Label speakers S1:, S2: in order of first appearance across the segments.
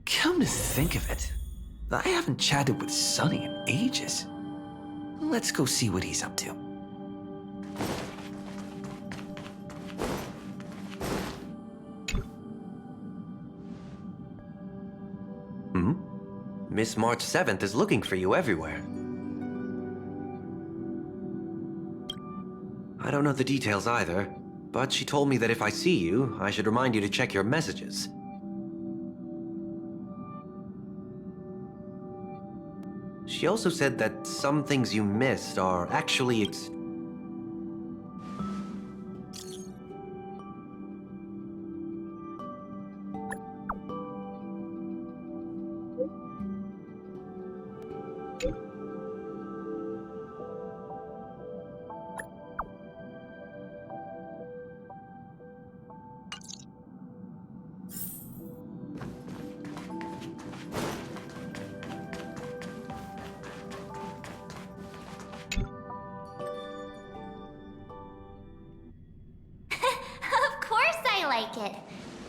S1: Come to think of it, I haven't chatted with Sunny in ages. Let's go see what he's up to.
S2: Miss March 7th is looking for you everywhere. I don't know the details either, but she told me that if I see you, I should remind you to check your messages. She also said that some things you missed are actually
S3: It.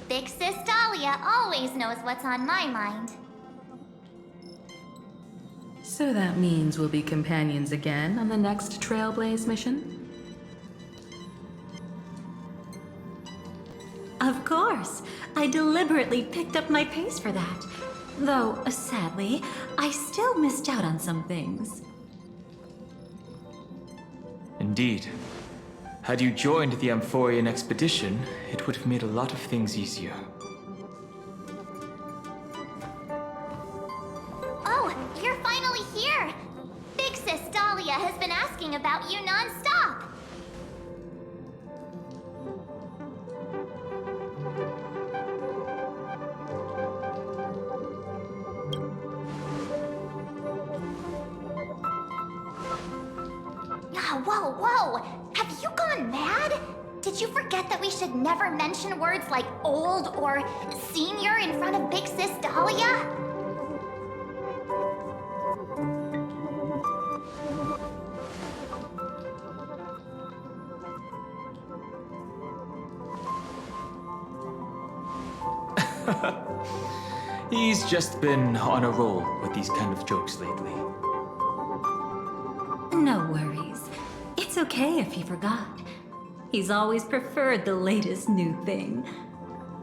S3: Big Sis Dahlia always knows what's on my mind.
S4: So that means we'll be companions again on the next Trailblaze mission?
S5: Of course. I deliberately picked up my pace for that. Though, sadly, I still missed out on some things.
S6: Indeed. Had you joined the Amphorean expedition, it would have made a lot of things easier.
S3: Oh, you're finally here! Big Sis Dahlia has been asking about you non-stop! Whoa, whoa! Have you gone mad? Did you forget that we should never mention words like old or senior in front of Big Sis Dahlia?
S6: He's just been on a roll with these kind of jokes lately.
S5: No worries. It's okay if he forgot. He's always preferred the latest new thing.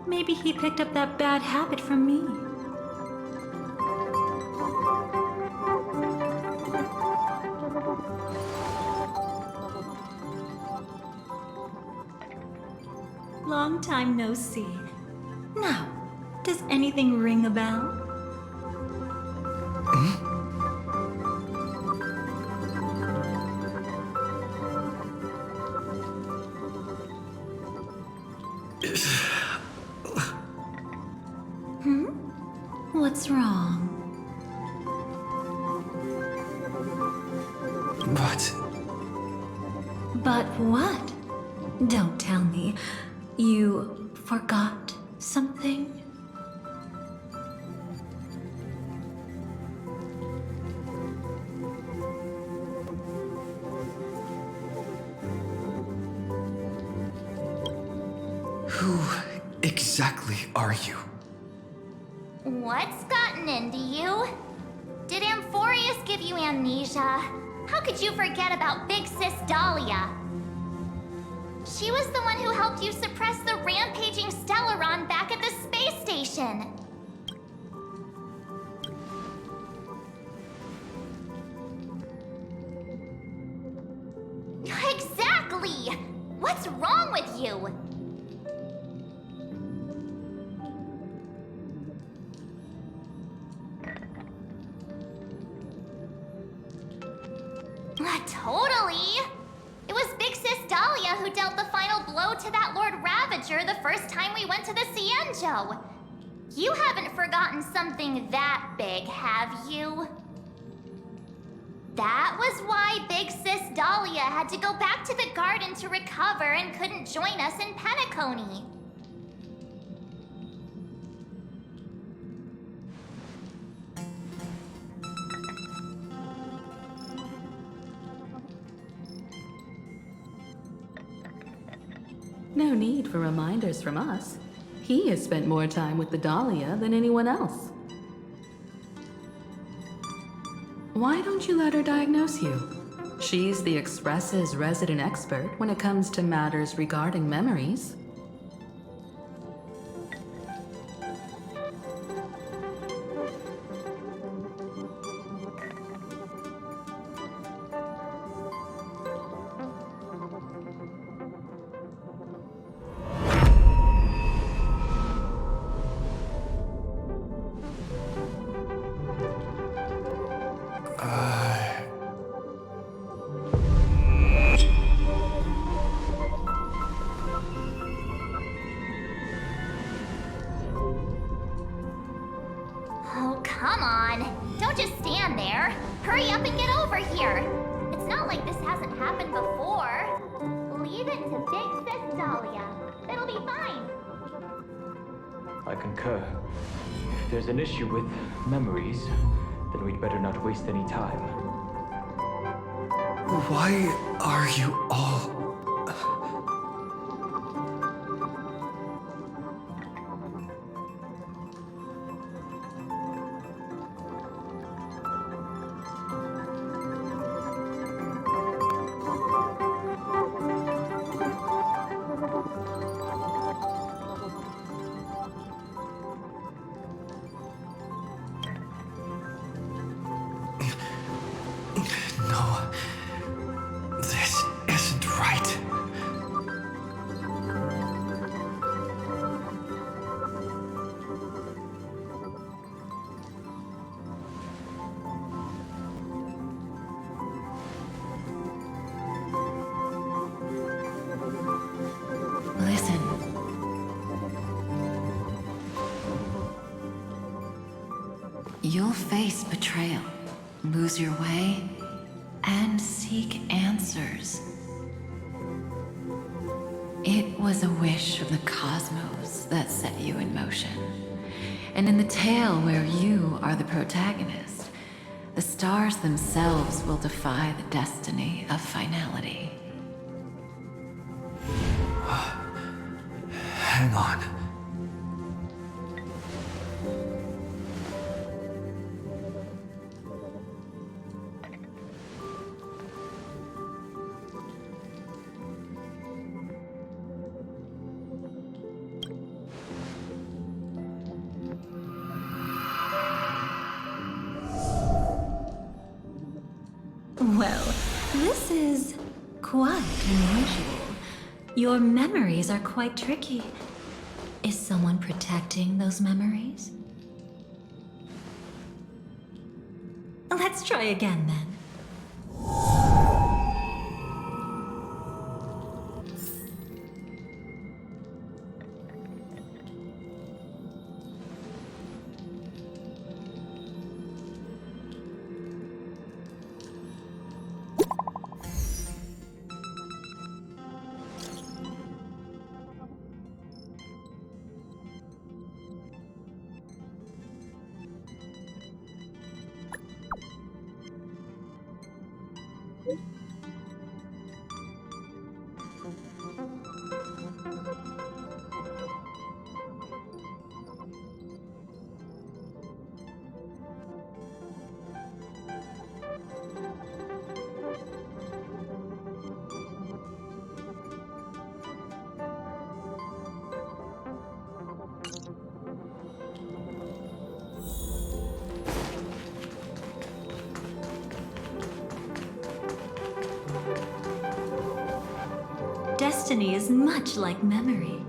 S5: Maybe he picked up that bad habit from me. Long time no see. Now, does anything ring a bell? What's wrong? But what? Don't tell me. You forgot something?
S1: Who exactly are you?
S3: What's gotten into you? Did Amphoreus give you amnesia? How could you forget about Big Sis Dahlia? She was the one who helped you suppress the rampaging Stellaron back at the space station. Exactly! What's wrong with you? Totally! It was Big Sis Dahlia who dealt the final blow to that Lord Ravager the first time we went to the Cienjo. You haven't forgotten something that big, have you? That was why Big Sis Dahlia had to go back to the garden to recover and couldn't join us in Penacony.
S4: No need for reminders from us. He has spent more time with the Dahlia than anyone else. Why don't you let her diagnose you? She's the Express's resident expert when it comes to matters regarding memories.
S3: Oh, come on. Don't just stand there. Hurry up and get over here. It's not like this hasn't happened before. Leave it to Big Sis Dahlia. It'll be fine.
S6: I concur. If there's an issue with memories, then we'd better not waste any time.
S1: Why are you all... No, this isn't right.
S7: Listen. You'll face betrayal, lose your way, and seek answers. It was a wish of the cosmos that set you in motion. And in the tale where you are the protagonist, the stars themselves will defy the destiny of finality.
S1: Hang on.
S5: Well, this is quite unusual. Your memories are quite tricky. Is someone protecting those memories? Let's try again then. Destiny is much like memory.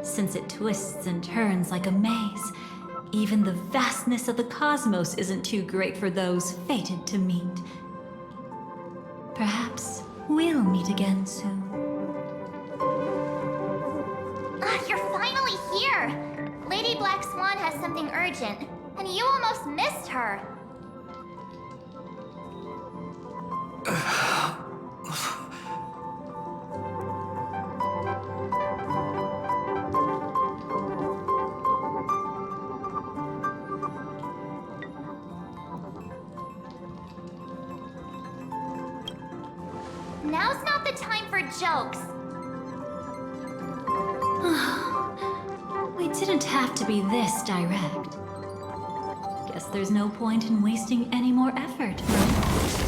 S5: Since it twists and turns like a maze, even the vastness of the cosmos isn't too great for those fated to meet. Perhaps we'll meet again soon.
S3: You're finally here! Lady Black Swan has something urgent, and you almost missed her. Now's not the time for jokes.
S5: didn't have to be this direct. Guess there's no point in wasting any more effort, right?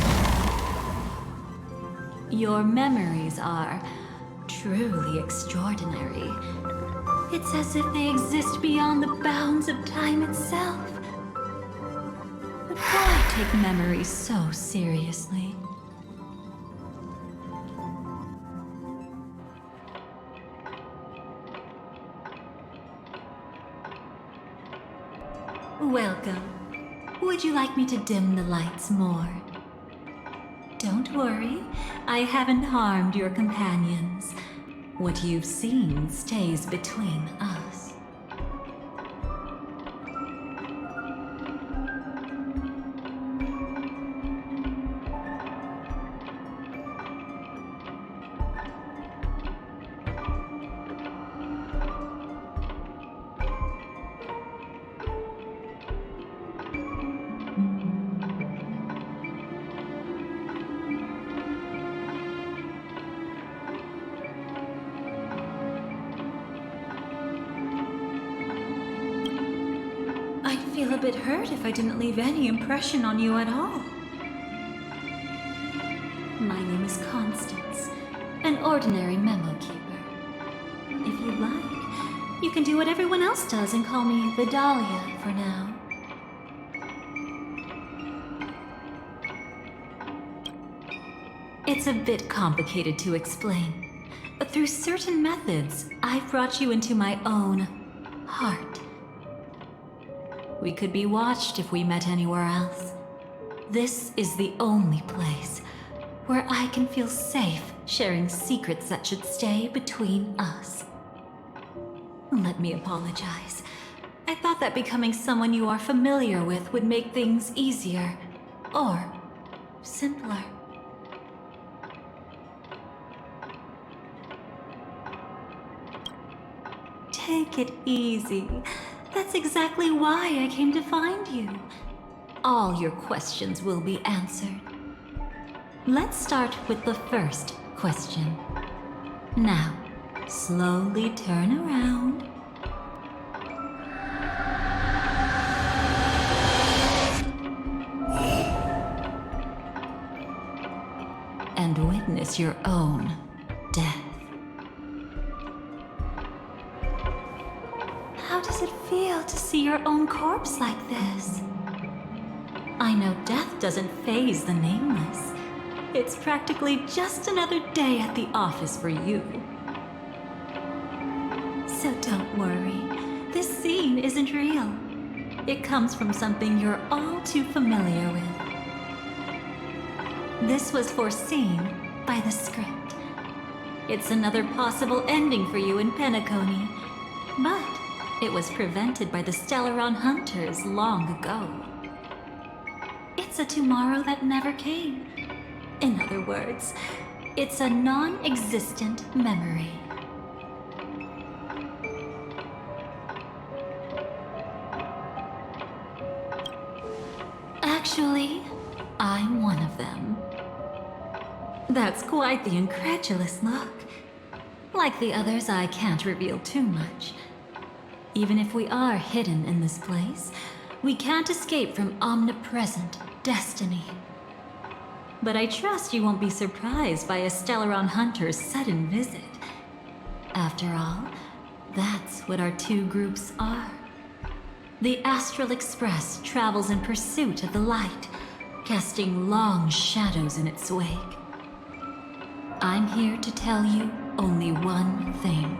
S5: Your memories are truly extraordinary. It's as if they exist beyond the bounds of time itself. But why take memories so seriously? Welcome. Would you like me to dim the lights more? Don't worry, I haven't harmed your companions. What you've seen stays between us. I'd feel a bit hurt if I didn't leave any impression on you at all. My name is Constance, an ordinary memo keeper. If you like, you can do what everyone else does and call me the Dahlia for now. It's a bit complicated to explain, but through certain methods, I've brought you into my own heart. We could be watched if we met anywhere else. This is the only place where I can feel safe sharing secrets that should stay between us. Let me apologize. I thought that becoming someone you are familiar with would make things easier, or simpler. Take it easy. That's exactly why I came to find you. All your questions will be answered. Let's start with the first question. Now, slowly turn around. And witness your own death. How does it feel to see your own corpse like this? I know death doesn't faze the nameless. It's practically just another day at the office for you. So don't worry, this scene isn't real. It comes from something you're all too familiar with. This was foreseen by the script. It's another possible ending for you in Penacony, but it was prevented by the Stellaron Hunters long ago. It's a tomorrow that never came. In other words, it's a non-existent memory. Actually, I'm one of them. That's quite the incredulous look. Like the others, I can't reveal too much. Even if we are hidden in this place, we can't escape from omnipresent destiny. But I trust you won't be surprised by a Stellaron Hunter's sudden visit. After all, that's what our two groups are. The Astral Express travels in pursuit of the light, casting long shadows in its wake. I'm here to tell you only one thing.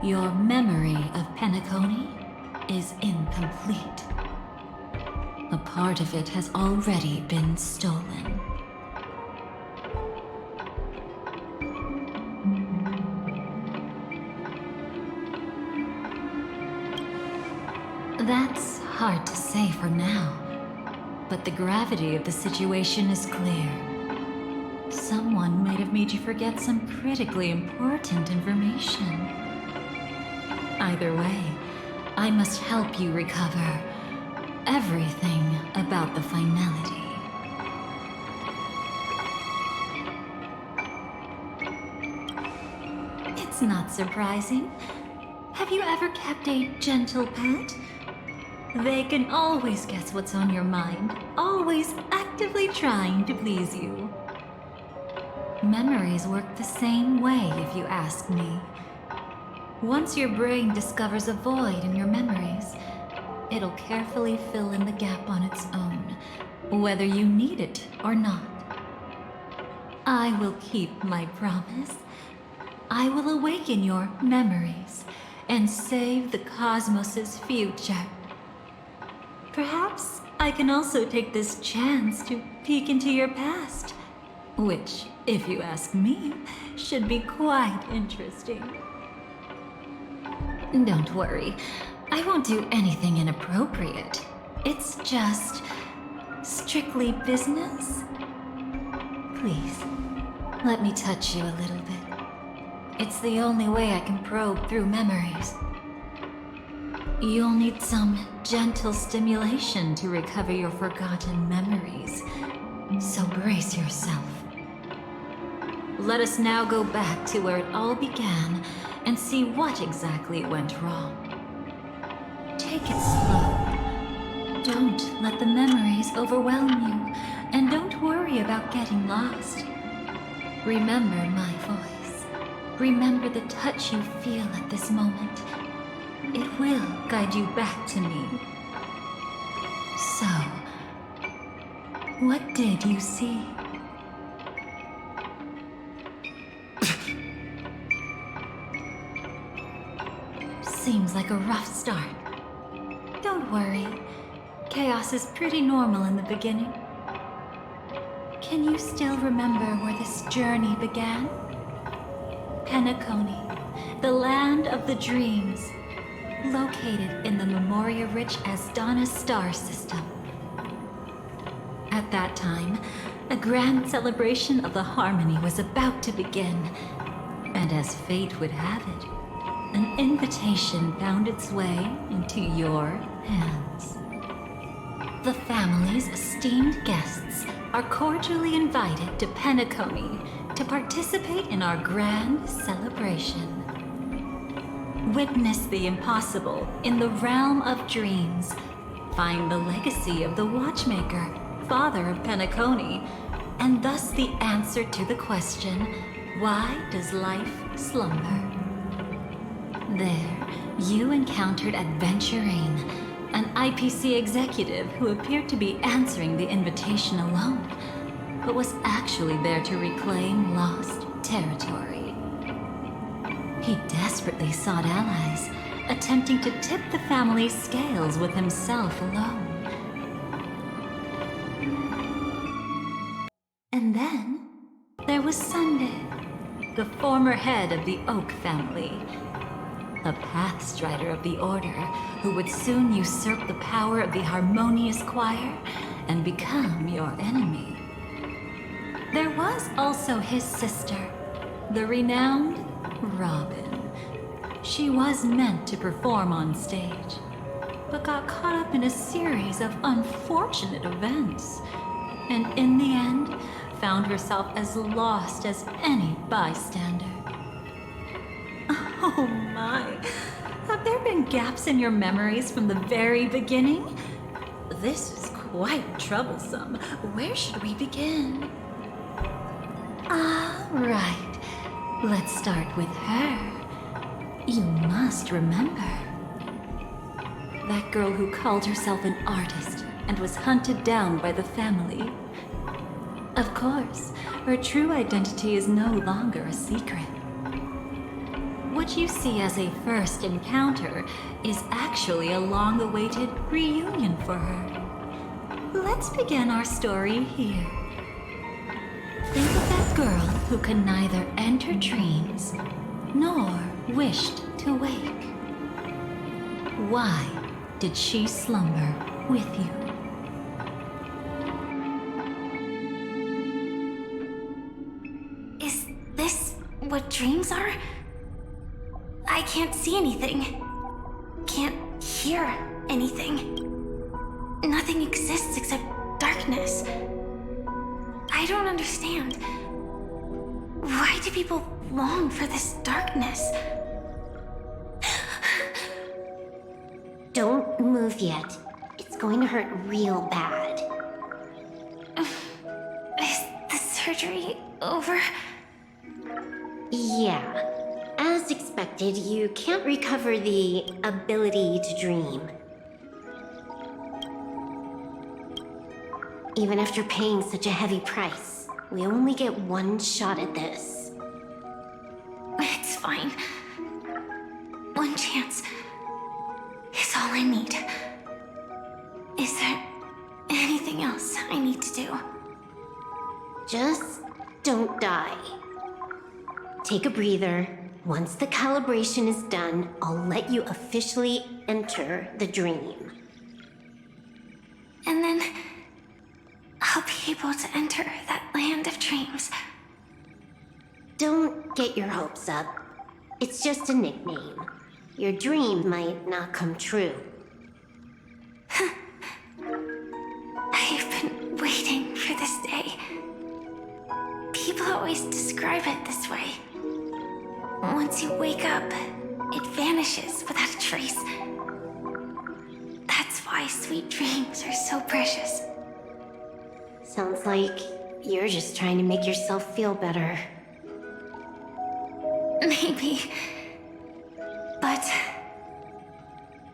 S5: Your memory of Penacony is incomplete. A part of it has already been stolen. That's hard to say for now, but the gravity of the situation is clear. Someone might have made you forget some critically important information. Either way, I must help you recover everything about the finality. It's not surprising. Have you ever kept a gentle pet? They can always guess what's on your mind, always actively trying to please you. Memories work the same way, if you ask me. Once your brain discovers a void in your memories, it'll carefully fill in the gap on its own, whether you need it or not. I will keep my promise. I will awaken your memories and save the cosmos's future. Perhaps I can also take this chance to peek into your past, which, if you ask me, should be quite interesting. Don't worry, I won't do anything inappropriate. It's just strictly business. Please, let me touch you a little bit. It's the only way I can probe through memories. You'll need some gentle stimulation to recover your forgotten memories, so brace yourself. Let us now go back to where it all began and see what exactly went wrong. Take it slow. Don't let the memories overwhelm you, and don't worry about getting lost. Remember my voice. Remember the touch you feel at this moment. It will guide you back to me. So, what did you see? Seems like a rough start. Don't worry. Chaos is pretty normal in the beginning. Can you still remember where this journey began? Penacony, the land of the dreams, located in the Memoria-rich Asdana star system. At that time, a grand celebration of the Harmony was about to begin, and as fate would have it, an invitation found its way into your hands. The family's esteemed guests are cordially invited to Penacony to participate in our grand celebration. Witness the impossible in the realm of dreams. Find the legacy of the Watchmaker, father of Penacony, and thus the answer to the question, why does life slumber? There, you encountered Adventurine, an IPC executive who appeared to be answering the invitation alone, but was actually there to reclaim lost territory. He desperately sought allies, attempting to tip the family's scales with himself alone. And then, there was Sunday, the former head of the Oak family, a pathstrider of the Order who would soon usurp the power of the Harmonious Choir and become your enemy. There was also his sister, the renowned Robin. She was meant to perform on stage, but got caught up in a series of unfortunate events, and in the end, found herself as lost as any bystander. Oh my, have there been gaps in your memories from the very beginning? This is quite troublesome. Where should we begin? Right. Let's start with her. You must remember. That girl who called herself an artist and was hunted down by the family. Of course, her true identity is no longer a secret. What you see as a first encounter is actually a long-awaited reunion for her. Let's begin our story here. Think of that girl who could neither enter dreams nor wished to wake. Why did she slumber with you?
S3: Is this what dreams are? I can't see anything. Can't hear anything. Nothing exists except darkness. I don't understand. Why do people long for this darkness?
S8: Don't move yet. It's going to hurt real bad.
S3: Is the surgery over?
S8: Yeah. As expected, you can't recover the ability to dream. Even after paying such a heavy price, we only get one shot at this.
S3: It's fine. One chance is all I need. Is there anything else I need to do?
S8: Just don't die. Take a breather. Once the calibration is done, I'll let you officially enter the dream.
S3: And then I'll be able to enter that land of dreams.
S8: Don't get your hopes up. It's just a nickname. Your dream might not come true.
S3: I've been waiting for this day. People always describe it this way. Once you wake up, it vanishes without a trace. That's why sweet dreams are so precious.
S8: Sounds like you're just trying to make yourself feel better.
S3: Maybe. But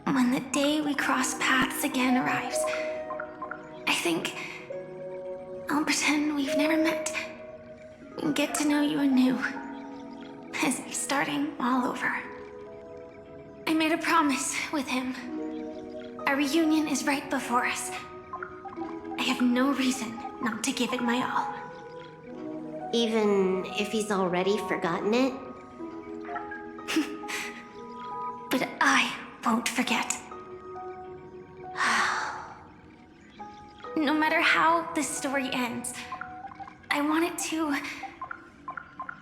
S3: when the day we cross paths again arrives, I think I'll pretend we've never met and get to know you anew, as if starting all over. I made a promise with him. Our reunion is right before us. I have no reason not to give it my all.
S8: Even if he's already forgotten it?
S3: But I won't forget. No matter how this story ends, I want it to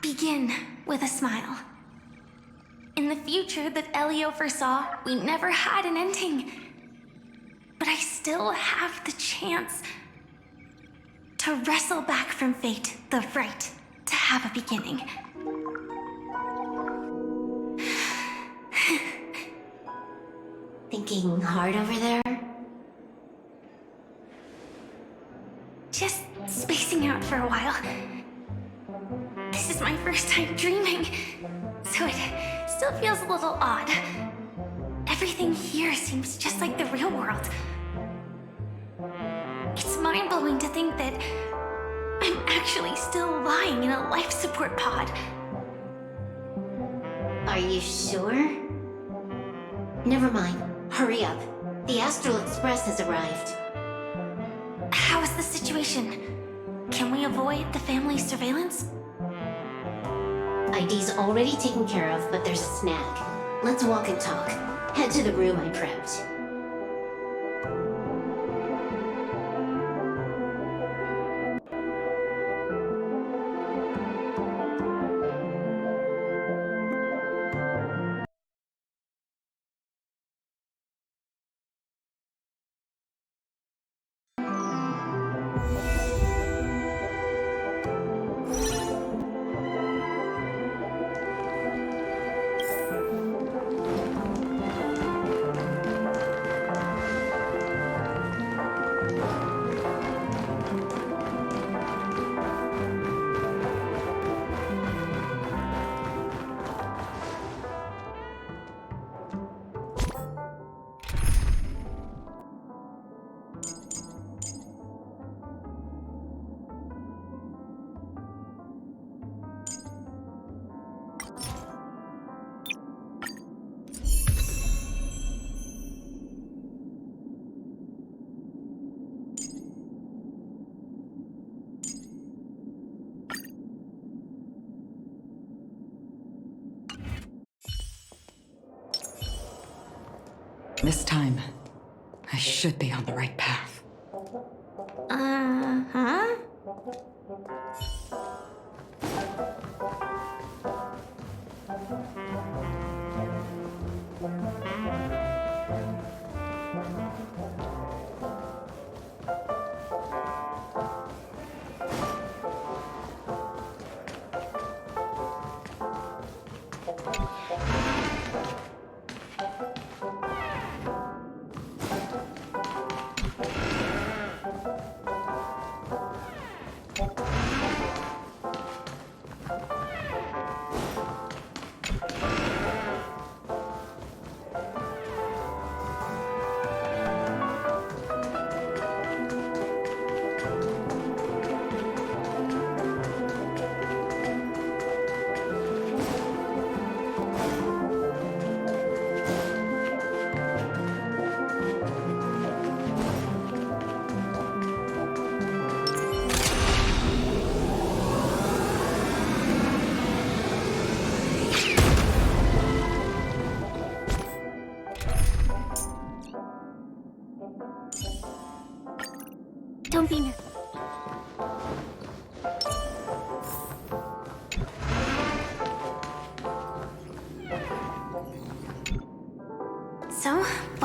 S3: begin with a smile. In the future that Elio foresaw, we never had an ending. But I still have the chance to wrestle back from fate the right to have a beginning.
S8: Thinking hard over there?
S3: Just spacing out for a while. This is my first time dreaming, so it still feels a little odd. Everything here seems just like the real world. It's mind-blowing to think that I'm actually still lying in a life support pod.
S8: Are you sure? Never mind. Hurry up. The Astral Express has arrived.
S3: How is the situation? Can we avoid the family's surveillance?
S8: ID's already taken care of, but there's a snag. Let's walk and talk. Head to the room I prepped.
S4: This time, I should be on the right path.
S3: Uh-huh.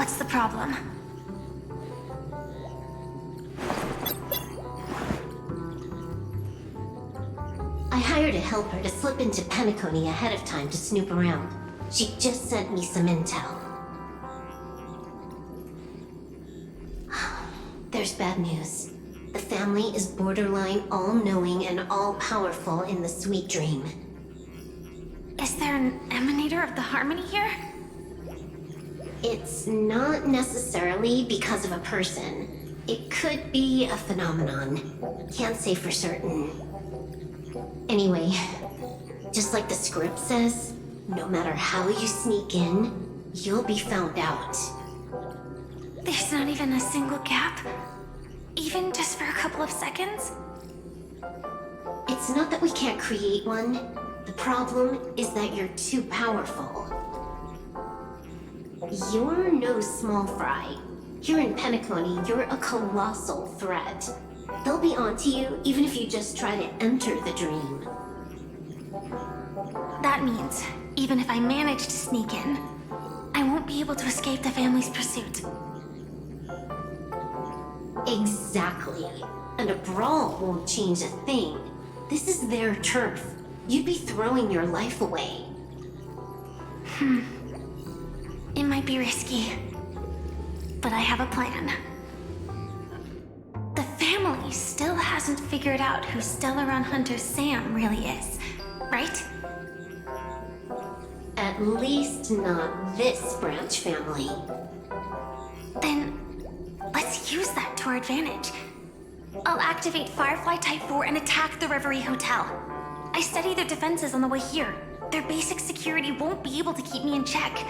S3: What's the problem?
S8: I hired a helper to slip into Penacony ahead of time to snoop around. She just sent me some intel. There's bad news. The family is borderline all-knowing and all-powerful in the Sweet Dream.
S3: Is there an emanator of the harmony here?
S8: It's not necessarily because of a person. It could be a phenomenon. Can't say for certain. Anyway, just like the script says, no matter how you sneak in, you'll be found out.
S3: There's not even a single gap? Even just for a couple of seconds?
S8: It's not that we can't create one. The problem is that you're too powerful. You're no small fry. Here in Penacony, you're a colossal threat. They'll be onto you even if you just try to enter the dream.
S3: That means, even if I manage to sneak in, I won't be able to escape the family's pursuit.
S8: Exactly. And a brawl won't change a thing. This is their turf. You'd be throwing your life away.
S3: It might be risky, but I have a plan. The family still hasn't figured out who Stellaron Hunter Sam really is, right?
S8: At least not this branch family.
S3: Then, let's use that to our advantage. I'll activate Firefly Type 4 and attack the Reverie Hotel. I studied their defenses on the way here. Their basic security won't be able to keep me in check.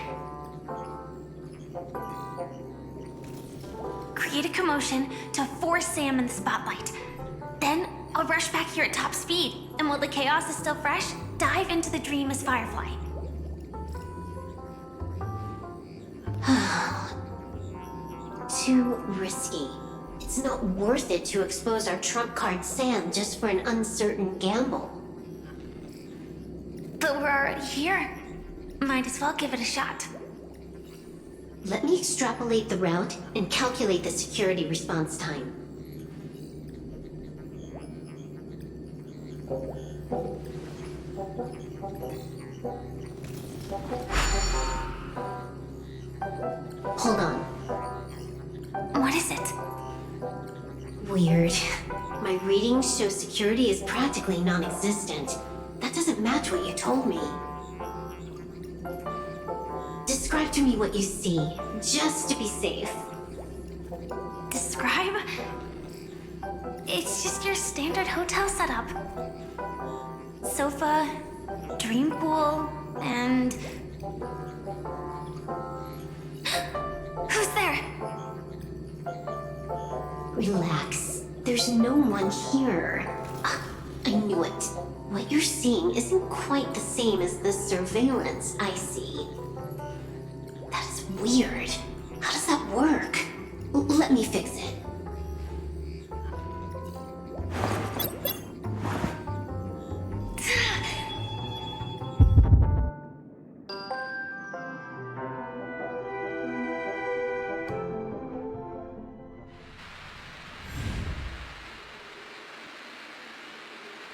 S3: Create a commotion to force Sam in the spotlight. Then, I'll rush back here at top speed, and while the chaos is still fresh, dive into the dream as Firefly.
S8: Too risky. It's not worth it to expose our trump card Sam just for an uncertain gamble.
S3: But we're already here. Might as well give it a shot.
S8: Let me extrapolate the route and calculate the security response time. Hold on.
S3: What is it?
S8: Weird. My readings show security is practically non-existent. That doesn't match what you told me. Describe to me what you see, just to be safe.
S3: Describe? It's just your standard hotel setup. Sofa, dream pool, and... Who's there?
S8: Relax. There's no one here. I knew it. What you're seeing isn't quite the same as the surveillance I see. That is weird. How does that work? Let me fix it.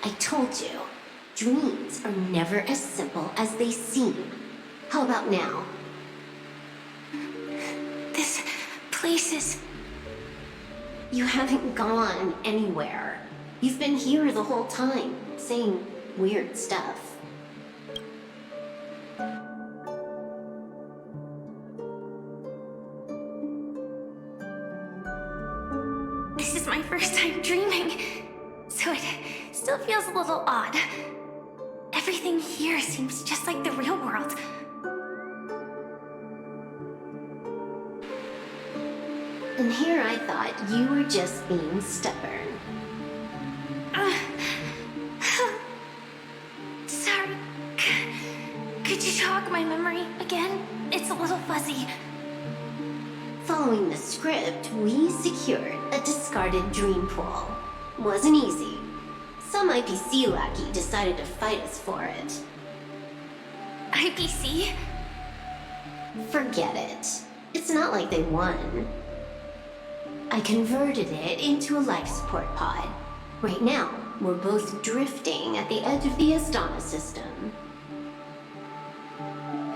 S8: I told you, dreams are never as simple as they seem. How about now?
S3: This place is...
S8: You haven't gone anywhere. You've been here the whole time, saying weird stuff.
S3: This is my first time dreaming, so it still feels a little odd. Everything here seems just like the real world.
S8: And here I thought you were just being stubborn.
S3: Sorry. Could you jog my memory again? It's a little fuzzy.
S8: Following the script, we secured a discarded dream pool. Wasn't easy. Some IPC lackey decided to fight us for it.
S3: IPC?
S8: Forget it. It's not like they won. I converted it into a life support pod. Right now, we're both drifting at the edge of the Astana system.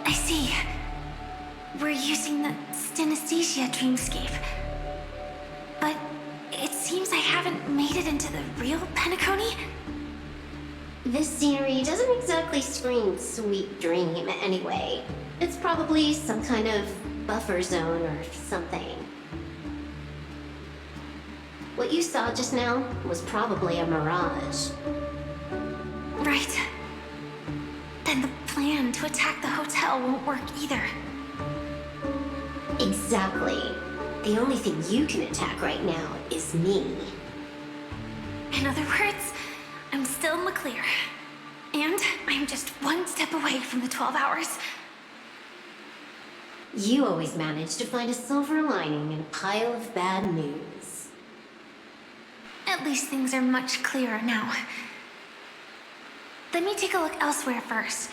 S5: I see. We're using the synesthesia dreamscape. But it seems I haven't made it into the real Penacony.
S8: This scenery doesn't exactly scream sweet dream anyway. It's probably some kind of buffer zone or something. What you saw just now was probably a mirage.
S5: Right. Then the plan to attack the hotel won't work either.
S8: Exactly. The only thing you can attack right now is me.
S5: In other words, I'm still in the clear. And I'm just one step away from the 12 hours.
S8: You always manage to find a silver lining in a pile of bad news.
S5: At least things are much clearer now. Let me take a look elsewhere first.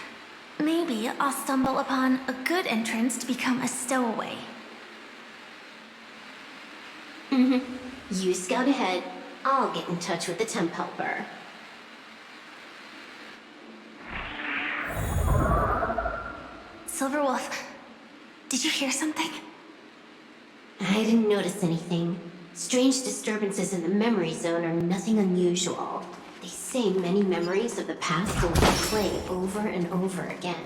S5: Maybe I'll stumble upon a good entrance to become a stowaway.
S8: You scout ahead. I'll get in touch with the temp helper.
S5: Silverwolf, did you hear something?
S8: I didn't notice anything. Strange disturbances in the memory zone are nothing unusual. They say many memories of the past will replay over and over again.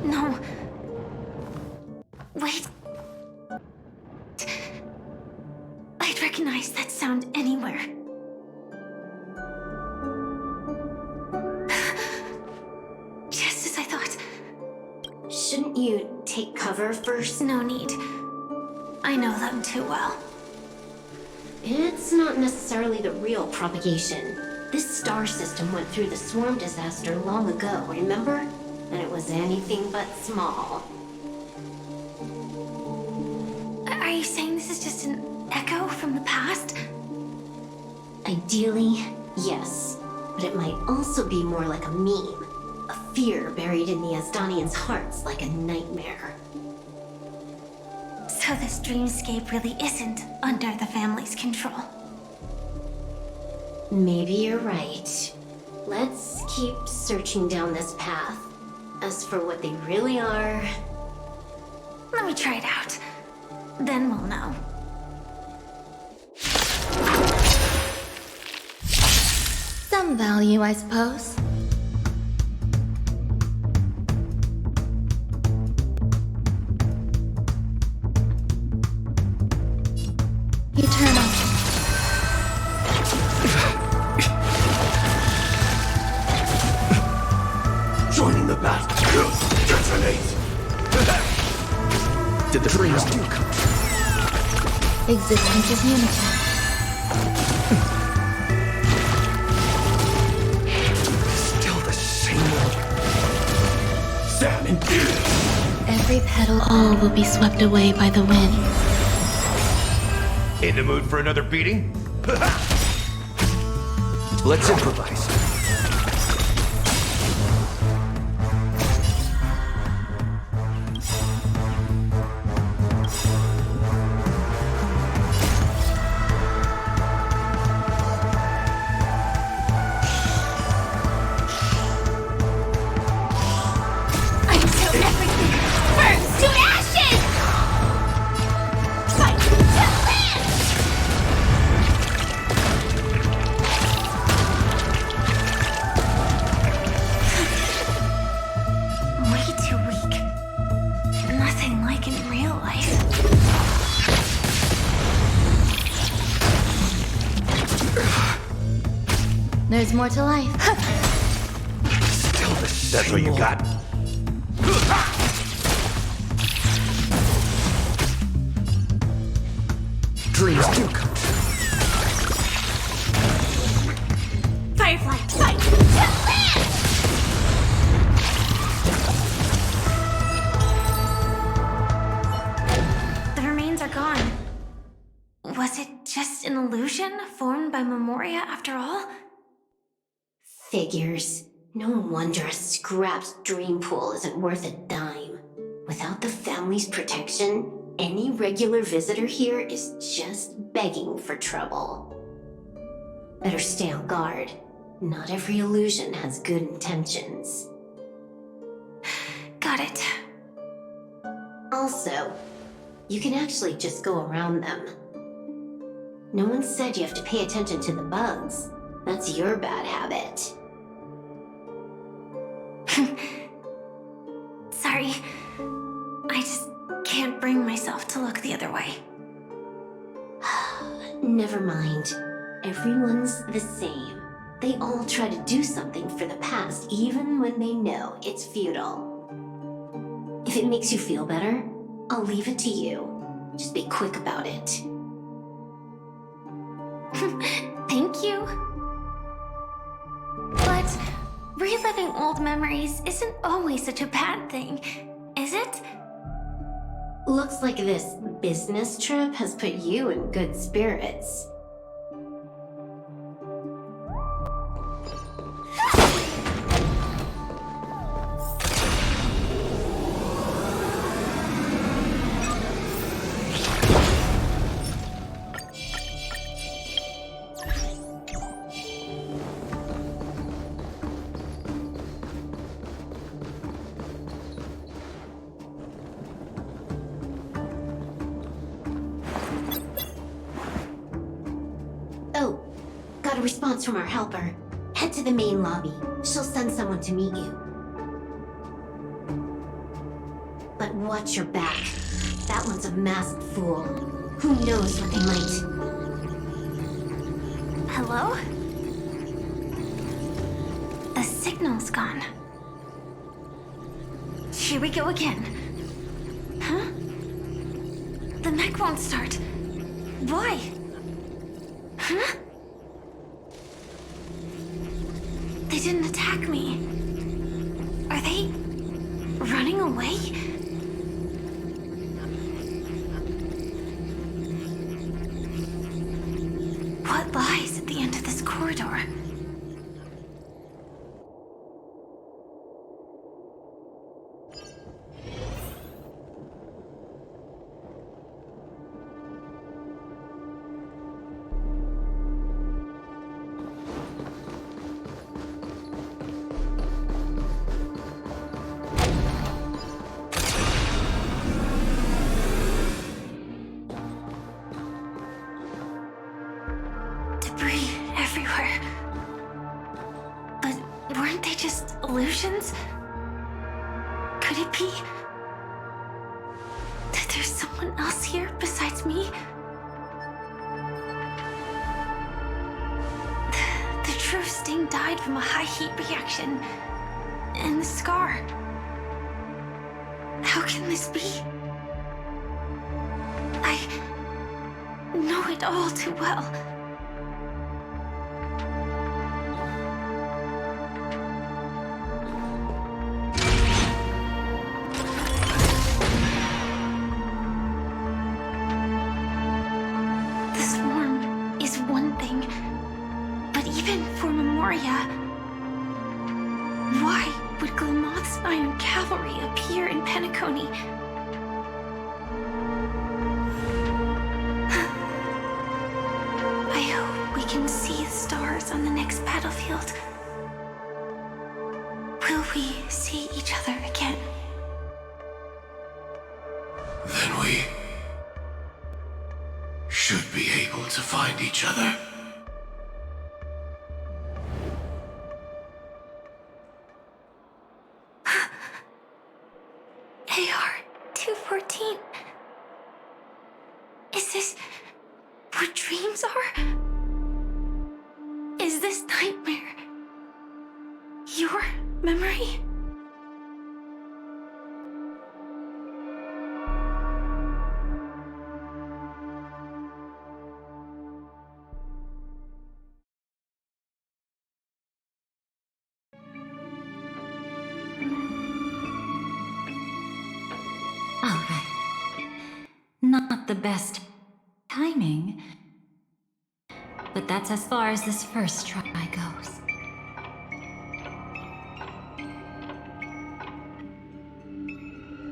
S5: No. Wait. I'd recognize that sound anywhere. Just as I thought.
S8: Shouldn't you take cover first?
S5: No need. I know them too well.
S8: It's not necessarily the real propagation. This star system went through the swarm disaster long ago, remember? And it was anything but small.
S5: Are you saying this is just an echo from the past?
S8: Ideally, yes. But it might also be more like a meme. A fear buried in the Asdanians' hearts like a nightmare.
S5: So this dreamscape really isn't under the family's control.
S8: Maybe you're right. Let's keep searching down this path. As for what they really are...
S5: Let me try it out. Then we'll know.
S9: Some value, I suppose. Eternal.
S1: Joining the battle. Detonate. Did the dreams do come true?
S9: Existence is unity.
S1: Still the same old. Salmon.
S9: Every petal, all will be swept away by the wind.
S10: In the mood for another beating?
S1: Let's improvise.
S3: Until everything burns to ashes! Fight to land!
S5: Way too weak. Nothing like in real life.
S9: There's more to life.
S1: Still the same.
S10: That's what you
S1: old.
S10: got?
S1: Dreams do come true.
S3: Firefly, fight to land!
S5: The remains are gone. Was it just an
S10: illusion formed by Memoria after all?
S8: Figures. No wonder a scrapped dream pool isn't worth a dime. Without the family's protection, any regular visitor here is just begging for trouble. Better stay on guard. Not every illusion has good intentions.
S10: Got it.
S8: Also, you can actually just go around them. No one said you have to pay attention to the bugs. That's your bad habit.
S10: Sorry. I just can't bring myself to look the other way.
S8: Never mind. Everyone's the same. They all try to do something for the past, even when they know it's futile. If it makes you feel better, I'll leave it to you. Just be quick about it.
S10: Thank you. But reliving old memories isn't always such a bad thing, is it?
S8: Looks like this business trip has put you in good spirits. Got a response from our helper. Head to the main lobby. She'll send someone to meet you. But watch your back. That one's a masked fool. Who knows what they might...
S10: Hello? The signal's gone. Here we go again. Huh? The mech won't start. Why? Huh? They didn't attack me. Are they running away? What lies at the end of this corridor? Illusions? Could it be that there's someone else here besides me? The true Sting died from a high heat reaction, and the scar. How can this be? I know it all too well. Why would Glamoth's Iron Cavalry appear in Penacony? I hope we can see the stars on the next battlefield. Will we see each other again?
S11: Then we should be able to find each other.
S10: AR-214. Is this what dreams are? Is this nightmare your memory?
S5: Not the best timing, but that's as far as this first try goes.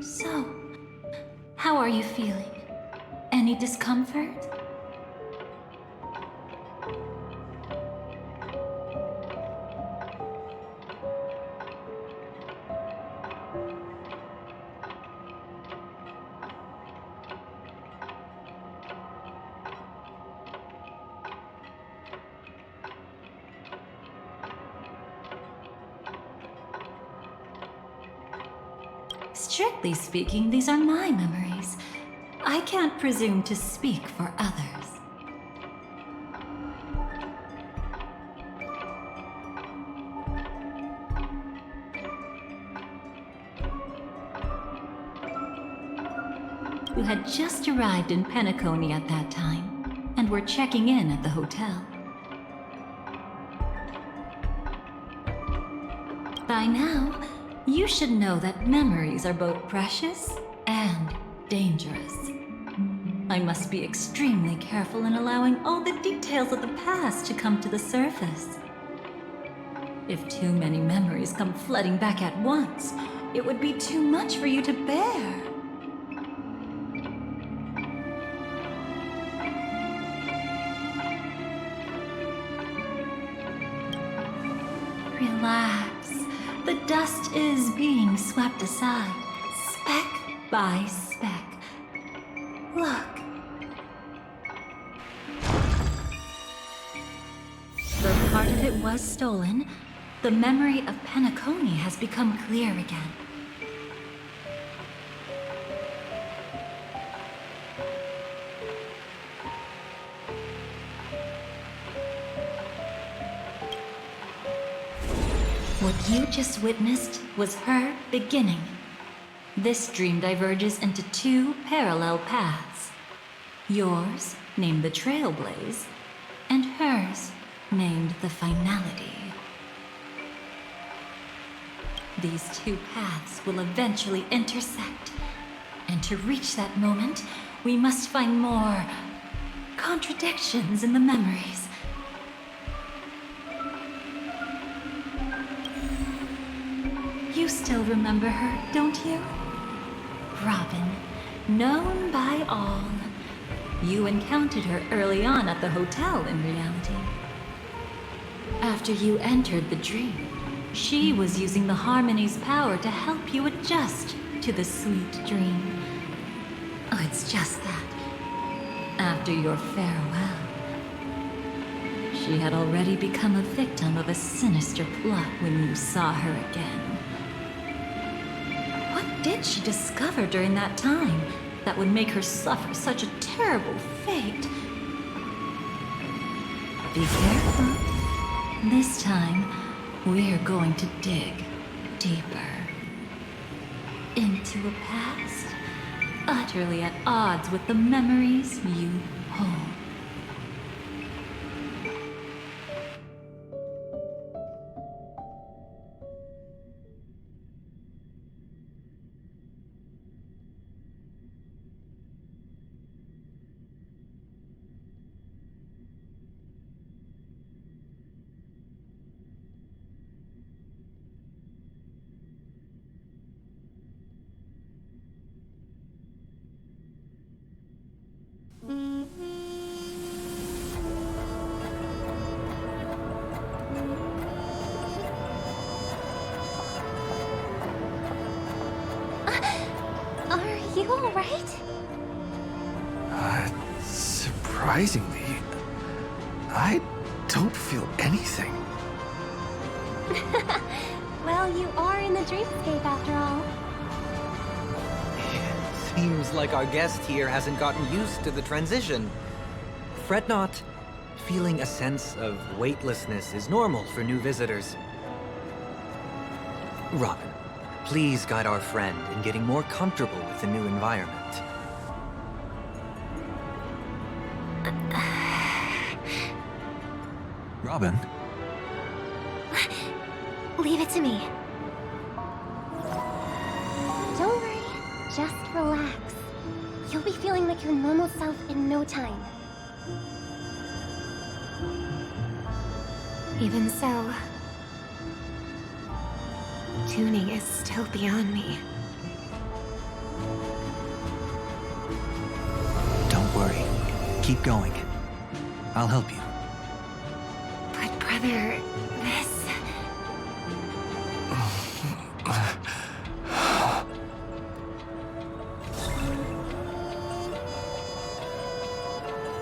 S5: So, how are you feeling? Any discomfort? Strictly speaking, these are my memories. I can't presume to speak for others. You had just arrived in Penacony at that time, and were checking in at the hotel. By now, you should know that memories are both precious and dangerous. I must be extremely careful in allowing all the details of the past to come to the surface. If too many memories come flooding back at once, it would be too much for you to bear. Relax. The dust is being swept aside, speck by speck. Look. Though part of it was stolen, the memory of Penacony has become clear again. What you just witnessed was her beginning. This dream diverges into two parallel paths. Yours, named the Trailblaze, and hers, named the Finality. These two paths will eventually intersect. And to reach that moment, we must find more contradictions in the memories. You still remember her, don't you? Robin, known by all. You encountered her early on at the hotel in reality. After you entered the dream, she was using the Harmony's power to help you adjust to the sweet dream. Oh, it's just that. After your farewell, she had already become a victim of a sinister plot when you saw her again. What did she discover during that time that would make her suffer such a terrible fate? Be careful. This time, we're going to dig deeper into a past utterly at odds with the memories you hold.
S1: Surprisingly, I don't feel anything.
S12: Well, you are in the dreamscape after all.
S13: Seems like our guest here hasn't gotten used to the transition. Fret not. Feeling a sense of weightlessness is normal for new visitors. Robin, please guide our friend in getting more comfortable with the new environment.
S1: Robin?
S12: Leave it to me. Don't worry, just relax. You'll be feeling like your normal self in no time.
S10: Even so, tuning is still beyond me.
S1: Don't worry. Keep going. I'll help you.
S10: But brother, this...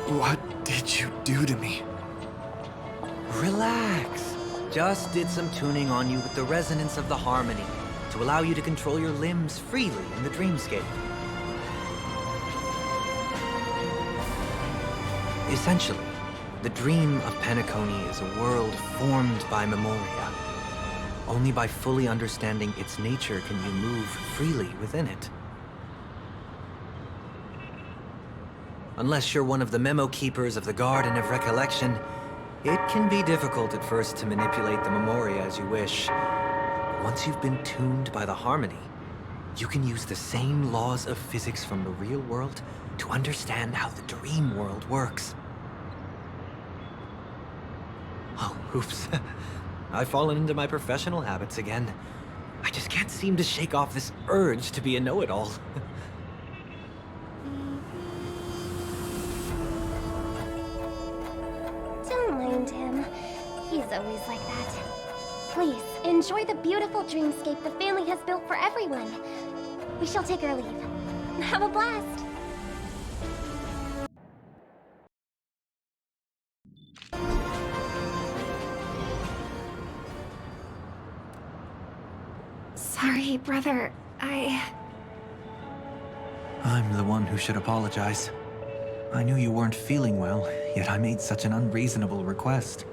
S1: What did you do to me?
S13: Relax. Just did some tuning on you with the resonance of the harmony to allow you to control your limbs freely in the dreamscape. Essentially, the dream of Penacony is a world formed by Memoria. Only by fully understanding its nature can you move freely within it. Unless you're one of the memo keepers of the Garden of Recollection, it can be difficult at first to manipulate the Memoria as you wish. Once you've been tuned by the harmony, you can use the same laws of physics from the real world to understand how the dream world works. Oh, oops. I've fallen into my professional habits again. I just can't seem to shake off this urge to be a know-it-all.
S12: Don't mind him. He's always like that. Please, enjoy the beautiful dreamscape the family has built for everyone. We shall take our leave. Have a blast!
S10: Sorry, brother.
S1: I'm the one who should apologize. I knew you weren't feeling well, yet I made such an unreasonable request.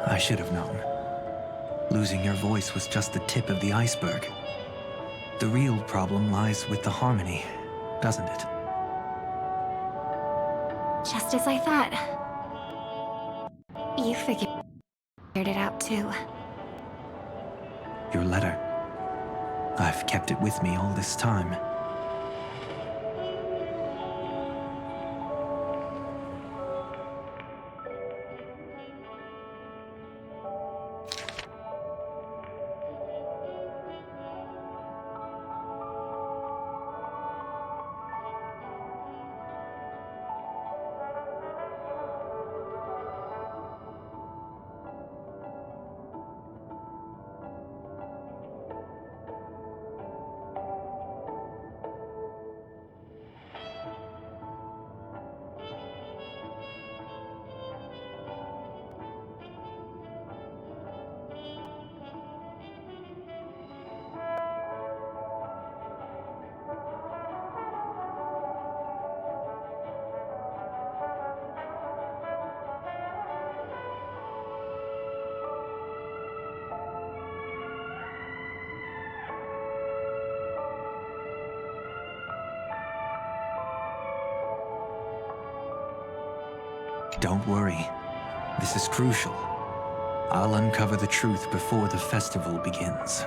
S1: I should have known. Losing your voice was just the tip of the iceberg. The real problem lies with the harmony, doesn't it?
S10: Just as I thought. You figured it out too.
S1: Your letter. I've kept it with me all this time. Don't worry. This is crucial. I'll uncover the truth before the festival begins.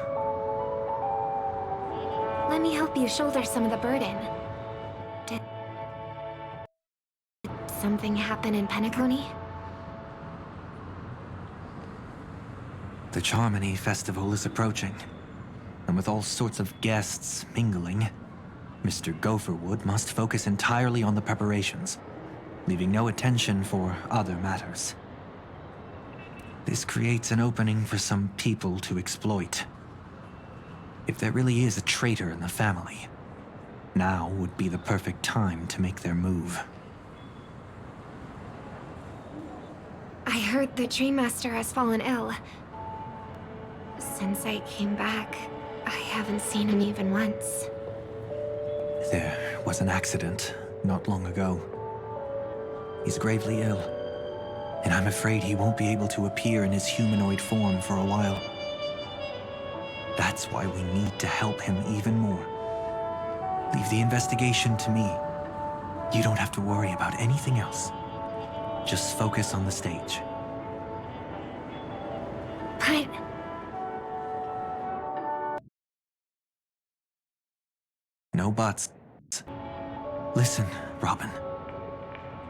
S10: Let me help you shoulder some of the burden. Did something happen in Penacony?
S1: The Charmony Festival is approaching, and with all sorts of guests mingling, Mr. Gopherwood must focus entirely on the preparations, leaving no attention for other matters. This creates an opening for some people to exploit. If there really is a traitor in the family, now would be the perfect time to make their move.
S10: I heard the Dream Master has fallen ill. Since I came back, I haven't seen him even once.
S1: There was an accident not long ago. He's gravely ill, and I'm afraid he won't be able to appear in his humanoid form for a while. That's why we need to help him even more. Leave the investigation to me. You don't have to worry about anything else. Just focus on the stage.
S10: But...
S1: No buts. Listen, Robin.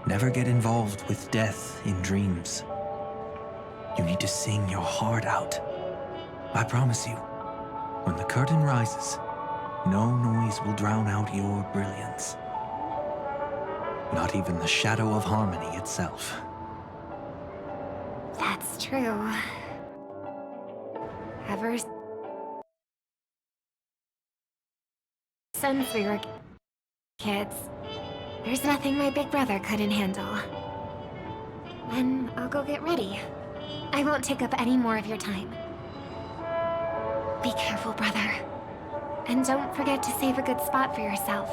S1: Never get involved with death in dreams. You need to sing your heart out. I promise you, when the curtain rises, no noise will drown out your brilliance. Not even the shadow of harmony itself.
S10: That's true. Ever since we were kids, there's nothing my big brother couldn't handle. Then I'll go get ready. I won't take up any more of your time. Be careful, brother. And don't forget to save a good spot for yourself.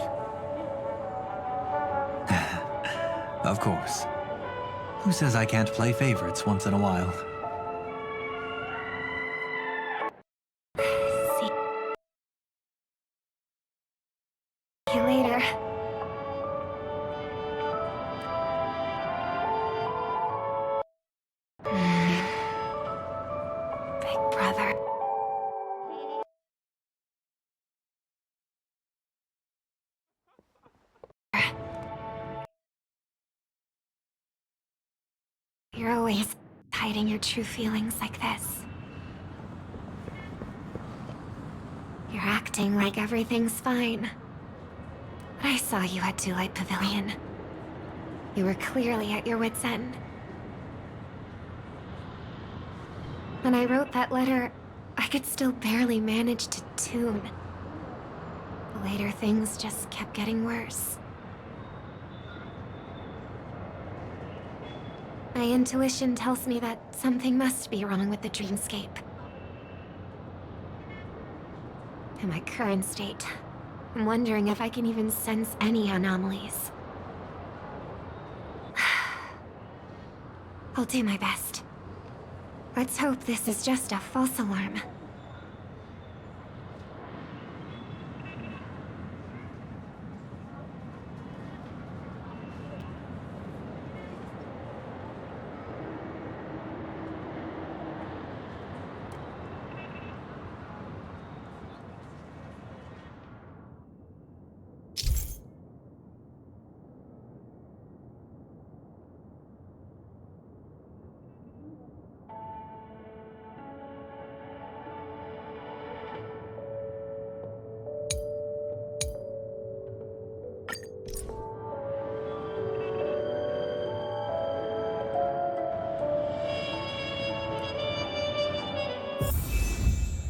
S1: Of course. Who says I can't play favorites once in a while?
S10: See you later. Big brother. You're always hiding your true feelings like this. You're acting like everything's fine. But I saw you at Daylight Pavilion. You were clearly at your wit's end. When I wrote that letter, I could still barely manage to tune. Later, things just kept getting worse. My intuition tells me that something must be wrong with the dreamscape. In my current state, I'm wondering if I can even sense any anomalies. I'll do my best. Let's hope this is just a false alarm.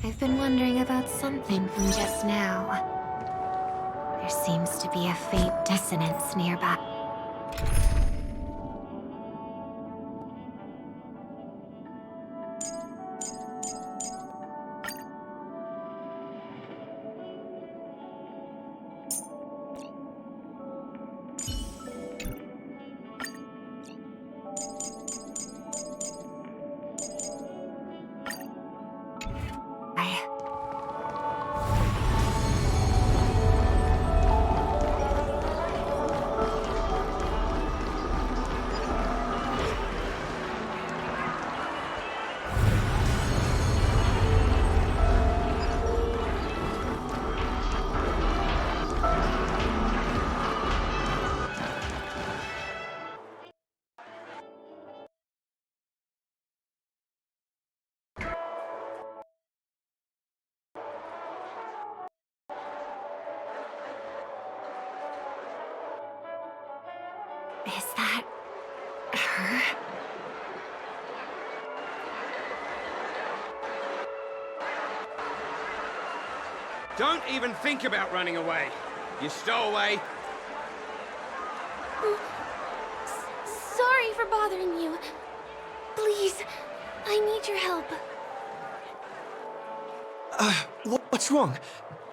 S10: I've been wondering about something from just now. There seems to be a faint dissonance nearby. Is that her?
S14: Don't even think about running away. You stowaway.
S12: Sorry for bothering you. Please, I need your help.
S15: What's wrong?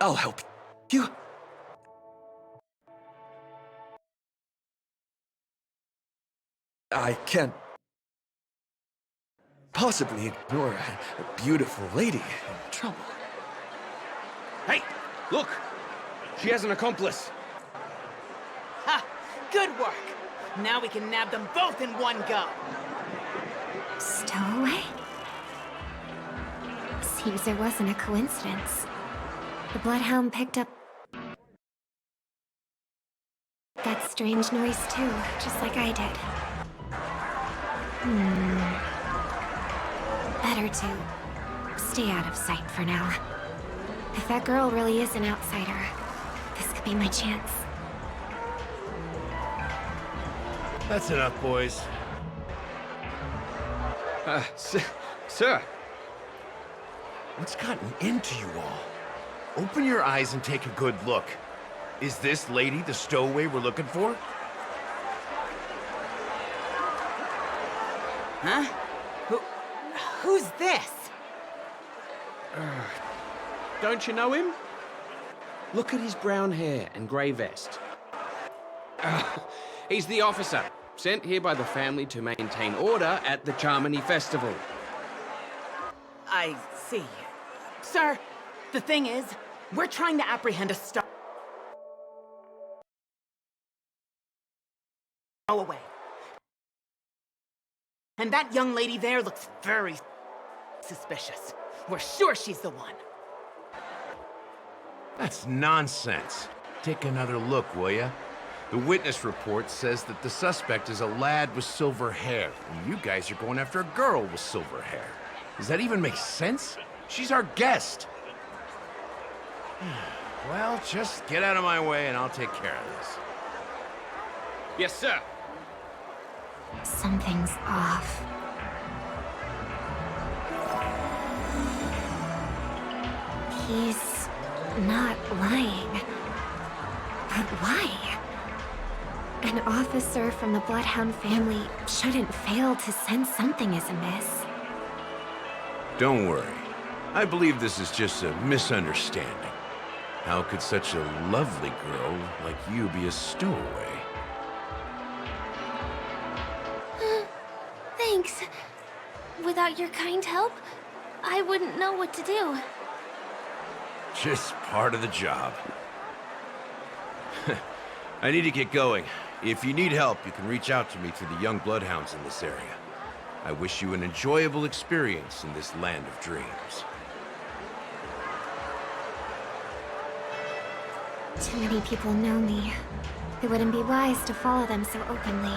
S15: I'll help you. I can't possibly ignore a beautiful lady in trouble.
S14: Hey, look! She has an accomplice.
S16: Ha! Good work! Now we can nab them both in one go!
S10: Stowaway? Seems there wasn't a coincidence. The Bloodhound picked up that strange noise too, just like I did. Better to stay out of sight for now. If that girl really is an outsider, this could be my chance.
S15: That's enough, boys.
S14: Sir.
S15: What's gotten into you all? Open your eyes and take a good look. Is this lady the stowaway we're looking for?
S16: Huh? Who's this?
S14: Don't you know him? Look at his brown hair and grey vest. He's the officer, sent here by the family to maintain order at the Charmony Festival.
S16: I see. Sir, the thing is, we're trying to apprehend a stowaway. And that young lady there looks very suspicious. We're sure she's the one.
S15: That's nonsense. Take another look, will ya? The witness report says that the suspect is a lad with silver hair, and you guys are going after a girl with silver hair. Does that even make sense? She's our guest. Well, just get out of my way and I'll take care of this.
S14: Yes, sir.
S10: Something's off. He's not lying. But why? An officer from the Bloodhound family shouldn't fail to sense something is amiss.
S15: Don't worry. I believe this is just a misunderstanding. How could such a lovely girl like you be a stowaway?
S12: Thanks. Without your kind help, I wouldn't know what to do.
S15: Just part of the job. I need to get going. If you need help, you can reach out to me through the young bloodhounds in this area. I wish you an enjoyable experience in this land of dreams.
S10: Too many people know me. It wouldn't be wise to follow them so openly.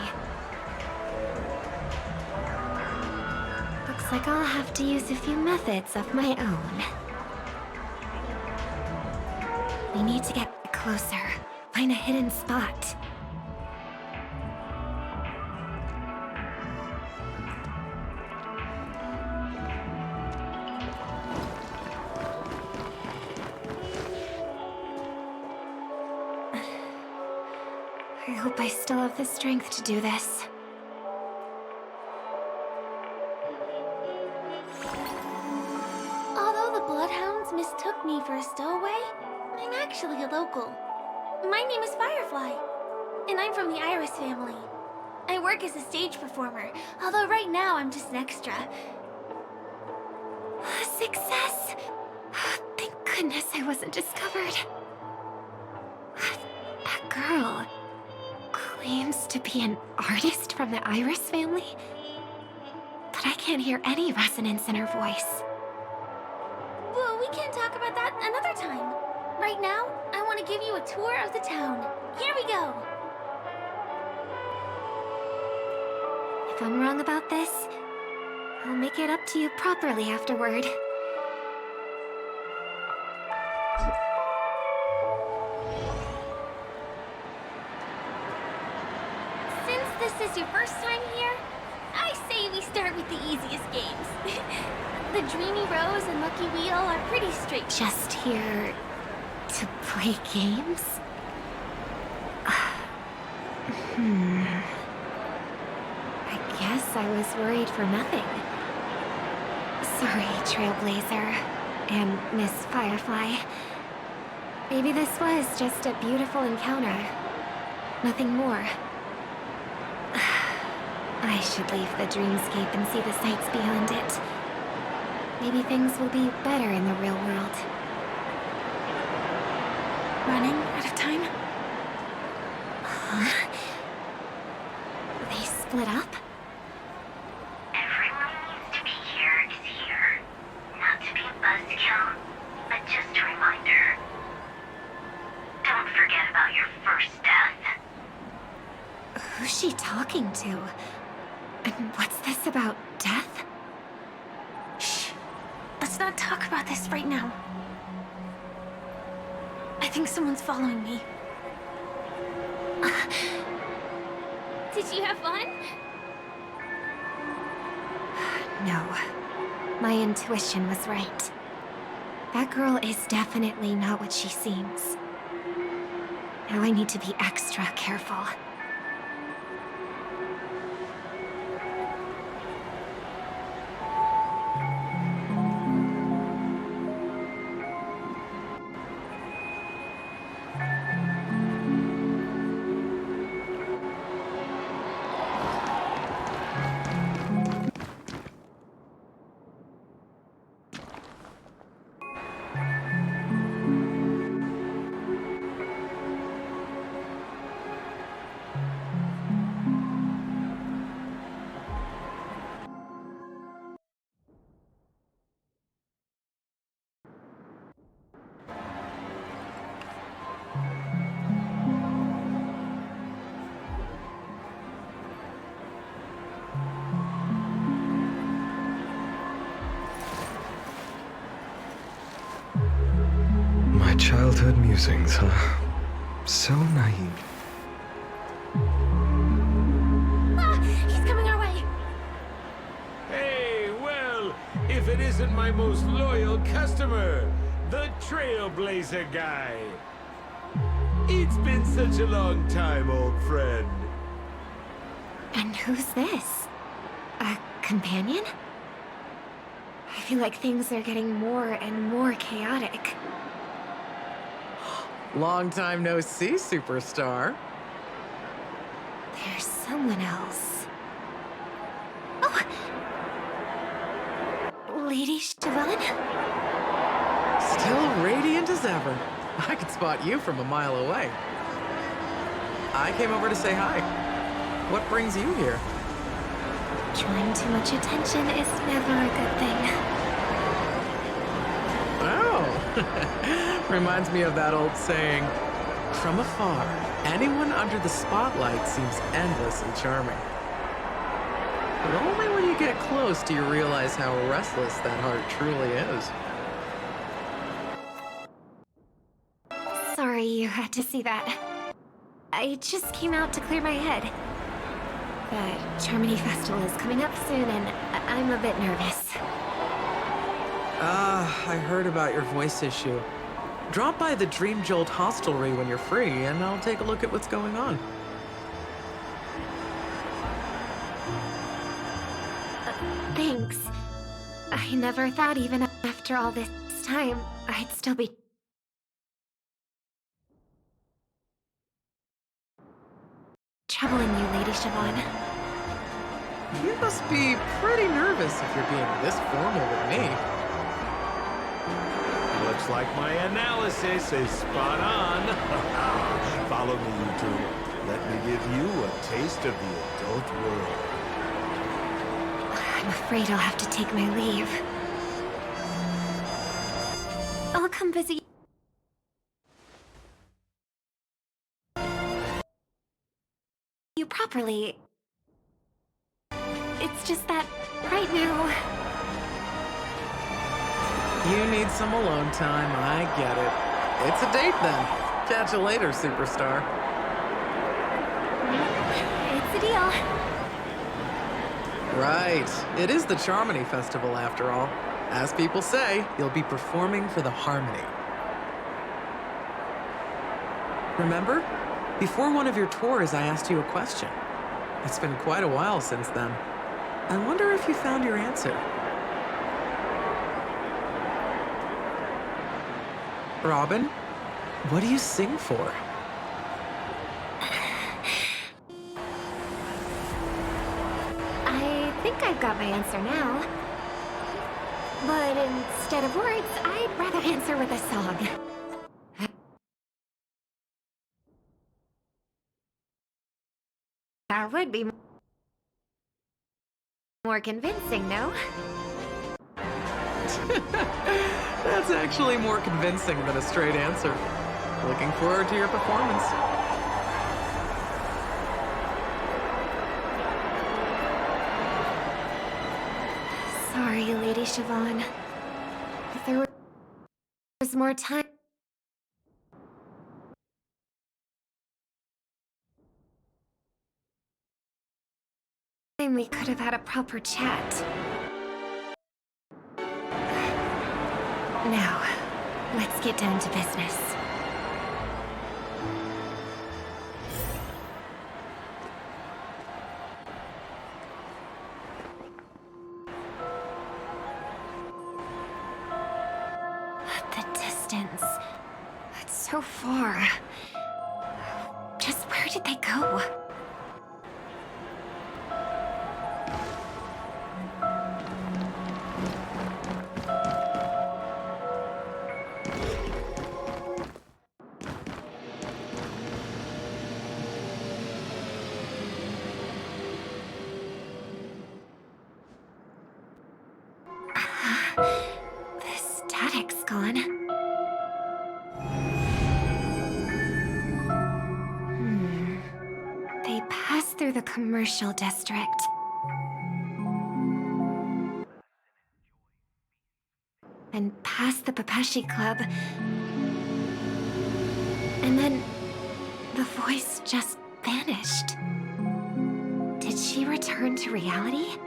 S10: Looks like I'll have to use a few methods of my own. We need to get closer. Find a hidden spot. I hope I still have the strength to do this.
S12: Although the Bloodhounds mistook me for a stowaway, I'm actually a local. My name is Firefly, and I'm from the Iris family. I work as a stage performer, although right now I'm just an extra. Success! Thank goodness I wasn't discovered. That girl claims to be an artist from the Iris family, but I can't hear any resonance in her voice. Well, we can talk about that another time. Right now, I want to give you a tour of the town. Here we go!
S10: If I'm wrong about this, I'll make it up to you properly afterward.
S12: Since this is your first time here, I say we start with the easiest games. The Dreamy Rose and Lucky Wheel are pretty straight.
S10: Just here to play games? I guess I was worried for nothing. Sorry, Trailblazer and Miss Firefly. Maybe this was just a beautiful encounter. Nothing more. I should leave the dreamscape and see the sights beyond it. Maybe things will be better in the real world.
S12: Running out of time?
S10: Huh? They split up?
S17: Everyone needs to be here is here. Not to be a buzzkill, but just a reminder. Don't forget about your first death.
S10: she talking to? And what's this about death?
S12: Shh. Let's not talk about this right now. I think someone's following me.
S3: Did you have fun?
S10: No. My intuition was right. That girl is definitely not what she seems. Now I need to be extra careful.
S18: My childhood musings, huh? So naive.
S12: Ah! He's coming our way!
S19: Hey, well, if it isn't my most loyal customer, the Trailblazer guy. It's been such a long time, old friend.
S10: And who's this? A companion? I feel like things are getting more and more chaotic.
S20: Long time no see, superstar.
S10: There's someone else. Oh! Lady Siobhan?
S20: Still radiant as ever. I could spot you from a mile away. I came over to say hi. What brings you here?
S10: Drawing too much attention is never a good thing.
S20: Oh, reminds me of that old saying, from afar, anyone under the spotlight seems endlessly charming. But only when you get close do you realize how restless that heart truly is.
S10: Sorry you had to see that. I just came out to clear my head. The Charmony Festival is coming up soon and I'm a bit nervous.
S20: I heard about your voice issue. Drop by the Dream Jolt hostelry when you're free, and I'll take a look at what's going on.
S10: Thanks. I never thought even after all this time, I'd still be... troubling you, Lady Siobhan.
S20: You must be pretty nervous if you're being this formal with me.
S19: Looks like my analysis is spot on. Follow me, you two. Let me give you a taste of the adult world.
S10: I'm afraid I'll have to take my leave. I'll come visit you properly. It's just that right now...
S20: You need some alone time, I get it. It's a date then. Catch you later, superstar.
S10: It's a deal.
S20: Right. It is the Charmony Festival after all. As people say, you'll be performing for the Harmony. Remember? Before one of your tours, I asked you a question. It's been quite a while since then. I wonder if you found your answer. Robin, what do you sing for?
S10: I think I've got my answer now. But instead of words, I'd rather answer with a song. That would be more convincing, no?
S20: That's actually more convincing than a straight answer. Looking forward to your performance.
S10: sorry, Lady Siobhan. If there was more time... we could have had a proper chat. Now, let's get down to business. The distance. It's so far. Just where did they go? The static's gone. They passed through the commercial district. And past the Papashi Club. And then the voice just vanished. Did she return to reality?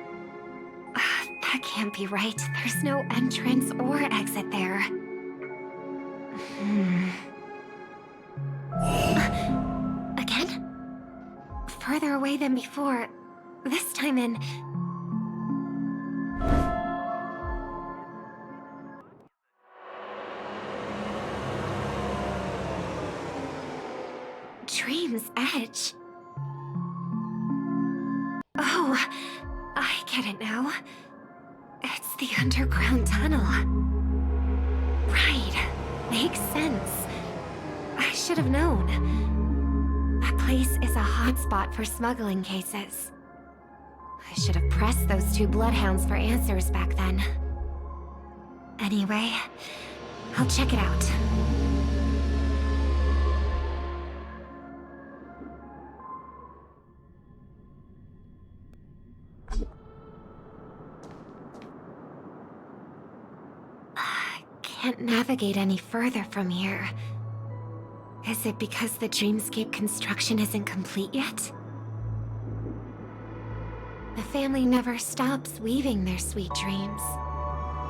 S10: That can't be right. There's no entrance or exit there. Again? Further away than before. This time in... Dream's Edge. Oh, I get it now. It's the underground tunnel. Right. Makes sense. I should have known. That place is a hotspot for smuggling cases. I should have pressed those two bloodhounds for answers back then. Anyway, I'll check it out. Can't navigate any further from here. Is it because the dreamscape construction isn't complete yet? The family never stops weaving their sweet dreams.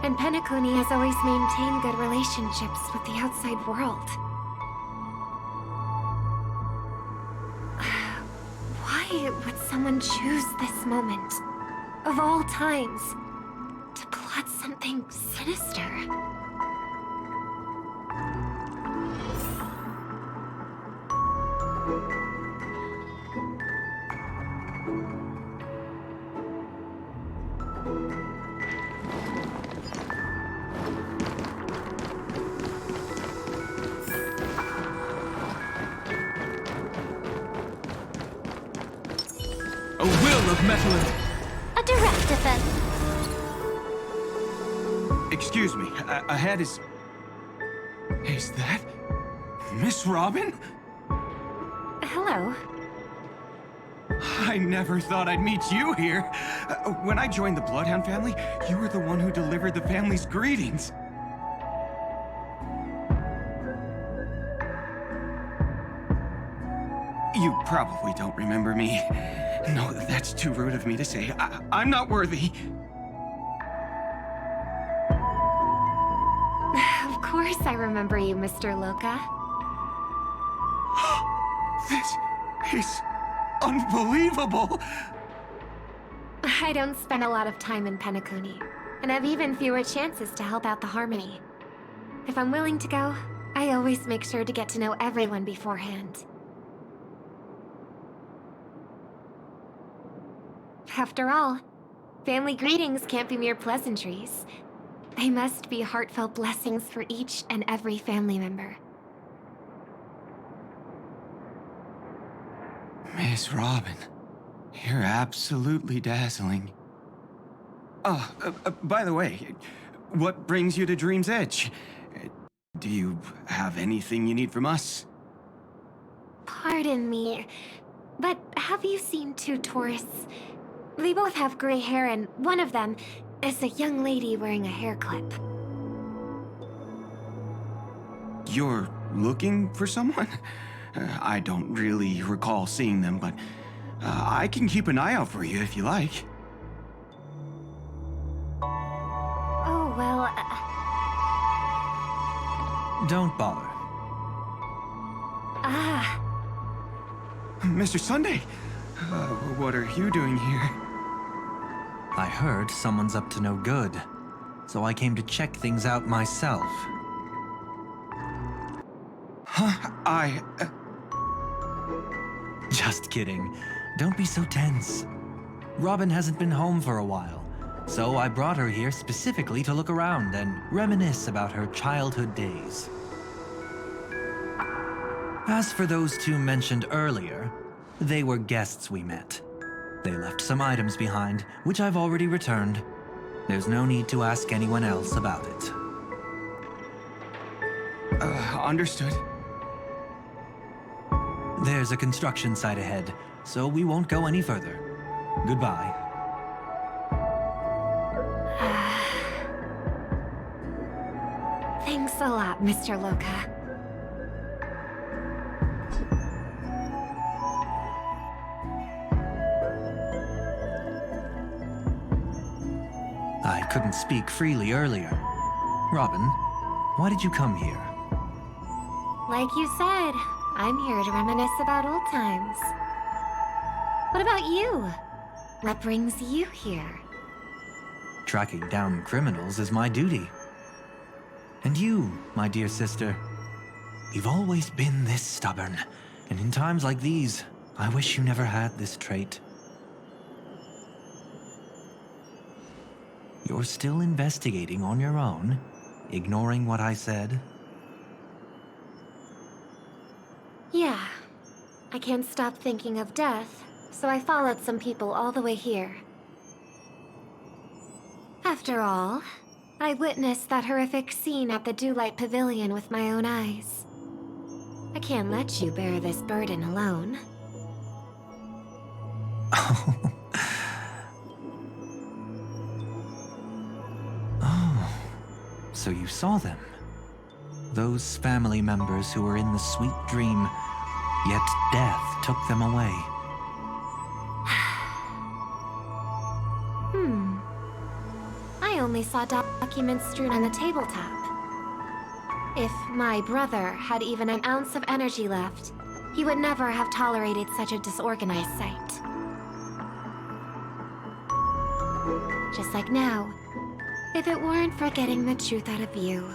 S10: And Penacony has always maintained good relationships with the outside world. Why would someone choose this moment, of all times, to plot something sinister?
S1: A will of metal and...
S3: A direct effect.
S1: Excuse me, ahead is... Is that... Miss Robin?
S10: Hello.
S1: I never thought I'd meet you here. When I joined the Bloodhound family, you were the one who delivered the family's greetings. You probably don't remember me. No, that's too rude of me to say. I'm not worthy.
S10: Of course I remember you, Mr. Loka.
S1: This is unbelievable.
S10: I don't spend a lot of time in Penacony, and have even fewer chances to help out the Harmony. If I'm willing to go, I always make sure to get to know everyone beforehand. After all, family greetings can't be mere pleasantries. They must be heartfelt blessings for each and every family member.
S1: Miss Robin, you're absolutely dazzling. Oh, by the way, what brings you to Dream's Edge? Do you have anything you need from us?
S10: Pardon me, but have you seen two tourists? They both have gray hair, and one of them, is a young lady wearing a hair clip.
S21: You're looking for someone? I don't really recall seeing them, but I can keep an eye out for you if you like.
S10: Oh, well...
S1: Don't bother.
S10: Ah.
S21: Mr. Sunday, what are you doing here?
S1: I heard someone's up to no good, so I came to check things out myself.
S21: Huh?
S1: Just kidding. Don't be so tense. Robin hasn't been home for a while, so I brought her here specifically to look around and reminisce about her childhood days. As for those two mentioned earlier, they were guests we met. They left some items behind, which I've already returned. There's no need to ask anyone else about it.
S21: Understood.
S1: There's a construction site ahead, so we won't go any further. Goodbye.
S10: Thanks a lot, Mr. Loka.
S1: I couldn't speak freely earlier. Robin, why did you come here?
S10: Like you said, I'm here to reminisce about old times. What about you? What brings you here?
S1: Tracking down criminals is my duty. And you, my dear sister, you've always been this stubborn, and in times like these, I wish you never had this trait. You're still investigating on your own, ignoring what I said?
S10: Yeah. I can't stop thinking of death, so I followed some people all the way here. After all, I witnessed that horrific scene at the Dewlight Pavilion with my own eyes. I can't let you bear this burden alone.
S1: So you saw them. Those family members who were in the sweet dream, yet death took them away.
S10: I only saw documents strewn on the tabletop. If my brother had even an ounce of energy left, he would never have tolerated such a disorganized sight. Just like now, if it weren't for getting the truth out of you.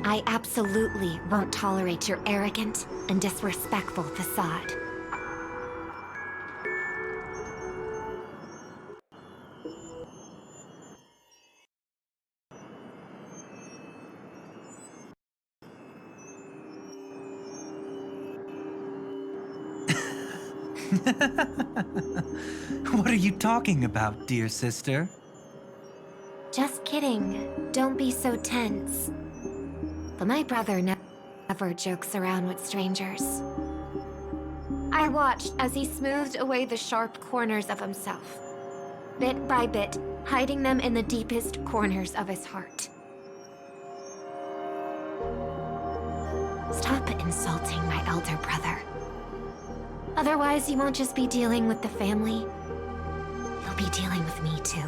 S10: I absolutely won't tolerate your arrogant and disrespectful facade.
S1: What are you talking about, dear sister?
S10: Just kidding. Don't be so tense. But my brother never jokes around with strangers. I watched as he smoothed away the sharp corners of himself, bit by bit, hiding them in the deepest corners of his heart. Stop insulting my elder brother. Otherwise, you won't just be dealing with the family. You'll be dealing with me, too.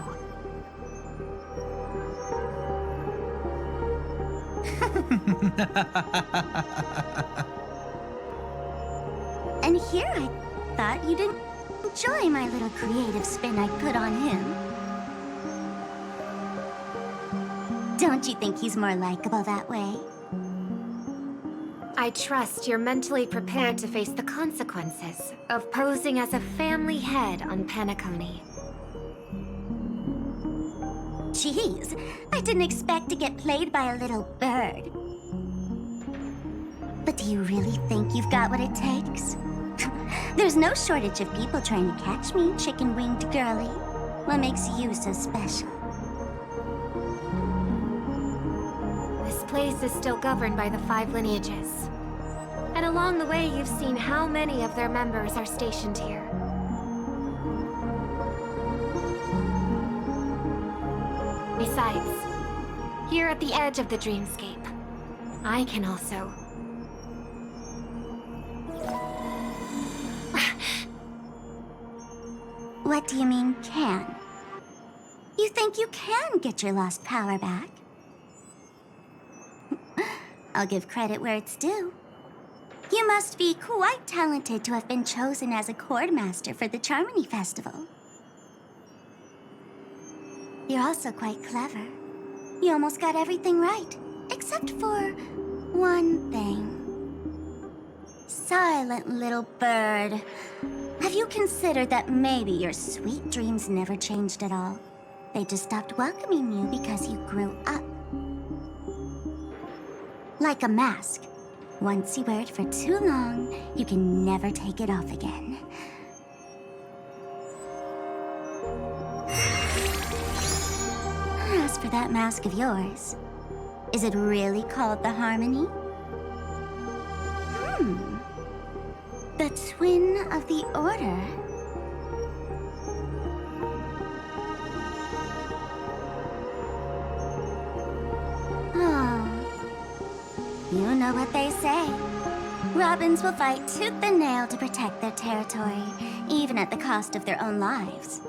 S22: And here I thought you didn't enjoy my little creative spin I put on him. Don't you think he's more likable that way?
S10: I trust you're mentally prepared to face the consequences of posing as a family head on Penacony.
S22: Jeez, I didn't expect to get played by a little bird. But do you really think you've got what it takes? There's no shortage of people trying to catch me, chicken-winged girlie. What makes you so special?
S10: This place is still governed by the 5 lineages. And along the way, you've seen how many of their members are stationed here. Besides, here at the edge of the dreamscape, I can also...
S22: What do you mean, can? You think you can get your lost power back? I'll give credit where it's due. You must be quite talented to have been chosen as a chord master for the Charmony Festival. You're also quite clever. You almost got everything right, except for one thing. Silent little bird. Have you considered that maybe your sweet dreams never changed at all? They just stopped welcoming you because you grew up. Like a mask. Once you wear it for too long, you can never take it off again. As for that mask of yours, is it really called the Harmony? The twin of the Order. You know what they say. Robins will fight tooth and nail to protect their territory, even at the cost of their own lives.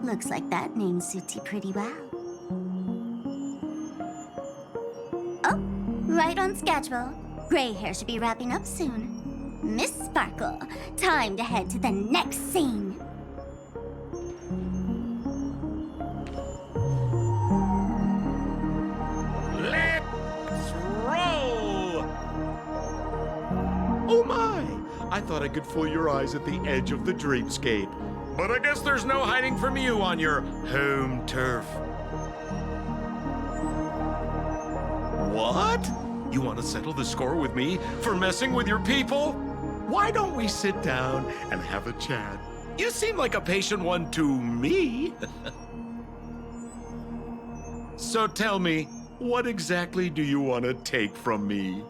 S22: Looks like that name suits you pretty well. Oh, right on schedule. Gray hair should be wrapping up soon. Miss Sparkle, time to head to the next scene.
S2: Oh my! I thought I could fool your eyes at the edge of the dreamscape. But I guess there's no hiding from you on your home turf. What? You want to settle the score with me for messing with your people? Why don't we sit down and have a chat? You seem like a patient one to me. So tell me, what exactly do you want to take from me?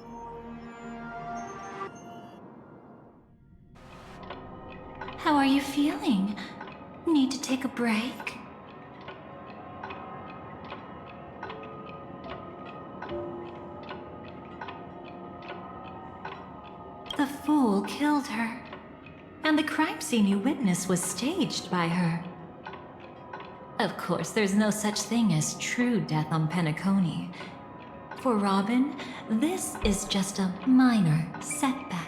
S5: How are you feeling? Need to take a break? The fool killed her, and the crime scene you witnessed was staged by her. Of course, there's no such thing as true death on Penacony. For Robin, this is just a minor setback.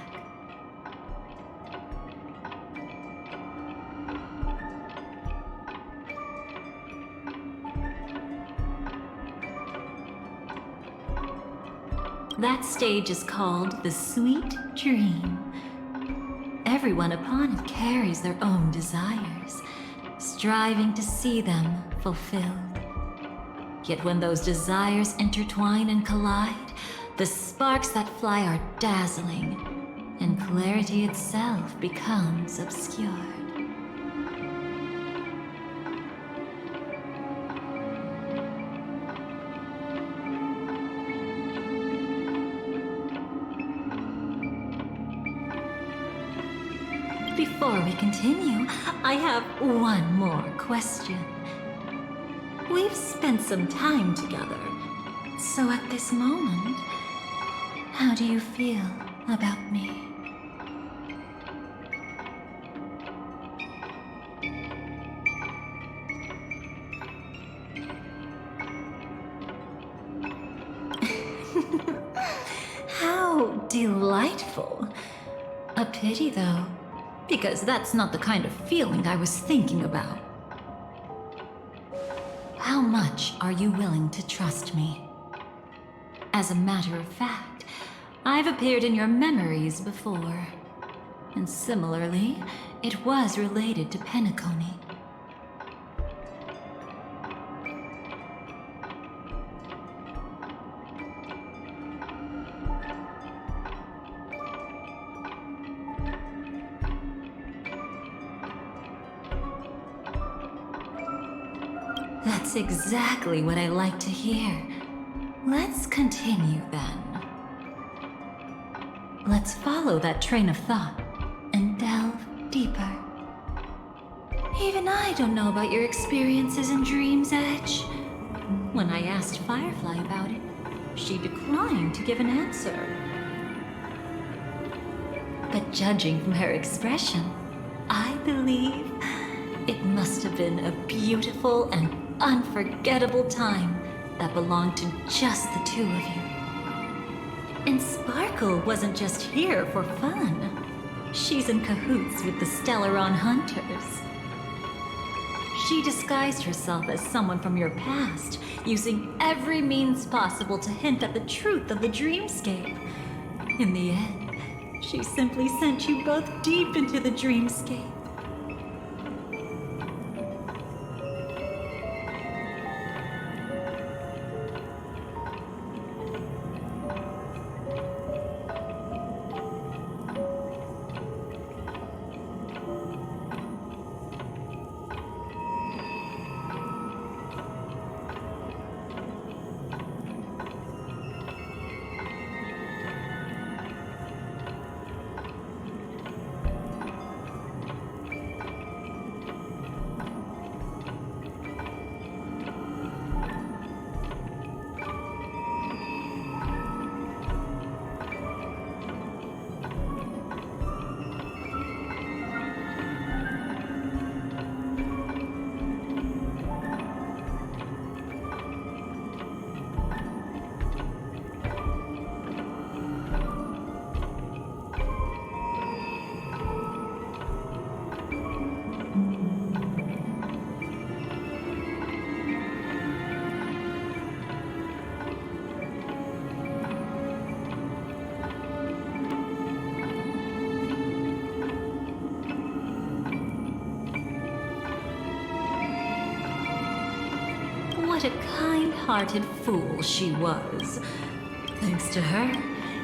S5: That stage is called the Sweet Dream. Everyone upon it carries their own desires, striving to see them fulfilled. Yet when those desires intertwine and collide, the sparks that fly are dazzling, and clarity itself becomes obscured. Before we continue, I have one more question. We've spent some time together, so at this moment, how do you feel about me? How delightful. A pity, though. Because that's not the kind of feeling I was thinking about. How much are you willing to trust me? As a matter of fact, I've appeared in your memories before. And similarly, it was related to Penacony. That's exactly what I like to hear. Let's continue then. Let's follow that train of thought and delve deeper. Even I don't know about your experiences in Dream's Edge, When I asked Firefly about it, she declined to give an answer. But judging from her expression, I believe it must have been a beautiful and unforgettable time that belonged to just the two of you. And Sparkle wasn't just here for fun. She's in cahoots with the Stellaron Hunters. She disguised herself as someone from your past, using every means possible to hint at the truth of the dreamscape. In the end, she simply sent you both deep into the dreamscape. What a kind-hearted fool she was. Thanks to her,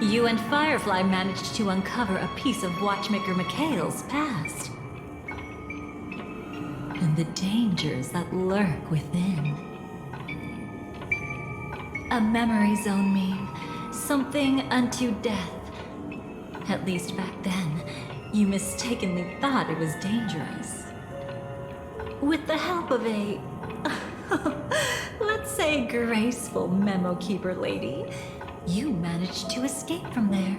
S5: you and Firefly managed to uncover a piece of Watchmaker Mikhail's past. And the dangers that lurk within. A memory zone meme, something unto death. At least back then, you mistakenly thought it was dangerous. With the help of a... let's say graceful memo keeper lady, you managed to escape from there.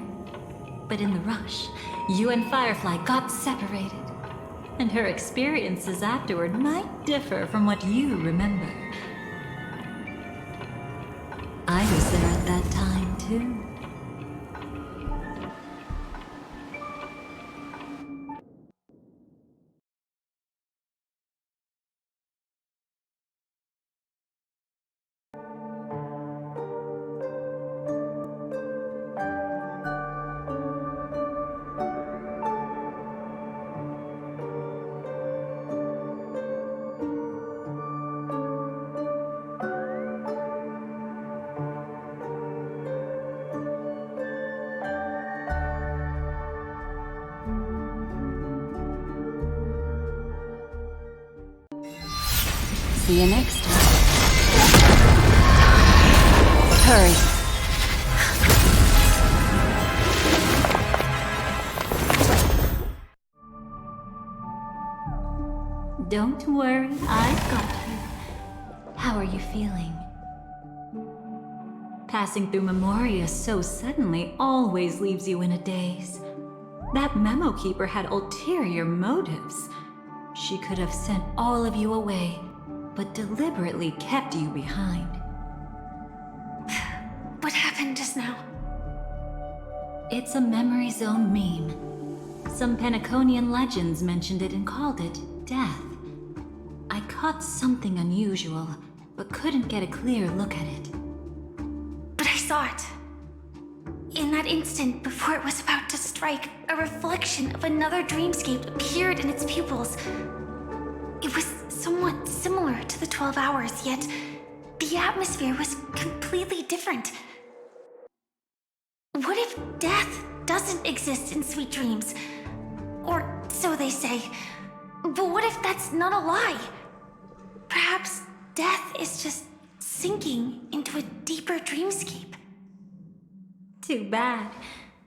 S5: But in the rush, you and Firefly got separated. And her experiences afterward might differ from what you remember. I was there at that time, too.
S4: See you next time. Hurry.
S5: Don't worry, I've got you. How are you feeling? Passing through Memoria so suddenly always leaves you in a daze. That memo keeper had ulterior motives. She could have sent all of you away, but deliberately kept you behind.
S10: What happened just now?
S5: It's a memory zone meme. Some Penaconian legends mentioned it and called it death. I caught something unusual, but couldn't get a clear look at it.
S10: But I saw it. In that instant, before it was about to strike, a reflection of another dreamscape appeared in its pupils. It was somewhat similar to the 12 hours, yet the atmosphere was completely different. What if death doesn't exist in sweet dreams? Or so they say. But what if that's not a lie? Perhaps death is just sinking into a deeper dreamscape.
S5: Too bad.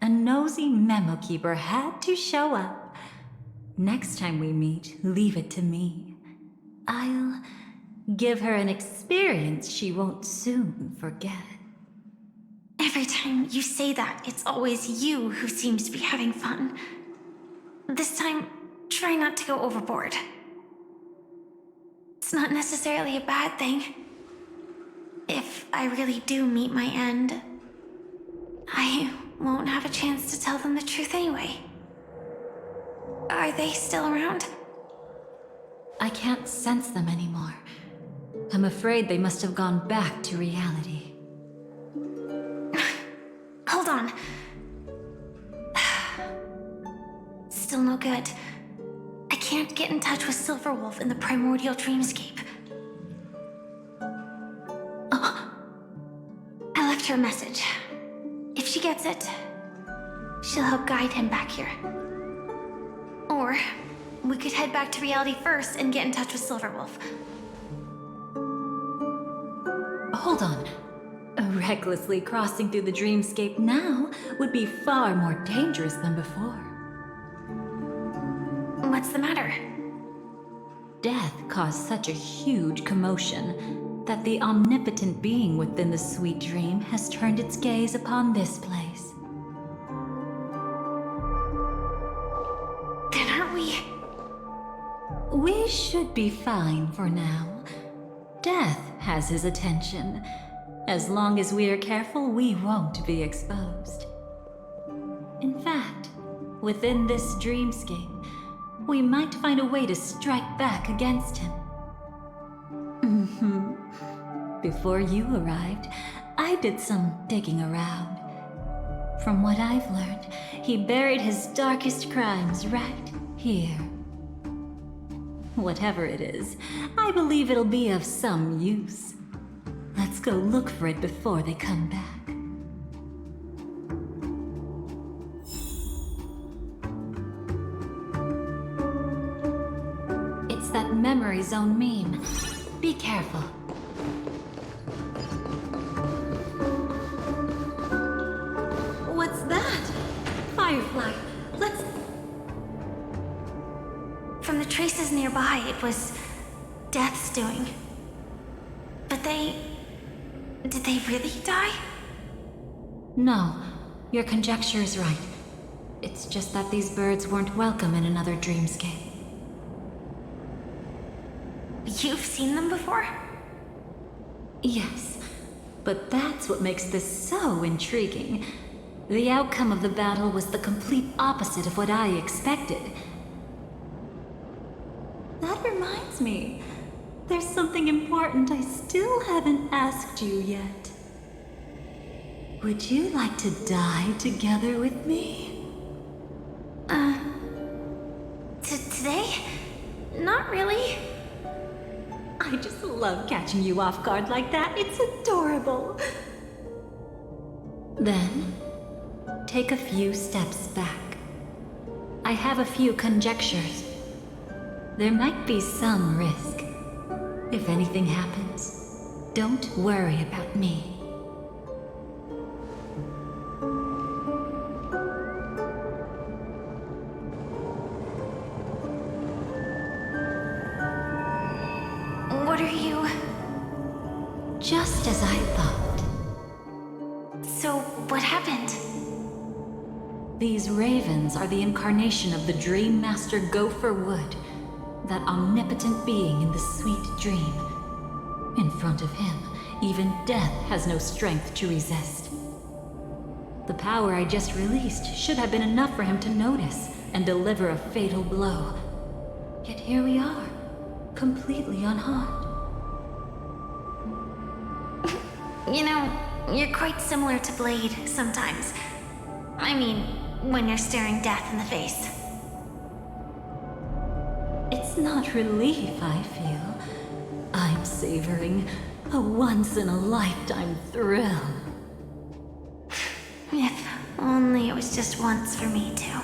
S5: A nosy memo keeper had to show up. Next time we meet, leave it to me. I'll Give her an experience she won't soon forget.
S12: Every time you say that, it's always you who seems to be having fun. This time, try not to go overboard. It's not necessarily a bad thing. If I really do meet my end, I won't have a chance to tell them the truth anyway. Are they still around?
S5: I can't sense them anymore. I'm afraid they must have gone back to reality.
S12: Hold on. Still no good. I can't get in touch with Silverwolf in the primordial dreamscape. Oh. I left her a message. If she gets it, she'll help guide him back here. Or we could head back to reality first and get in touch with Silverwolf.
S5: Hold on. Recklessly crossing through the dreamscape now would be far more dangerous than before.
S12: What's the matter?
S5: Death caused such a huge commotion that the omnipotent being within the sweet dream has turned its gaze upon this place.
S12: Then aren't we?
S5: We should be fine for now. Death has his attention. As long as we are careful, we won't be exposed. In fact, within this dreamscape, we might find a way to strike back against him. Before you arrived, I did some digging around. From what I've learned, he buried his darkest crimes right here. Whatever it is, I believe it'll be of some use. Let's go look for it before they come back. It's that memory zone meme. Be careful. What's that? Firefly, let's...
S12: From the traces nearby, it was Death's doing. But did they really die?
S5: No, your conjecture is right. It's just that these birds weren't welcome in another dreamscape.
S12: You've seen them before?
S5: Yes, but that's what makes this so intriguing. The outcome of the battle was the complete opposite of what I expected. That reminds me. There's something important I still haven't asked you yet. Would you like to die together with me?
S12: Today? Not really.
S5: I just love catching you off guard like that. It's adorable. Then, take a few steps back. I have a few conjectures. There might be some risk. If anything happens, don't worry about me.
S12: What are you...
S5: Just as I thought.
S12: So, what happened?
S5: These ravens are the incarnation of the Dream Master Gopher Wood, that omnipotent being in the sweet dream. In front of him, even death has no strength to resist. The power I just released should have been enough for him to notice and deliver a fatal blow. Yet here we are, completely unharmed.
S12: You know, you're quite similar to Blade sometimes. I mean, when you're staring death in the face.
S5: It's not relief I feel. I'm savoring a once-in-a-lifetime thrill.
S12: If only it was just once for me too.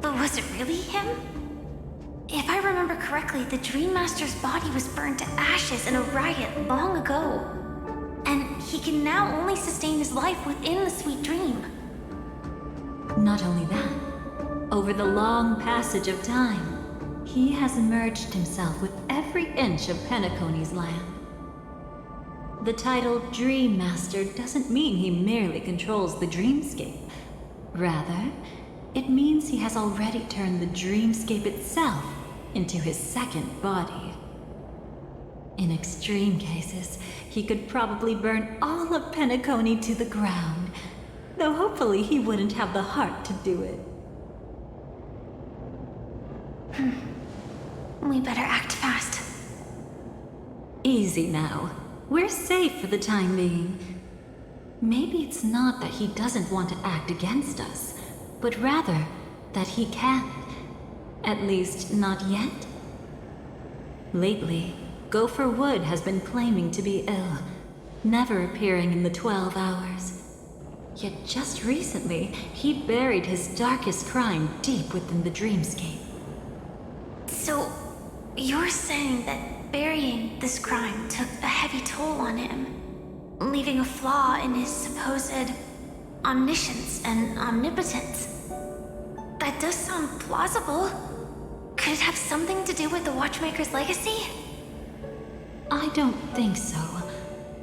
S12: But was it really him? If I remember correctly, the Dream Master's body was burned to ashes in a riot long ago. And he can now only sustain his life within the sweet dream.
S5: Not only that, over the long passage of time, He has merged himself with every inch of Penacony's land. The title Dream Master doesn't mean he merely controls the dreamscape. Rather, it means he has already turned the dreamscape itself into his second body. In extreme cases, he could probably burn all of Penacony to the ground, though hopefully he wouldn't have the heart to do it.
S12: We better act fast.
S5: Easy now. We're safe for the time being. Maybe it's not that he doesn't want to act against us, but rather that he can't. At least, not yet. Lately, Gopher Wood has been claiming to be ill, never appearing in the 12 hours. Yet just recently, he buried his darkest crime deep within the dreamscape.
S12: So, you're saying that burying this crime took a heavy toll on him, leaving a flaw in his supposed omniscience and omnipotence? That does sound plausible. Could it have something to do with the Watchmaker's legacy?
S5: I don't think so.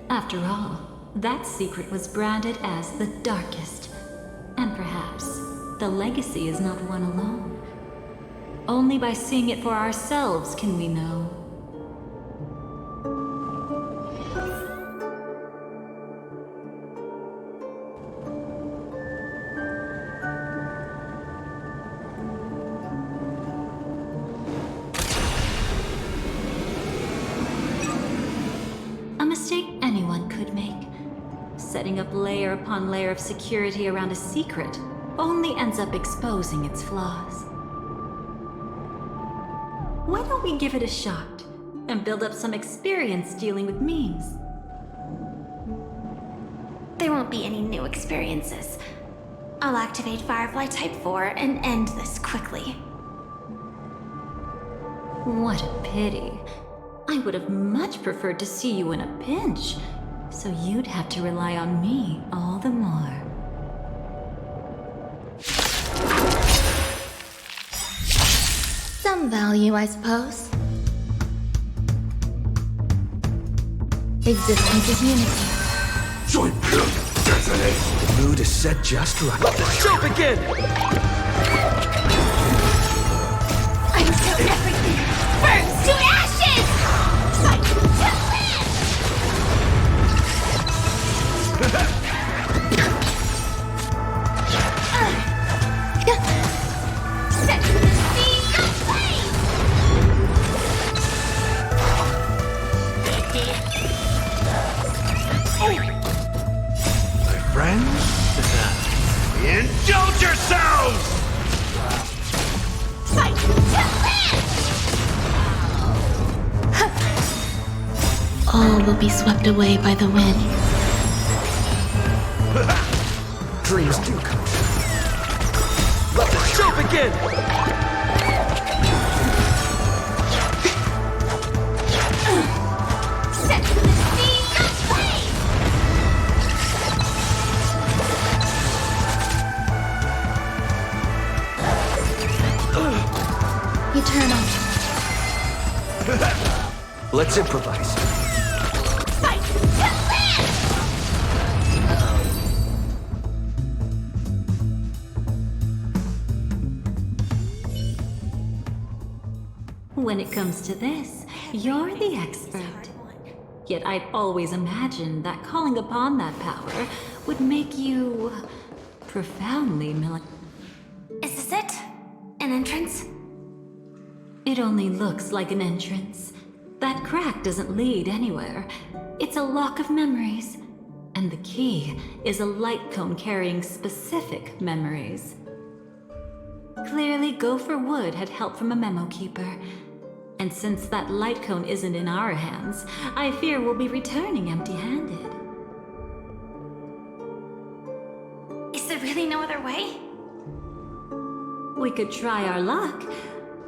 S5: After all, that secret was branded as the darkest. And perhaps the legacy is not one alone. Only by seeing it for ourselves can we know. A mistake anyone could make. Setting up layer upon layer of security around a secret only ends up exposing its flaws. Why don't we give it a shot and build up some experience dealing with memes?
S12: There won't be any new experiences. I'll activate Firefly Type 4 and end this quickly.
S5: What a pity. I would have much preferred to see you in a pinch, so you'd have to rely on me all the more.
S9: Some value, I suppose. Existence is unity.
S13: The mood is set just right.
S14: Let the show begin!
S12: Until everything burns to ashes! Fight to live! Set the scene aflame!
S15: My friends, indulge yourselves!
S12: Fight to live!
S9: All will be swept away by the wind.
S13: Dreams do come true.
S14: Let the show begin!
S12: Set the scene aflame!
S9: Eternal.
S13: Let's improvise.
S12: Fight to live!
S5: When it comes to this, you're the expert. Yet I'd always imagined that calling upon that power would make you profoundly
S12: Is this it? An entrance?
S5: It only looks like an entrance. That crack doesn't lead anywhere. It's a lock of memories. And the key is a light cone carrying specific memories. Clearly, Gopher Wood had help from a memo keeper. And since that light cone isn't in our hands, I fear we'll be returning empty-handed.
S12: Is there really no other way?
S5: We could try our luck.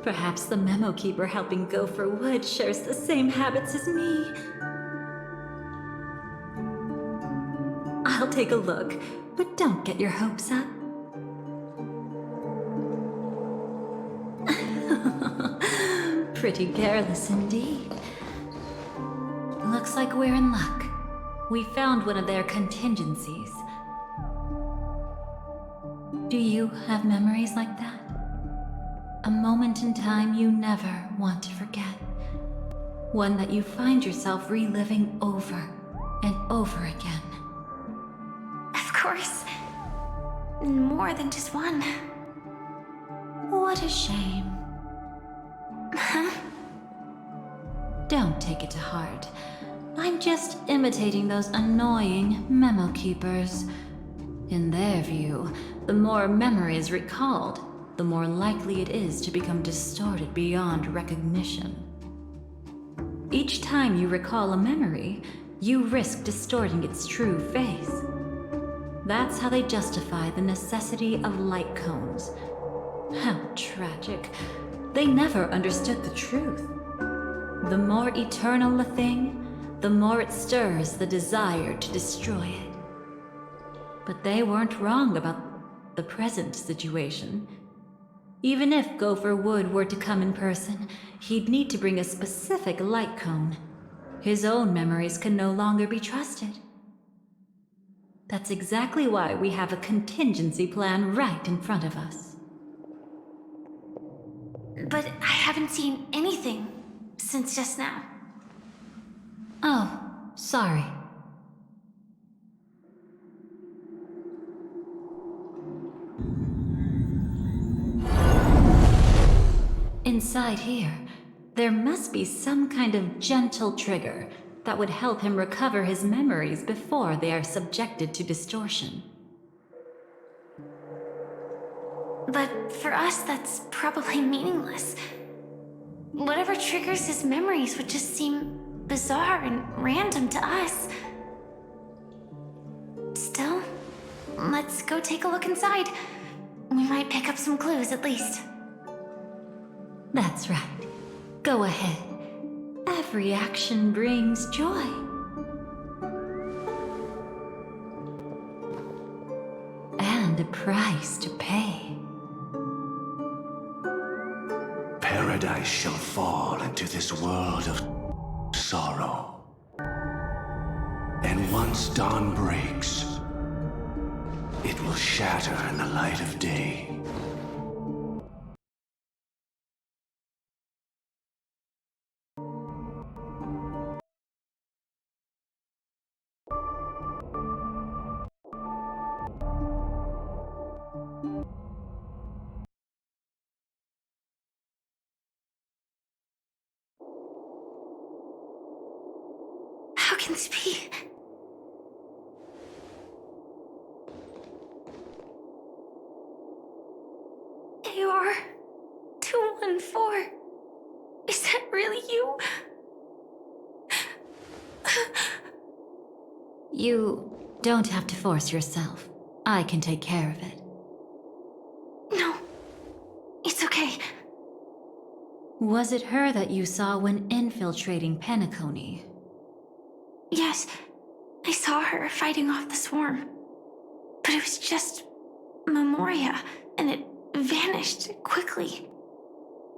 S5: Perhaps the memo keeper helping Gopher Wood shares the same habits as me. I'll take a look, but don't get your hopes up. Pretty careless indeed. Looks like we're in luck. We found one of their contingencies. Do you have memories like that? A moment in time you never want to forget. One that you find yourself reliving over and over again.
S12: Of course. More than just one.
S5: What a shame.
S12: Huh?
S5: Don't take it to heart. I'm just imitating those annoying memo keepers. In their view, the more memories recalled, the more likely it is to become distorted beyond recognition. Each time you recall a memory, you risk distorting its true face. That's how they justify the necessity of light cones. How tragic. They never understood the truth. The more eternal a thing, the more it stirs the desire to destroy it. But they weren't wrong about the present situation. Even if Gopher Wood were to come in person, he'd need to bring a specific light cone. His own memories can no longer be trusted. That's exactly why we have a contingency plan right in front of us.
S12: But I haven't seen anything since just now.
S5: Oh, sorry. Inside here, there must be some kind of gentle trigger that would help him recover his memories before they are subjected to distortion.
S12: But for us, that's probably meaningless. Whatever triggers his memories would just seem bizarre and random to us. Still, let's go take a look inside. We might pick up some clues at least.
S5: That's right. Go ahead. Every action brings joy. And a price to pay.
S11: Paradise shall fall into this world of sorrow. And once dawn breaks, it will shatter in the light of day.
S12: How can this be? AR 214. Is that really you?
S5: You don't have to force yourself. I can take care of it.
S12: No, it's okay.
S5: Was it her that you saw when infiltrating Penacony?
S12: Yes, I saw her fighting off the swarm. But it was just Memoria, and it vanished quickly.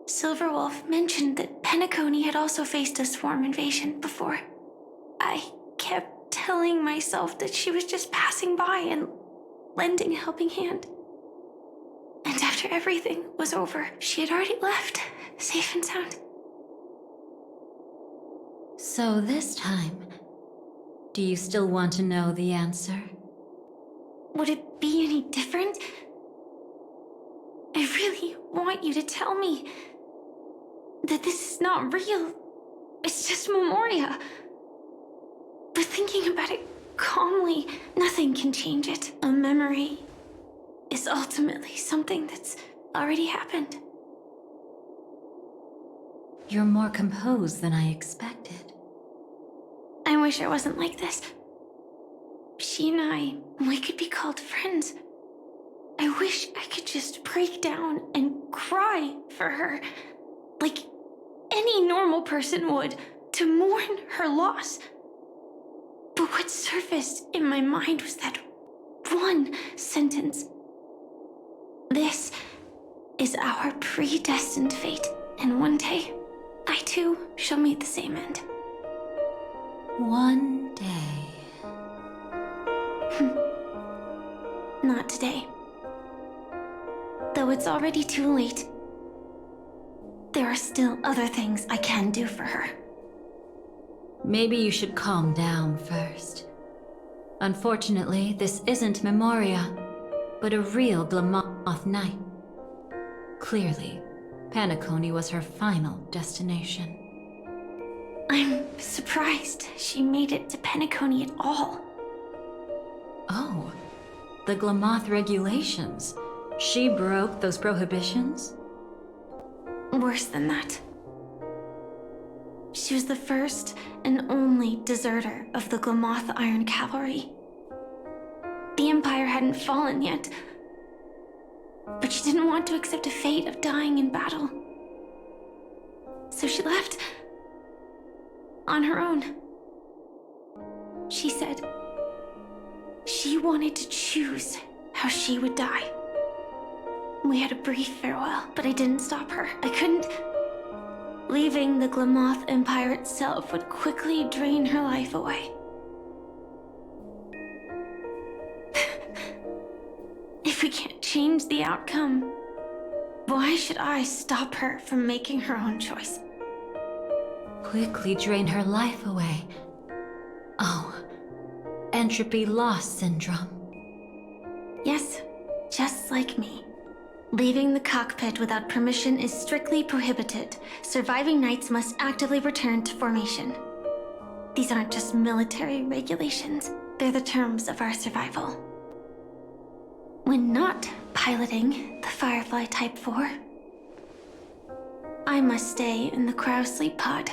S12: Silverwolf mentioned that Penacony had also faced a swarm invasion before. I kept telling myself that she was just passing by and lending a helping hand. And after everything was over, she had already left, safe and sound.
S5: So this time, do you still want to know the answer?
S12: Would it be any different? I really want you to tell me that this is not real. It's just Memoria. But thinking about it calmly, nothing can change it. A memory is ultimately something that's already happened.
S5: You're more composed than I expected.
S12: I wish I wasn't like this. She and I, we could be called friends. I wish I could just break down and cry for her, like any normal person would, to mourn her loss. But what surfaced in my mind was that one sentence. This is our predestined fate, and one day, I too shall meet the same end.
S5: One day.
S12: Not today. Though it's already too late, there are still other things I can do for her.
S5: Maybe you should calm down first. Unfortunately, this isn't Memoria, but a real Glamoth night. Clearly, Penacony was her final destination.
S12: I'm surprised she made it to Penacony at all.
S5: Oh, the Glamoth regulations. She broke those prohibitions?
S12: Worse than that. She was the first and only deserter of the Glamoth Iron Cavalry. The Empire hadn't fallen yet, but she didn't want to accept a fate of dying in battle. So she left on her own. She said she wanted to choose how she would die. We had a brief farewell, but I didn't stop her. I couldn't. Leaving the Glamoth Empire itself would quickly drain her life away. If we can't change the outcome, why should I stop her from making her own choice?
S5: Quickly drain her life away. Oh, entropy loss syndrome.
S12: Yes, just like me. Leaving the cockpit without permission is strictly prohibited. Surviving knights must actively return to formation. These aren't just military regulations, they're the terms of our survival. When not piloting the Firefly Type 4, I must stay in the cryo sleep pod.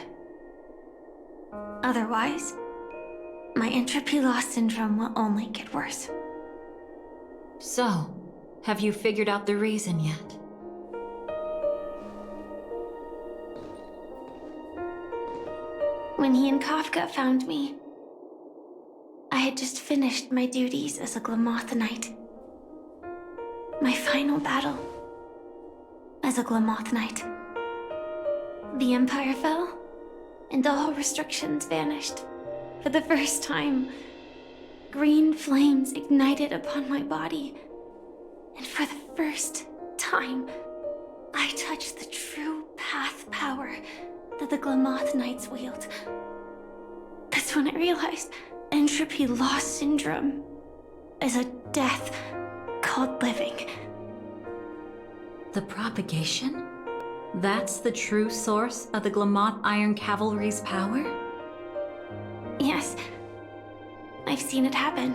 S12: Otherwise, my entropy loss syndrome will only get worse.
S5: So, have you figured out the reason yet?
S12: When he and Kafka found me, I had just finished my duties as a Glamoth Knight. My final battle as a Glamoth Knight. The Empire fell, and all restrictions vanished. For the first time, green flames ignited upon my body. And for the first time, I touched the true path power that the Glamoth Knights wield. That's when I realized entropy loss syndrome is a death called living.
S5: The propagation? That's the true source of the Glamoth Iron Cavalry's power?
S12: Yes, I've seen it happen.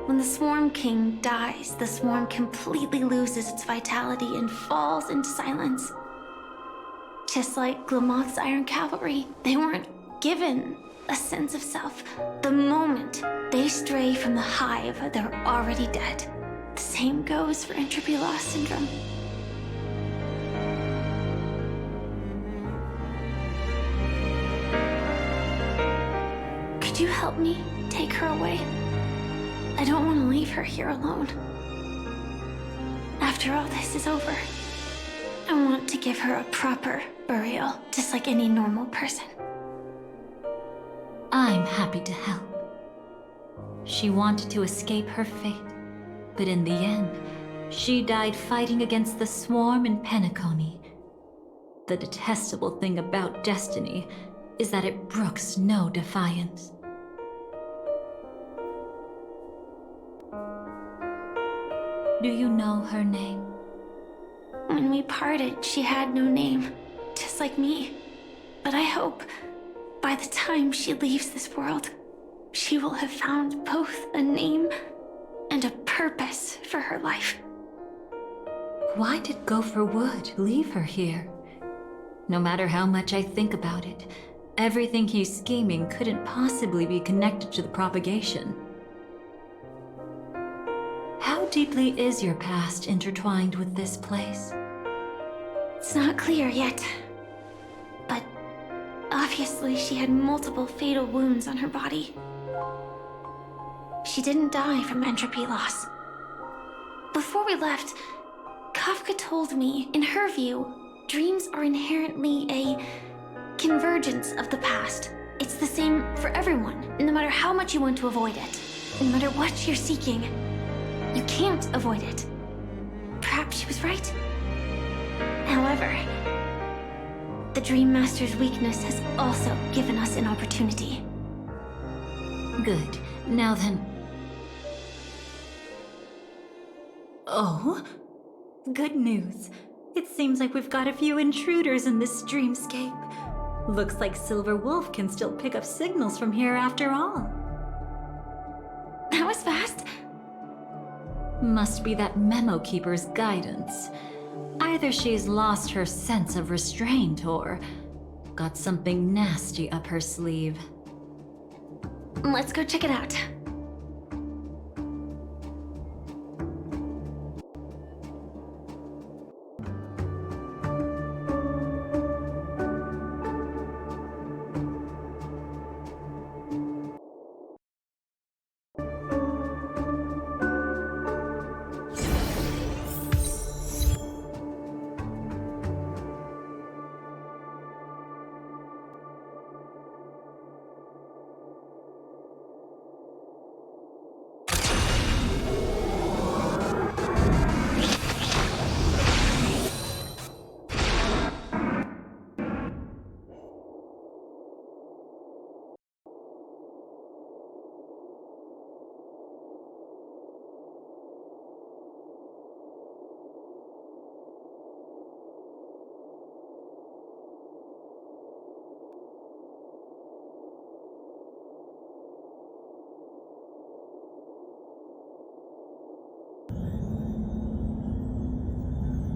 S12: When the Swarm King dies, the Swarm completely loses its vitality and falls into silence. Just like Glamoth's Iron Cavalry, they weren't given a sense of self. The moment they stray from the hive, they're already dead. The same goes for entropy loss syndrome. Could you help me take her away? I don't want to leave her here alone. After all this is over, I want to give her a proper burial, just like any normal person.
S5: I'm happy to help. She wanted to escape her fate, but in the end, she died fighting against the Swarm in Penacony. The detestable thing about destiny is that it brooks no defiance. Do you know her name?
S12: When we parted, she had no name, just like me. But I hope, by the time she leaves this world, she will have found both a name and a purpose for her life.
S5: Why did Gopher Wood leave her here? No matter how much I think about it, everything he's scheming couldn't possibly be connected to the propagation. How deeply is your past intertwined with this place?
S12: It's not clear yet, but obviously she had multiple fatal wounds on her body. She didn't die from entropy loss. Before we left, Kafka told me, in her view, dreams are inherently a convergence of the past. It's the same for everyone, no matter how much you want to avoid it. No matter what you're seeking, you can't avoid it. Perhaps she was right. However, the Dream Master's weakness has also given us an opportunity.
S5: Good. Now then... Oh? Good news. It seems like we've got a few intruders in this dreamscape. Looks like Silver Wolf can still pick up signals from here after all.
S12: That was fast.
S5: Must be that Memo Keeper's guidance. Either she's lost her sense of restraint or got something nasty up her sleeve.
S12: Let's go check it out.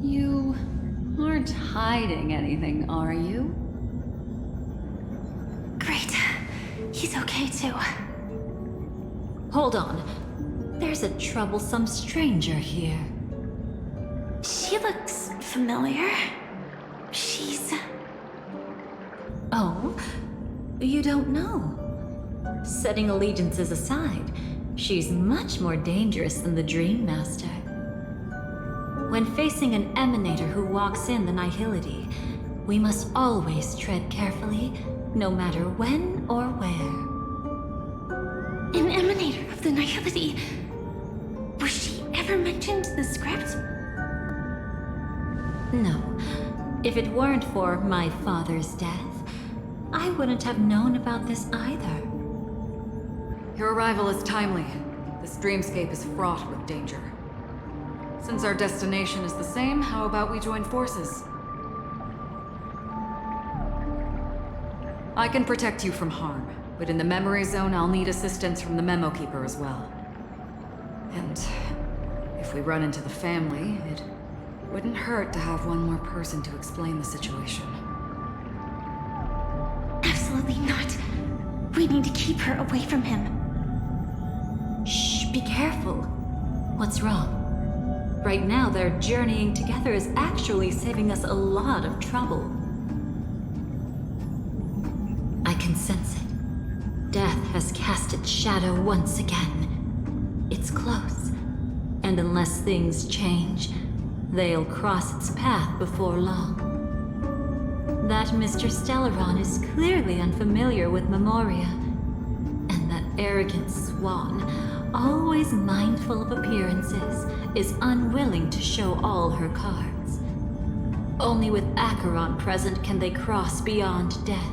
S4: You aren't hiding anything, are you?
S12: Great. He's okay too.
S5: Hold on. There's a troublesome stranger here.
S12: She looks familiar. She's...
S5: Oh? You don't know? Setting allegiances aside, she's much more dangerous than the Dream Master. When facing an emanator who walks in the nihility, we must always tread carefully, no matter when or where.
S12: An emanator of the nihility? Was she ever mentioned in the script?
S5: No. If it weren't for my father's death, I wouldn't have known about this either.
S4: Your arrival is timely. This dreamscape is fraught with danger. Since our destination is the same, how about we join forces? I can protect you from harm, but in the memory zone I'll need assistance from the Memo Keeper as well. And if we run into the family, it wouldn't hurt to have one more person to explain the situation.
S12: Absolutely not. We need to keep her away from him.
S5: Shh, be careful. What's wrong? Right now, their journeying together is actually saving us a lot of trouble. I can sense it. Death has cast its shadow once again. It's close, and unless things change, they'll cross its path before long. That Mr. Stellaron is clearly unfamiliar with Memoria, and that arrogant Swan, always mindful of appearances, is unwilling to show all her cards. Only with Acheron present can they cross beyond death.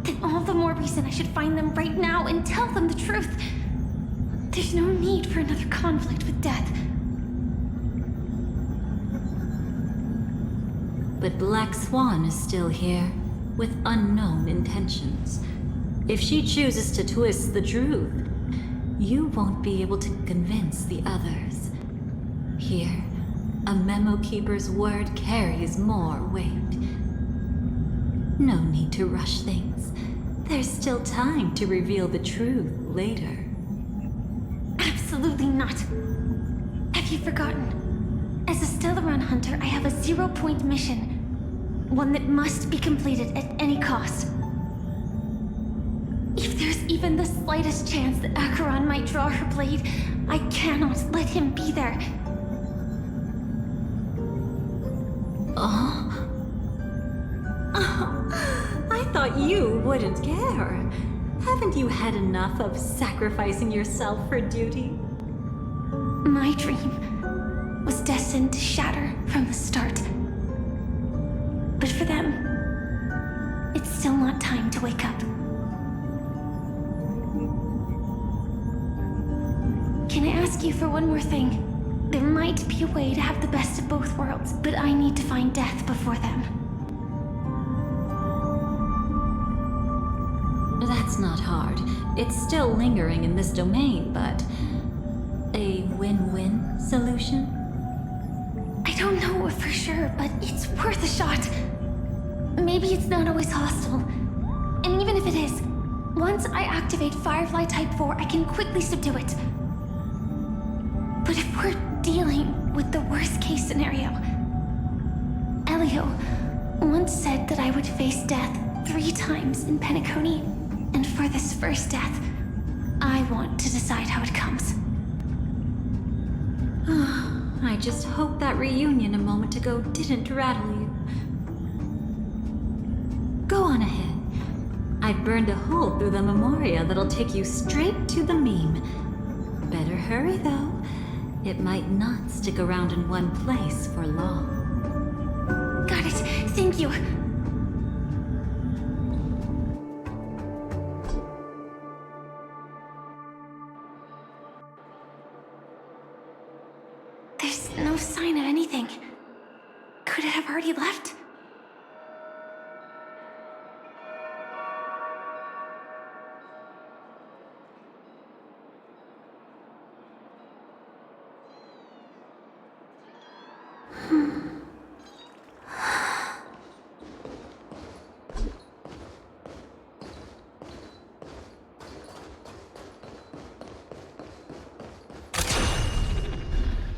S12: Then all the more reason I should find them right now and tell them the truth. There's no need for another conflict with death.
S5: But Black Swan is still here, with unknown intentions. If she chooses to twist the truth, you won't be able to convince the others. Here, a Memo Keeper's word carries more weight. No need to rush things. There's still time to reveal the truth later.
S12: Absolutely not. Have you forgotten? As a Stellaron hunter, I have a 0-point mission. One that must be completed at any cost. If there's even the slightest chance that Acheron might draw her blade, I cannot let him be there.
S5: Oh. Oh, I thought you wouldn't care. Haven't you had enough of sacrificing yourself for duty?
S12: My dream was destined to shatter from the start. But for them, it's still not time to wake up. Can I ask you for one more thing? There might be a way to have the best of both worlds, but I need to find death before them.
S5: That's not hard. It's still lingering in this domain, but... a win-win solution?
S12: I don't know for sure, but it's worth a shot. Maybe it's not always hostile. And even if it is, once I activate Firefly Type 4, I can quickly subdue it. But if we're dealing with the worst-case scenario, Elio once said that I would face death 3 times in Penacony, and for this first death, I want to decide how it comes.
S5: I just hope that reunion a moment ago didn't rattle you. Go on ahead. I've burned a hole through the Memoria that'll take you straight to the meme. Better hurry, though. It might not stick around in one place for long.
S12: Got it. Thank you. There's no sign of anything. Could it have already left?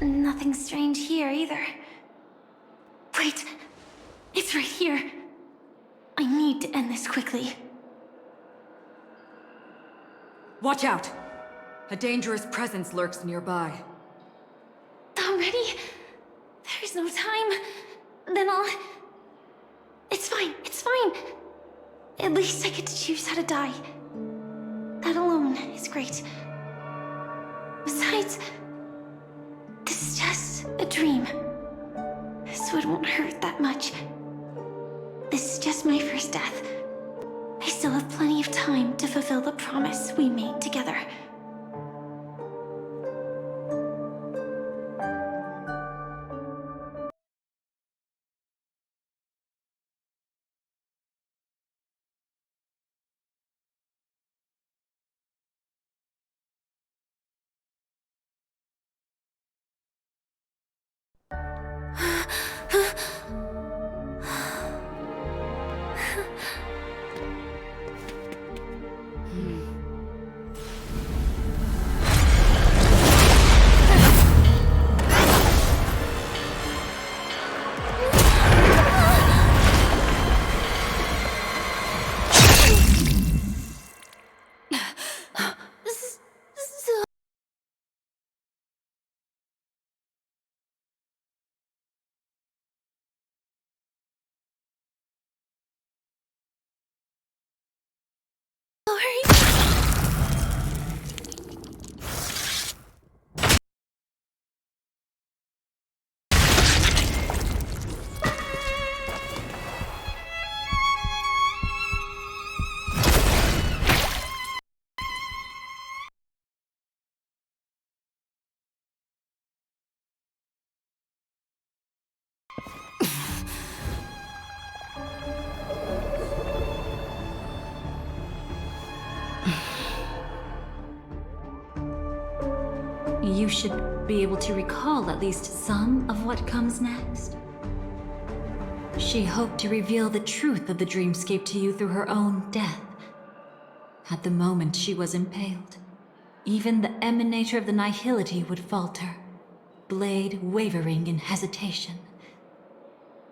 S12: Nothing strange here either. Wait, it's right here. I need to end this quickly.
S4: Watch out! A dangerous presence lurks nearby.
S12: Already? There's no time. Then I'll... It's fine, it's fine. At least I get to choose how to die. That alone is great. Besides... this is just a dream, so it won't hurt that much. This is just my first death. I still have plenty of time to fulfill the promise we made together.
S5: You should be able to recall at least some of what comes next. She hoped to reveal the truth of the dreamscape to you through her own death. At the moment she was impaled, even the emanator of the nihility would falter, blade wavering in hesitation.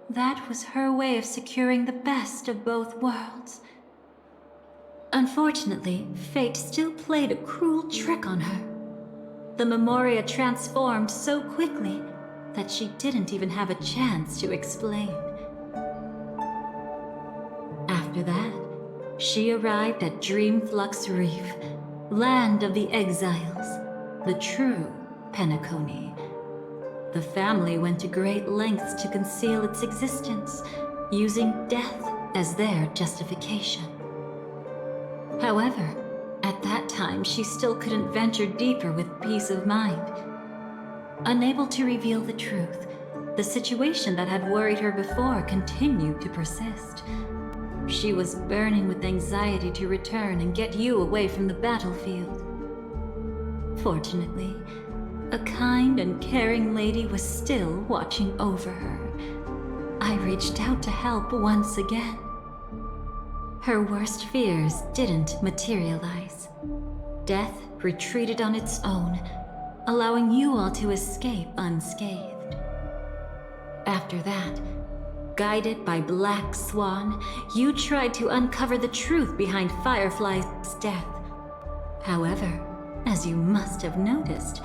S5: That was her way of securing the best of both worlds. Unfortunately, fate still played a cruel trick on her. The Memoria transformed so quickly that she didn't even have a chance to explain. After that, she arrived at Dreamflux Reef, land of the exiles, the true Penacony. The family went to great lengths to conceal its existence, using death as their justification. However, at that time she still couldn't venture deeper with peace of mind. Unable to reveal the truth, the situation that had worried her before continued to persist. She was burning with anxiety to return and get you away from the battlefield. Fortunately, a kind and caring lady was still watching over her. I reached out to help once again. Her worst fears didn't materialize. Death retreated on its own, allowing you all to escape unscathed. After that, guided by Black Swan, you tried to uncover the truth behind Firefly's death. However, as you must have noticed,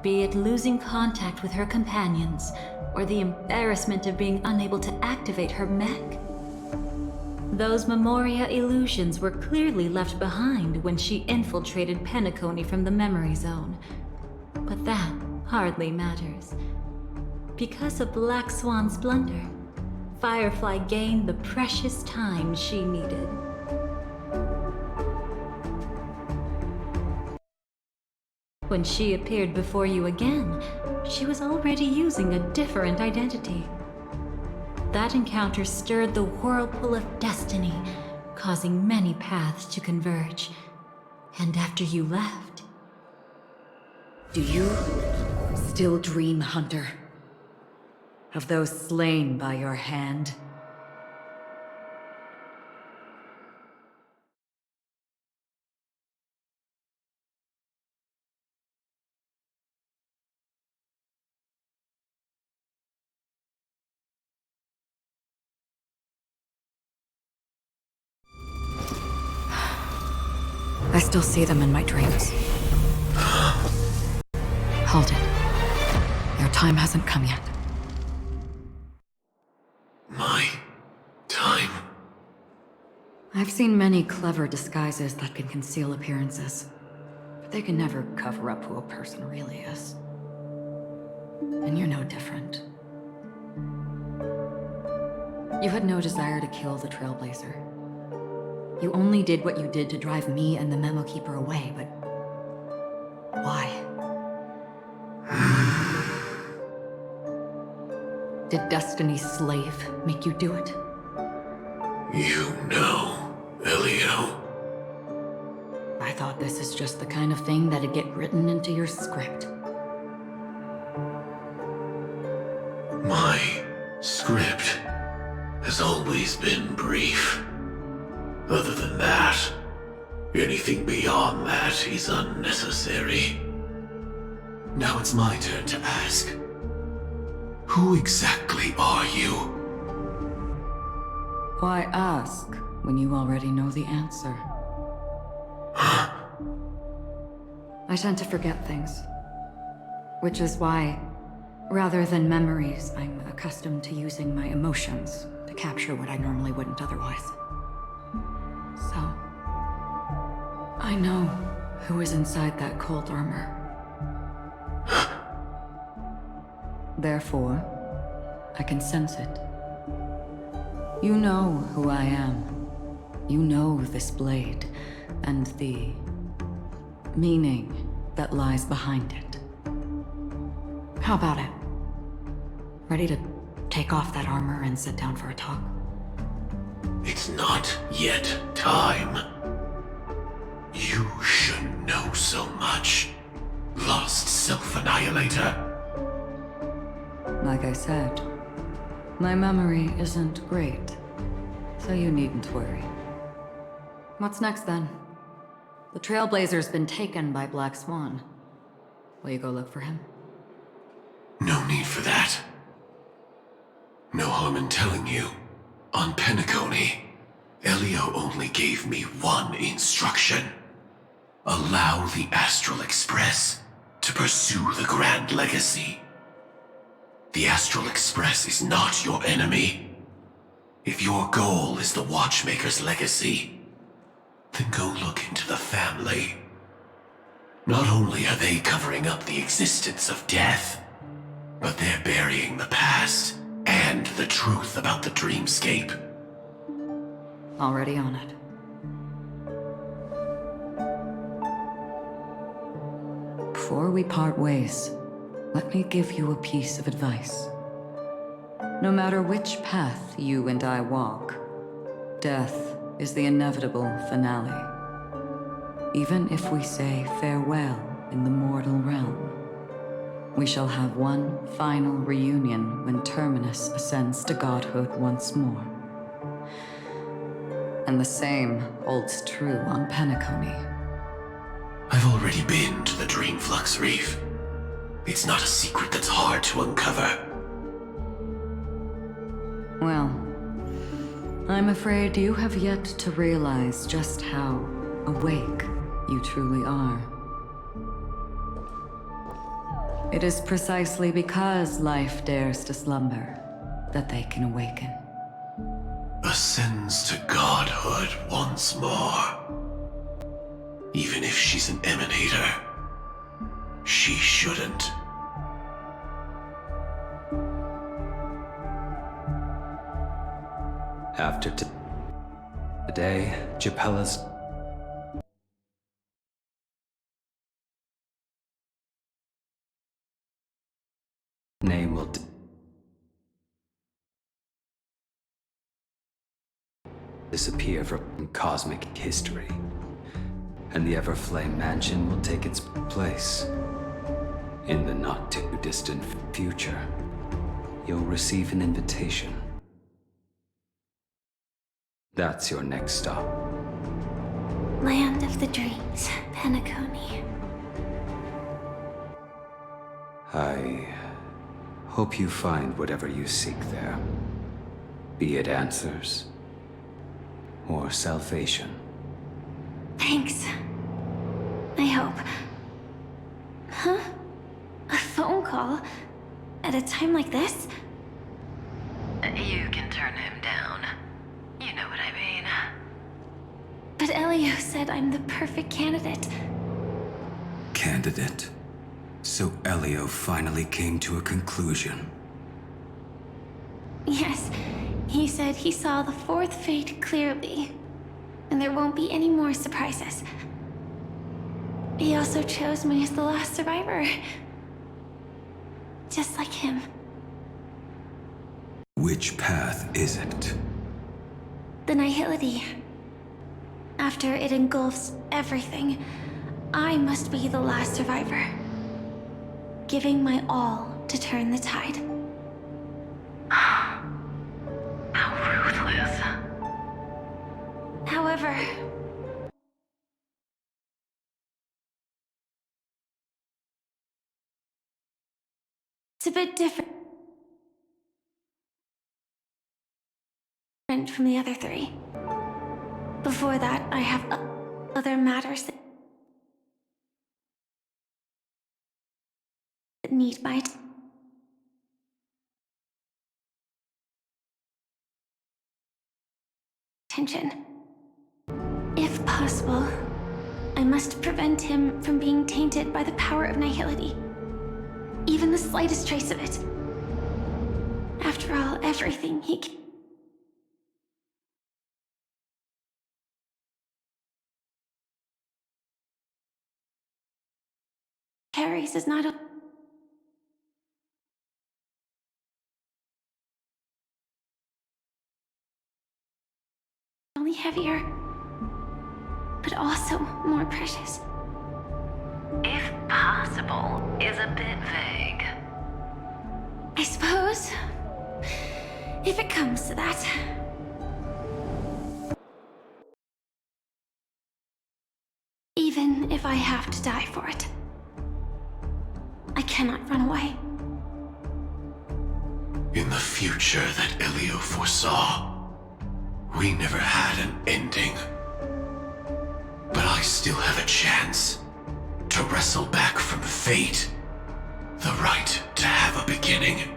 S5: be it losing contact with her companions, or the embarrassment of being unable to activate her mech, those Memoria illusions were clearly left behind when she infiltrated Penacony from the memory zone. But that hardly matters. Because of Black Swan's blunder, Firefly gained the precious time she needed. When she appeared before you again, she was already using a different identity. That encounter stirred the whirlpool of destiny, causing many paths to converge. And after you left...
S4: Do you still dream, Hunter? Of those slain by your hand? I still see them in my dreams. Hold it. Your time hasn't come yet.
S11: My time?
S4: I've seen many clever disguises that can conceal appearances, but they can never cover up who a person really is. And you're no different. You had no desire to kill the Trailblazer. You only did what you did to drive me and the Memo Keeper away, but... why? Did Destiny's slave make you do it?
S11: You know, Elio.
S4: I thought this is just the kind of thing that'd get written into your script.
S11: My script has always been brief. Other than that, anything beyond that is unnecessary. Now it's my turn to ask. Who exactly are you?
S4: Why ask when you already know the answer? I tend to forget things. Which is why, rather than memories, I'm accustomed to using my emotions to capture what I normally wouldn't otherwise. So, I know who is inside that cold armor. Therefore, I can sense it. You know who I am. You know this blade, and the meaning that lies behind it. How about it? Ready to take off that armor and sit down for a talk?
S11: It's not yet time. You should know so much, lost self-annihilator.
S4: Like I said, my memory isn't great, so you needn't worry. What's next then? The Trailblazer's been taken by Black Swan. Will you go look for him?
S11: No need for that. No harm in telling you. On Penacony, Elio only gave me one instruction. Allow the Astral Express to pursue the Grand Legacy. The Astral Express is not your enemy. If your goal is the Watchmaker's legacy, then go look into the family. Not only are they covering up the existence of death, but they're burying the past and the truth about the dreamscape.
S4: Already on it. Before we part ways, let me give you a piece of advice. No matter which path you and I walk, death is the inevitable finale. Even if we say farewell in the mortal realm, we shall have one final reunion when Terminus ascends to godhood once more. And the same holds true on Penacony.
S11: I've already been to the Dreamflux Reef. It's not a secret that's hard to uncover.
S4: Well, I'm afraid you have yet to realize just how awake you truly are. It is precisely because life dares to slumber that they can awaken.
S11: Ascends to godhood once more. Even if she's an emanator, she shouldn't.
S6: After today, Japella's name will disappear from cosmic history, and the Everflame Mansion will take its place. In the not-too-distant future, you'll receive an invitation. That's your next stop.
S12: Land of the Dreams, Penacony.
S6: I hope you find whatever you seek there. Be it answers or salvation.
S12: Thanks. I hope. Huh? A phone call? At a time like this?
S7: You can turn him down. You know what I mean.
S12: But Elio said I'm the perfect candidate.
S6: Candidate. So Elio finally came to a conclusion.
S12: Yes, he said he saw the fourth fate clearly, and there won't be any more surprises. He also chose me as the last survivor. Just like him.
S6: Which path is it?
S12: The Nihility. After it engulfs everything, I must be the last survivor. Giving my all to turn the tide.
S7: How ruthless.
S12: However, it's a bit different from the other three. Before that, I have other matters that need my attention. If possible, I must prevent him from being tainted by the power of Nihility. Even the slightest trace of it. After all, everything he carries is not only heavier, but also more precious.
S7: If possible is a bit vague.
S12: I suppose, if it comes to that. Even if I have to die for it. I cannot run away.
S11: In the future that Elio foresaw, we never had an ending. But I still have a chance to wrestle back from fate the right to have a beginning.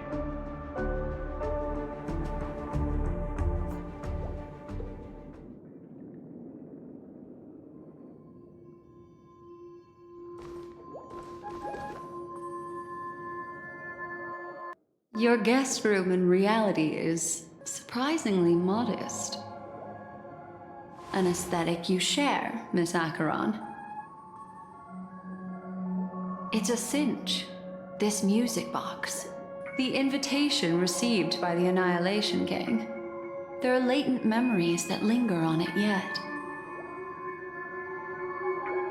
S4: Your guest room in reality is surprisingly modest. An aesthetic you share, Miss Acheron. It's a cinch. This music box. The invitation received by the Annihilation Gang. There are latent memories that linger on it yet.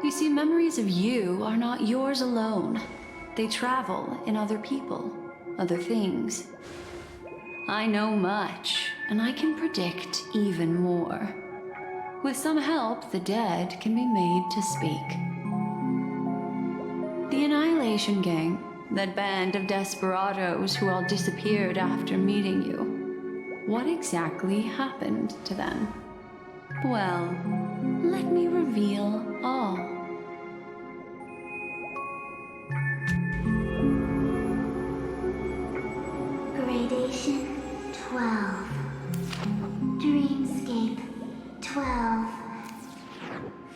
S4: You see, memories of you are not yours alone. They travel in other people, other things. I know much, and I can predict even more. With some help, the dead can be made to speak. The Annihilation Gang, that band of desperados who all disappeared after meeting you. What exactly happened to them? Well, let me reveal all.
S22: Gradation 12. Dreamscape 12.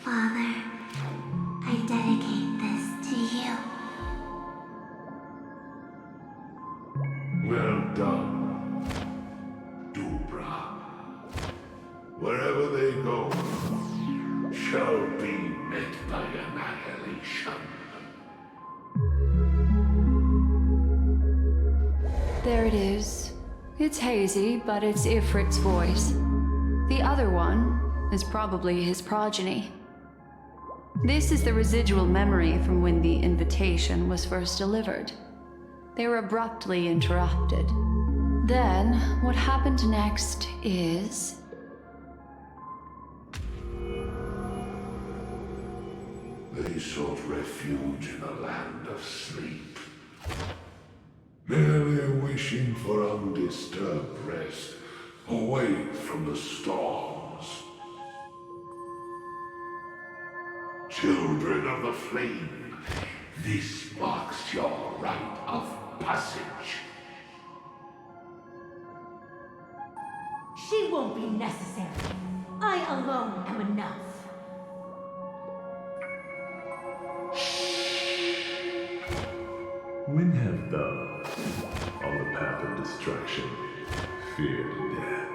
S22: Father, I dedicate this to you.
S11: Well done, Dubra. Wherever they go, shall be met by annihilation.
S4: There it is. It's hazy, but it's Ifrit's voice. The other one is probably his progeny. This is the residual memory from when the invitation was first delivered. They were abruptly interrupted. Then, what happened next is...
S11: They sought refuge in a land of sleep, merely wishing for undisturbed rest, away from the storms. Children of the flame, this marks your rite of passage.
S8: She won't be necessary. I alone am enough.
S16: When have thou, on the path of destruction, feared death?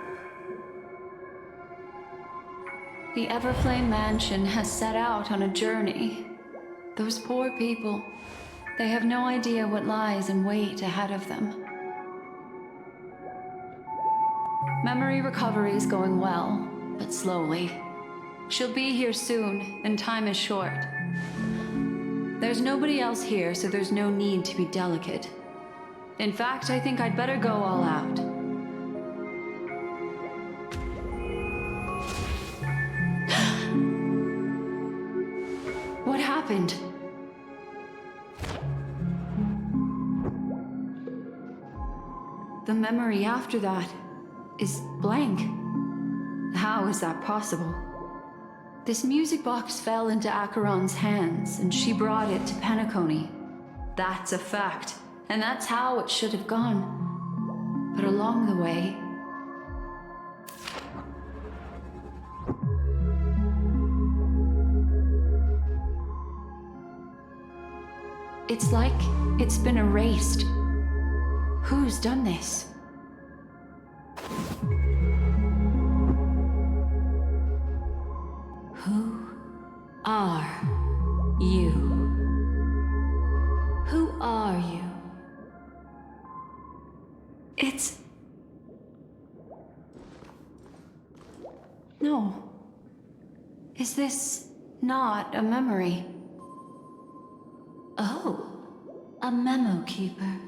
S4: The Everflame Mansion has set out on a journey. Those poor people, they have no idea what lies in wait ahead of them. Memory recovery is going well, but slowly. She'll be here soon, and time is short. There's nobody else here, so there's no need to be delicate. In fact, I think I'd better go all out. What happened? The memory after that is blank. How is that possible? This music box fell into Acheron's hands, and she brought it to Penacony. That's a fact, and that's how it should have gone. But along the way... It's like it's been erased. Who's done this? Who are you? Who are you? It's... No. Is this not a memory?
S5: Oh, a memo keeper.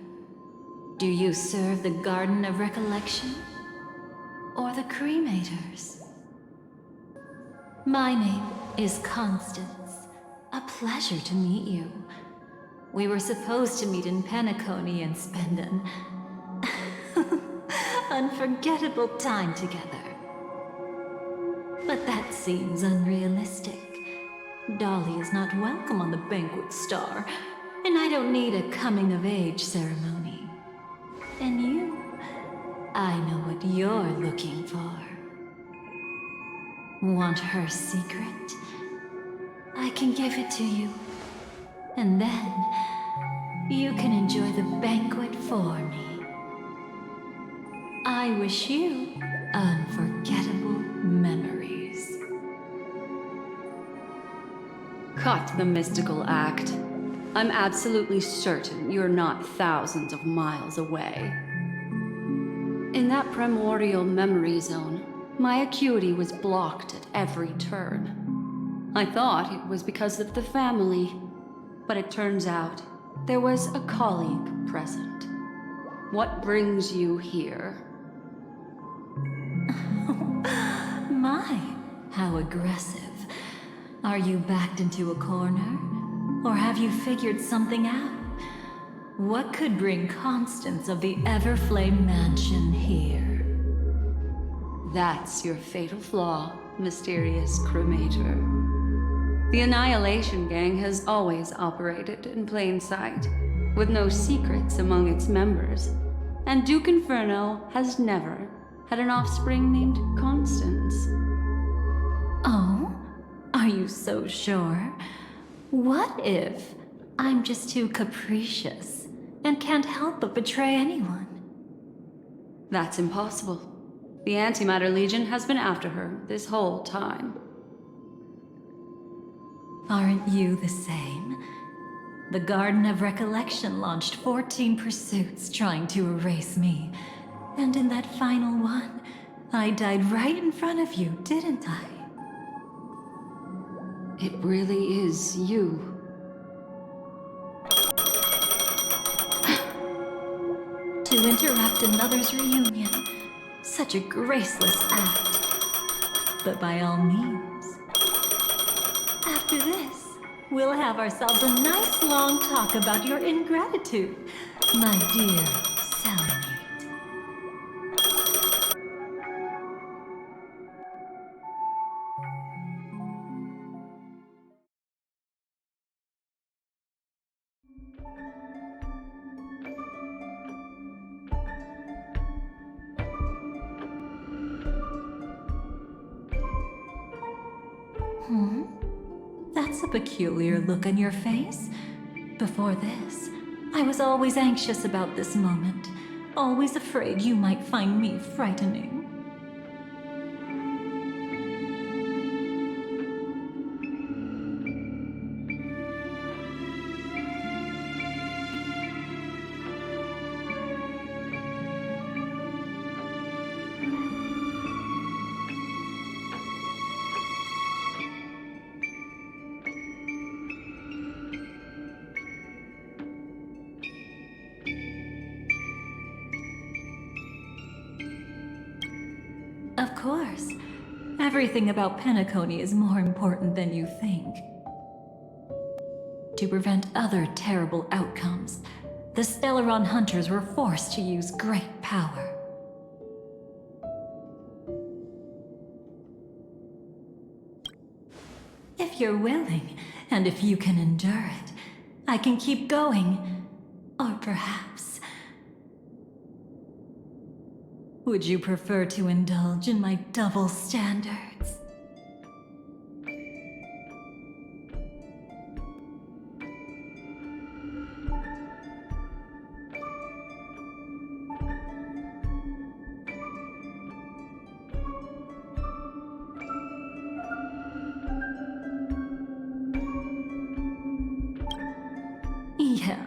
S5: Do you serve the Garden of Recollection? Or the Cremators? My name is Constance. A pleasure to meet you. We were supposed to meet in Penacony and spend an unforgettable time together. But that seems unrealistic. Dolly is not welcome on the Banquet Star, and I don't need a coming-of-age ceremony. And you, I know what you're looking for. Want her secret? I can give it to you. And then, you can enjoy the banquet for me. I wish you unforgettable memories.
S17: Cut the mystical act. I'm absolutely certain you're not thousands of miles away. In that primordial memory zone, my acuity was blocked at every turn. I thought it was because of the family, but it turns out there was a colleague present. What brings you here?
S5: My, how aggressive. Are you backed into a corner? Or have you figured something out? What could bring Constance of the Everflame Mansion here?
S17: That's your fatal flaw, mysterious cremator. The Annihilation Gang has always operated in plain sight, with no secrets among its members, and Duke Inferno has never had an offspring named Constance.
S5: Oh? Are you so sure? What if I'm just too capricious and can't help but betray anyone?
S17: That's impossible. The Antimatter Legion has been after her this whole time.
S5: Aren't you the same? The Garden of Recollection launched 14 pursuits trying to erase me. And in that final one, I died right in front of you, didn't I?
S17: It really is you.
S5: To interrupt another's reunion. Such a graceless act. But by all means. After this, we'll have ourselves a nice long talk about your ingratitude, my dear cellmate. That's a peculiar look on your face. Before this, I was always anxious about this moment, always afraid you might find me frightening. Of course. Everything about Penacony is more important than you think. To prevent other terrible outcomes, the Stellaron hunters were forced to use great power. If you're willing, and if you can endure it, I can keep going. Or perhaps... would you prefer to indulge in my double standards? Yeah,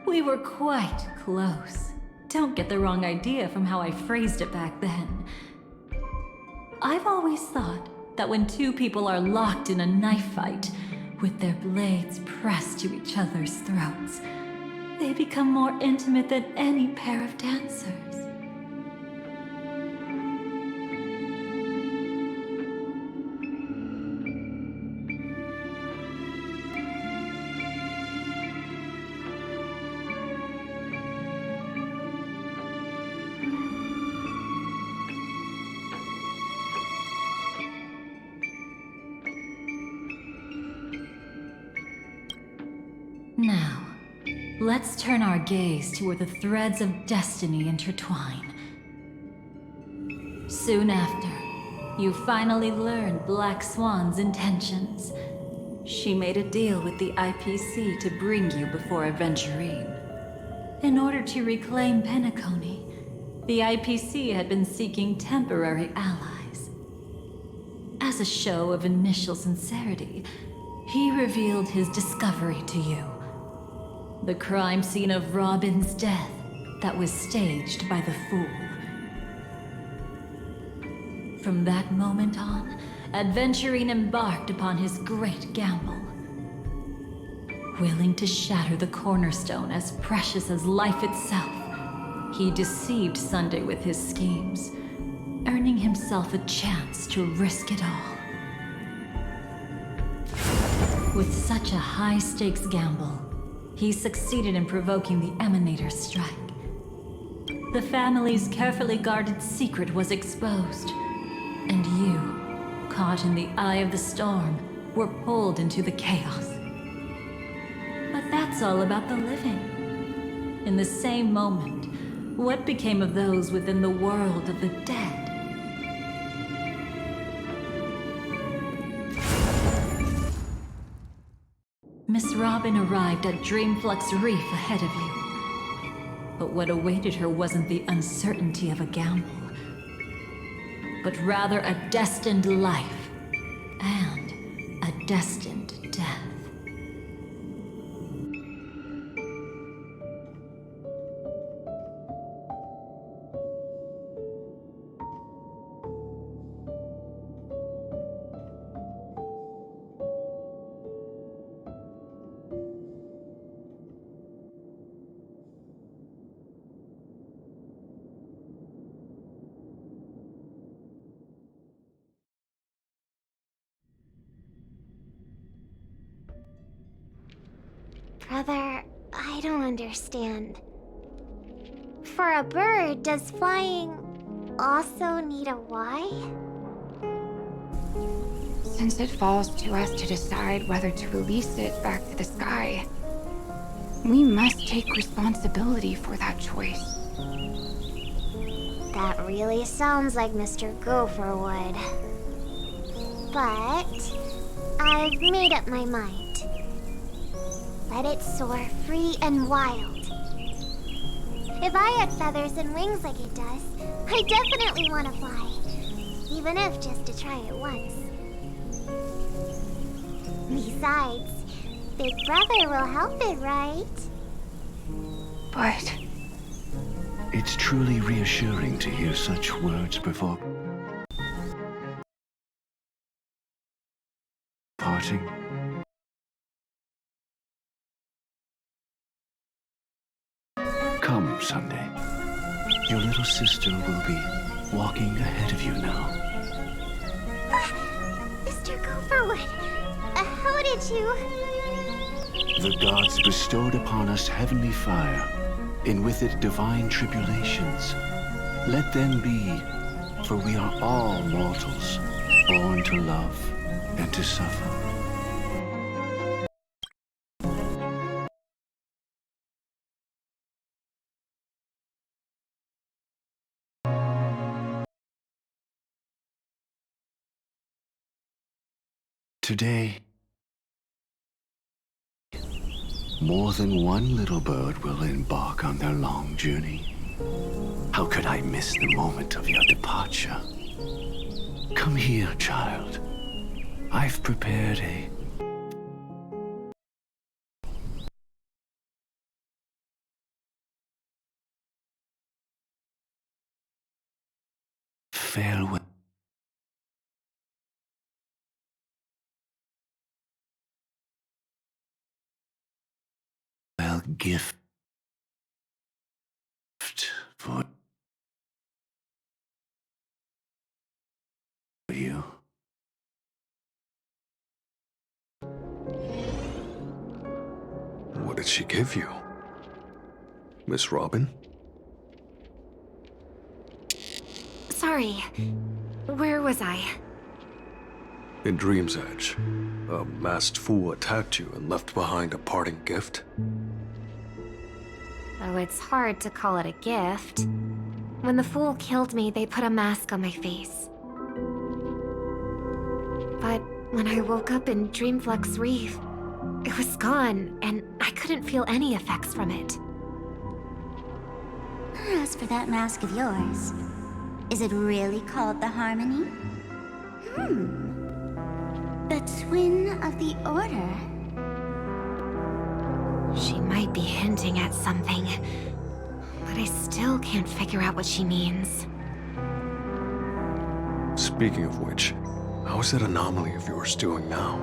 S5: we were quite close. Don't get the wrong idea from how I phrased it back then. I've always thought that when two people are locked in a knife fight, with their blades pressed to each other's throats, they become more intimate than any pair of dancers. Now, let's turn our gaze to where the threads of destiny intertwine. Soon after, you finally learned Black Swan's intentions. She made a deal with the IPC to bring you before Aventurine. In order to reclaim Penacony, the IPC had been seeking temporary allies. As a show of initial sincerity, he revealed his discovery to you. The crime scene of Robin's death that was staged by the Fool. From that moment on, Adventurine embarked upon his great gamble. Willing to shatter the cornerstone as precious as life itself, he deceived Sunday with his schemes, earning himself a chance to risk it all. With such a high-stakes gamble, he succeeded in provoking the Emanator's strike. The family's carefully guarded secret was exposed, and you, caught in the eye of the storm, were pulled into the chaos. But that's all about the living. In the same moment, what became of those within the world of the dead? Miss Robin arrived at Dreamflux Reef ahead of you. But what awaited her wasn't the uncertainty of a gamble, but rather a destined life and a destined death.
S10: Brother, I don't understand. For a bird, does flying also need a why?
S18: Since it falls to us to decide whether to release it back to the sky, we must take responsibility for that choice.
S10: That really sounds like Mr. Gopher would. But I've made up my mind. Let it soar free and wild. If I had feathers and wings like it does, I definitely want to fly. Even if just to try it once. Besides, Big Brother will help it, right?
S18: But
S11: it's truly reassuring to hear such words before parting. Come, Sunday. Your little sister will be walking ahead of you now.
S10: Mr. Gopherwood, how did you...
S11: The gods bestowed upon us heavenly fire, and with it divine tribulations. Let them be, for we are all mortals, born to love and to suffer. Today, more than one little bird will embark on their long journey. How could I miss the moment of your departure? Come here, child. I've prepared a farewell gift for you.
S19: What did she give you? Miss Robin?
S10: Sorry. Where was I?
S19: In Dream's Edge, a masked fool attacked you and left behind a parting gift.
S10: Oh, it's hard to call it a gift. When the fool killed me, they put a mask on my face. But when I woke up in Dreamflux Reef, it was gone, and I couldn't feel any effects from it.
S22: As for that mask of yours, is it really called the Harmony? The Twin of the Order?
S10: She might be hinting at something, but I still can't figure out what she means.
S19: Speaking of which, how's that anomaly of yours doing now?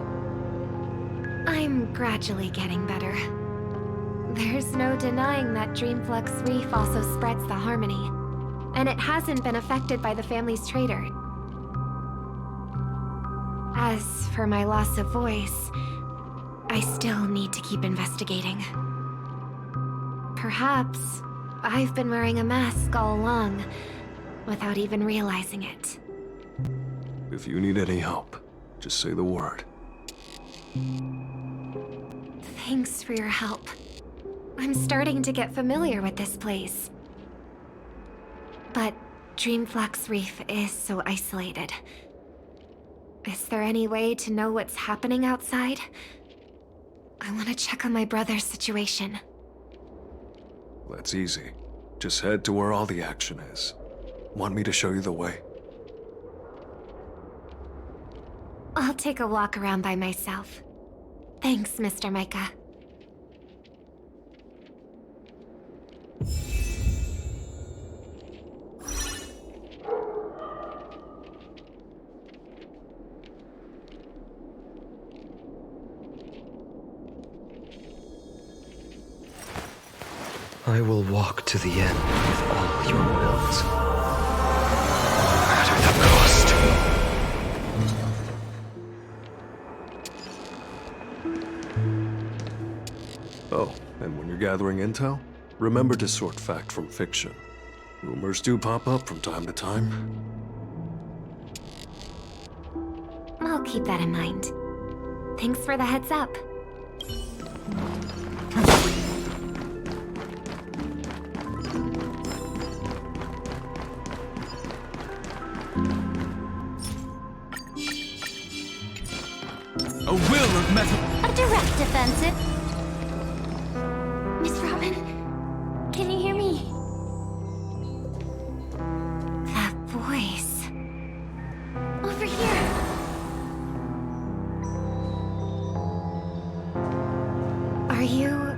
S10: I'm gradually getting better. There's no denying that Dreamflux Reef also spreads the Harmony, and it hasn't been affected by the family's traitor. As for my loss of voice, I still need to keep investigating. Perhaps I've been wearing a mask all along, without even realizing it.
S19: If you need any help, just say the word.
S10: Thanks for your help. I'm starting to get familiar with this place. But Dreamflux Reef is so isolated. Is there any way to know what's happening outside? I want to check on my brother's situation.
S19: That's easy. Just head to where all the action is. Want me to show you the way?
S10: I'll take a walk around by myself. Thanks, Mr. Micah.
S13: I will walk to the end with all your wills. No matter the cost.
S19: Oh, and when you're gathering intel, remember to sort fact from fiction. Rumors do pop up from time to time.
S10: I'll keep that in mind. Thanks for the heads up.
S21: A will of metal.
S22: A direct offensive.
S12: Miss Robin, can you hear me?
S10: That voice.
S12: Over here.
S10: Are you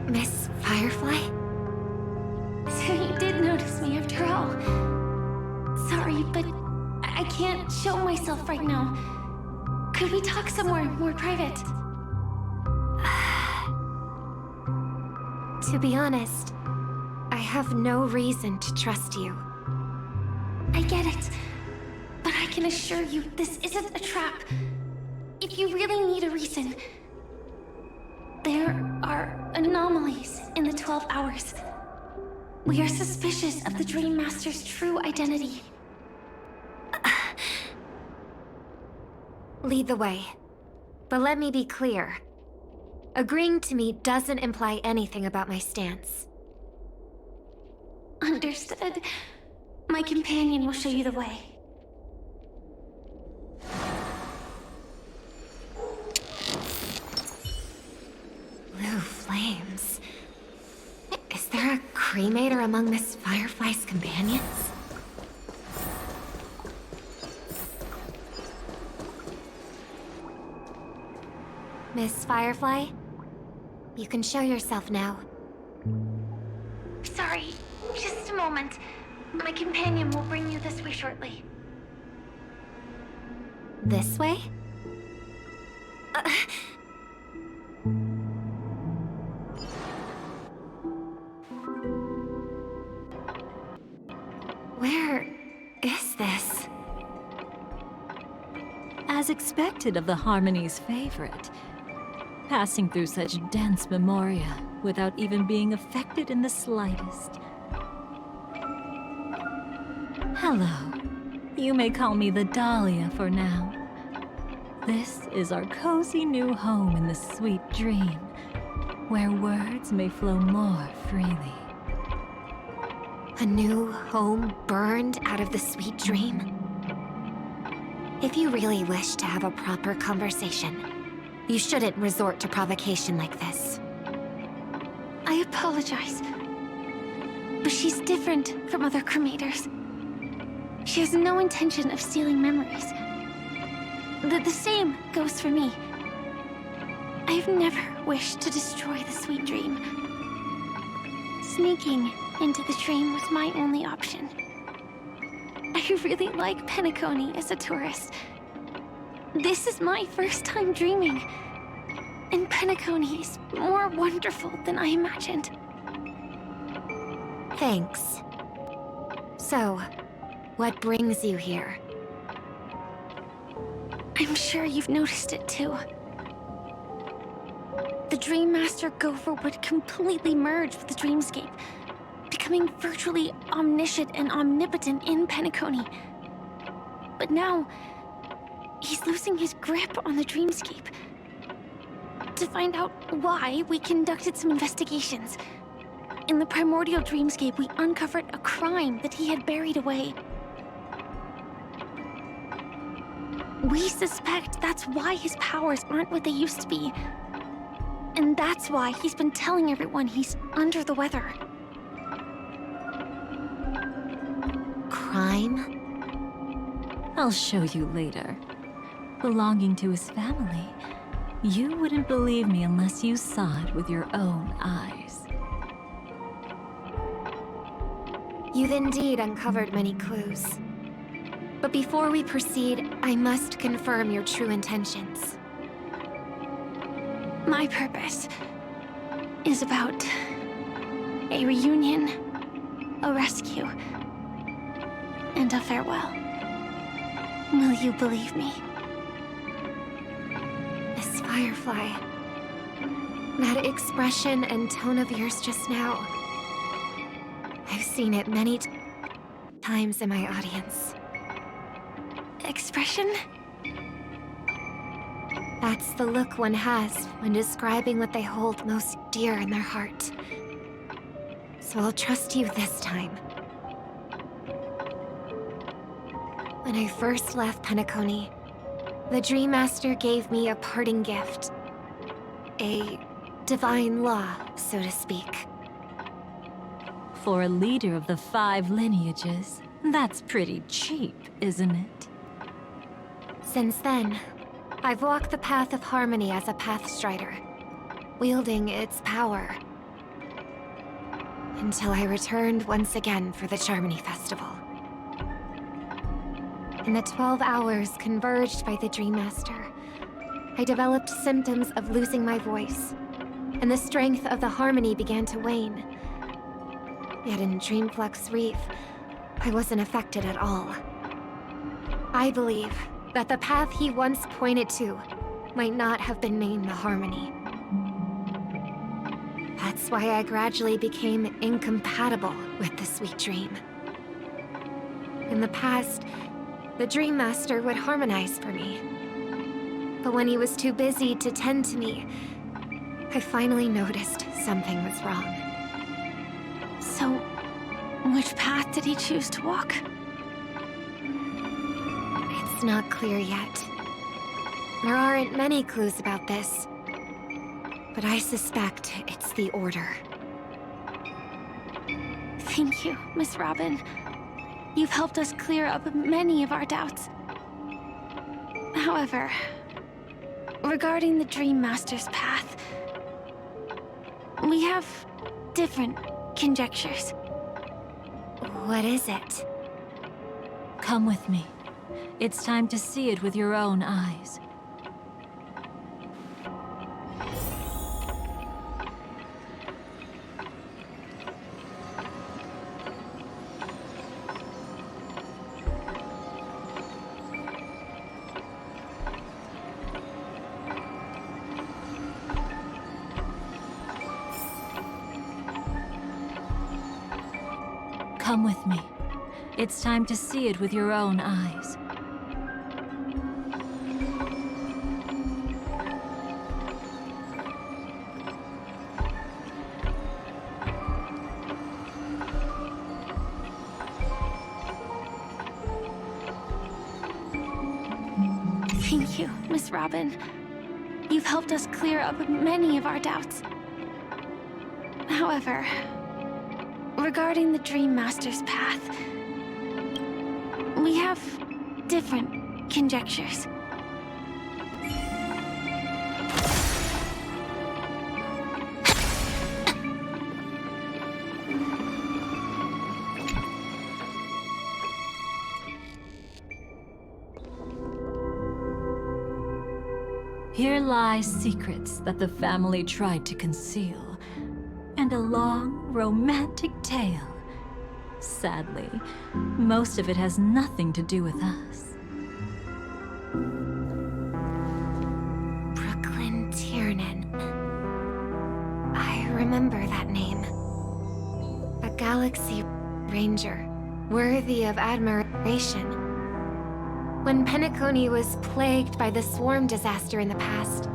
S10: Miss Firefly?
S12: So you did notice me after all. Sorry, but I can't show myself right now. Could we talk somewhere more private?
S10: To be honest, I have no reason to trust you.
S12: I get it, but I can assure you this isn't a trap. If you really need a reason, there are anomalies in the 12 hours. We are suspicious of the Dream Master's true identity.
S10: Lead the way. But let me be clear. Agreeing to me doesn't imply anything about my stance.
S12: Understood. My companion will show you the way.
S10: Blue flames. Is there a cremator among Miss Firefly's companions? Miss Firefly, you can show yourself now.
S12: Sorry, just a moment. My companion will bring you this way shortly.
S10: This way? Where is this?
S5: As expected of the Harmony's favorite, passing through such dense memoria without even being affected in the slightest. Hello. You may call me the Dahlia for now. This is our cozy new home in the sweet dream, where words may flow more freely.
S10: A new home burned out of the sweet dream? If you really wish to have a proper conversation, you shouldn't resort to provocation like this.
S12: I apologize. But she's different from other cremators. She has no intention of stealing memories. The same goes for me. I've never wished to destroy the sweet dream. Sneaking into the dream was my only option. I really like Penacony as a tourist. This is my first time dreaming. And Penacony is more wonderful than I imagined.
S10: Thanks. So, what brings you here?
S12: I'm sure you've noticed it too. The Dream Master Gopher would completely merge with the dreamscape, becoming virtually omniscient and omnipotent in Penacony. But now, he's losing his grip on the dreamscape. To find out why, we conducted some investigations. In the primordial dreamscape, we uncovered a crime that he had buried away. We suspect that's why his powers aren't what they used to be. And that's why he's been telling everyone he's under the weather.
S5: Crime? I'll show you later. Belonging to his family, you wouldn't believe me unless you saw it with your own eyes.
S10: You've indeed uncovered many clues. But before we proceed, I must confirm your true intentions.
S12: My purpose is about a reunion, a rescue, and a farewell. Will you believe me?
S10: Miss Firefly, that expression and tone of yours just now, I've seen it many times in my audience.
S12: Expression?
S10: That's the look one has when describing what they hold most dear in their heart. So I'll trust you this time. When I first left Penacony, the Dream Master gave me a parting gift. A divine law, so to speak.
S5: For a leader of the 5 lineages, that's pretty cheap, isn't it?
S10: Since then, I've walked the path of harmony as a Pathstrider, wielding its power. Until I returned once again for the Charmony Festival. In the 12 hours converged by the Dream Master, I developed symptoms of losing my voice, and the strength of the harmony began to wane. Yet in Dreamflux Reef, I wasn't affected at all. I believe that the path he once pointed to might not have been named the Harmony. That's why I gradually became incompatible with the sweet dream. In the past, the Dream Master would harmonize for me. But when he was too busy to tend to me, I finally noticed something was wrong.
S12: So, which path did he choose to walk?
S10: It's not clear yet. There aren't many clues about this, but I suspect it's the Order.
S12: Thank you, Miss Robin. You've helped us clear up many of our doubts. However, regarding the Dream Master's path, we have different conjectures.
S10: What is it?
S5: Come with me. It's time to see it with your own eyes. Come with me. It's time to see it with your own eyes.
S12: Thank you, Miss Robin. You've helped us clear up many of our doubts. However, regarding the Dream Master's path, we have different conjectures.
S5: Here lie secrets that the family tried to conceal, and a long, romantic tale. Sadly, most of it has nothing to do with us.
S10: Brooklyn Tiernan. I remember that name. A galaxy ranger, worthy of admiration. When Penacony was plagued by the swarm disaster in the past,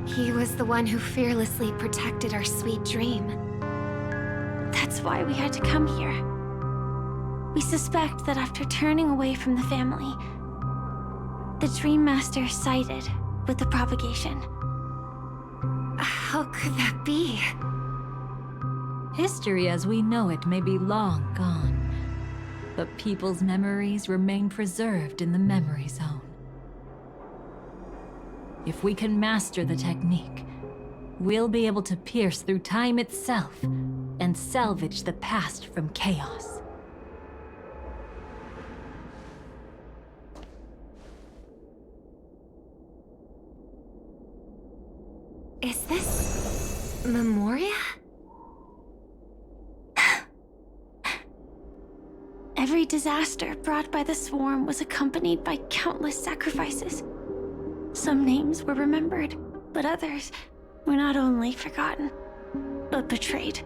S10: he was the one who fearlessly protected our sweet dream.
S12: That's why we had to come here. We suspect that after turning away from the family, the Dream Master sided with the propagation.
S10: How could that be?
S5: History as we know it may be long gone, but people's memories remain preserved in the memory zone. If we can master the technique, we'll be able to pierce through time itself and salvage the past from chaos.
S10: Is this Memoria?
S12: Every disaster brought by the swarm was accompanied by countless sacrifices. Some names were remembered, but others were not only forgotten, but betrayed.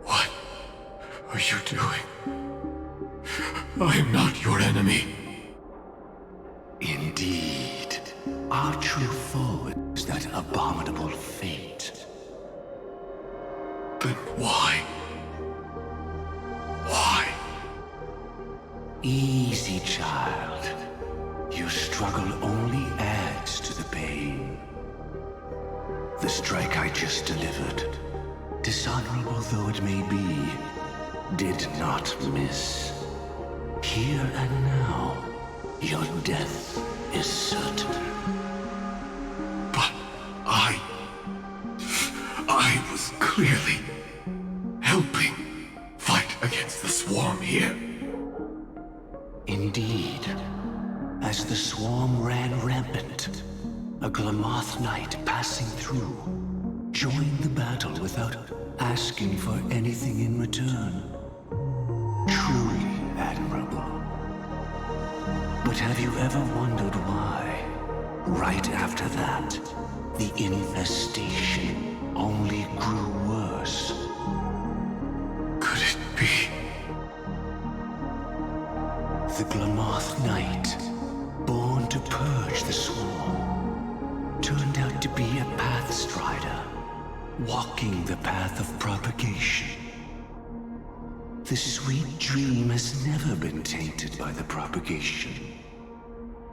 S11: What are you doing? I am not your enemy.
S3: Indeed. Our true foe is that abominable fate.
S11: Then why? Why?
S3: Easy, child. Your struggle only adds to the pain. The strike I just delivered, dishonorable though it may be, did not miss. Here and now, your death is certain.
S11: But I was clearly helping fight against the swarm here.
S3: Indeed. As the swarm ran rampant, a Glamoth knight passing through joined the battle without asking for anything in return. Truly admirable. But have you ever wondered why, right after that, the infestation only grew worse?
S11: Could it be?
S3: The Glamoth Knight, born to purge the swarm, turned out to be a path strider, walking the path of propagation. The sweet dream has never been tainted by the propagation.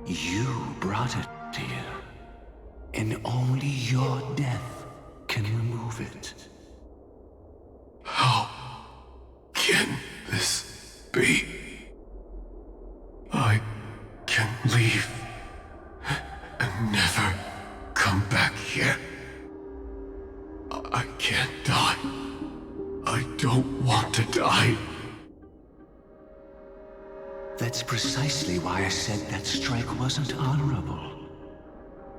S3: You brought it here, and only your death can remove it.
S11: How can this be? I can leave and never come back here. I can't die. I don't want to die.
S3: That's precisely why I said that strike wasn't honorable.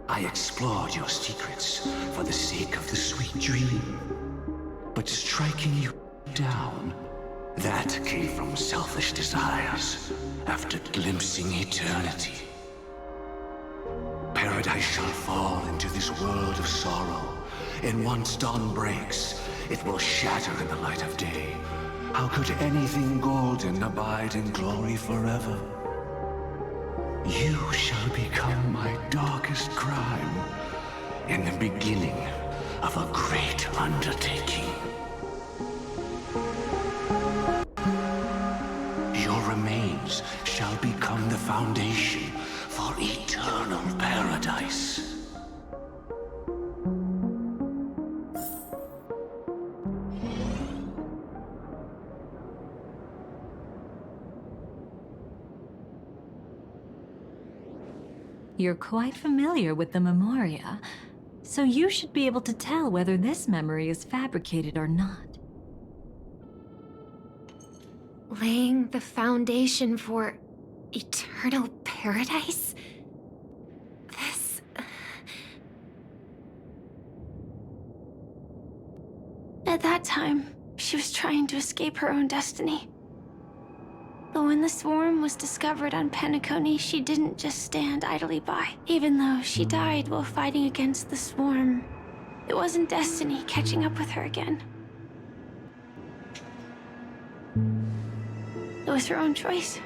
S3: I explored your secrets for the sake of the sweet dream. But striking you down, that came from selfish desires after glimpsing eternity. Paradise shall fall into this world of sorrow, and once dawn breaks, it will shatter in the light of day. How could anything golden abide in glory forever? You shall become my darkest crime, in the beginning of a great undertaking. Your remains shall become the foundation for eternal paradise.
S5: You're quite familiar with the Memoria, so you should be able to tell whether this memory is fabricated or not.
S10: Laying the foundation for eternal paradise? This...
S1: At that time, she was trying to escape her own destiny. But when the swarm was discovered on Penacony, she didn't just stand idly by. Even though she died while fighting against the swarm, it wasn't destiny catching up with her again. It was her own choice.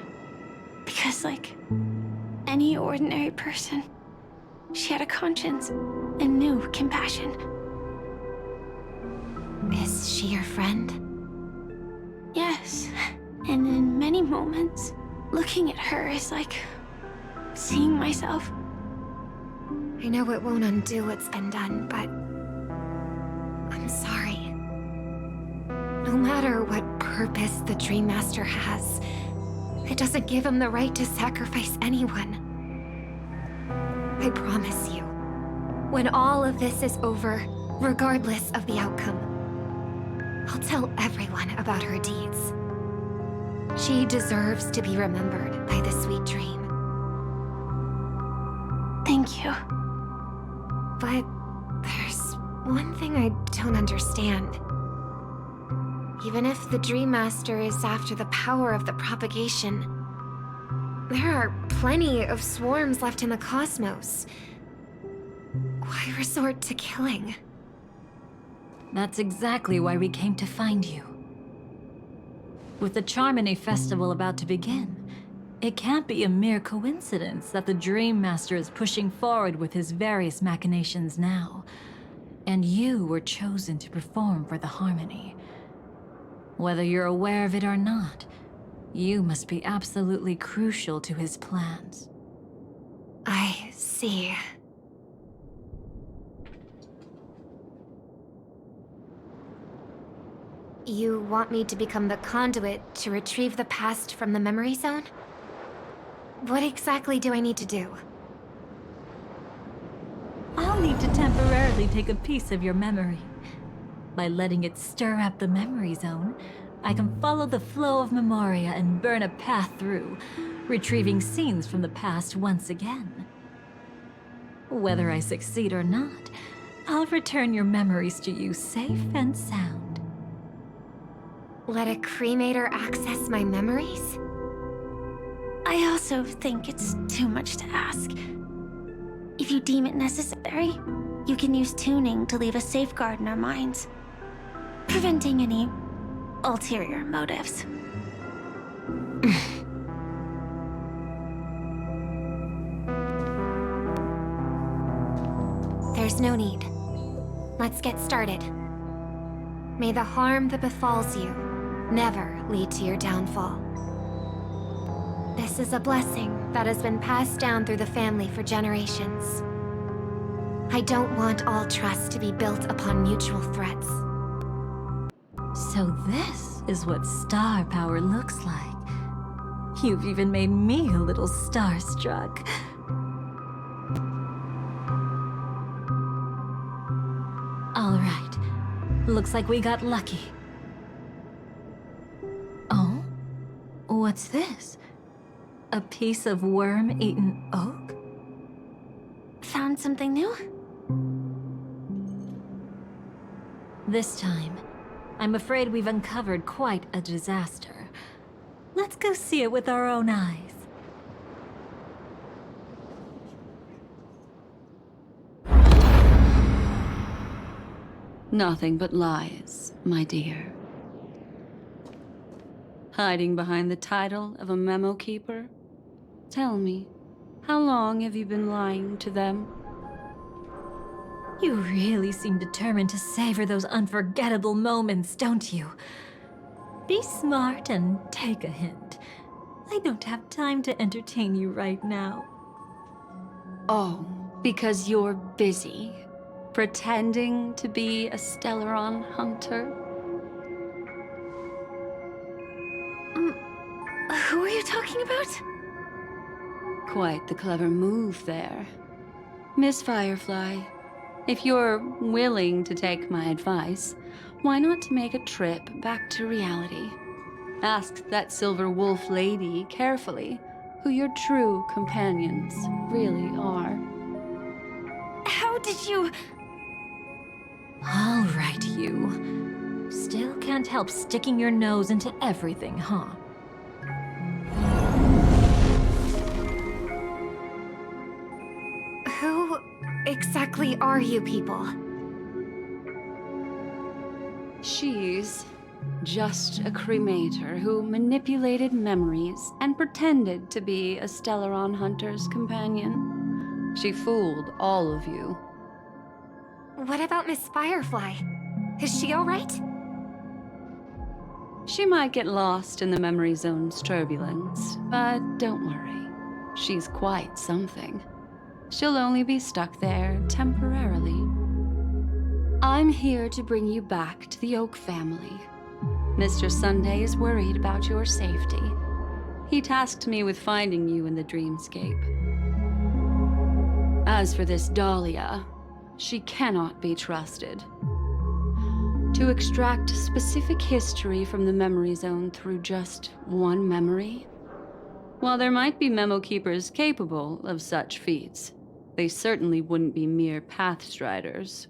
S1: Because like any ordinary person, she had a conscience and knew compassion.
S10: Is she your friend?
S1: Yes. And in many moments, looking at her is like seeing myself.
S10: I know it won't undo what's been done, but I'm sorry. No matter what purpose the Dream Master has, it doesn't give him the right to sacrifice anyone. I promise you, when all of this is over, regardless of the outcome, I'll tell everyone about her deeds. She deserves to be remembered by the sweet dream.
S1: Thank you.
S10: But there's one thing I don't understand. Even if the Dream Master is after the power of the propagation, there are plenty of swarms left in the cosmos. Why resort to killing?
S5: That's exactly why we came to find you. With the Charmony Festival about to begin, it can't be a mere coincidence that the Dream Master is pushing forward with his various machinations now. And you were chosen to perform for the Harmony. Whether you're aware of it or not, you must be absolutely crucial to his plans.
S10: I see. You want me to become the conduit to retrieve the past from the memory zone? What exactly do I need to do?
S5: I'll need to temporarily take a piece of your memory. By letting it stir up the memory zone, I can follow the flow of Memoria and burn a path through, retrieving scenes from the past once again. Whether I succeed or not, I'll return your memories to you safe and sound.
S10: Let a cremator access my memories?
S1: I also think it's too much to ask. If you deem it necessary, you can use tuning to leave a safeguard in our minds, preventing any ulterior motives.
S10: There's no need. Let's get started. May the harm that befalls you never lead to your downfall. This is a blessing that has been passed down through the family for generations. I don't want all trust to be built upon mutual threats.
S5: So this is what star power looks like. You've even made me a little starstruck. All right. Looks like we got lucky. Oh? What's this? A piece of worm-eaten oak?
S1: Found something new?
S5: This time, I'm afraid we've uncovered quite a disaster. Let's go see it with our own eyes.
S17: Nothing but lies, my dear. Hiding behind the title of a memo keeper? Tell me, how long have you been lying to them?
S5: You really seem determined to savor those unforgettable moments, don't you? Be smart and take a hint. I don't have time to entertain you right now.
S17: Oh, because you're busy, pretending to be a Stellaron hunter?
S10: Who are you talking about?
S17: Quite the clever move there. Miss Firefly, if you're willing to take my advice, why not make a trip back to reality? Ask that silver wolf lady carefully who your true companions really are.
S12: How did you...
S5: All right, you. Still can't help sticking your nose into everything, huh?
S12: Who exactly are you people?
S17: She's just a cremator who manipulated memories and pretended to be a Stellaron hunter's companion. She fooled all of you.
S12: What about Miss Firefly? Is she alright?
S17: She might get lost in the memory zone's turbulence, but don't worry. She's quite something. She'll only be stuck there temporarily. I'm here to bring you back to the Oak family. Mr. Sunday is worried about your safety. He tasked me with finding you in the dreamscape. As for this Dahlia, she cannot be trusted. To extract specific history from the memory zone through just one memory? While there might be memo keepers capable of such feats, they certainly wouldn't be mere pathstriders.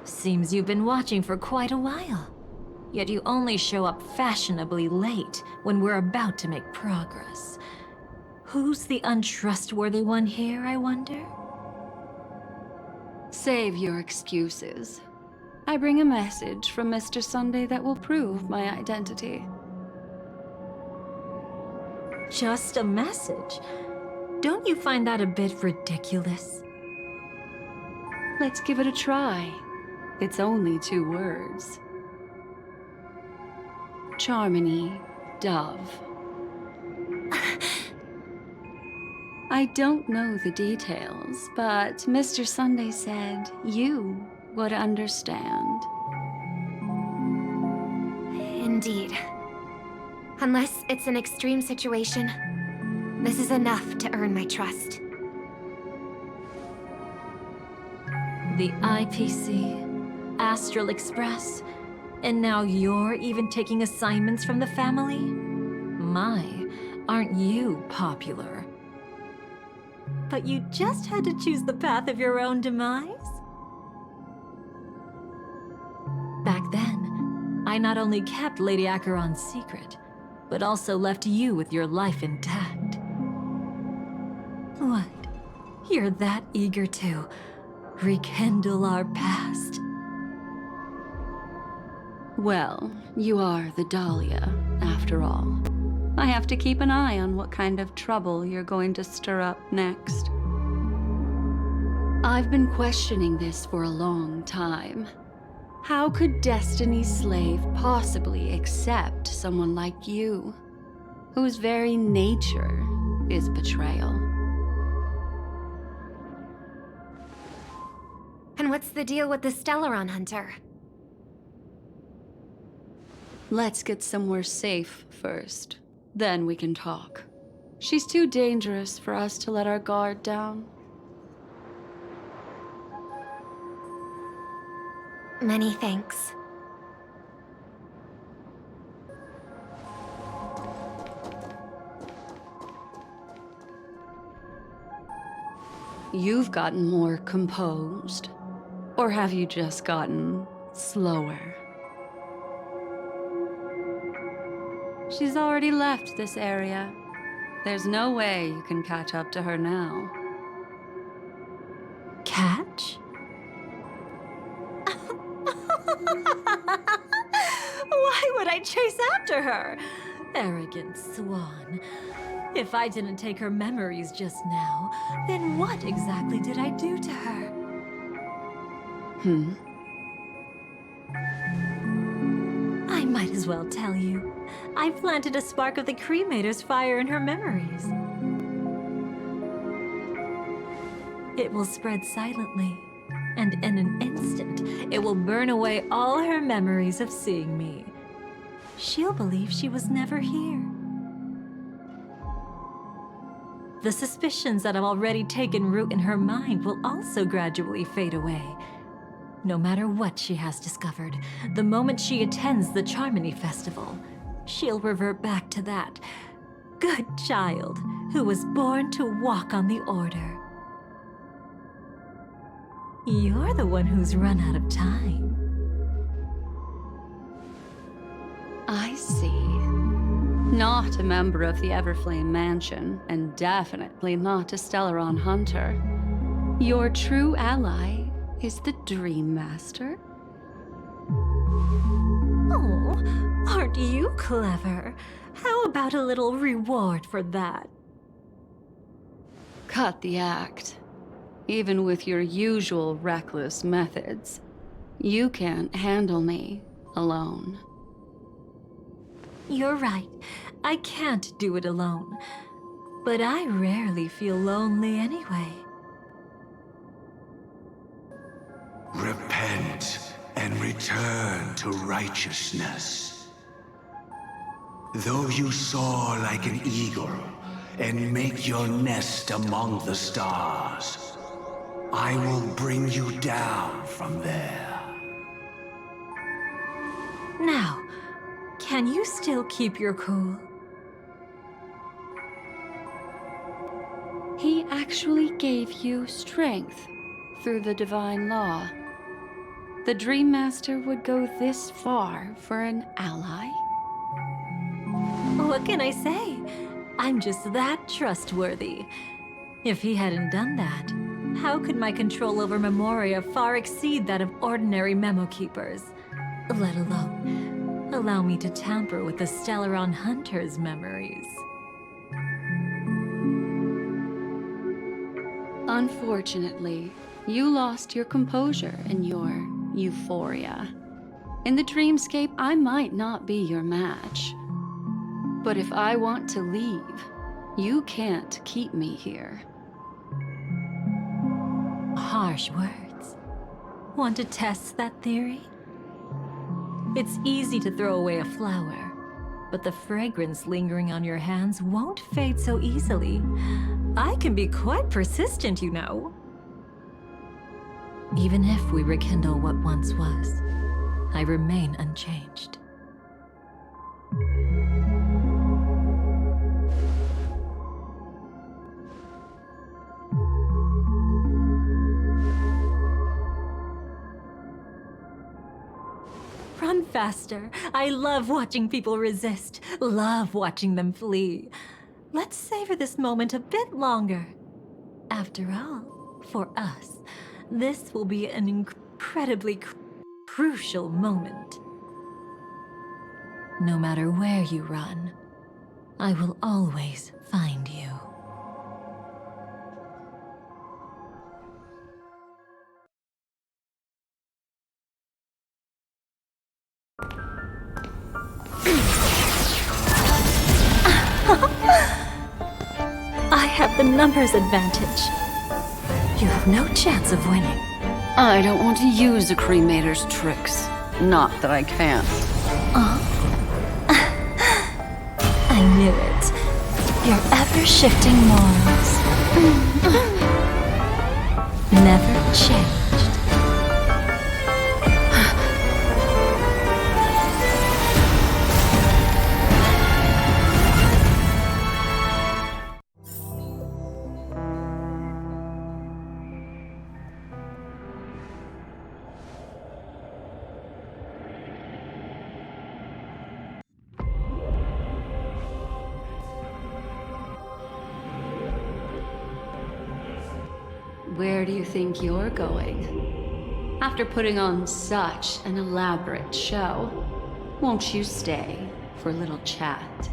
S5: Seems you've been watching for quite a while. Yet you only show up fashionably late when we're about to make progress. Who's the untrustworthy one here, I wonder?
S17: Save your excuses. I bring a message from Mr. Sunday that will prove my identity.
S5: Just a message? Don't you find that a bit ridiculous?
S17: Let's give it a try. It's only 2 words. Charmony, Dove. I don't know the details, but Mr. Sunday said you would understand.
S12: Indeed. Unless it's an extreme situation, this is enough to earn my trust.
S5: The IPC, Astral Express, and now you're even taking assignments from the family? My, aren't you popular? But you just had to choose the path of your own demise? Back then, I not only kept Lady Acheron's secret, but also left you with your life intact. What? You're that eager to rekindle our past?
S17: Well, you are the Dahlia, after all. I have to keep an eye on what kind of trouble you're going to stir up next. I've been questioning this for a long time. How could Destiny's slave possibly accept someone like you, whose very nature is betrayal?
S12: And what's the deal with the Stellaron hunter?
S17: Let's get somewhere safe first. Then we can talk. She's too dangerous for us to let our guard down.
S12: Many thanks.
S17: You've gotten more composed. Or have you just gotten slower? She's already left this area. There's no way you can catch up to her now.
S5: Catch? Why would I chase after her? Arrogant Swan. If I didn't take her memories just now, then what exactly did I do to her? I might as well tell you. I planted a spark of the cremator's fire in her memories. It will spread silently, and in an instant, it will burn away all her memories of seeing me. She'll believe she was never here. The suspicions that have already taken root in her mind will also gradually fade away. No matter what she has discovered, the moment she attends the Charmony Festival, she'll revert back to that good child who was born to walk on the Order. You're the one who's run out of time.
S17: I see. Not a member of the Everflame Mansion, and definitely not a Stellaron hunter. Your true ally is the Dream Master.
S5: Oh, aren't you clever? How about a little reward for that?
S17: Cut the act. Even with your usual reckless methods, you can't handle me alone.
S5: You're right. I can't do it alone. But I rarely feel lonely anyway.
S3: Repent and return to righteousness. Though you soar like an eagle and make your nest among the stars, I will bring you down from there.
S5: Now, can you still keep your cool?
S17: He actually gave you strength through the divine law. The Dream Master would go this far for an ally?
S5: What can I say? I'm just that trustworthy. If he hadn't done that, how could my control over Memoria far exceed that of ordinary memo keepers? Let alone allow me to tamper with the Stellaron Hunter's memories.
S17: Unfortunately, you lost your composure in your euphoria. In the dreamscape, I might not be your match. But if I want to leave, you can't keep me here.
S5: Harsh words. Want to test that theory? It's easy to throw away a flower, but the fragrance lingering on your hands won't fade so easily. I can be quite persistent, you know. Even if we rekindle what once was, I remain unchanged. Run faster. I love watching people resist. Love watching them flee. Let's savor this moment a bit longer. After all, for us, this will be an incredibly crucial moment. No matter where you run, I will always find you. I have the numbers advantage. You have no chance of winning.
S17: I don't want to use a cremator's tricks. Not that I can't.
S5: I knew it. Your ever-shifting morals. Never changed.
S17: Where do you think you're going? After putting on such an elaborate show, won't you stay for a little chat?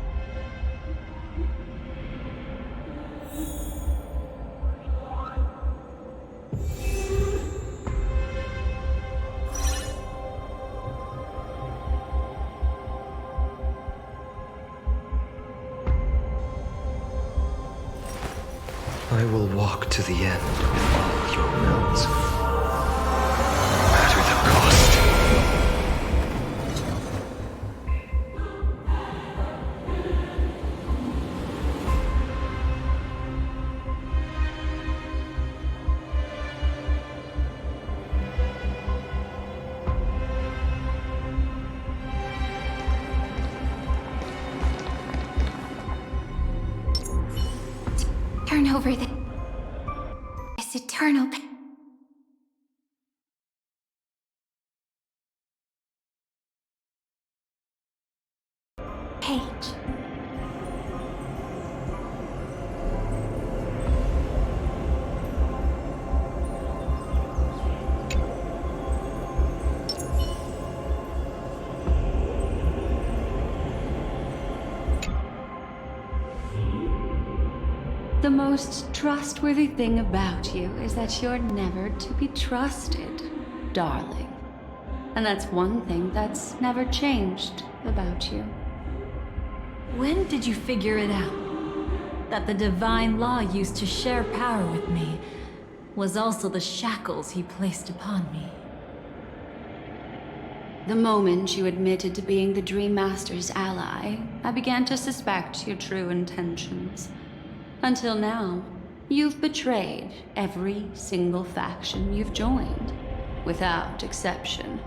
S13: I will walk to the end with all your wills. No matter the cost.
S18: over this eternal page.
S17: The most trustworthy thing about you is that you're never to be trusted, darling. And that's one thing that's never changed about you.
S5: When did you figure it out? That the divine law used to share power with me was also the shackles he placed upon me.
S17: The moment you admitted to being the Dream Master's ally, I began to suspect your true intentions. Until now, you've betrayed every single faction you've joined, without exception.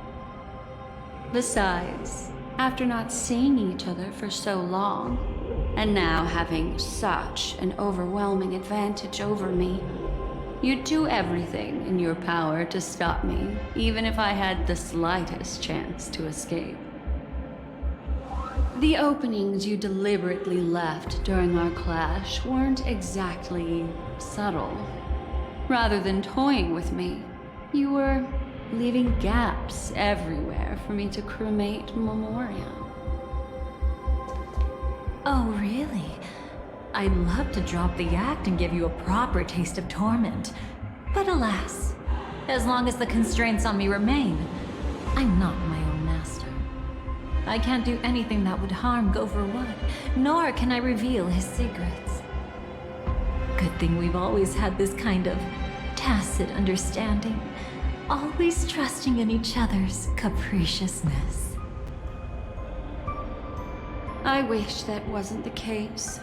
S17: Besides, after not seeing each other for so long, and now having such an overwhelming advantage over me, you'd do everything in your power to stop me, even if I had the slightest chance to escape. The openings you deliberately left during our clash weren't exactly subtle. Rather than toying with me, you were leaving gaps everywhere for me to cremate Memoria.
S5: Oh, really? I'd love to drop the act and give you a proper taste of torment. But alas, as long as the constraints on me remain, I'm not my own master. I can't do anything that would harm Gopher Wood, nor can I reveal his secrets. Good thing we've always had this kind of tacit understanding, always trusting in each other's capriciousness.
S17: I wish that wasn't the case.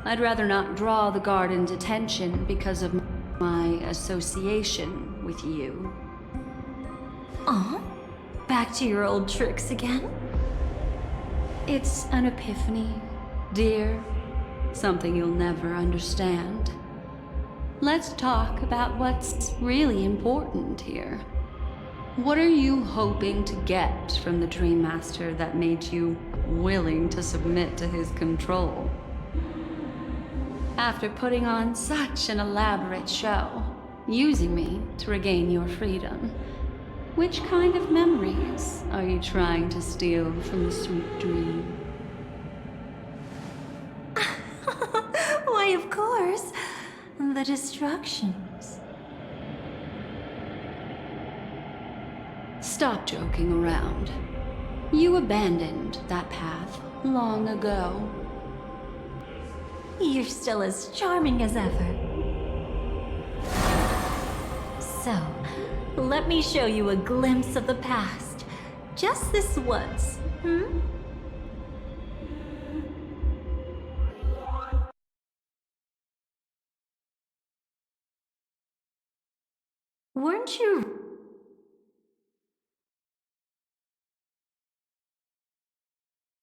S17: I'd rather not draw the Garden's attention because of my association with you.
S5: Aw, back to your old tricks again?
S17: It's an epiphany, dear. Something you'll never understand. Let's talk about what's really important here. What are you hoping to get from the Dream Master that made you willing to submit to his control? After putting on such an elaborate show, using me to regain your freedom, which kind of memories are you trying to steal from the sweet dream?
S5: Why, of course, the destructions.
S17: Stop joking around. You abandoned that path long ago.
S5: You're still as charming as ever. So, let me show you a glimpse of the past. Just this once, Weren't you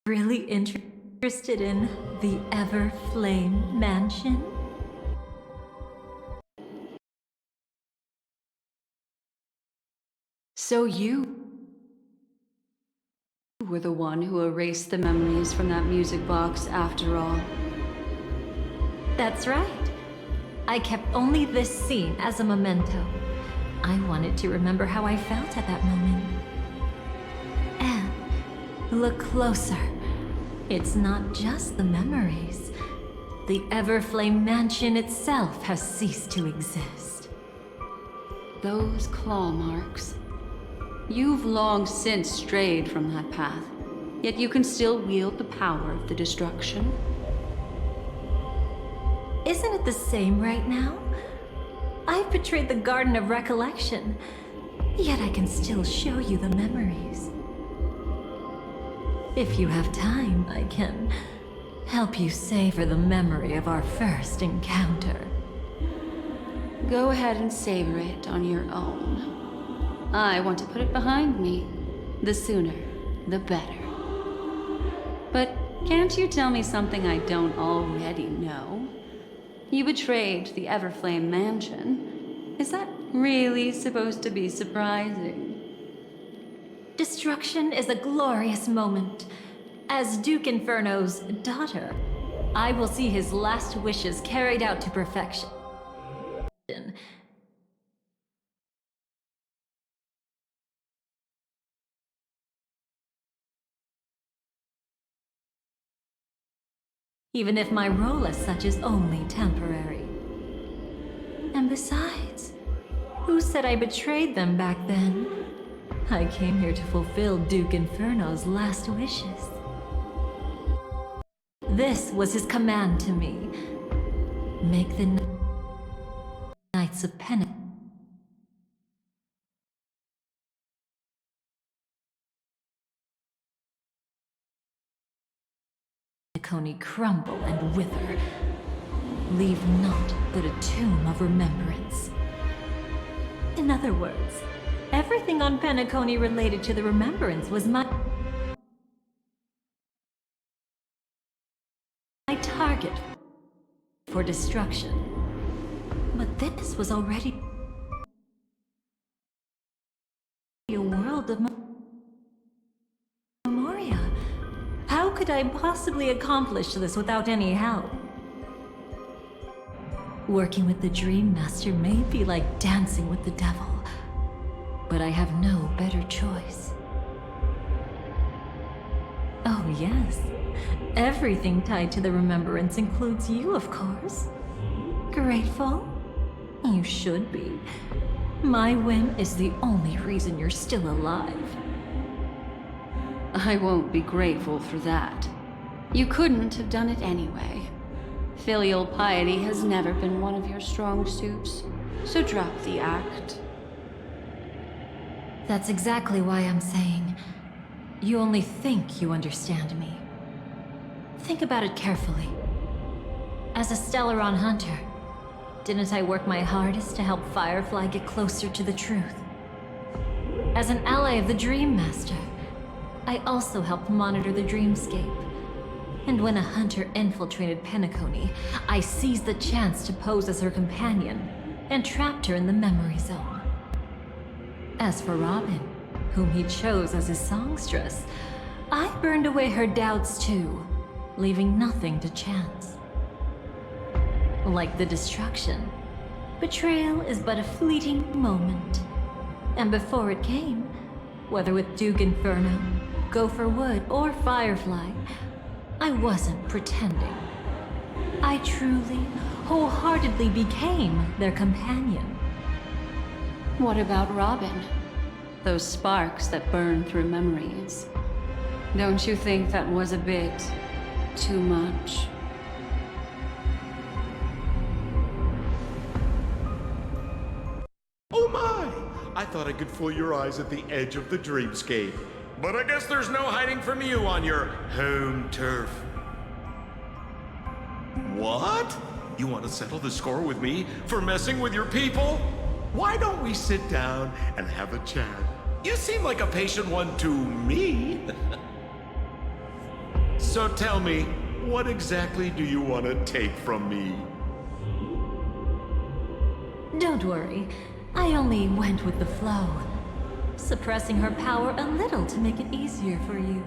S5: really interested in the Everflame Mansion?
S17: So you were the one who erased the memories from that music box after all.
S5: That's right. I kept only this scene as a memento. I wanted to remember how I felt at that moment. And look closer. It's not just the memories. The Everflame Mansion itself has ceased to exist.
S17: Those claw marks. You've long since strayed from that path, yet you can still wield the power of the destruction.
S5: Isn't it the same right now? I've betrayed the Garden of Recollection, yet I can still show you the memories. If you have time, I can help you savor the memory of our first encounter.
S17: Go ahead and savor it on your own. I want to put it behind me. The sooner, the better. But can't you tell me something I don't already know? You betrayed the Everflame Mansion. Is that really supposed to be surprising?
S5: Destruction is a glorious moment. As Duke Inferno's daughter, I will see his last wishes carried out to perfection. Even if my role as such is only temporary. And besides, who said I betrayed them back then? I came here to fulfill Duke Inferno's last wishes. This was his command to me. Make the Knights of Penance crumble and wither. Leave naught but a tomb of remembrance. In other words, everything on Penacony related to the remembrance was my target for destruction. But this was already a world of Memoria. How could I possibly accomplish this without any help? Working with the Dream Master may be like dancing with the devil, but I have no better choice. Oh yes, everything tied to the remembrance includes you, of course. Grateful? You should be. My whim is the only reason you're still alive.
S17: I won't be grateful for that. You couldn't have done it anyway. Filial piety has never been one of your strong suits, so drop the act.
S5: That's exactly why I'm saying, you only think you understand me. Think about it carefully. As a Stellaron hunter, didn't I work my hardest to help Firefly get closer to the truth? As an ally of the Dream Master, I also helped monitor the dreamscape. And when a hunter infiltrated Penacony, I seized the chance to pose as her companion and trapped her in the memory zone. As for Robin, whom he chose as his songstress, I burned away her doubts too, leaving nothing to chance. Like the destruction, betrayal is but a fleeting moment. And before it came, whether with Duke Inferno, Gopher Wood, or Firefly, I wasn't pretending. I truly, wholeheartedly became their companion.
S17: What about Robin? Those sparks that burn through memories. Don't you think that was a bit too much?
S2: Oh my! I thought I could fool your eyes at the edge of the dreamscape. But I guess there's no hiding from you on your home turf. What? You want to settle the score with me for messing with your people? Why don't we sit down and have a chat? You seem like a patient one to me. So tell me, what exactly do you want to take from me?
S5: Don't worry, I only went with the flow. Suppressing her power a little to make it easier for you.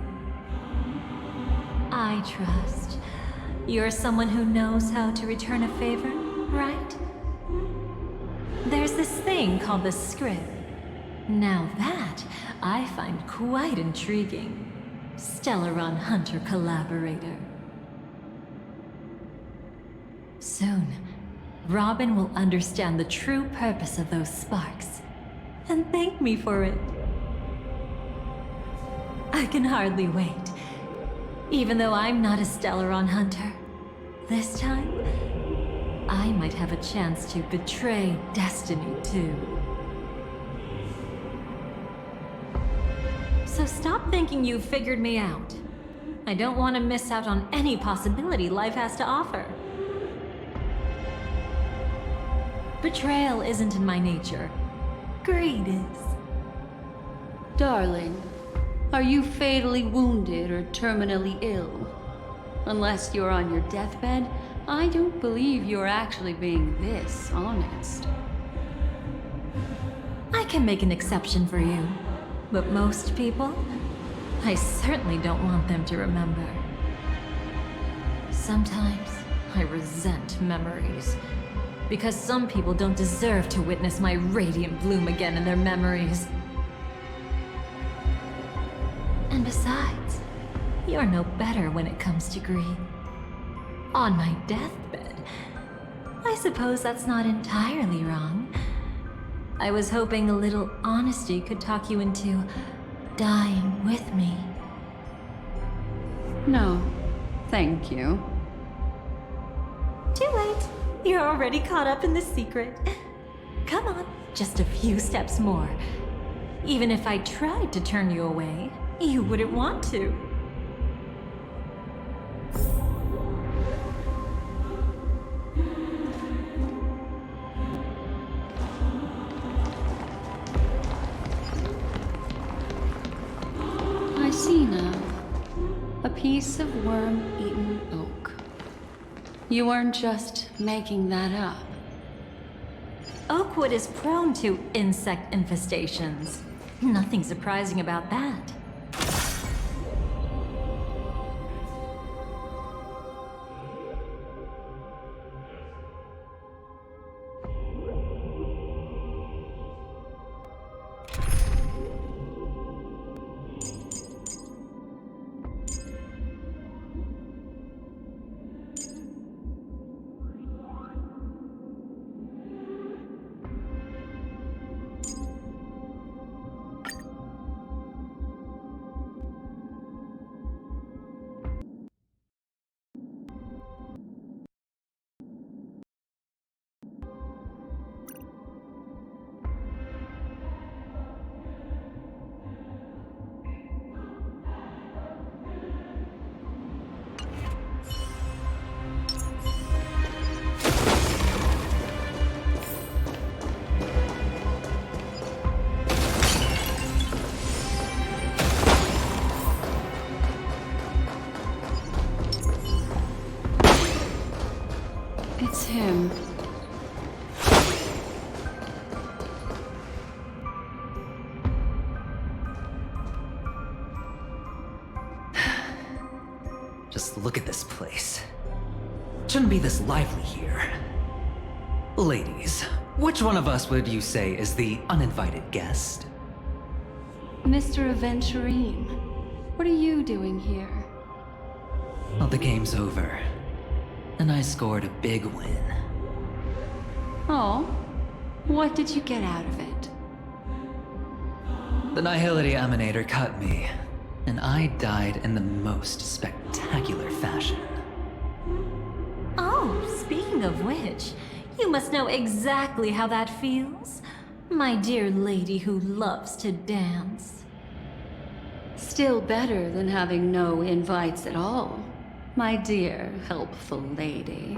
S5: I trust. You're someone who knows how to return a favor, right? There's this thing called the script. Now that, I find quite intriguing. Stellaron Hunter collaborator. Soon, Robin will understand the true purpose of those sparks. And thank me for it. I can hardly wait. Even though I'm not a Stellaron hunter, this time, I might have a chance to betray destiny too. So stop thinking you've figured me out. I don't want to miss out on any possibility life has to offer. Betrayal isn't in my nature. Greed is.
S17: Darling, are you fatally wounded or terminally ill? Unless you're on your deathbed, I don't believe you're actually being this honest.
S5: I can make an exception for you, but most people, I certainly don't want them to remember. Sometimes I resent memories, because some people don't deserve to witness my radiant bloom again in their memories. And besides, you're no better when it comes to greed. On my deathbed, I suppose that's not entirely wrong. I was hoping a little honesty could talk you into dying with me.
S17: No, thank you.
S5: Too late. You're already caught up in the secret. Come on, just a few steps more. Even if I tried to turn you away, you wouldn't want to.
S17: I see now. A piece of worm-eaten oak. You weren't just making that up.
S5: Oakwood is prone to insect infestations. Nothing surprising about that.
S17: It's him.
S13: Just look at this place. Shouldn't be this lively here. Ladies, which one of us would you say is the uninvited guest?
S17: Mr. Aventurine, what are you doing here?
S13: Well, the game's over. And I scored a big win.
S17: Oh, what did you get out of it?
S13: The Nihility Emanator cut me, and I died in the most spectacular fashion.
S5: Oh, speaking of which, you must know exactly how that feels. My dear lady who loves to dance.
S17: Still better than having no invites at all, my dear helpful lady.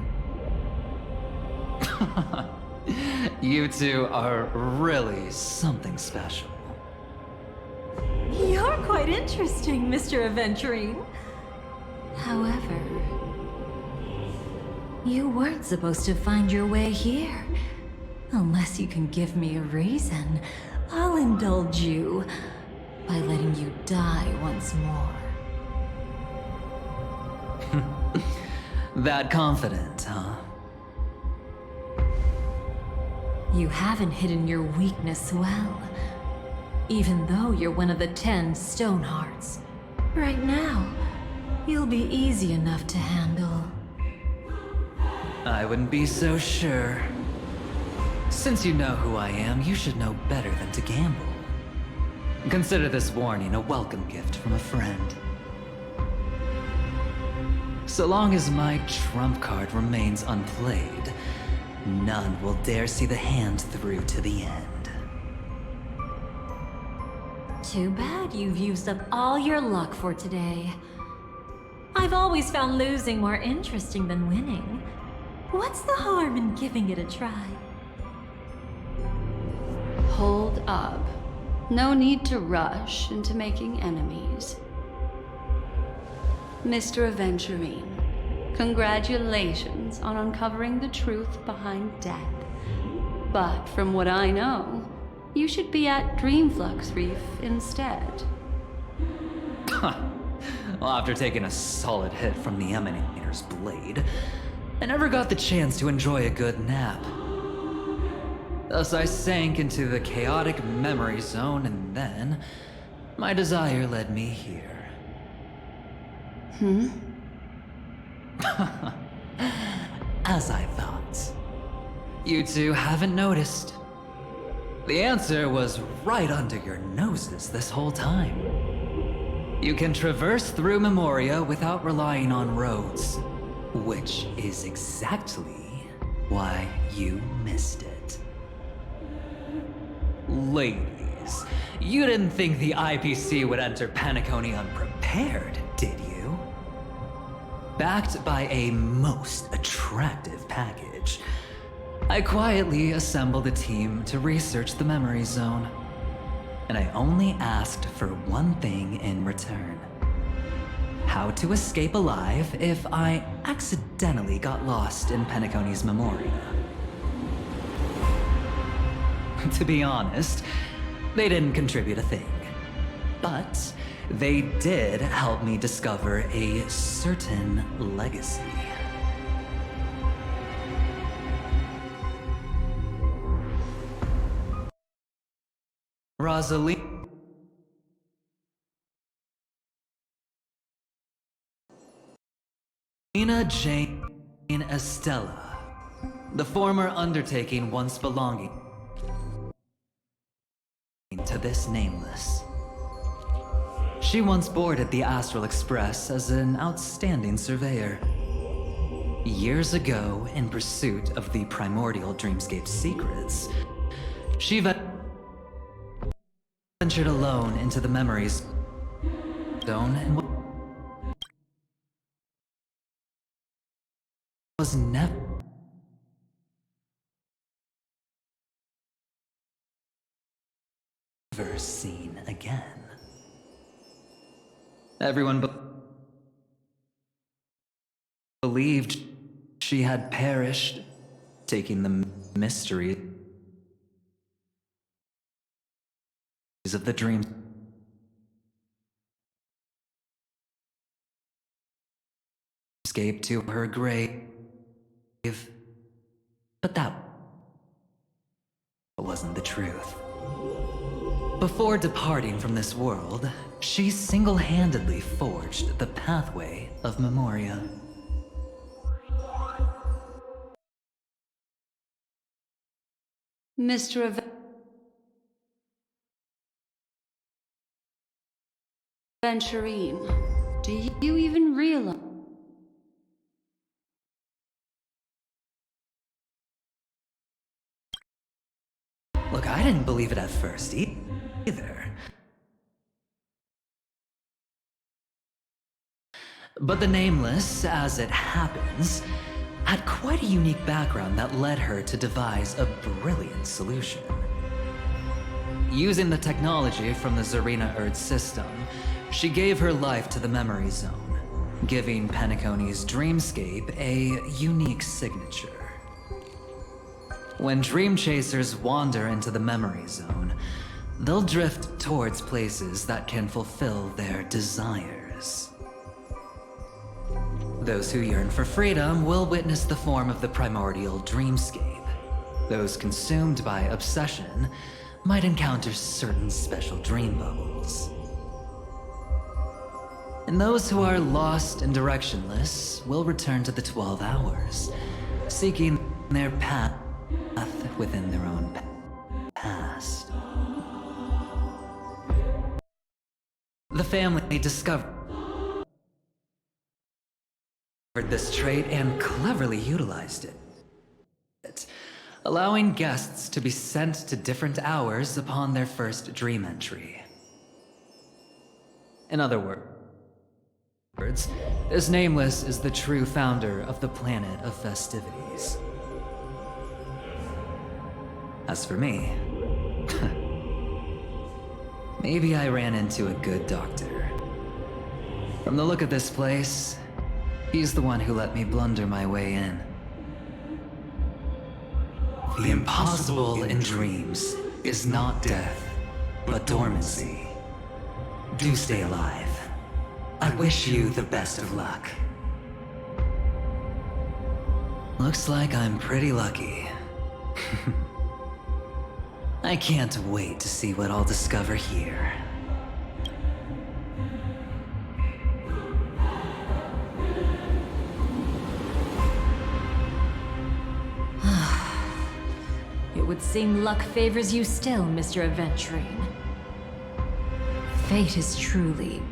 S13: You two are really something special.
S5: You're quite interesting, Mr. Aventurine. However, you weren't supposed to find your way here. Unless you can give me a reason, I'll indulge you by letting you die once more.
S13: That confident, huh?
S5: You haven't hidden your weakness well, even though you're one of the 10 Stone Hearts. Right now, you'll be easy enough to handle.
S13: I wouldn't be so sure. Since you know who I am, you should know better than to gamble. Consider this warning a welcome gift from a friend. So long as my trump card remains unplayed, none will dare see the hand through to the end.
S5: Too bad you've used up all your luck for today. I've always found losing more interesting than winning. What's the harm in giving it a try?
S17: Hold up. No need to rush into making enemies. Mr. Aventurine, Congratulations on uncovering the truth behind death. But from what I know, you should be at Dreamflux Reef instead.
S15: Well, after taking a solid hit from the Emanator's blade, I never got the chance to enjoy a good nap. Thus I sank into the chaotic memory zone, and then my desire led me here. As I thought. You two haven't noticed. The answer was right under your noses this whole time. You can traverse through Memoria without relying on roads, which is exactly why you missed it. Ladies, you didn't think the IPC would enter Penacony unprepared, did you? Backed by a most attractive package, I quietly assembled a team to research the memory zone. And I only asked for one thing in return. How to escape alive if I accidentally got lost in Penacony's Memoria. To be honest, they didn't contribute a thing. But they did help me discover a certain legacy. Rosalina Jane Estella, the former undertaking once belonging to this nameless. She once boarded the Astral Express as an outstanding surveyor. Years ago, in pursuit of the primordial dreamscape secrets, she ventured alone into the memories zone and was never seen again. Everyone believed she had perished, taking the mystery of the dream escape to her grave. But that wasn't the truth. Before departing from this world, she single-handedly forged the pathway of Memoria.
S17: Mr. Aventurine, do you even realize?
S15: Look, I didn't believe it at first either. But the Nameless, as it happens, had quite a unique background that led her to devise a brilliant solution. Using the technology from the Zarina Erd system, she gave her life to the memory zone, giving Penacony's dreamscape a unique signature. When dream chasers wander into the memory zone, they'll drift towards places that can fulfill their desires. Those who yearn for freedom will witness the form of the primordial dreamscape. Those consumed by obsession might encounter certain special dream bubbles. And those who are lost and directionless will return to the 12 hours, seeking their path within their own past. The family discovered this trait and cleverly utilized it, allowing guests to be sent to different hours upon their first dream entry. In other words, this Nameless is the true founder of the planet of festivities. As for me, maybe I ran into a good doctor. From the look of this place, He's the one who let me blunder my way in. The impossible in dreams is not death, but dormancy. Do stay alive. I wish you the best of luck. Looks like I'm pretty lucky. I can't wait to see what I'll discover here.
S5: It would seem luck favors you still, Mr. Aventurine. Fate is truly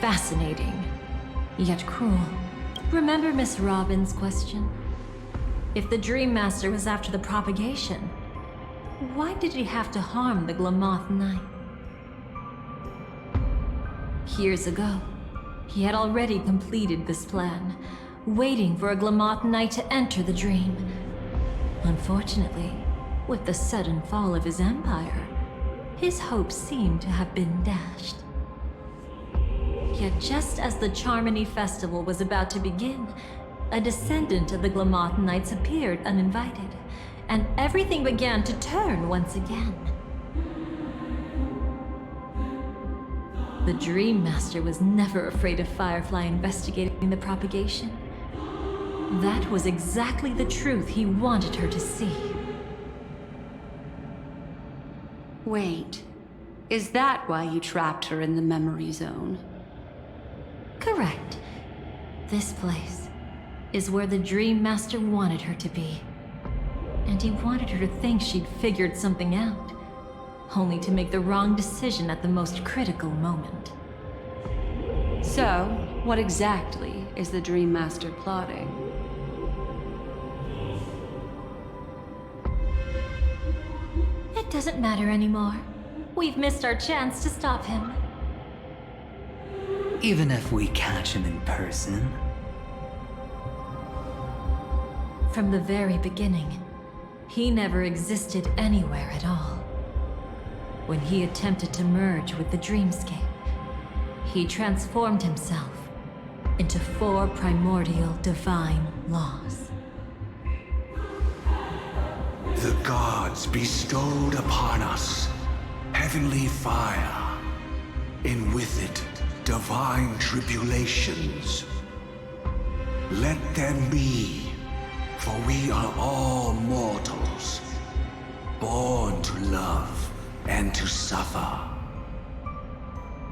S5: fascinating, yet cruel. Remember Miss Robin's question? If the Dream Master was after the propagation, why did he have to harm the Glamoth Knight? Years ago, he had already completed this plan, waiting for a Glamoth Knight to enter the dream. Unfortunately, with the sudden fall of his empire, his hopes seemed to have been dashed. Yet just as the Charmony Festival was about to begin, a descendant of the Glamoth Knights appeared uninvited, and everything began to turn once again. The Dream Master was never afraid of Firefly investigating the propagation. That was exactly the truth he wanted her to see.
S17: Wait, is that why you trapped her in the memory zone?
S5: Correct. This place is where the Dream Master wanted her to be. And he wanted her to think she'd figured something out, only to make the wrong decision at the most critical moment.
S17: So, what exactly is the Dream Master plotting?
S5: It doesn't matter anymore. We've missed our chance to stop him.
S15: Even if we catch him in person?
S5: From the very beginning, he never existed anywhere at all. When he attempted to merge with the dreamscape, he transformed himself into 4 primordial divine laws.
S3: The gods bestowed upon us heavenly fire, and with it divine tribulations. Let them be, for we are all mortals, born to love and to suffer.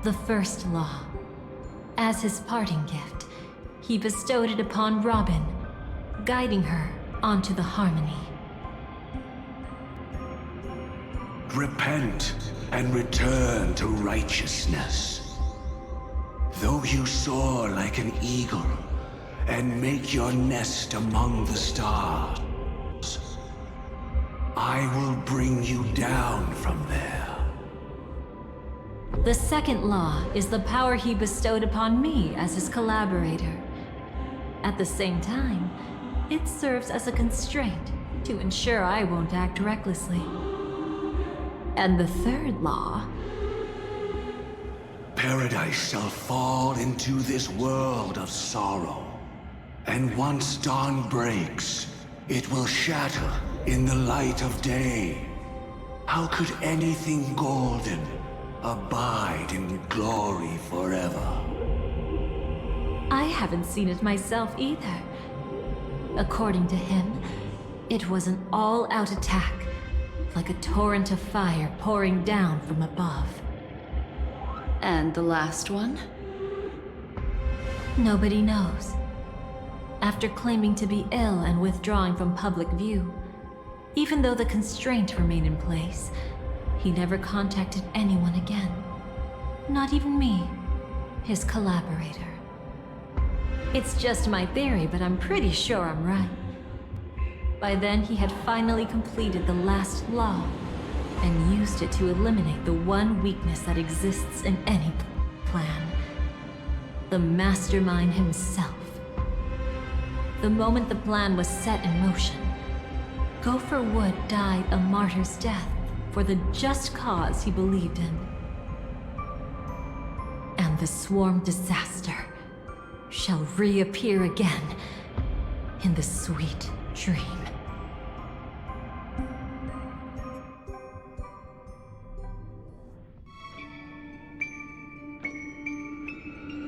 S5: The first law. As his parting gift, he bestowed it upon Robin, guiding her onto the harmony.
S3: Repent and return to righteousness. Though you soar like an eagle and make your nest among the stars, I will bring you down from there.
S5: The second law is the power he bestowed upon me as his collaborator. At the same time, it serves as a constraint to ensure I won't act recklessly. And the third law...
S3: Paradise shall fall into this world of sorrow. And once dawn breaks, it will shatter in the light of day. How could anything golden abide in glory forever?
S5: I haven't seen it myself either. According to him, it was an all-out attack, like a torrent of fire pouring down from above.
S17: And the last one?
S5: Nobody knows. After claiming to be ill and withdrawing from public view, even though the constraint remained in place, he never contacted anyone again. Not even me, his collaborator. It's just my theory, but I'm pretty sure I'm right. By then, he had finally completed the last law, and used it to eliminate the one weakness that exists in any plan. The mastermind himself. The moment the plan was set in motion, Gopher Wood died a martyr's death for the just cause he believed in. And the swarm disaster shall reappear again in the sweet dream.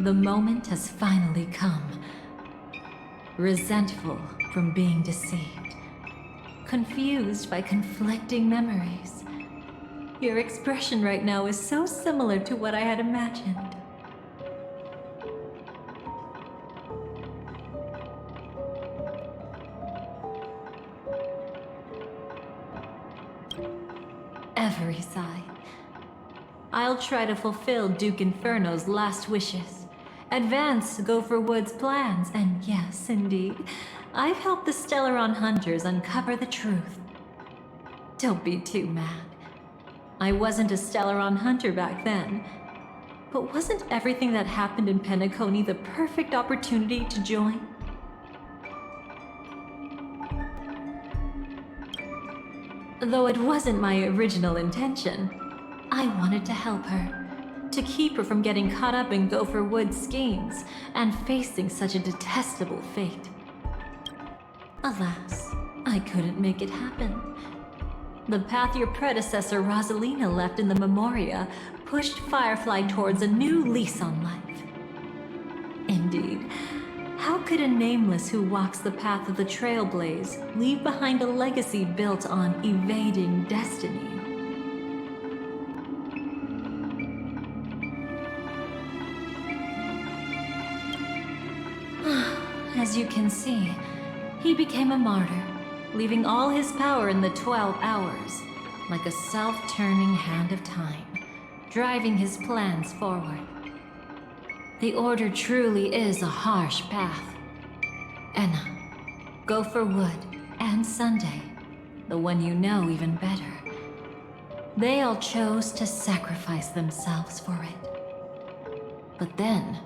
S5: The moment has finally come. Resentful from being deceived. Confused by conflicting memories. Your expression right now is so similar to what I had imagined. Every sigh. I'll try to fulfill Duke Inferno's last wishes. Advance Gopher Wood's plans, and yes, indeed, I've helped the Stellaron Hunters uncover the truth. Don't be too mad. I wasn't a Stellaron Hunter back then, but wasn't everything that happened in Penacony the perfect opportunity to join? Though it wasn't my original intention, I wanted to help her. To keep her from getting caught up in Gopher Wood's schemes and facing such a detestable fate. Alas, I couldn't make it happen. The path your predecessor Rosalina left in the Memoria pushed Firefly towards a new lease on life. Indeed, how could a nameless who walks the path of the Trailblaze leave behind a legacy built on evading destiny? As you can see, he became a martyr, leaving all his power in the 12 hours, like a self-turning hand of time, driving his plans forward. The Order truly is a harsh path. Enna, Gopher Wood, and Sunday, the one you know even better. They all chose to sacrifice themselves for it. But then,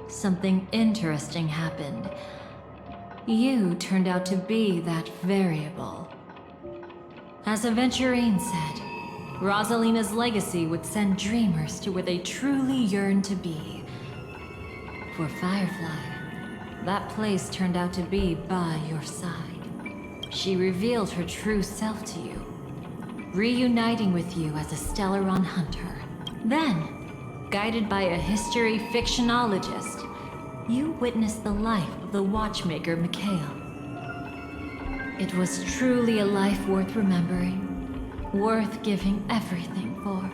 S5: something interesting happened. You turned out to be that variable. As Aventurine said, Rosalina's legacy would send dreamers to where they truly yearn to be. For Firefly, that place turned out to be by your side. She revealed her true self to you, reuniting with you as a Stellaron Hunter. Then, guided by a history fictionologist, you witnessed the life of the watchmaker Mikhail. It was truly a life worth remembering, worth giving everything for.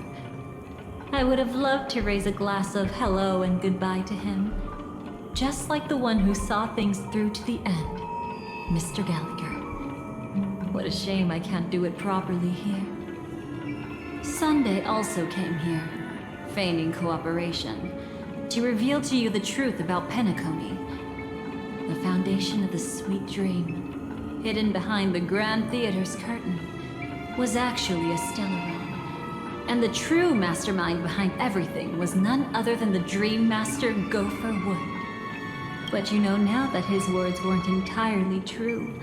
S5: I would have loved to raise a glass of hello and goodbye to him, just like the one who saw things through to the end, Mr. Gallagher. What a shame I can't do it properly here. Sunday also came here, feigning cooperation, to reveal to you the truth about Penacony, the foundation of the sweet dream, hidden behind the Grand Theater's curtain, was actually a Stellaron. And the true mastermind behind everything was none other than the Dream Master Gopher Wood. But you know now that his words weren't entirely true.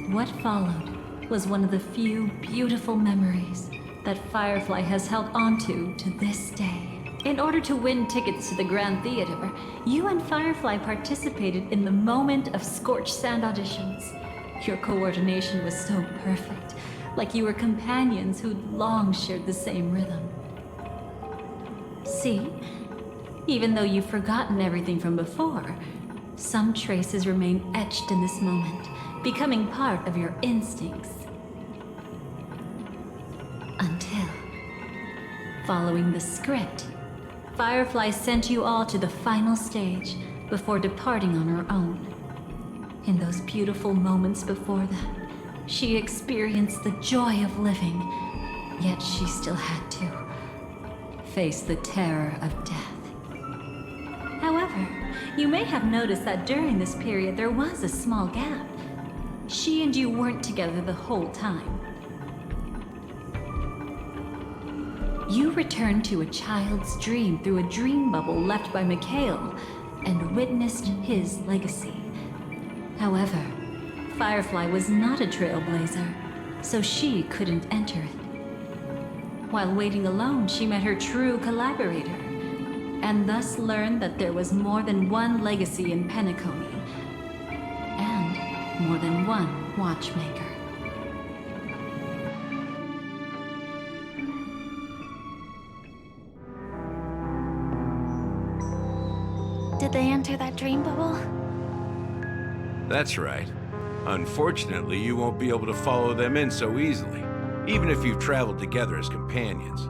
S5: What followed was one of the few beautiful memories that Firefly has held onto to this day. In order to win tickets to the Grand Theater, you and Firefly participated in the Moment of Scorched Sand auditions. Your coordination was so perfect, like you were companions who'd long shared the same rhythm. See? Even though you've forgotten everything from before, some traces remain etched in this moment, becoming part of your instincts. Until, following the script, Firefly sent you all to the final stage before departing on her own. In those beautiful moments before that, she experienced the joy of living, yet she still had to face the terror of death. However, you may have noticed that during this period there was a small gap. She and you weren't together the whole time. You returned to a child's dream through a dream bubble left by Mikhail and witnessed his legacy. However, Firefly was not a Trailblazer, so she couldn't enter it. While waiting alone, she met her true collaborator, and thus learned that there was more than one legacy in Penacony, and more than one watchmaker.
S1: Did they enter that dream bubble?
S14: That's right. Unfortunately, you won't be able to follow them in so easily, even if you've traveled together as companions.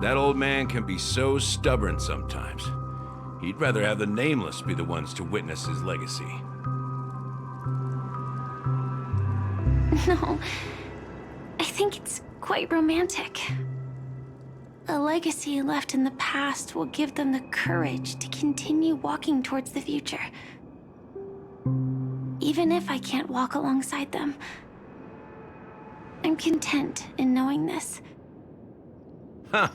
S14: That old man can be so stubborn sometimes. He'd rather have the Nameless be the ones to witness his legacy.
S1: No, I think it's quite romantic. A legacy left in the past will give them the courage to continue walking towards the future. Even if I can't walk alongside them, I'm content in knowing this.
S14: Huh.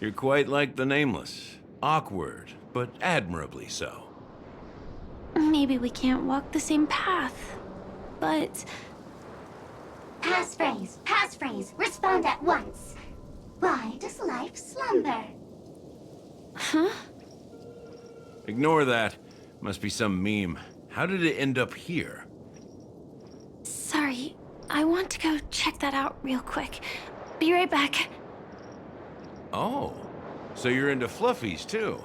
S14: You're quite like the Nameless. Awkward, but admirably so.
S1: Maybe we can't walk the same path, but...
S22: Passphrase, respond at once. Why does life slumber?
S1: Huh?
S14: Ignore that. Must be some meme. How did it end up here?
S1: Sorry, I want to go check that out real quick. Be right back.
S14: Oh, so you're into fluffies too.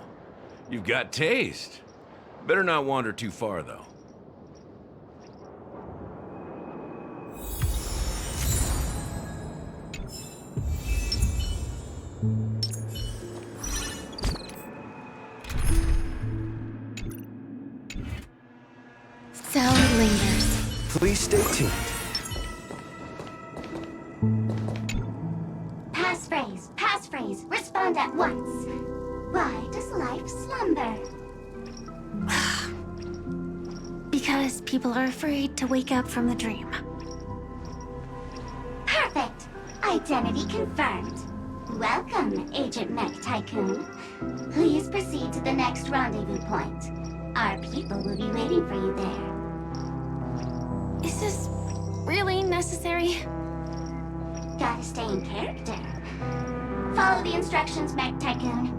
S14: You've got taste. Better not wander too far though.
S9: Sound lingers.
S13: Please stay tuned.
S22: Passphrase, respond at once. Why does life slumber?
S1: Because people are afraid to wake up from the dream.
S22: Perfect. Identity confirmed. Welcome, Agent Mech Tycoon. Please proceed to the next rendezvous point. Our people will be waiting for you there.
S1: Is this really necessary?
S22: Gotta stay in character. Follow the instructions, Mech Tycoon.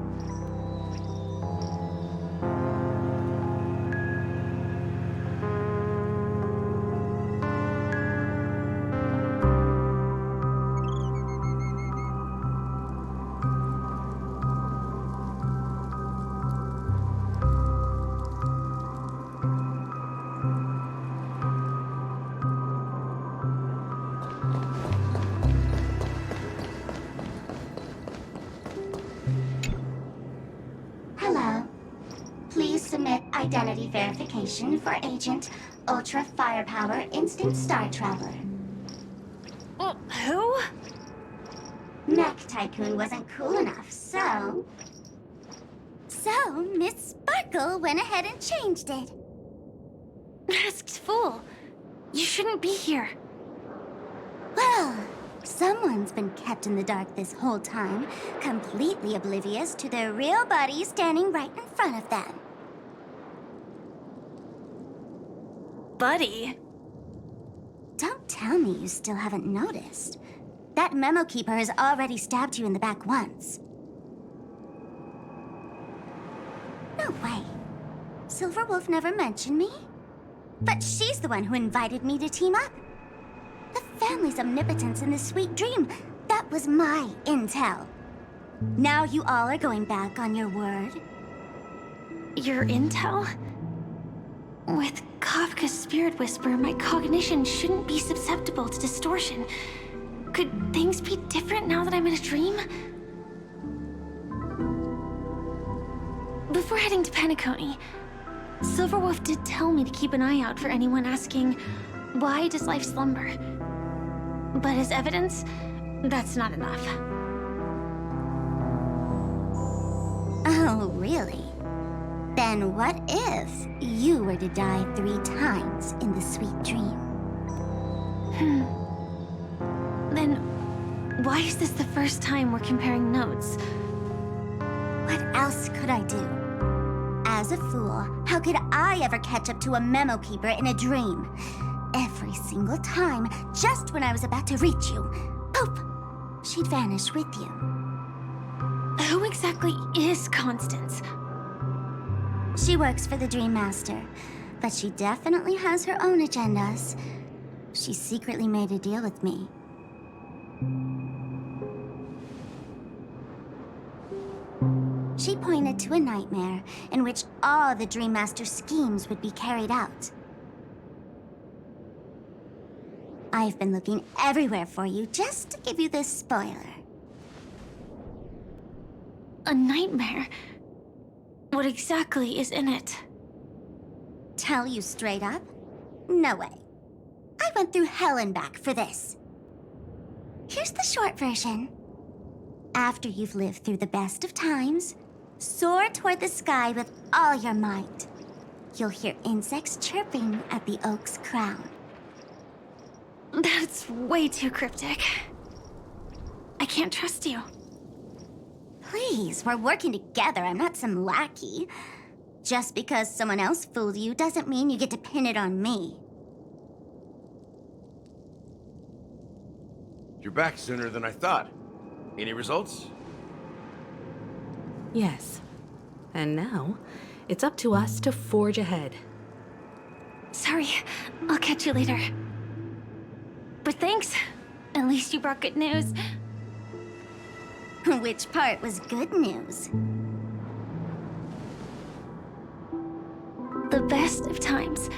S22: Identity verification for Agent Ultra Firepower Instant Star Traveler.
S1: Who?
S22: Mech Tycoon wasn't cool enough, so... So, Miss Sparkle went ahead and changed it.
S1: Masked fool. You shouldn't be here.
S22: Well, someone's been kept in the dark this whole time, completely oblivious to their real body standing right in front of them.
S1: Buddy?
S22: Don't tell me you still haven't noticed. That memo keeper has already stabbed you in the back once. No way. Silverwolf never mentioned me? But she's the one who invited me to team up. The family's omnipotence in the sweet dream, that was my intel. Now you all are going back on your word?
S1: Your intel? With Kafka's spirit whisper, my cognition shouldn't be susceptible to distortion. Could things be different now that I'm in a dream? Before heading to Penacony, Silverwolf did tell me to keep an eye out for anyone asking, why does life slumber? But as evidence, that's not enough.
S22: Oh, really? Then what if you were to die 3 times in the sweet dream?
S1: Then why is this the first time we're comparing notes?
S22: What else could I do? As a fool, how could I ever catch up to a memo keeper in a dream? Every single time, just when I was about to reach you, poof! She she'd vanish with you.
S1: Who exactly is Constance?
S22: She works for the Dream Master, but she definitely has her own agendas. She secretly made a deal with me. She pointed to a nightmare in which all the Dream Master's schemes would be carried out. I've been looking everywhere for you just to give you this spoiler.
S1: A nightmare? What exactly is in it?
S22: Tell you straight up? No way. I went through hell and back for this. Here's the short version. After you've lived through the best of times, soar toward the sky with all your might. You'll hear insects chirping at the oak's crown.
S1: That's way too cryptic. I can't trust you.
S22: Please, we're working together. I'm not some lackey. Just because someone else fooled you doesn't mean you get to pin it on me.
S14: You're back sooner than I thought. Any results?
S6: Yes. And now, it's up to us to forge ahead.
S1: Sorry, I'll catch you later. But thanks. At least you brought good news.
S22: Which part was good news?
S1: The best of times.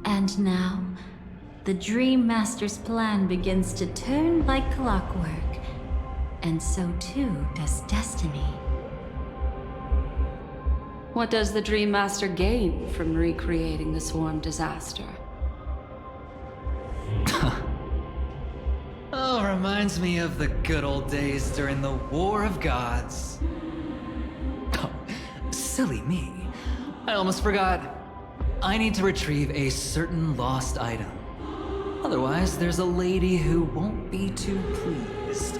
S5: And now, the Dream Master's plan begins to turn like clockwork. And so too does destiny.
S17: What does the Dream Master gain from recreating the Swarm disaster?
S15: Oh, reminds me of the good old days during the War of Gods. Oh, silly me. I almost forgot. I need to retrieve a certain lost item. Otherwise, there's a lady who won't be too pleased.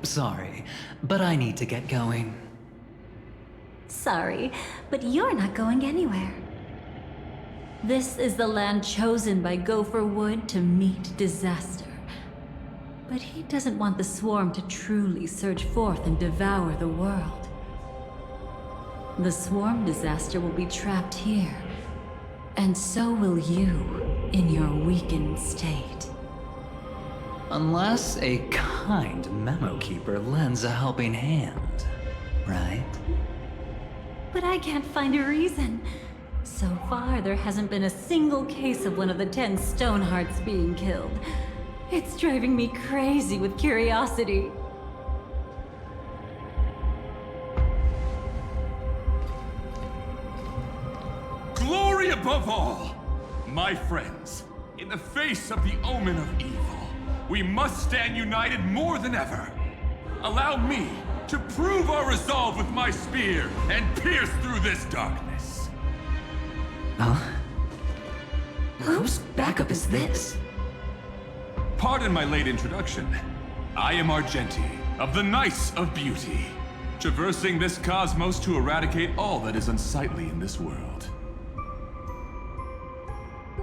S15: Sorry, but I need to get going.
S5: Sorry, but you're not going anywhere. This is the land chosen by Gopher Wood to meet disaster. But he doesn't want the Swarm to truly surge forth and devour the world. The Swarm disaster will be trapped here, and so will you in your weakened state.
S15: Unless a kind memo keeper lends a helping hand, right?
S5: But I can't find a reason. So far, there hasn't been a single case of one of the 10 Stonehearts being killed. It's driving me crazy with curiosity.
S20: Glory above all! My friends, in the face of the omen of evil, we must stand united more than ever. Allow me to prove our resolve with my spear and pierce through this darkness.
S15: Huh? Whose backup is this?
S20: Pardon my late introduction. I am Argenti, of the Knights of Beauty, traversing this cosmos to eradicate all that is unsightly in this world.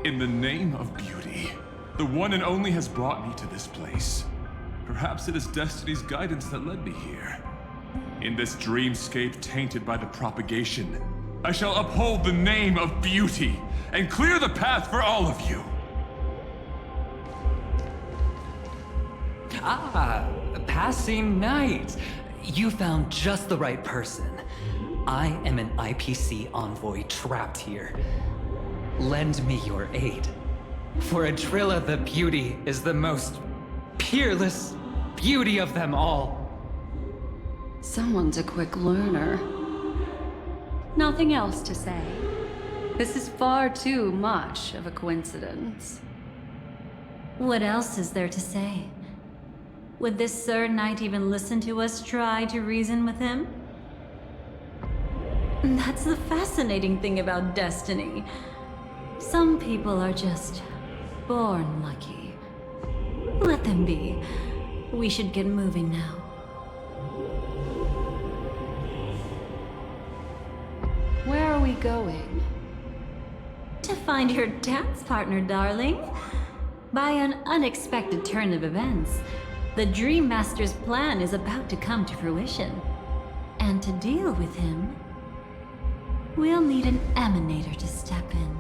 S20: In the name of beauty, the one and only has brought me to this place. Perhaps it is destiny's guidance that led me here. In this dreamscape tainted by the propagation, I shall uphold the name of beauty and clear the path for all of you.
S15: Ah, passing knight. You found just the right person. I am an IPC envoy trapped here. Lend me your aid. For Adrilla the Beauty is the most peerless beauty of them all.
S17: Someone's a quick learner. Nothing else to say. This is far too much of a coincidence.
S5: What else is there to say? Would this Sir Knight even listen to us try to reason with him? That's the fascinating thing about destiny. Some people are just born lucky. Let them be. We should get moving now.
S17: Where are we going?
S5: To find your dance partner, darling. By an unexpected turn of events, the Dream Master's plan is about to come to fruition. And to deal with him, we'll need an emanator to step in.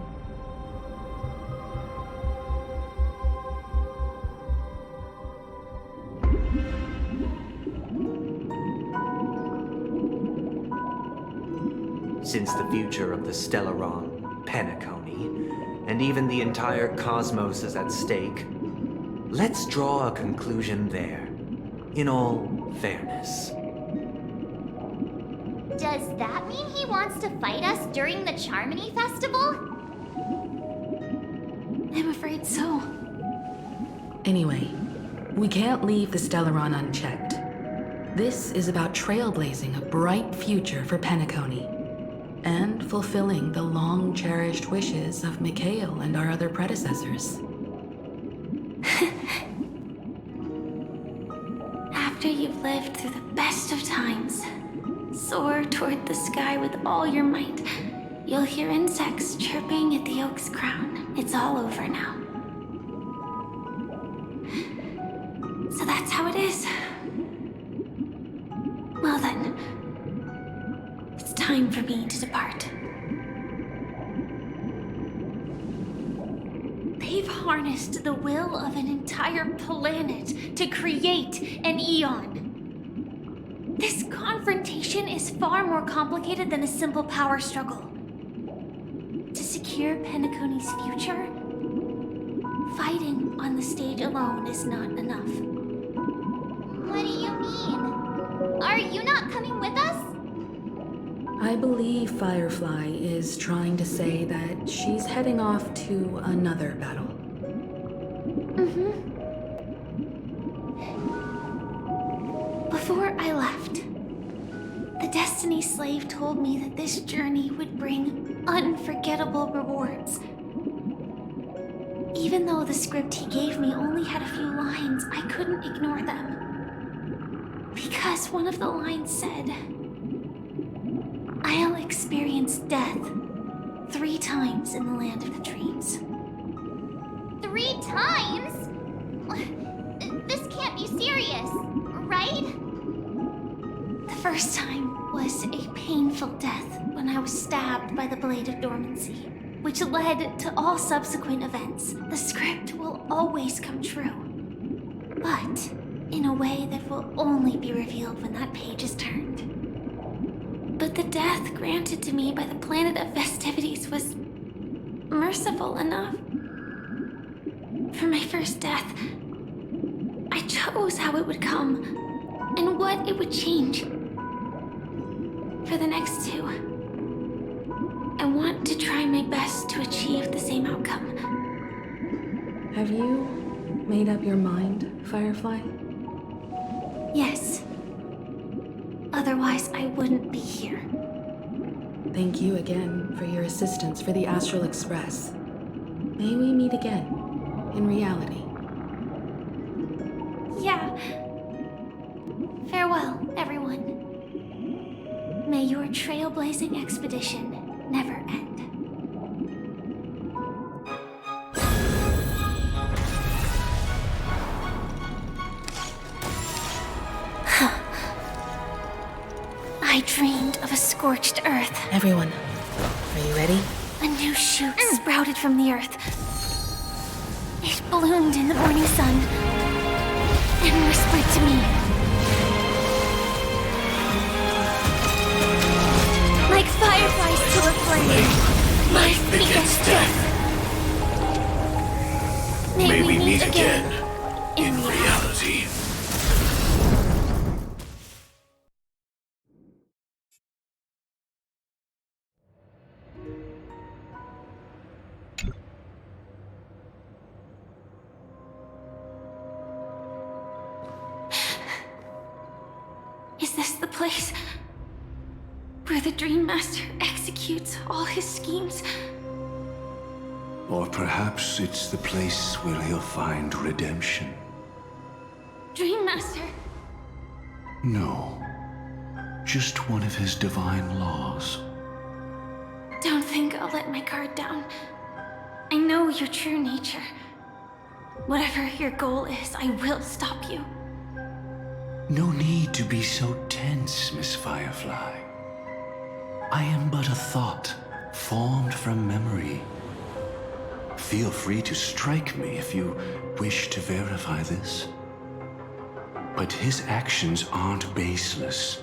S13: Since the future of the Stellaron, Penacony, and even the entire cosmos is at stake, let's draw a conclusion there, in all fairness.
S12: Does that mean he wants to fight us during the Charmony Festival?
S1: I'm afraid so.
S6: Anyway, we can't leave the Stellaron unchecked. This is about trailblazing a bright future for Penacony, and fulfilling the long-cherished wishes of Mikhail and our other predecessors.
S1: After you've lived through the best of times, soar toward the sky with all your might. You'll hear insects chirping at the oak's crown. It's all over now. So that's how it is. Well then, it's time for me to depart. They've harnessed the will of an entire planet to create an eon. This confrontation is far more complicated than a simple power struggle. To secure Penacony's future, fighting on the stage alone is not enough.
S12: What do you mean? Are you not coming with us?
S6: I believe Firefly is trying to say that she's heading off to another battle.
S1: Before I left, the Destiny Slave told me that this journey would bring unforgettable rewards. Even though the script he gave me only had a few lines, I couldn't ignore them. Because one of the lines said, I'll experience death 3 times in the land of the dreams.
S12: 3 times? This can't be serious, right?
S1: The first time was a painful death when I was stabbed by the Blade of Dormancy, which led to all subsequent events. The script will always come true, but in a way that will only be revealed when that page is turned. But the death granted to me by the planet of festivities was merciful enough. For my first death, I chose how it would come and what it would change. For the next 2, I want to try my best to achieve the same outcome.
S6: Have you made up your mind, Firefly?
S1: Yes. Otherwise, I wouldn't be here.
S6: Thank you again for your assistance for the Astral Express. May we meet again, in reality.
S1: Yeah. Farewell, everyone. May your trailblazing expedition never end. I dreamed of a scorched earth.
S6: Everyone, are you ready?
S1: A new shoot sprouted from the earth. It bloomed in the morning sun and whispered to me. Like fireflies to a flame, life begets death.
S11: May we meet again in reality.
S1: Is this the place where the Dream Master executes all his schemes?
S3: Or perhaps it's the place where he'll find redemption.
S1: Dream Master?
S3: No. Just one of his divine laws.
S1: Don't think I'll let my guard down. I know your true nature. Whatever your goal is, I will stop you.
S3: No need to be so tense, Miss Firefly. I am but a thought, formed from memory. Feel free to strike me if you wish to verify this. But his actions aren't baseless.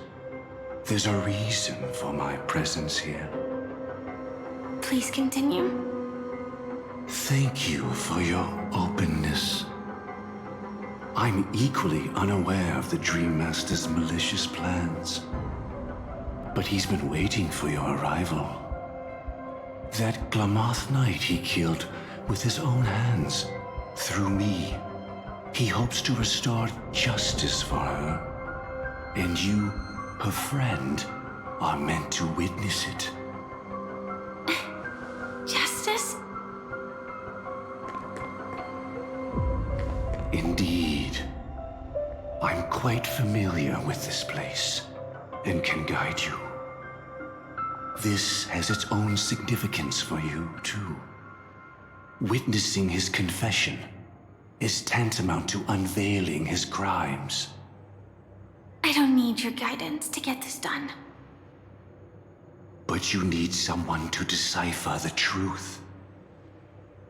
S3: There's a reason for my presence here.
S1: Please continue.
S3: Thank you for your openness. I'm equally unaware of the Dream Master's malicious plans. But he's been waiting for your arrival. That Glamoth Knight he killed with his own hands, through me. He hopes to restore justice for her. And you, her friend, are meant to witness it.
S1: Justice?
S3: Indeed. I'm quite familiar with this place, and can guide you. This has its own significance for you, too. Witnessing his confession is tantamount to unveiling his crimes.
S1: I don't need your guidance to get this done.
S3: But you need someone to decipher the truth.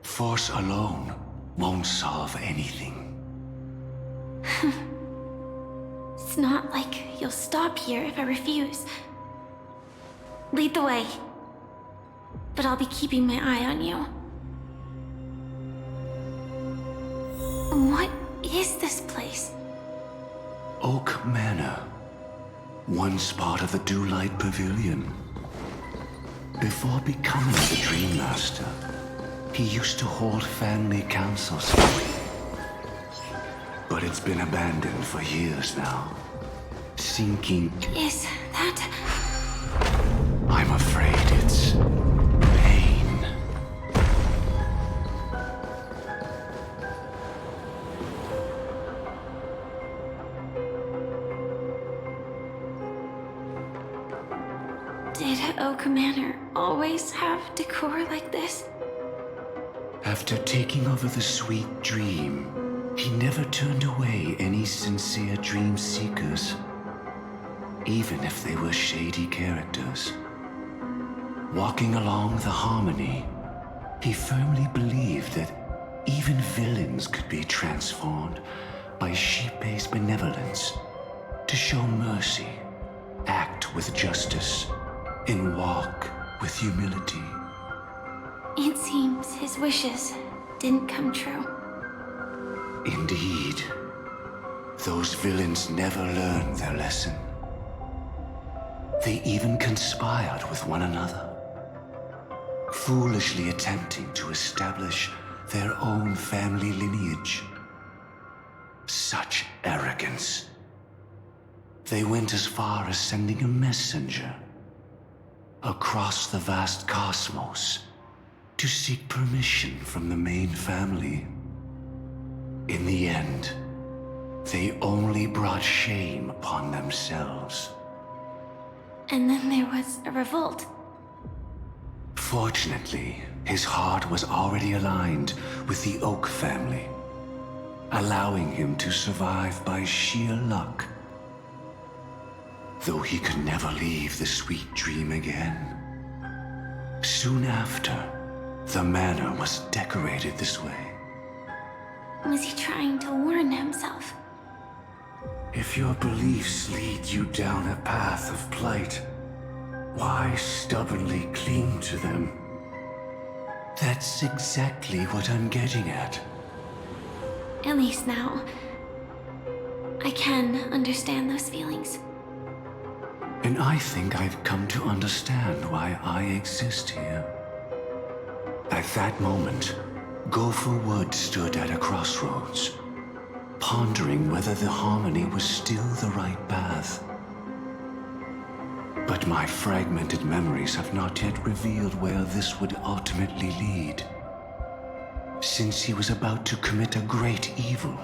S3: Force alone won't solve anything.
S1: It's not like you'll stop here if I refuse. Lead the way. But I'll be keeping my eye on you. What is this place?
S3: Oak Manor. Once part of the Dewlight Pavilion. Before becoming the Dream Master, he used to hold family councils. But it's been abandoned for years now. Sinking...
S1: Is that...
S3: I'm afraid it's... pain.
S1: Did Oak Manor always have decor like this?
S3: After taking over the Sweet Dream, he never turned away any sincere dream seekers, even if they were shady characters. Walking along the Harmony, he firmly believed that even villains could be transformed by Shipei's benevolence to show mercy, act with justice, and walk with humility.
S1: It seems his wishes didn't come true.
S3: Indeed, those villains never learned their lesson. They even conspired with one another, foolishly attempting to establish their own family lineage. Such arrogance. They went as far as sending a messenger across the vast cosmos to seek permission from the main family. In the end, they only brought shame upon themselves.
S1: And then there was a revolt.
S3: Fortunately, his heart was already aligned with the Oak family, allowing him to survive by sheer luck. Though he could never leave the Sweet Dream again. Soon after, the manor was decorated this way.
S1: Was he trying to warn himself?
S3: If your beliefs lead you down a path of plight, why stubbornly cling to them? That's exactly what I'm getting at.
S1: At least now, I can understand those feelings.
S3: And I think I've come to understand why I exist here. At that moment, Gopher Wood stood at a crossroads, pondering whether the Harmony was still the right path. But my fragmented memories have not yet revealed where this would ultimately lead. Since he was about to commit a great evil,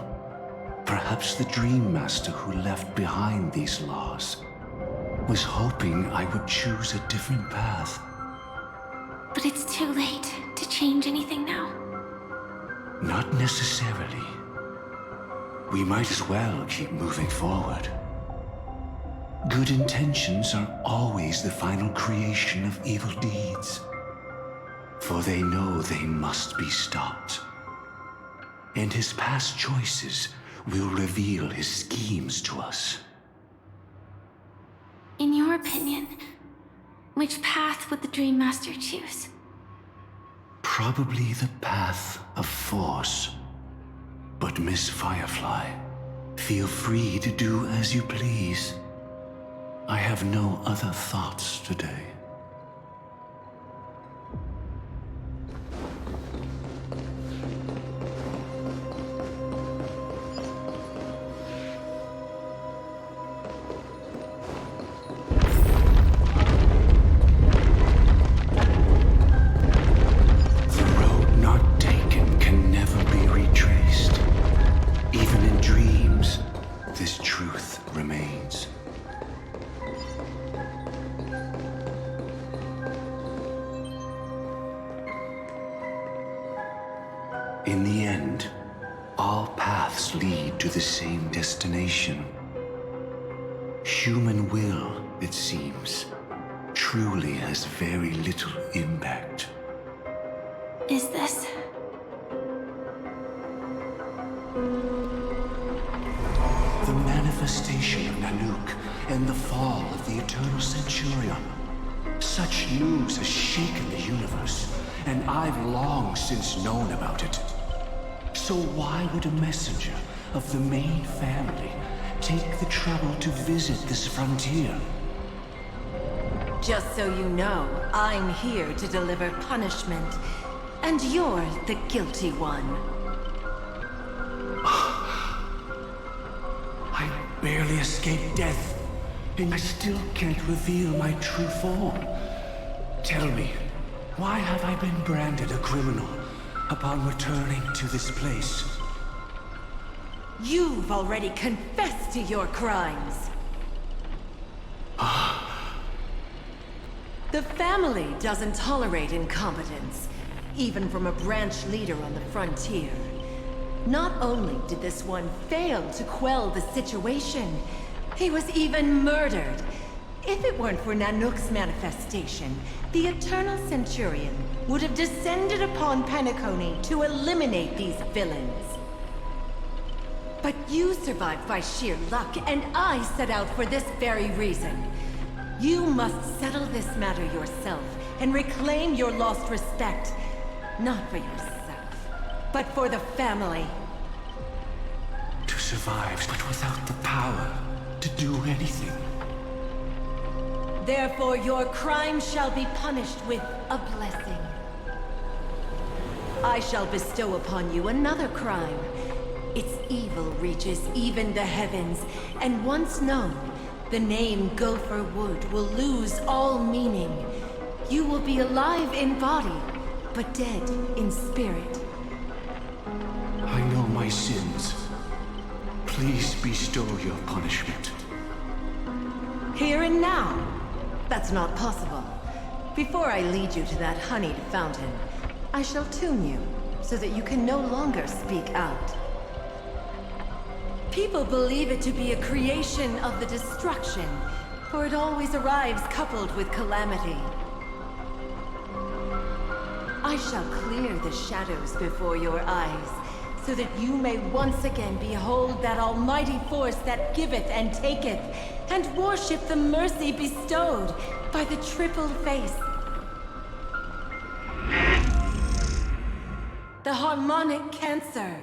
S3: perhaps the Dream Master who left behind these laws was hoping I would choose a different path.
S1: But it's too late to change anything now.
S3: Not necessarily. We might as well keep moving forward. Good intentions are always the final creation of evil deeds. For they know they must be stopped. And his past choices will reveal his schemes to us.
S1: In your opinion, which path would the Dream Master choose?
S3: Probably the path of force. But Miss Firefly, feel free to do as you please. I have no other thoughts today. In the end, all paths lead to the same destination. Human will, it seems, truly has very little impact.
S1: Is this?
S3: The manifestation of Nanook and the fall of the Eternal Centurion. Such news has shaken the universe, and I've long since known about it. So why would a messenger of the main family take the trouble to visit this frontier?
S7: Just so you know, I'm here to deliver punishment, and you're the guilty one.
S3: I barely escaped death, and I still can't reveal my true form. Tell me, why have I been branded a criminal upon returning to this place?
S7: You've already confessed to your crimes. The family doesn't tolerate incompetence, even from a branch leader on the frontier. Not only did this one fail to quell the situation, he was even murdered. If it weren't for Nanook's manifestation, the Eternal Centurion would have descended upon Penacony to eliminate these villains. But you survived by sheer luck, and I set out for this very reason. You must settle this matter yourself and reclaim your lost respect. Not for yourself, but for the family.
S3: To survive, but without the power to do anything.
S7: Therefore, your crime shall be punished with a blessing. I shall bestow upon you another crime. Its evil reaches even the heavens, and once known, the name Gopher Wood will lose all meaning. You will be alive in body, but dead in spirit.
S3: I know my sins. Please bestow your punishment.
S7: Here and now? That's not possible. Before I lead you to that honeyed fountain, I shall tune you, so that you can no longer speak out. People believe it to be a creation of the destruction, for it always arrives coupled with calamity. I shall clear the shadows before your eyes, so that you may once again behold that almighty force that giveth and taketh, and worship the mercy bestowed by the triple face. The harmonic cancer,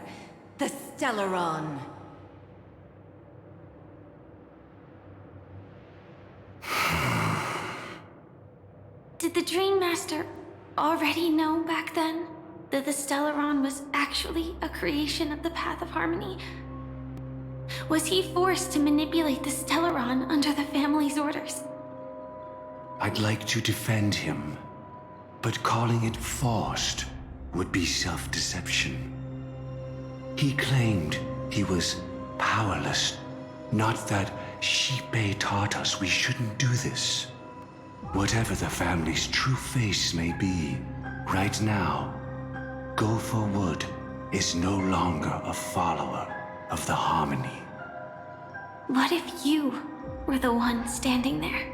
S7: the Stellaron.
S1: Did the Dream Master already know back then that the Stellaron was actually a creation of the Path of Harmony? Was he forced to manipulate the Stellaron under the family's orders?
S3: I'd like to defend him, but calling it forced would be self-deception. He claimed he was powerless, not that Xipe taught us we shouldn't do this. Whatever the family's true face may be, right now, Gopher Wood is no longer a follower of the harmony.
S1: What if you were the one standing there?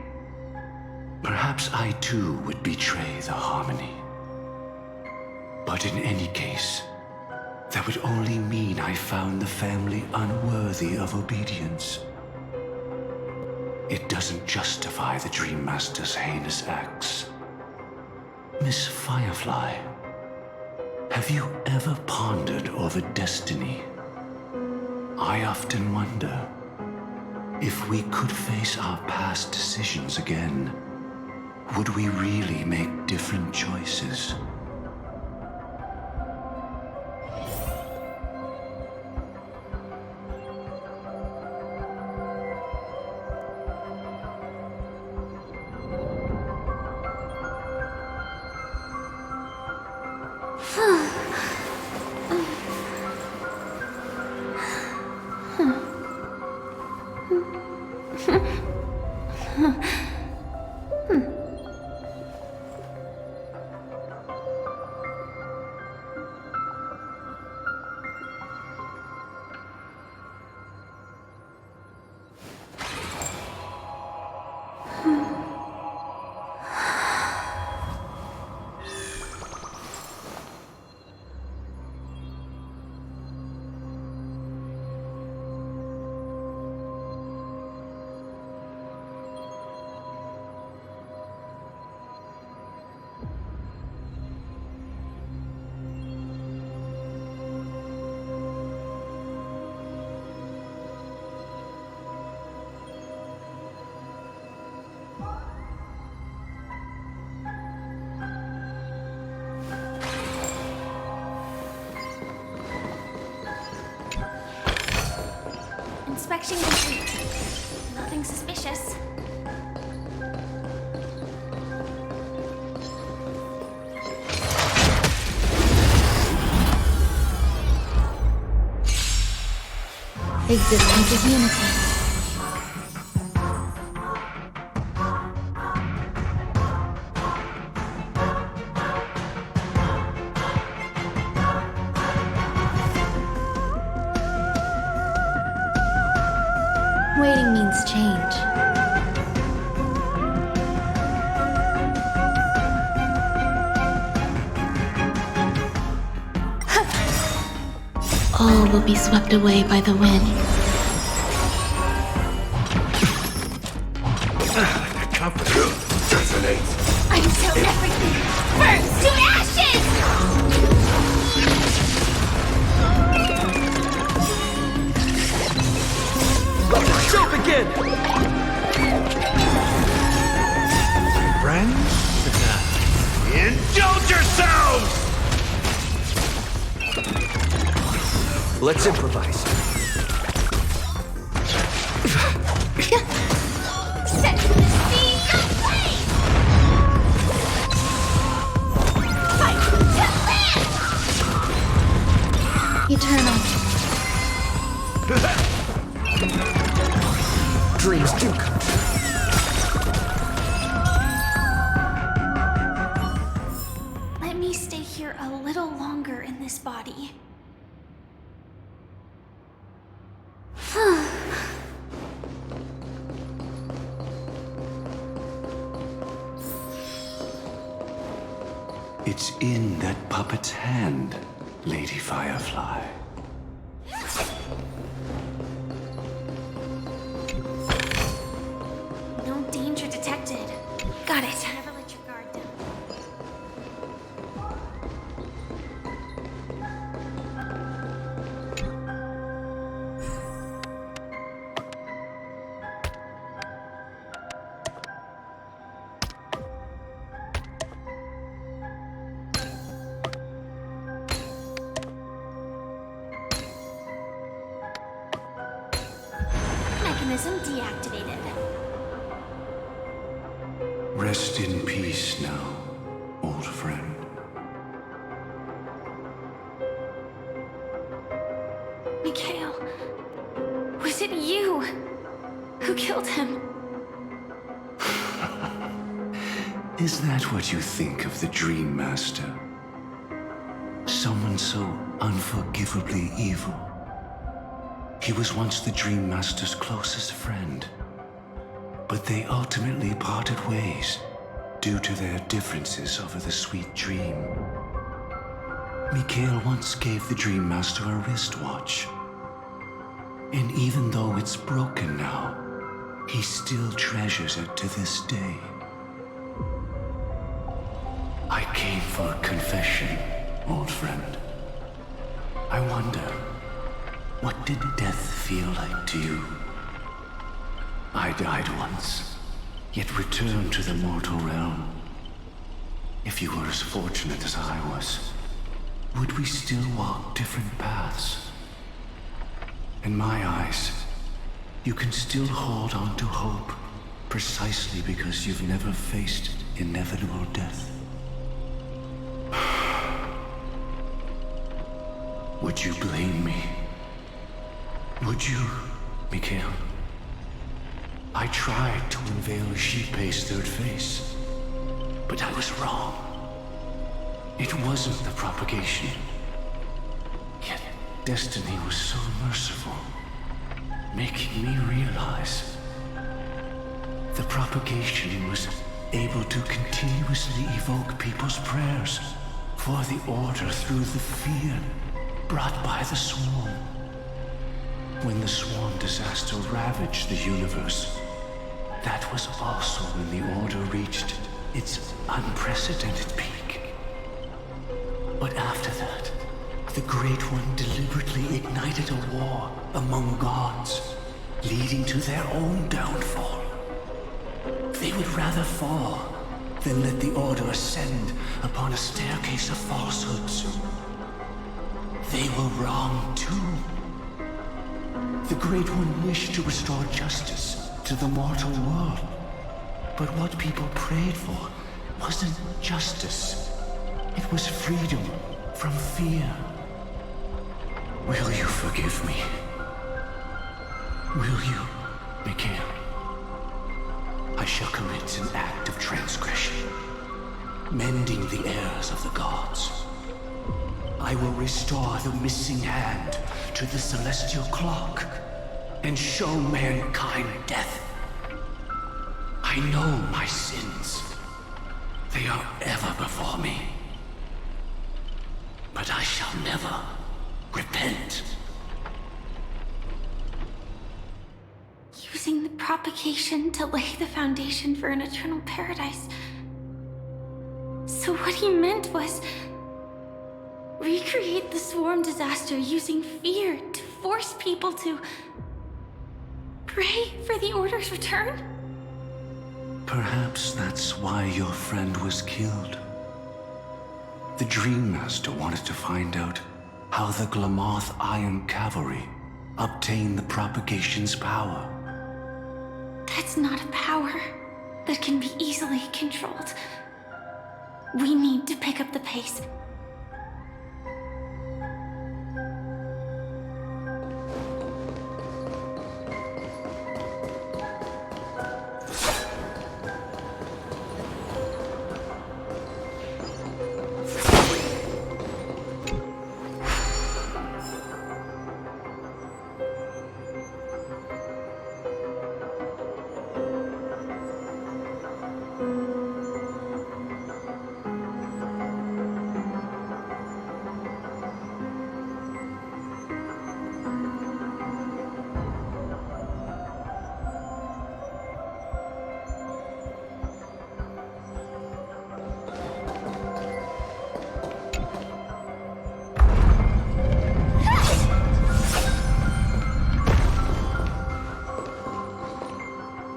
S3: Perhaps I too would betray the harmony. But in any case, that would only mean I found the family unworthy of obedience. It doesn't justify the Dream Master's heinous acts. Miss Firefly, have you ever pondered over destiny? I often wonder if we could face our past decisions again, would we really make different choices?
S1: Inspection complete. Nothing suspicious.
S9: Existence is unity. Waiting means change. All will be swept away by the wind.
S12: Until everything burns to ashes!
S13: Show begin! Friends?
S2: Indulge yourselves!
S13: Let's improvise.
S12: Set the sea aflame! Fight to live!
S9: Eternal.
S13: Dreams do come true.
S1: Let me stay here a little longer in this body.
S3: It's in that puppet's hand, Lady Firefly.
S1: No danger detected. Got it. Never let your guard down. Mechanism deactivated.
S3: Rest in peace now, old friend.
S1: Mikhail, was it you who killed him?
S3: Is that what you think of the Dream Master? Someone so unforgivably evil. He was once the Dream Master's closest friend, but they ultimately parted ways due to their differences over the sweet dream. Mikael once gave the Dream Master a wristwatch, and even though it's broken now, he still treasures it to this day. I came for a confession, old friend. I wonder, what did death feel like to you? I died once, yet returned to the mortal realm. If you were as fortunate as I was, would we still walk different paths? In my eyes, you can still hold on to hope precisely because you've never faced inevitable death. Would you blame me? Would you, Mikael? I tried to unveil Xipe's third face, but I was wrong. It wasn't the propagation. Yet destiny was so merciful, making me realize the propagation was able to continuously evoke people's prayers for the Order through the fear brought by the Swan. When the Swan disaster ravaged the universe, that was also when the Order reached its unprecedented peak. But after that, the Great One deliberately ignited a war among gods, leading to their own downfall. They would rather fall than let the Order ascend upon a staircase of falsehoods. They were wrong too. The Great One wished to restore justice to the mortal world. But what people prayed for wasn't justice. It was freedom from fear. Will you forgive me? Will you, Mikael? I shall commit an act of transgression, mending the errors of the gods. I will restore the missing hand to the celestial clock and show mankind death. I know my sins. They are ever before me. But I shall never repent.
S1: Using the propagation to lay the foundation for an eternal paradise. So what he meant was recreate the swarm disaster using fear to force people to pray for the Order's return?
S3: Perhaps that's why your friend was killed. The Dream Master wanted to find out how the Glamoth Iron Cavalry obtained the propagation's power.
S1: That's not a power that can be easily controlled. We need to pick up the pace.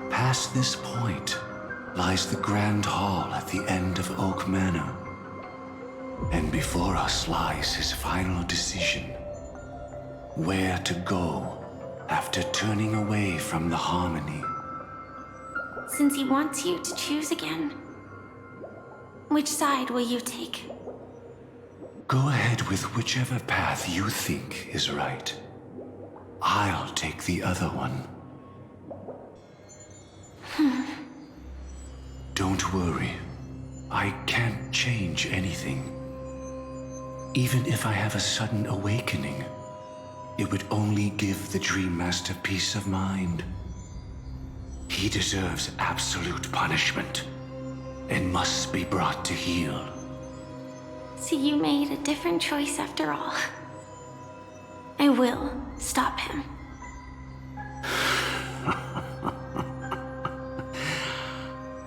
S3: Past this point lies the Grand Hall at the end of Oak Manor. And before us lies his final decision. Where to go after turning away from the Harmony.
S1: Since he wants you to choose again, which side will you take?
S3: Go ahead with whichever path you think is right. I'll take the other one. Don't worry. I can't change anything. Even if I have a sudden awakening, it would only give the Dream Master peace of mind. He deserves absolute punishment and must be brought to heel.
S1: So you made a different choice after all. I will stop him.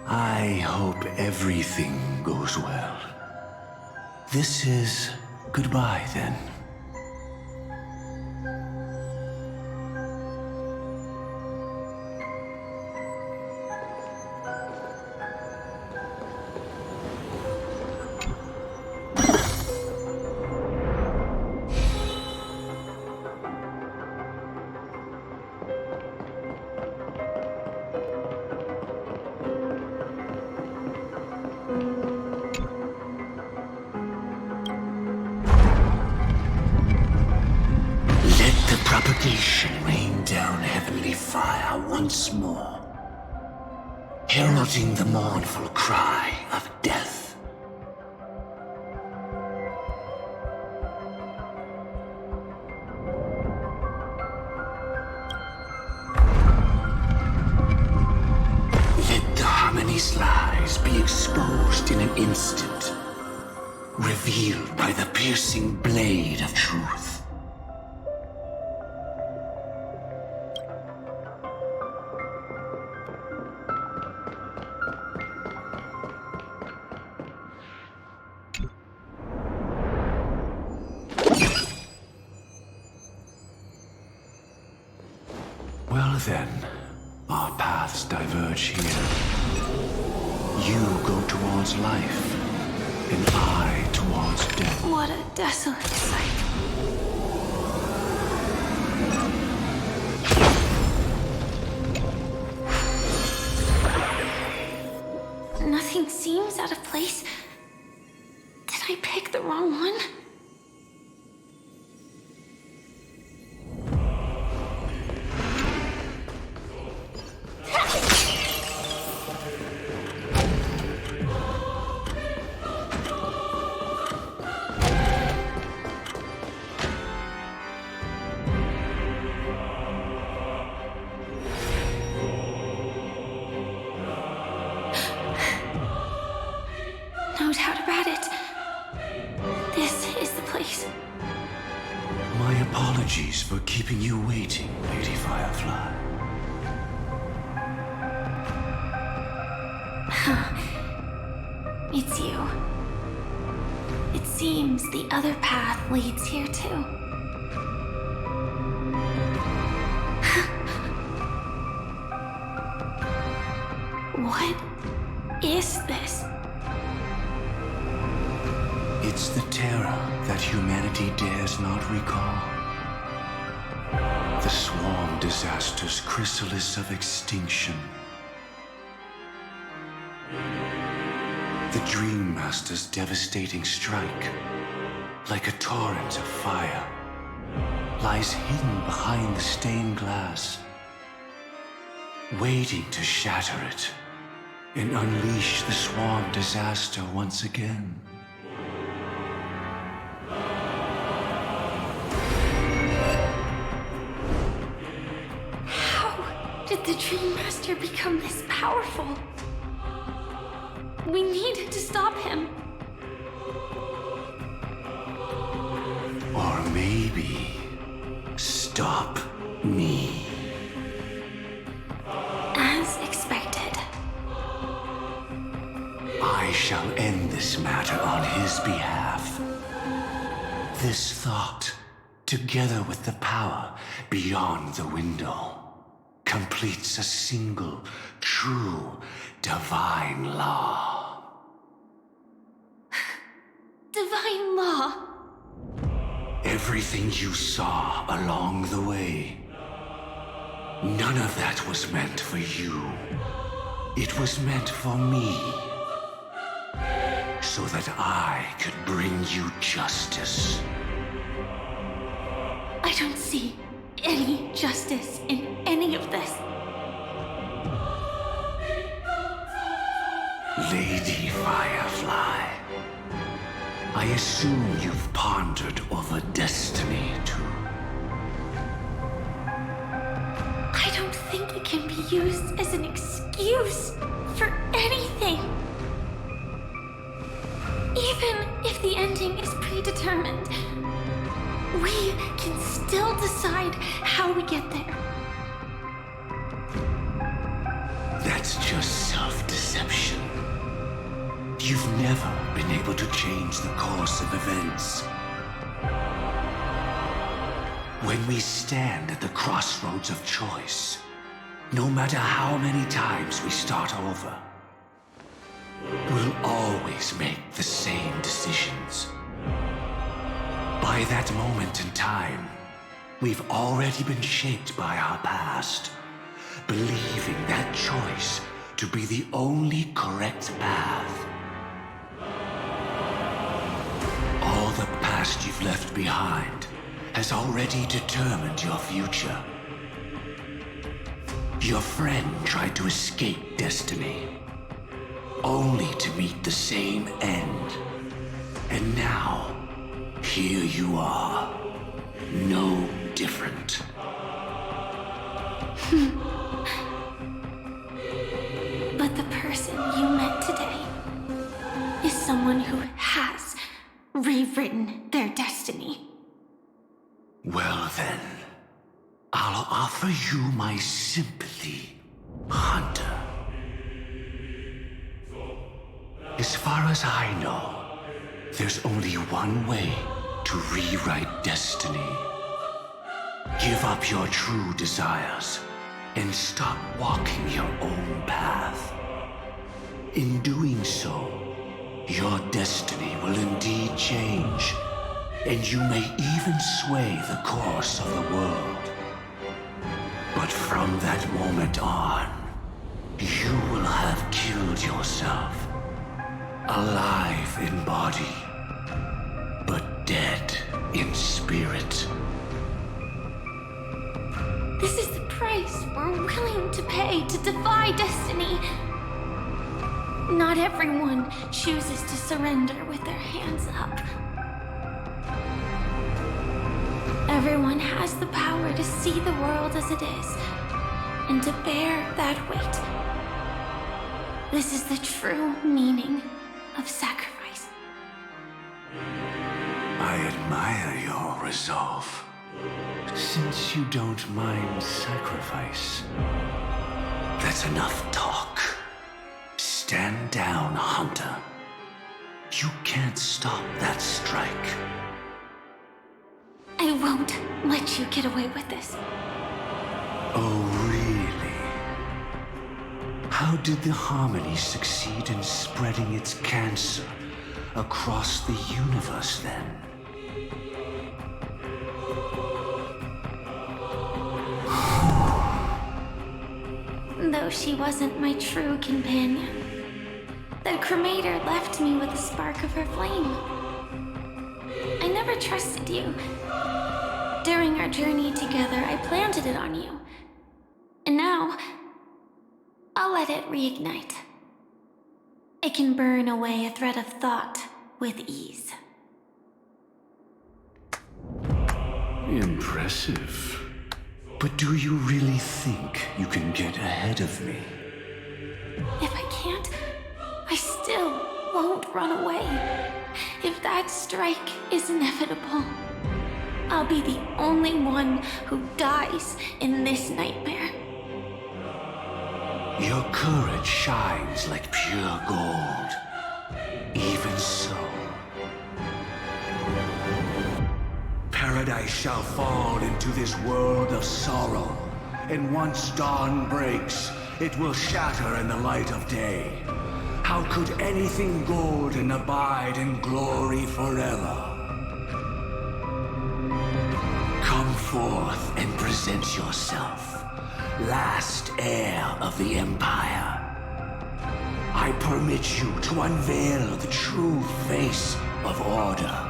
S3: I hope everything goes well. This is goodbye, then. Rain down heavenly fire once more, heralding the mournful cry of death. Let the harmony's lies be exposed in an instant, revealed by the piercing blade of truth. Well then, our paths diverge here. You go towards life, and I towards death.
S1: What a desolate sight. Nothing seems out of place. Did I pick the wrong one? No doubt about it. This is the place.
S3: My apologies for keeping you waiting, Lady Firefly.
S1: It's you. It seems the other path leads here too. What is this?
S3: It's the terror that humanity dares not recall. The Swan disaster's chrysalis of extinction. The Dream Master's devastating strike, like a torrent of fire, lies hidden behind the stained glass, waiting to shatter it and unleash the Swan disaster once again.
S1: How did the Dream Master become this powerful? We need to stop him.
S3: Or maybe stop me.
S1: As expected.
S3: I shall end this matter on his behalf. This thought, together with the power beyond the window, completes a single, true, divine law.
S1: Divine law?
S3: Everything you saw along the way, none of that was meant for you. It was meant for me. So that I could bring you justice.
S1: I don't see any justice in any of this.
S3: Lady Firefly, I assume you've pondered over destiny, too.
S1: I don't think it can be used as an excuse for anything. Even if the ending is predetermined, we can still decide how we get there.
S3: That's just self-deception. You've never been able to change the course of events. When we stand at the crossroads of choice, no matter how many times we start over, we'll always make the same decisions. By that moment in time, we've already been shaped by our past, believing that choice to be the only correct path. All the past you've left behind has already determined your future. Your friend tried to escape destiny, only to meet the same end. And now, here you are, no different.
S1: But the person you met today is someone who has rewritten their destiny.
S3: Well then, I'll offer you my sympathy, Hunter. As far as I know, there's only one way to rewrite destiny. Give up your true desires and stop walking your own path. In doing so, your destiny will indeed change, and you may even sway the course of the world. But from that moment on, you will have killed yourself. Alive in body, but dead in spirit.
S1: This is the price we're willing to pay to defy destiny. Not everyone chooses to surrender with their hands up. Everyone has the power to see the world as it is, and to bear that weight. This is the true meaning of sacrifice.
S3: I admire your resolve. Since you don't mind sacrifice, that's enough talk. Stand down, Hunter. You can't stop that strike.
S1: I won't let you get away with this.
S3: Oh, really? How did the Harmony succeed in spreading its cancer across the universe, then?
S1: Though she wasn't my true companion, that cremator left me with a spark of her flame. I never trusted you. During our journey together, I planted it on you. And now, I'll let it reignite. It can burn away a thread of thought with ease.
S3: Impressive. But do you really think you can get ahead of me?
S1: If I can't, I still won't run away. If that strike is inevitable, I'll be the only one who dies in this nightmare.
S3: Your courage shines like pure gold. Even so, paradise shall fall into this world of sorrow, and once dawn breaks, it will shatter in the light of day. How could anything golden abide in glory forever? Come forth and present yourself, last heir of the Empire. I permit you to unveil the true face of order.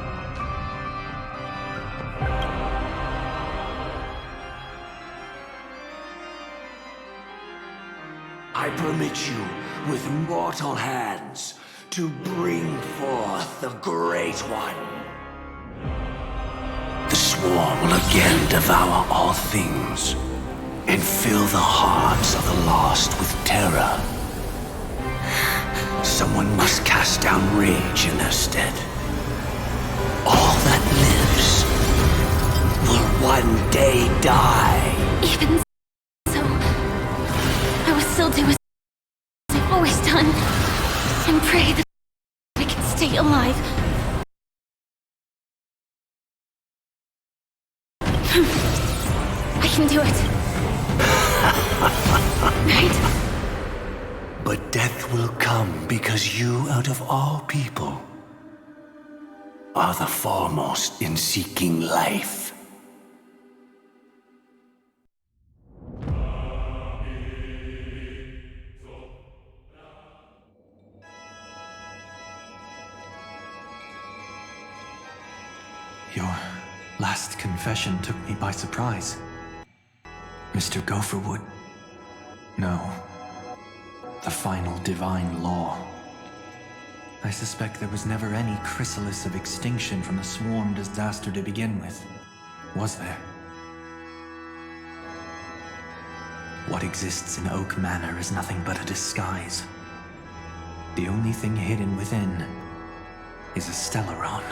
S3: I permit you, with mortal hands, to bring forth the Great One. The Swarm will again devour all things and fill the hearts of the lost with terror. Someone must cast down rage in their stead. All that lives will one day die.
S12: Even so, I will still do as I've always done, and pray that I can stay alive. I can do it. Right?
S3: But death will come because you, out of all people, are the foremost in seeking life.
S8: Your last confession took me by surprise. Mr. Gopherwood. No. The final divine law. I suspect there was never any chrysalis of extinction from the swarm disaster to begin with. Was there? What exists in Oak Manor is nothing but a disguise. The only thing hidden within is a Stellaron.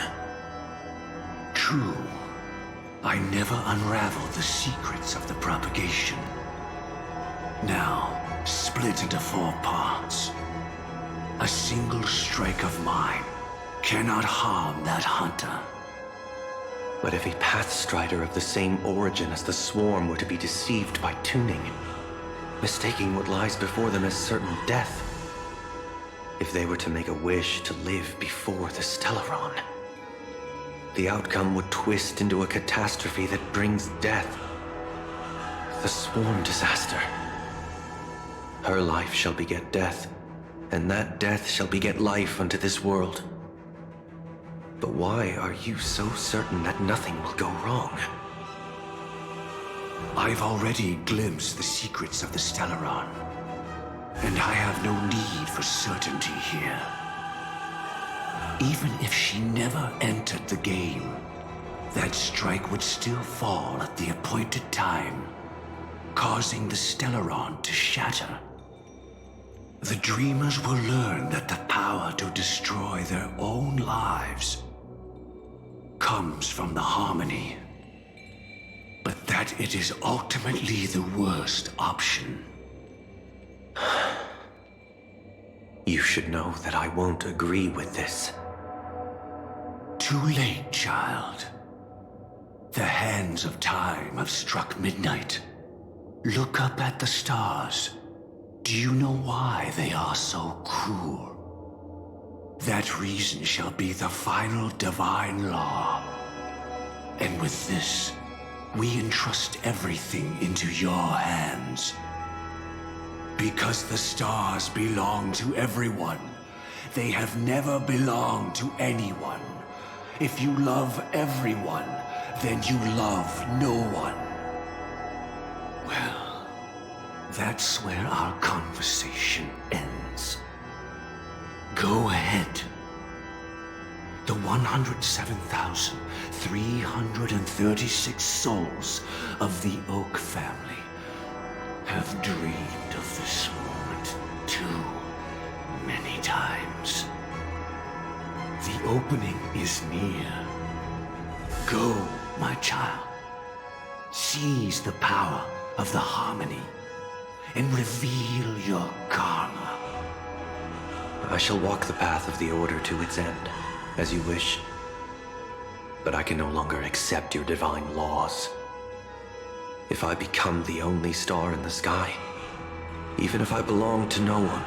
S3: True. I never unraveled the secrets of the propagation. Now, split into 4 parts. A single strike of mine cannot harm that hunter.
S13: But if a Pathstrider of the same origin as the Swarm were to be deceived by tuning, mistaking what lies before them as certain death, if they were to make a wish to live before the Stellaron, the outcome would twist into a catastrophe that brings death. The Swarm disaster. Her life shall beget death, and that death shall beget life unto this world. But why are you so certain that nothing will go wrong?
S3: I've already glimpsed the secrets of the Stellaron, and I have no need for certainty here. Even if she never entered the game, that strike would still fall at the appointed time, causing the Stellaron to shatter. The Dreamers will learn that the power to destroy their own lives comes from the Harmony, but that it is ultimately the worst option.
S13: You should know that I won't agree with this.
S3: Too late, child. The hands of time have struck midnight. Look up at the stars. Do you know why they are so cruel? That reason shall be the final divine law. And with this, we entrust everything into your hands. Because the stars belong to everyone, they have never belonged to anyone. If you love everyone, then you love no one. Well, that's where our conversation ends. Go ahead. The 107,336 souls of the Oak family have dreamed of this moment too many times. The opening is near. Go, my child. Seize the power of the Harmony and reveal your karma.
S13: I shall walk the path of the Order to its end, as you wish. But I can no longer accept your divine laws. If I become the only star in the sky, even if I belong to no one,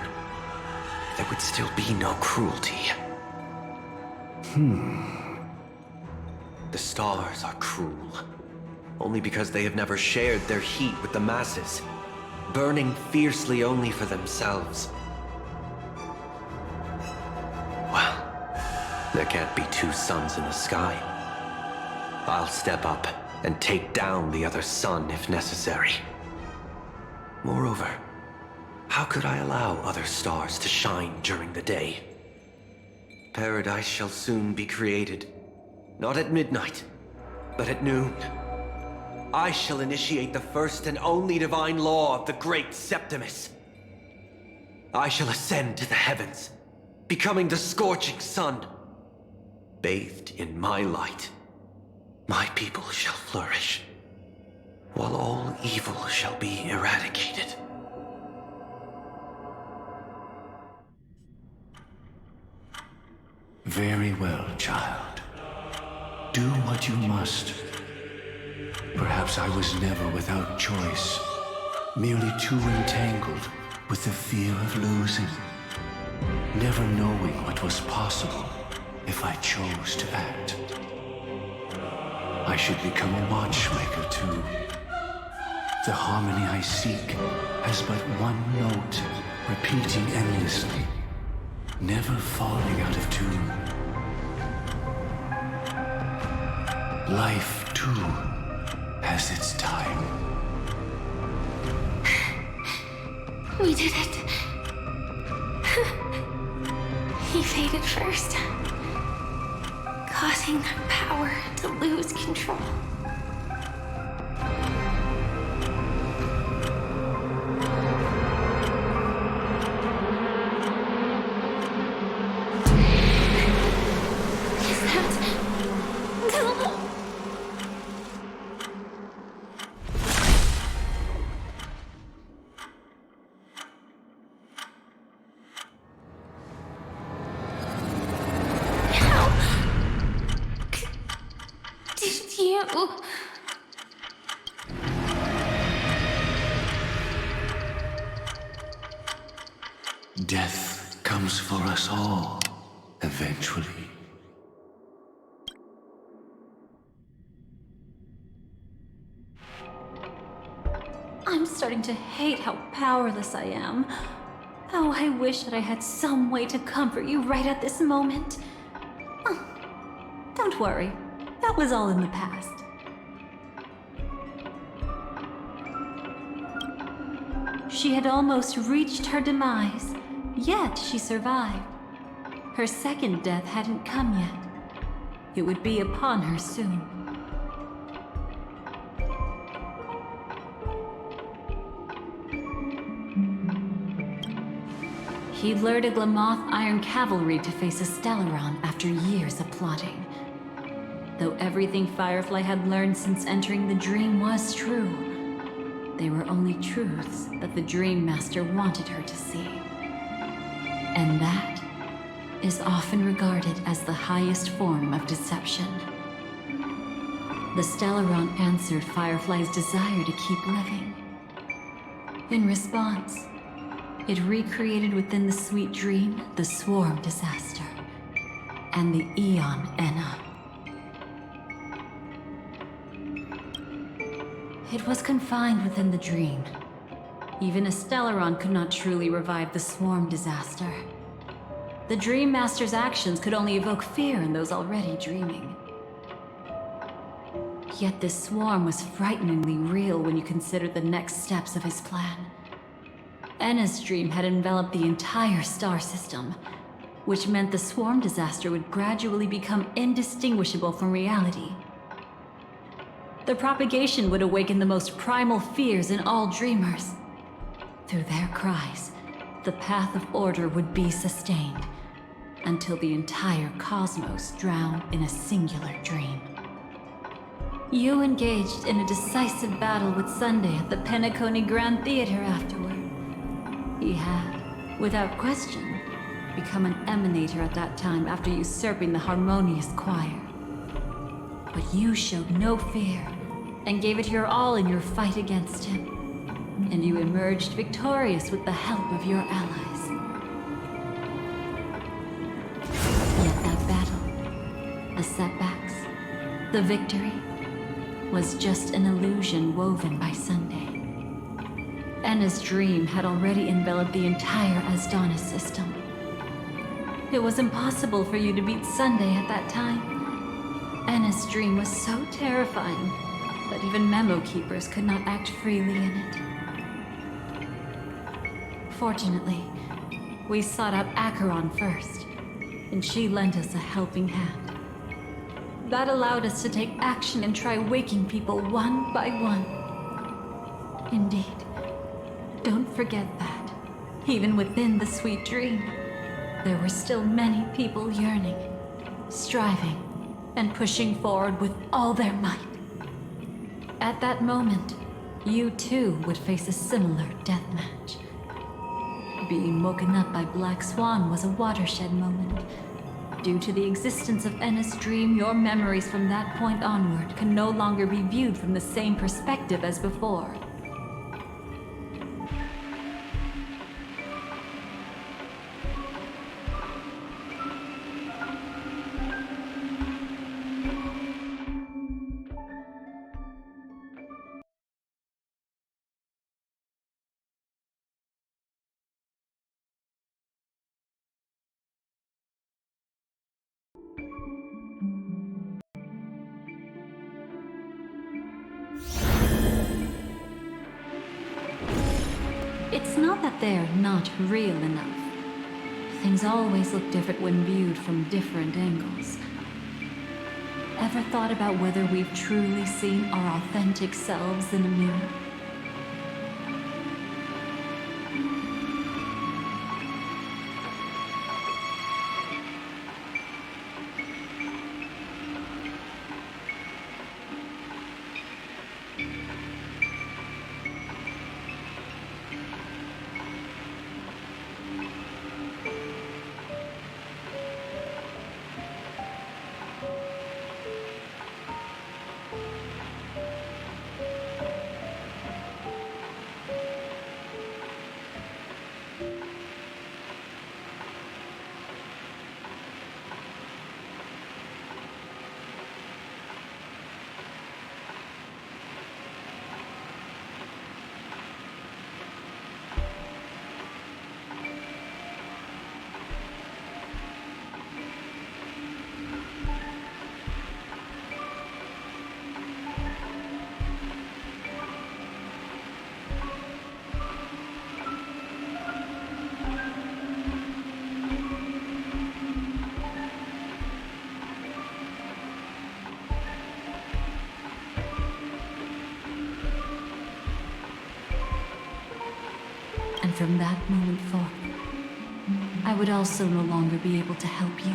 S13: there would still be no cruelty. The stars are cruel, only because they have never shared their heat with the masses, burning fiercely only for themselves. Well, there can't be 2 suns in the sky. I'll step up and take down the other sun if necessary. Moreover, how could I allow other stars to shine during the day? Paradise shall soon be created. Not at midnight, but at noon. I shall initiate the first and only divine law of the great Septimus. I shall ascend to the heavens, becoming the scorching sun. Bathed in my light, my people shall flourish, while all evil shall be eradicated.
S3: Very well, child. Do what you must. Perhaps I was never without choice, merely too entangled with the fear of losing, never knowing what was possible if I chose to act. I should become a watchmaker too. The harmony I seek has but one note, repeating endlessly, never falling out of tune. Life, too, has its time.
S1: We did it. He faded first, causing the power to lose control.
S3: Death comes for us all, eventually.
S5: I'm starting to hate how powerless I am. Oh, I wish that I had some way to comfort you right at this moment. Oh, don't worry, that was all in the past. She had almost reached her demise, yet she survived. Her second death hadn't come yet. It would be upon her soon. He lured Aglamoth Iron Cavalry to face a Stellaron after years of plotting. Though everything Firefly had learned since entering the dream was true, they were only truths that the Dream Master wanted her to see. And that is often regarded as the highest form of deception. The Stellaron answered Firefly's desire to keep living. In response, it recreated within the sweet dream the Swarm disaster and the Eon Enna. It was confined within the dream. Even a Stellaron could not truly revive the Swarm disaster. The Dream Master's actions could only evoke fear in those already dreaming. Yet this swarm was frighteningly real when you consider the next steps of his plan. Enna's dream had enveloped the entire star system, which meant the Swarm disaster would gradually become indistinguishable from reality. The propagation would awaken the most primal fears in all dreamers. Through their cries, the path of order would be sustained, until the entire cosmos drowned in a singular dream. You engaged in a decisive battle with Sunday at the Penacony Grand Theater afterward. He had, without question, become an emanator at that time after usurping the Harmonious Choir. But you showed no fear, and gave it your all in your fight against him. And you emerged victorious with the help of your allies. Yet that battle, the setbacks, the victory, was just an illusion woven by Sunday. Enna's dream had already enveloped the entire Asdana system. It was impossible for you to beat Sunday at that time. Enna's dream was so terrifying that even memo keepers could not act freely in it. Fortunately, we sought out Acheron first, and she lent us a helping hand. That allowed us to take action and try waking people one by one. Indeed. Don't forget that, even within the sweet dream, there were still many people yearning, striving, and pushing forward with all their might. At that moment, you too would face a similar deathmatch. Being woken up by Black Swan was a watershed moment. Due to the existence of Enna's dream, your memories from that point onward can no longer be viewed from the same perspective as before. It's not that they're not real enough. Things always look different when viewed from different angles. Ever thought about whether we've truly seen our authentic selves in a mirror? And from that moment forth, I would also no longer be able to help you.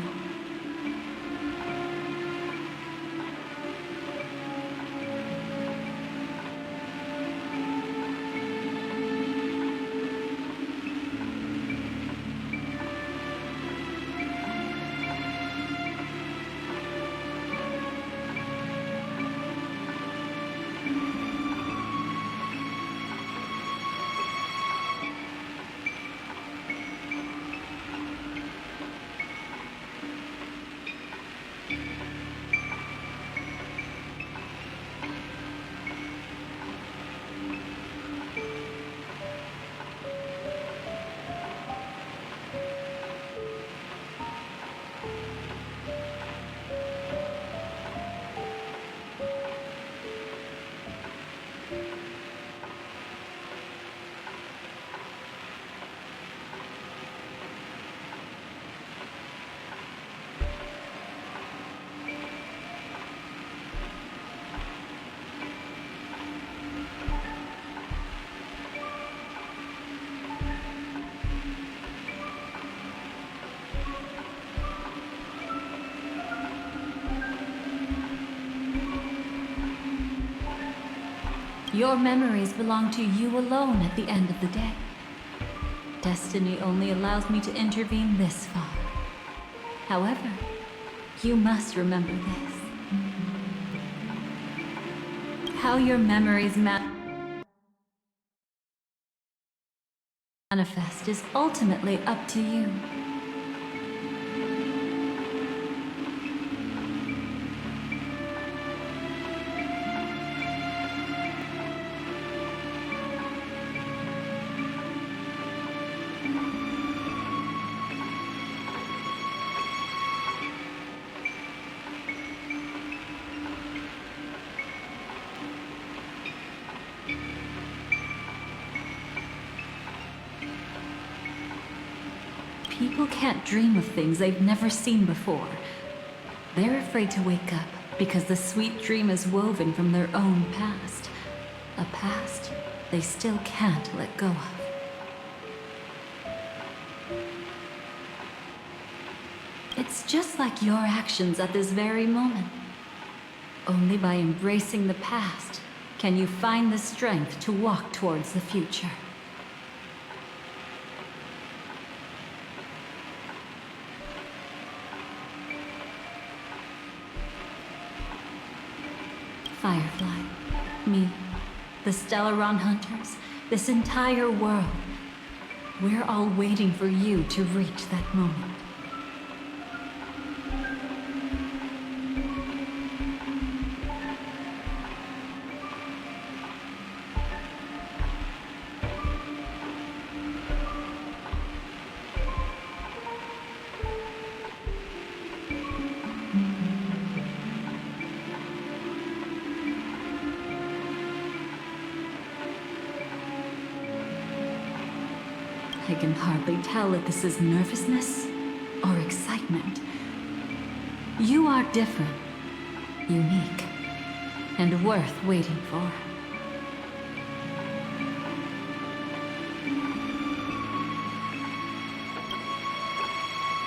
S5: Your memories belong to you alone at the end of the day. Destiny only allows me to intervene this far. However, you must remember this. How your memories manifest is ultimately up to you. People can't dream of things they've never seen before. They're afraid to wake up because the sweet dream is woven from their own past. A past they still can't let go of. It's just like your actions at this very moment. Only by embracing the past can you find the strength to walk towards the future. Firefly, me, the Stellaron Hunters, this entire world. We're all waiting for you to reach that moment. I can hardly tell if this is nervousness or excitement. You are different, unique, and worth waiting for.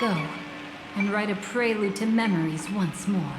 S5: Go and write a prelude to memories once more.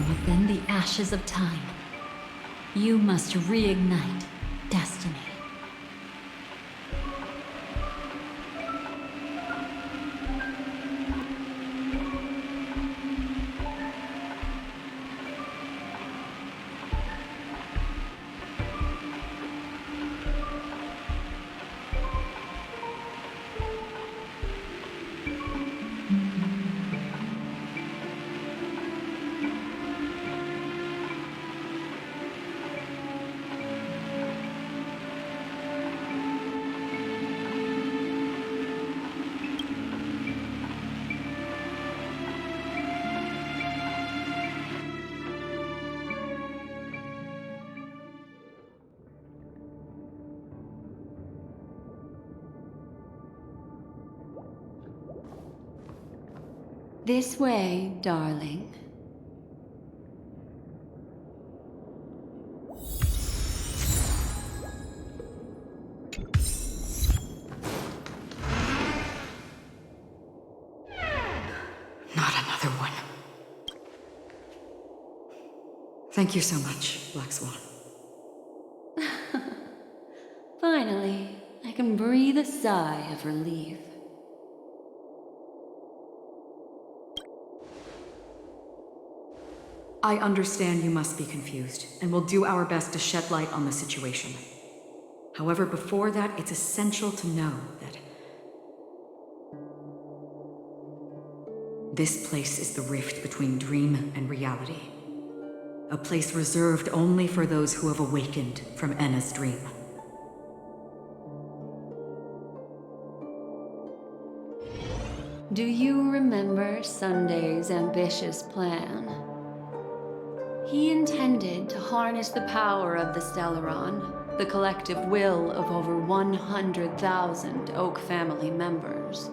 S5: Within the ashes of time, you must reignite destiny.
S17: This way, darling.
S6: Not another one. Thank you so much, Black Swan.
S17: Finally, I can breathe a sigh of relief.
S4: I understand you must be confused, and will do our best to shed light on the situation. However, before that, it's essential to know that this place is the rift between dream and reality. A place reserved only for those who have awakened from Enna's dream.
S17: Do you remember Sunday's ambitious plan? He intended to harness the power of the Stellaron, the collective will of over 100,000 Oak family members,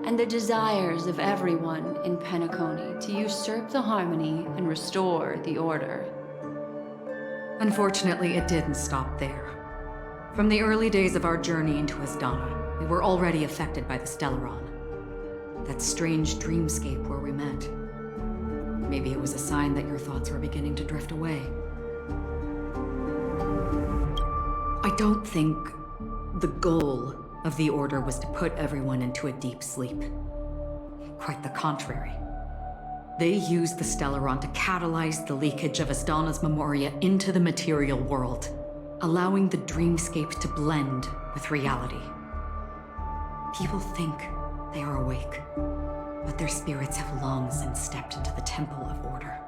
S17: and the desires of everyone in Penacony to usurp the harmony and restore the order.
S4: Unfortunately, it didn't stop there. From the early days of our journey into Asdana, we were already affected by the Stellaron. That strange dreamscape where we met. Maybe it was a sign that your thoughts were beginning to drift away. I don't think the goal of the Order was to put everyone into a deep sleep. Quite the contrary. They used the Stellaron to catalyze the leakage of Astana's memoria into the material world, allowing the dreamscape to blend with reality. People think they are awake, but their spirits have long since stepped into the Temple of Order.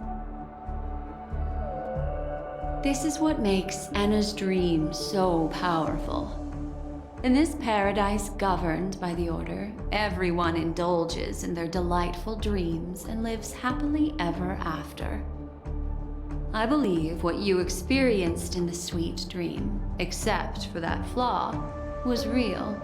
S17: This is what makes Anna's dream so powerful. In this paradise governed by the Order, everyone indulges in their delightful dreams and lives happily ever after. I believe what you experienced in the sweet dream, except for that flaw, was real.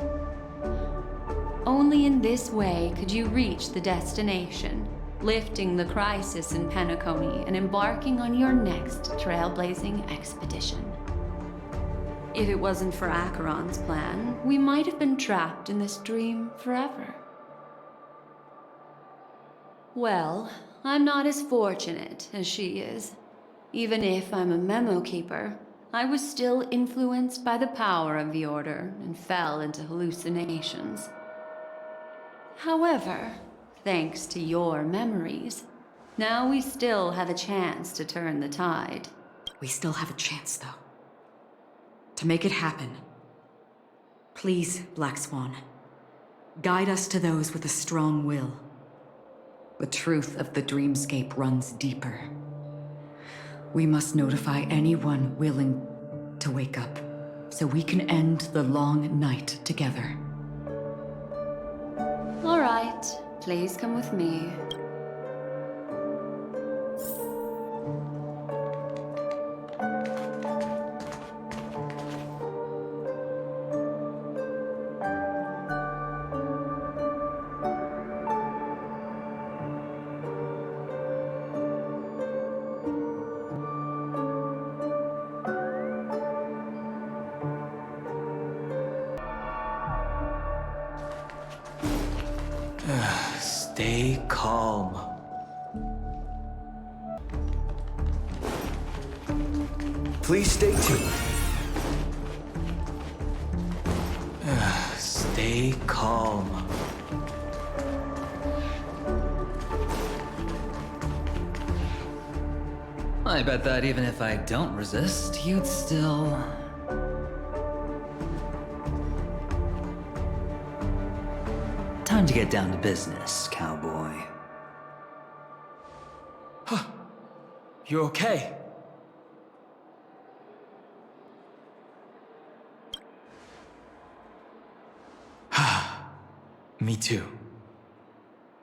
S17: Only in this way could you reach the destination, lifting the crisis in Penacony and embarking on your next trailblazing expedition. If it wasn't for Acheron's plan, we might have been trapped in this dream forever. Well, I'm not as fortunate as she is. Even if I'm a memo keeper, I was still influenced by the power of the Order and fell into hallucinations. However, thanks to your memories, now we still have a chance to turn the tide.
S4: We still have a chance, though. To make it happen, please, Black Swan, guide us to those with a strong will. The truth of the dreamscape runs deeper. We must notify anyone willing to wake up, so we can end the long night together.
S17: All right, please come with me.
S8: Stay calm. Please stay tuned. Stay calm.
S15: I bet that even if I don't resist, you'd still... Time to get down to business, cowboy.
S8: Huh. You okay? Me too.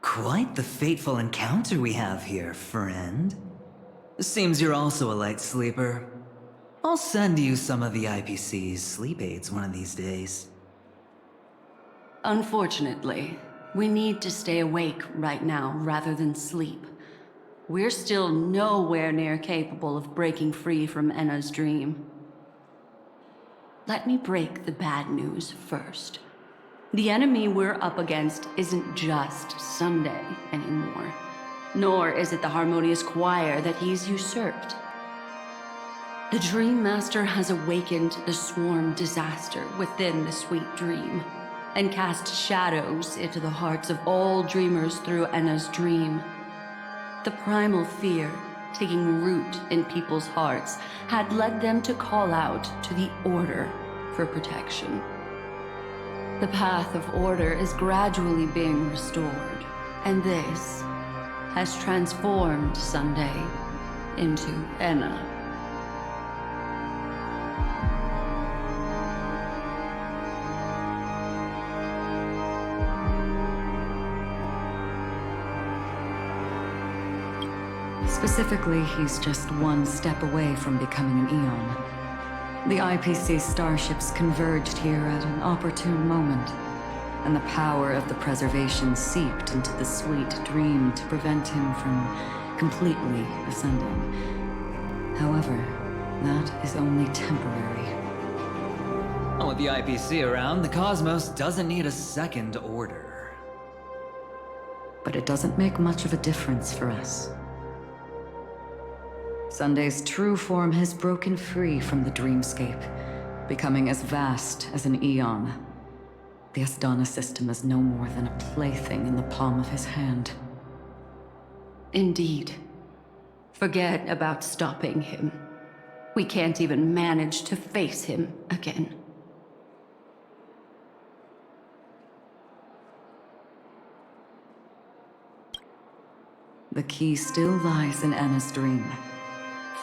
S15: Quite the fateful encounter we have here, friend. Seems you're also a light sleeper. I'll send you some of the IPC's sleep aids one of these days.
S17: Unfortunately, we need to stay awake right now rather than sleep. We're still nowhere near capable of breaking free from Enna's dream. Let me break the bad news first. The enemy we're up against isn't just Sunday anymore, nor is it the harmonious choir that he's usurped. The Dream Master has awakened the swarm disaster within the sweet dream, and cast shadows into the hearts of all dreamers through Enna's dream. The primal fear taking root in people's hearts had led them to call out to the Order for protection. The path of order is gradually being restored, and this has transformed Sunday into Enna.
S4: Specifically, he's just one step away from becoming an Eon. The IPC starships converged here at an opportune moment, and the power of the preservation seeped into the sweet dream to prevent him from completely ascending. However, that is only temporary.
S15: With the IPC around, the cosmos doesn't need a second order.
S4: But it doesn't make much of a difference for us. Sunday's true form has broken free from the dreamscape, becoming as vast as an eon. The Astana system is no more than a plaything in the palm of his hand.
S17: Indeed. Forget about stopping him. We can't even manage to face him again.
S4: The key still lies in Anna's dream.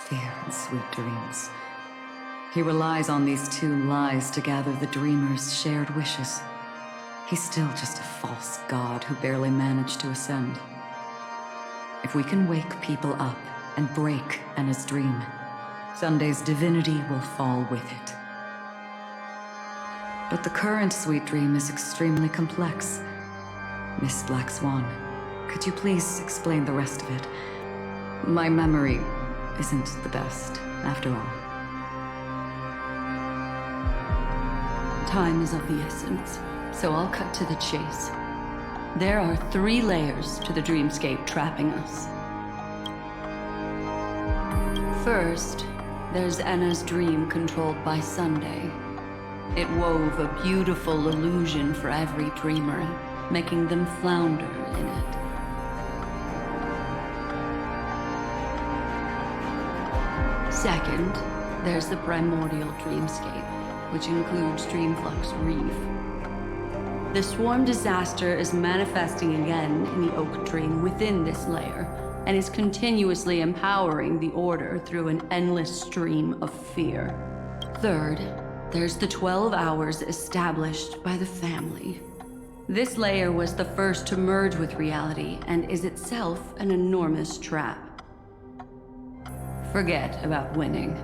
S4: Fear and sweet dreams. He relies on these two lies to gather the dreamer's shared wishes. He's still just a false god who barely managed to ascend. If we can wake people up and break Anna's dream, Sunday's divinity will fall with it. But the current sweet dream is extremely complex. Miss Black Swan, could you please explain the rest of it? My memory isn't the best, after all.
S17: Time is of the essence, so I'll cut to the chase. There are 3 layers to the dreamscape trapping us. First, there's Anna's dream controlled by Sunday. It wove a beautiful illusion for every dreamer, making them flounder in it. Second, there's the primordial dreamscape, which includes Dreamflux Reef. The swarm disaster is manifesting again in the oak dream within this layer, and is continuously empowering the Order through an endless stream of fear. Third, there's the 12 hours established by the family. This layer was the first to merge with reality, and is itself an enormous trap. Forget about winning.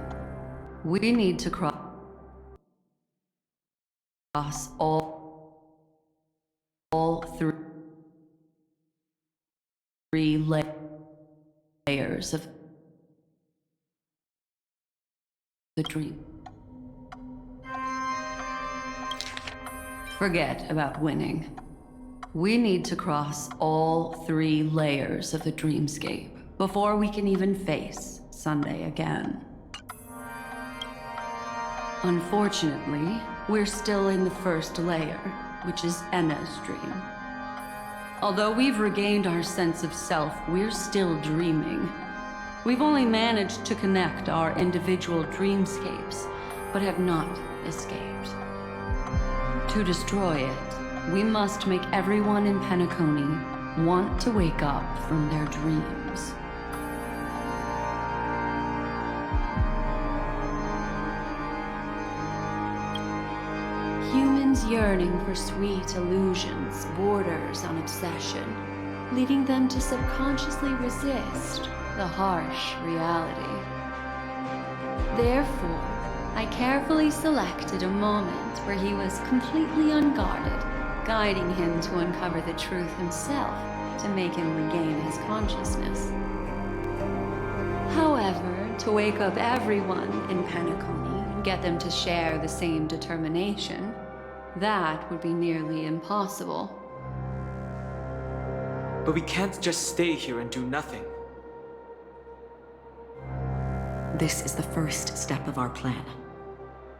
S17: We need to cross all 3 layers of the dream. Forget about winning. We need to cross all 3 layers of the dreamscape before we can even face Sunday again. Unfortunately, we're still in the first layer, which is Enna's dream. Although we've regained our sense of self, we're still dreaming. We've only managed to connect our individual dreamscapes, but have not escaped. To destroy it, we must make everyone in Penacony want to wake up from their dreams. Humans yearning for sweet illusions borders on obsession, leading them to subconsciously resist the harsh reality. Therefore, I carefully selected a moment where he was completely unguarded, guiding him to uncover the truth himself to make him regain his consciousness. However, to wake up everyone in Penacony and get them to share the same determination, that would be nearly impossible.
S16: But we can't just stay here and do nothing.
S4: This is the first step of our plan.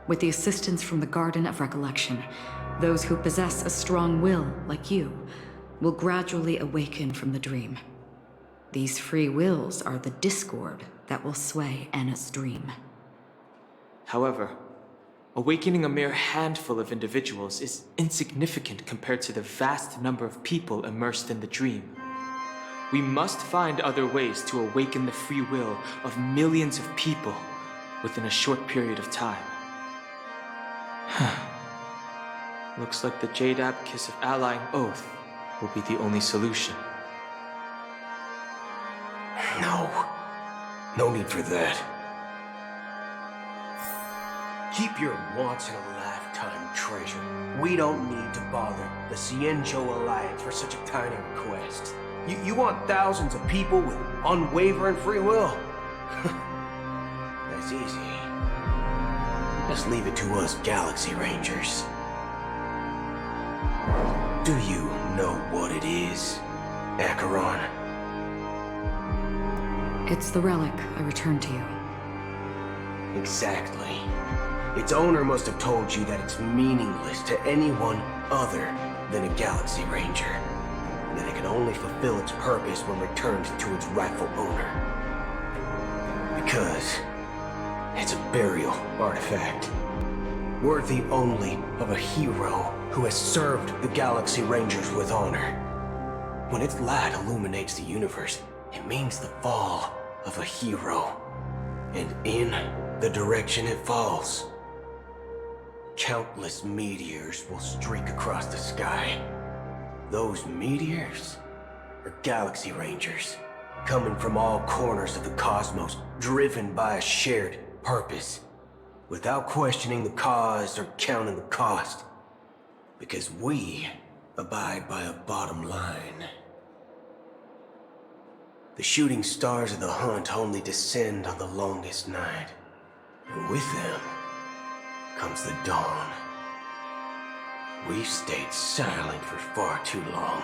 S4: With the assistance from the Garden of Recollection, those who possess a strong will, like you, will gradually awaken from the dream. These free wills are the discord that will sway Anna's dream.
S16: However, awakening a mere handful of individuals is insignificant compared to the vast number of people immersed in the dream. We must find other ways to awaken the free will of millions of people within a short period of time. Looks like the Jade Abacus of Allying Oath will be the only solution.
S19: No need for that. Keep your once-in-a-lifetime treasure. We don't need to bother the Cienjo Alliance for such a tiny request. You want thousands of people with unwavering free will? That's easy. Just leave it to us Galaxy Rangers. Do you know what it is, Acheron?
S4: It's the relic I returned to you.
S19: Exactly. Its owner must have told you that it's meaningless to anyone other than a Galaxy Ranger. that it can only fulfill its purpose when returned to its rightful owner. Because it's a burial artifact, worthy only of a hero who has served the Galaxy Rangers with honor. When its light illuminates the universe, it means the fall of a hero. And in the direction it falls, countless meteors will streak across the sky. Those meteors are Galaxy Rangers, coming from all corners of the cosmos, driven by a shared purpose, without questioning the cause or counting the cost, because we abide by a bottom line. The shooting stars of the hunt only descend on the longest night, and with them comes the dawn. We've stayed silent for far too long.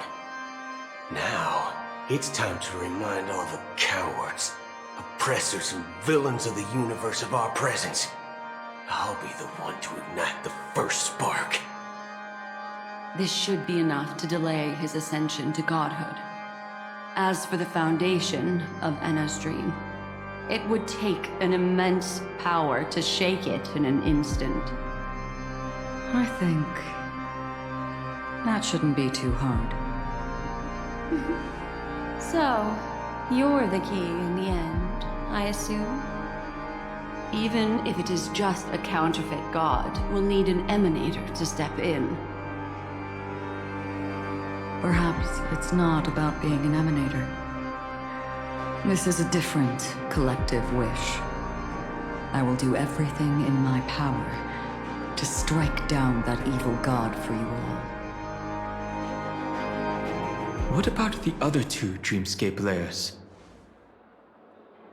S19: Now, it's time to remind all the cowards, oppressors, and villains of the universe of our presence. I'll be the one to ignite the first spark.
S17: This should be enough to delay his ascension to godhood. As for the foundation of Enna's dream, it would take an immense power to shake it in an instant.
S4: I think that shouldn't be too hard.
S17: So, you're the key in the end, I assume? Even if it is just a counterfeit god, we'll need an emanator to step in.
S4: Perhaps it's not about being an emanator. This is a different collective wish. I will do everything in my power to strike down that evil god for you all.
S16: What about the other two Dreamscape layers?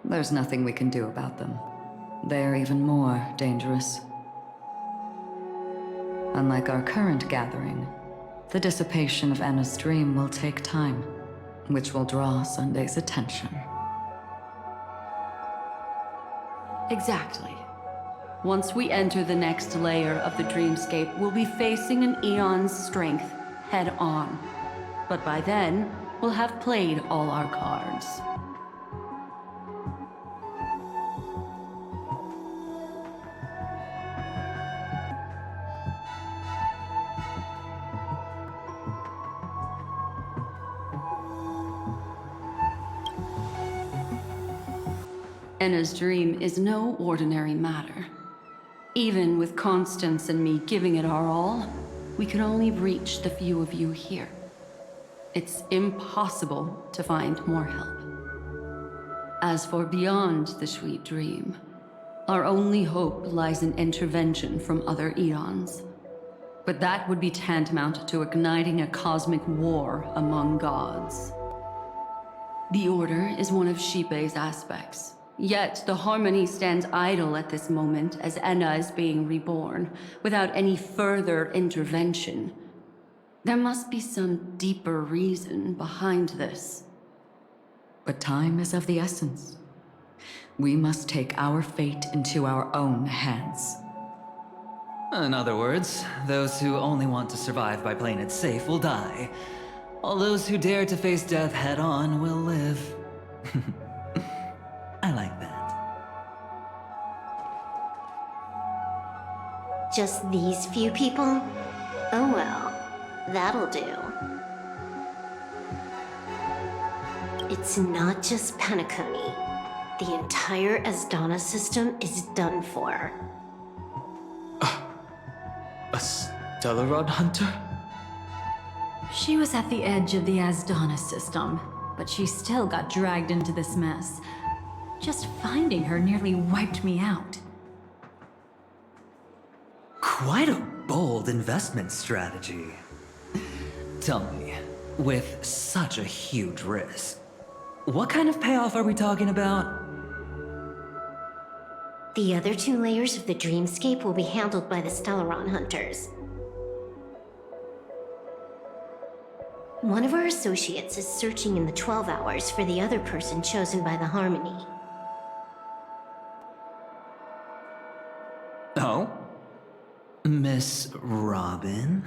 S4: There's nothing we can do about them. They're even more dangerous. Unlike our current gathering, the dissipation of Enna's dream will take time, which will draw Sunday's attention.
S17: Exactly. Once we enter the next layer of the dreamscape, we'll be facing an eon's strength head on. But by then, we'll have played all our cards. Enna's dream is no ordinary matter. Even with Constance and me giving it our all, we can only reach the few of you here. It's impossible to find more help. As for beyond the sweet dream, our only hope lies in intervention from other eons. But that would be tantamount to igniting a cosmic war among gods. The Order is one of Shipei's aspects. Yet the Harmony stands idle at this moment as Enna is being reborn, without any further intervention. There must be some deeper reason behind this.
S4: But time is of the essence. We must take our fate into our own hands.
S15: In other words, those who only want to survive by playing it safe will die, while those who dare to face death head-on will live. I like that.
S22: Just these few people? Oh well, that'll do. It's not just Penacony. The entire Asdana system is done for.
S16: A Stellaron hunter?
S5: She was at the edge of the Asdana system, but she still got dragged into this mess. Just finding her nearly wiped me out.
S15: Quite a bold investment strategy. Tell me, with such a huge risk, what kind of payoff are we talking about?
S22: The other two layers of the dreamscape will be handled by the Stellaron hunters. One of our associates is searching in the 12 hours for the other person chosen by the Harmony.
S15: Oh? Miss Robin?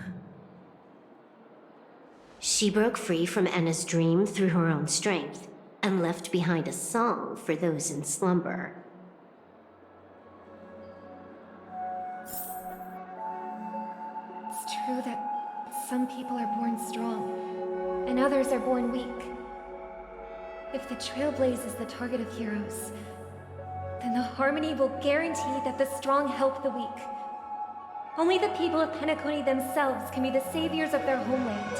S10: She broke free from Enna's dream through her own strength, and left behind a song for those in slumber.
S12: It's true that some people are born strong, and others are born weak. If the Trailblaze is the target of heroes, then the Harmony will guarantee that the strong help the weak. Only the people of Penacony themselves can be the saviors of their homeland.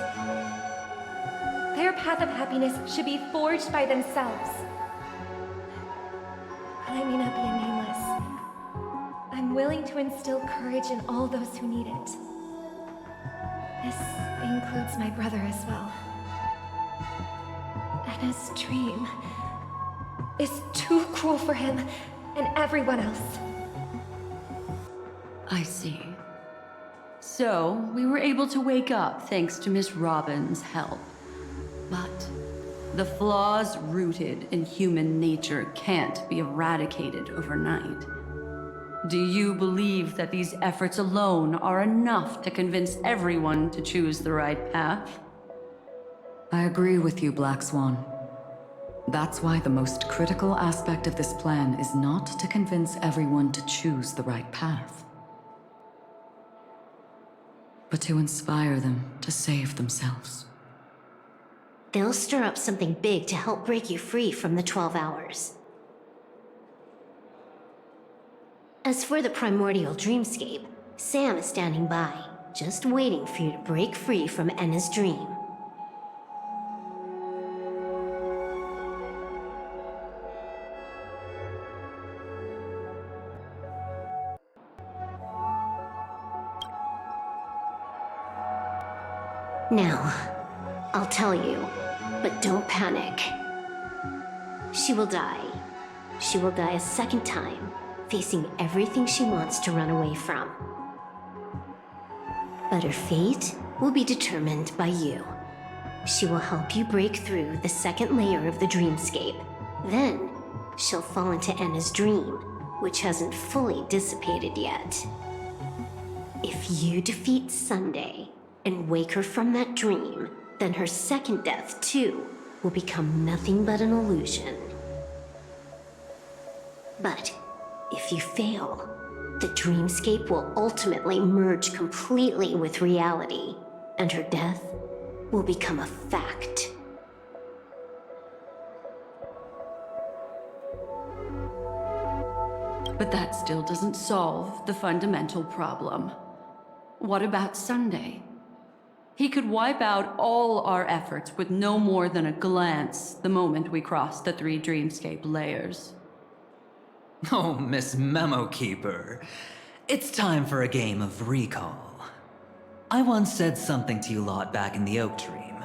S12: Their path of happiness should be forged by themselves. While I may not be a nameless, I'm willing to instill courage in all those who need it. This includes my brother as well. Anna's dream is too cruel for him and everyone else.
S17: I see. So, we were able to wake up thanks to Miss Robin's help. But the flaws rooted in human nature can't be eradicated overnight. Do you believe that these efforts alone are enough to convince everyone to choose the right path?
S4: I agree with you, Black Swan. That's why the most critical aspect of this plan is not to convince everyone to choose the right path, but to inspire them to save themselves.
S10: They'll stir up something big to help break you free from the 12 hours. As for the primordial dreamscape, Sam is standing by, just waiting for you to break free from Enna's dream. Now, I'll tell you, but don't panic. She will die. She will die a second time, facing everything she wants to run away from. But her fate will be determined by you. She will help you break through the second layer of the dreamscape. Then, she'll fall into Enna's dream, which hasn't fully dissipated yet. If you defeat Sunday and wake her from that dream, then her second death, too, will become nothing but an illusion. But if you fail, the dreamscape will ultimately merge completely with reality, and her death will become a fact.
S17: But that still doesn't solve the fundamental problem. What about Sunday? He could wipe out all our efforts with no more than a glance the moment we cross the 3 dreamscape layers.
S15: Oh, Miss Memo Keeper. It's time for a game of recall. I once said something to you lot back in the Oak Dream.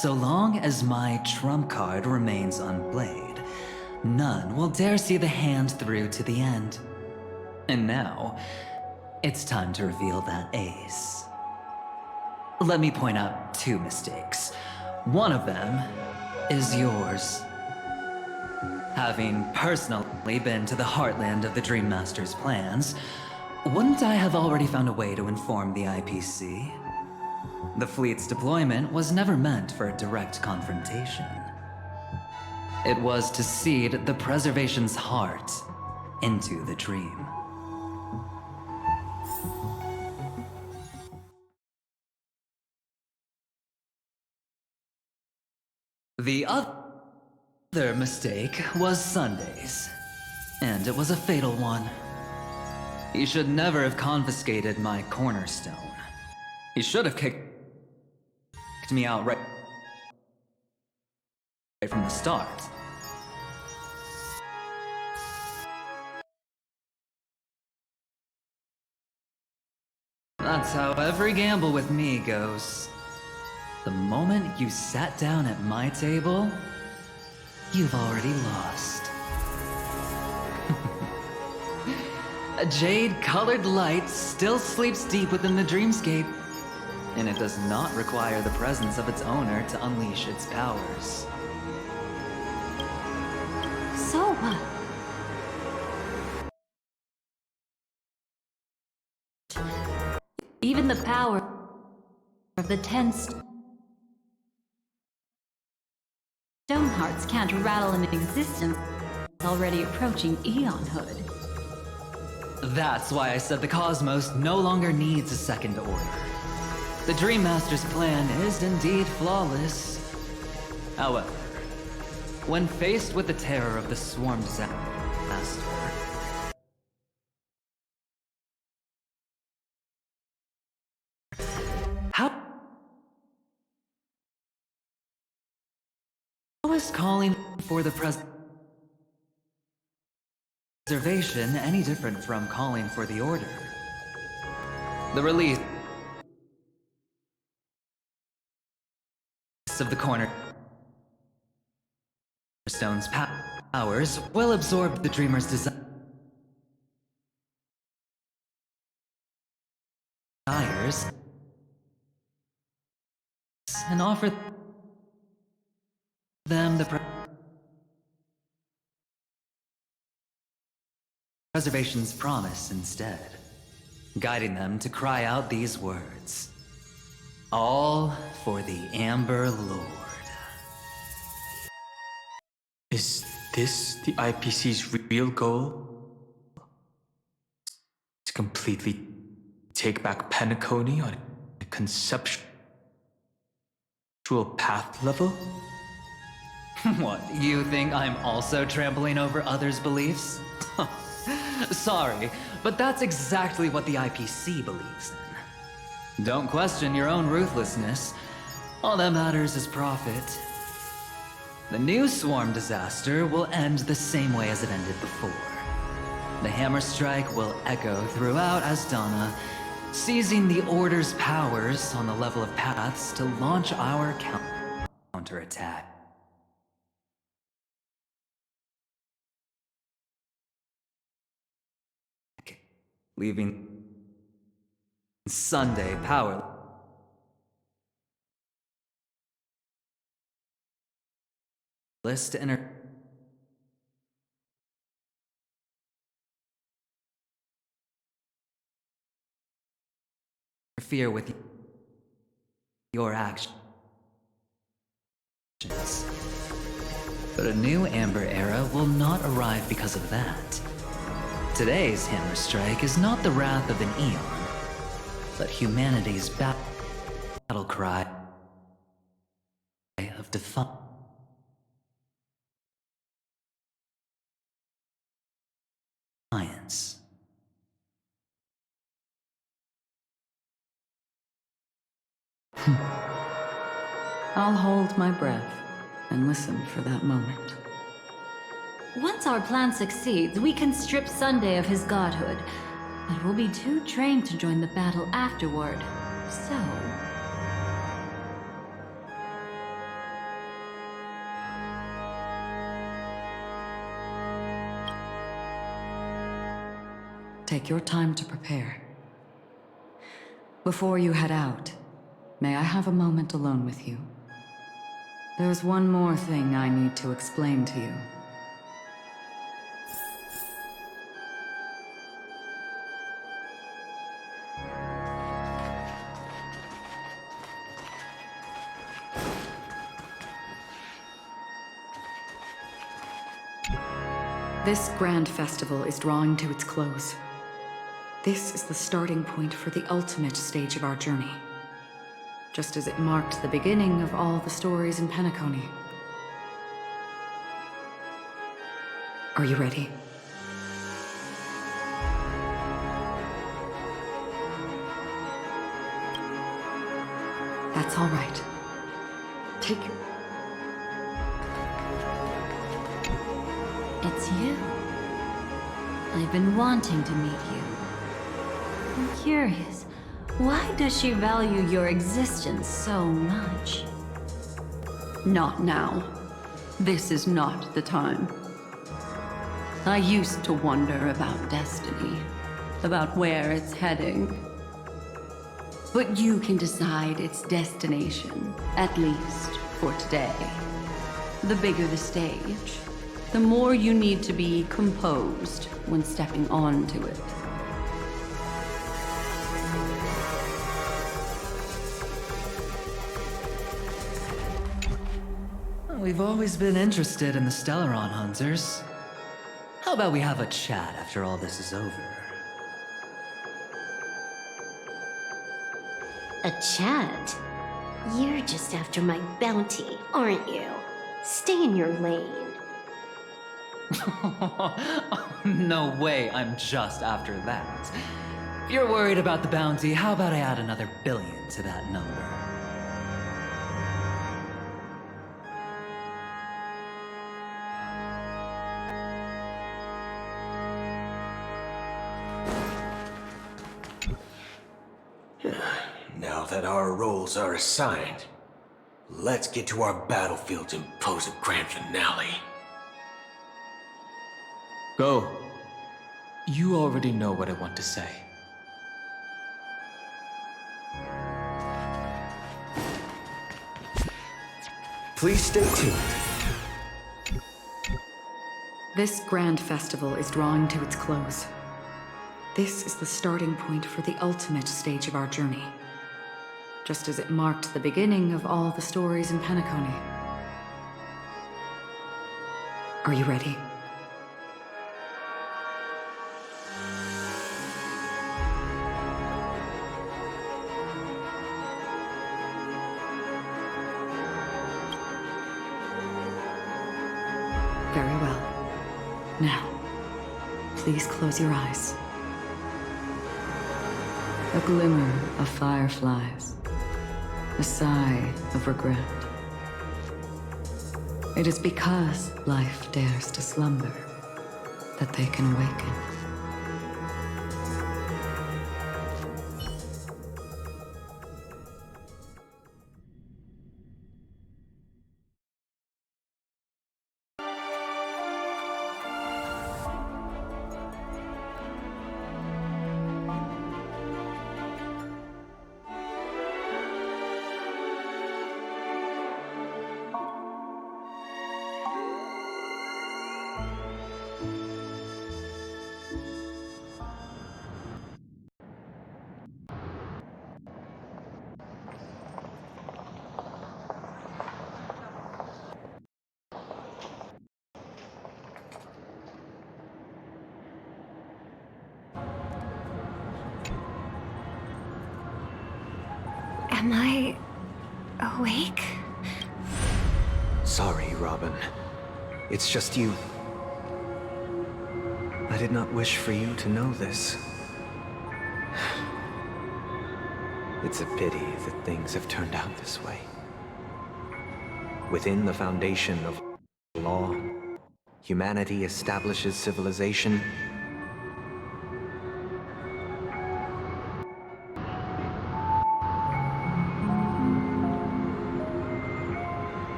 S15: So long as my trump card remains unplayed, none will dare see the hand through to the end. And now, it's time to reveal that ace. Let me point out 2 mistakes. One of them is yours. Having personally been to the heartland of the Dream Master's plans, wouldn't I have already found a way to inform the IPC? The fleet's deployment was never meant for a direct confrontation. It was to seed the Preservation's heart into the dream. The other mistake was Sunday's, and it was a fatal one. He should never have confiscated my cornerstone. He should have kicked me out right from the start. That's how every gamble with me goes. The moment you sat down at my table, you've already lost. A jade-colored light still sleeps deep within the dreamscape, and it does not require the presence of its owner to unleash its powers.
S12: So what?
S17: Even the power
S5: of the 10 stone hearts can't rattle an existence already approaching eonhood.
S15: That's why I said the cosmos no longer needs a second order. The Dream Master's plan is indeed flawless. However, when faced with the terror of the swarm disaster, how is calling for the preservation any different from calling for the order? The release of the cornerstone's powers will absorb the dreamer's desires and offer them the preservation's promise instead, guiding them to cry out these words: all for the Amber Lord.
S16: Is this the IPC's real goal? To completely take back Penacony on a conceptual path level?
S15: What, you think I'm also trampling over others' beliefs? Sorry, but that's exactly what the IPC believes in. Don't question your own ruthlessness. All that matters is profit. The new swarm disaster will end the same way as it ended before. The hammer strike will echo throughout Astana, seizing the Order's powers on the level of paths to launch our counterattack. Leaving Sunday powerless to interfere with your actions. But a new Amber Era will not arrive because of that. Today's hammer strike is not the wrath of an eon, but humanity's battle cry of defiance.
S4: I'll hold my breath and listen for that moment.
S5: Once our plan succeeds, we can strip Sunday of his godhood, but we'll be too drained to join the battle afterward. So...
S4: take your time to prepare. Before you head out, may I have a moment alone with you? There's one more thing I need to explain to you. This grand festival is drawing to its close. This is the starting point for the ultimate stage of our journey. Just as it marked the beginning of all the stories in Penacony. Are you ready? That's all right. Take your...
S5: It's you. I've been wanting to meet you. I'm curious, why does she value your existence so much?
S17: Not now. This is not the time. I used to wonder about destiny, about where it's heading. But you can decide its destination, at least for today. The bigger the stage, the more you need to be composed when stepping onto it.
S15: We've always been interested in the Stellaron hunters. How about we have a chat after all this is over?
S10: A chat? You're just after my bounty, aren't you? Stay in your lane.
S15: No way, I'm just after that. If you're worried about the bounty, how about I add another billion to that number?
S19: Now that our roles are assigned, let's get to our battlefields and pose a grand finale.
S16: Go. You already know what I want to say.
S8: Please stay tuned.
S4: This grand festival is drawing to its close. This is the starting point for the ultimate stage of our journey. Just as it marked the beginning of all the stories in Penacony. Are you ready? Very well. Now, please close your eyes. A glimmer of fireflies. A sigh of regret. It is because life dares to slumber that they can awaken.
S12: Am I awake?
S13: Sorry, Robin. It's just you. I did not wish for you to know this. It's a pity that things have turned out this way. Within the foundation of law, humanity establishes civilization.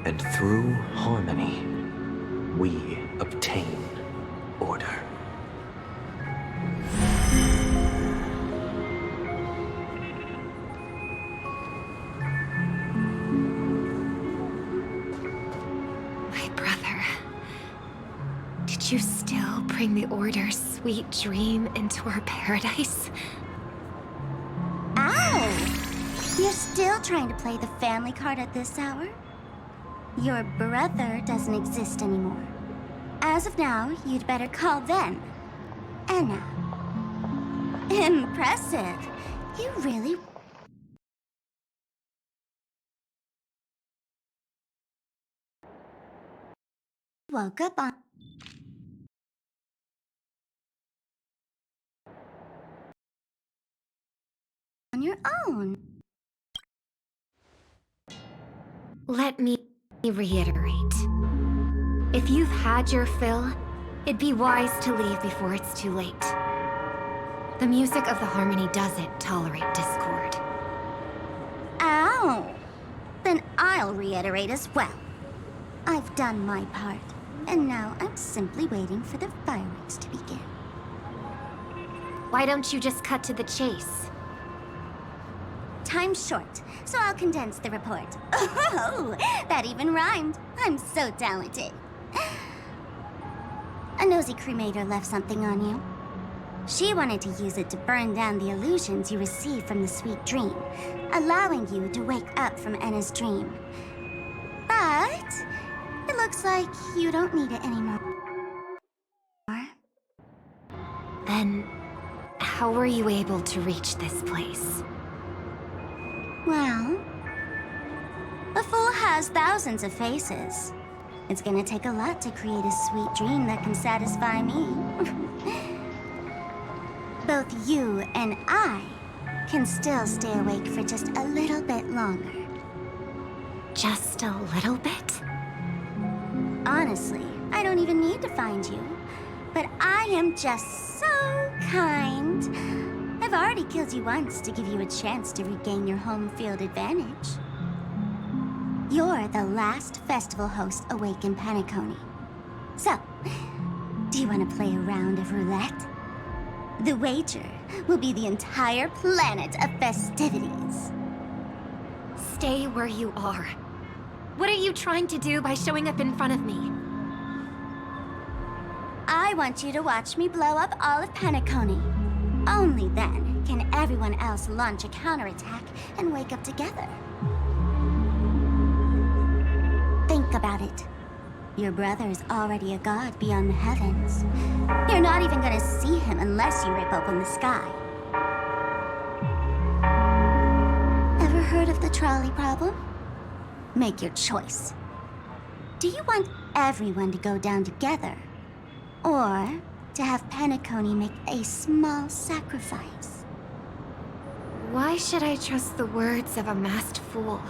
S13: And through harmony, we obtain order.
S12: My brother. Did you still bring the Order's sweet dream into our paradise?
S22: Ow! You're still trying to play the family card at this hour? Your brother doesn't exist anymore. As of now, you'd better call them Anna. Impressive. You really... woke up on your own.
S12: Let me reiterate. If you've had your fill, it'd be wise to leave before it's too late. The music of the Harmony doesn't tolerate discord.
S22: Ow! Then I'll reiterate as well. I've done my part, and now I'm simply waiting for the fireworks to begin.
S12: Why don't you just cut to the chase?
S22: Time's short, so I'll condense the report. Oh, that even rhymed. I'm so talented. A nosy cremator left something on you. She wanted to use it to burn down the illusions you received from the sweet dream. allowing you to wake up from Enna's dream. But it looks like you don't need it anymore.
S12: Then, how were you able to reach this place?
S22: Well, a fool has thousands of faces. It's gonna take a lot to create a sweet dream that can satisfy me. Both you and I can still stay awake for just a little bit longer.
S12: Just a little bit?
S22: Honestly, I don't even need to find you. But I am just so kind. I've already killed you once to give you a chance to regain your home field advantage. You're the last festival host awake in Penacony. So, do you want to play a round of roulette? The wager will be the entire planet of festivities.
S12: Stay where you are. What are you trying to do by showing up in front of me?
S22: I want you to watch me blow up all of Penacony. Only then can everyone else launch a counterattack and wake up together. Think about it. Your brother is already a god beyond the heavens. You're not even gonna see him unless you rip open the sky. Ever heard of the trolley problem? Make your choice. Do you want everyone to go down together? Or to have Penacony make a small sacrifice?
S12: Why should I trust the words of a masked fool?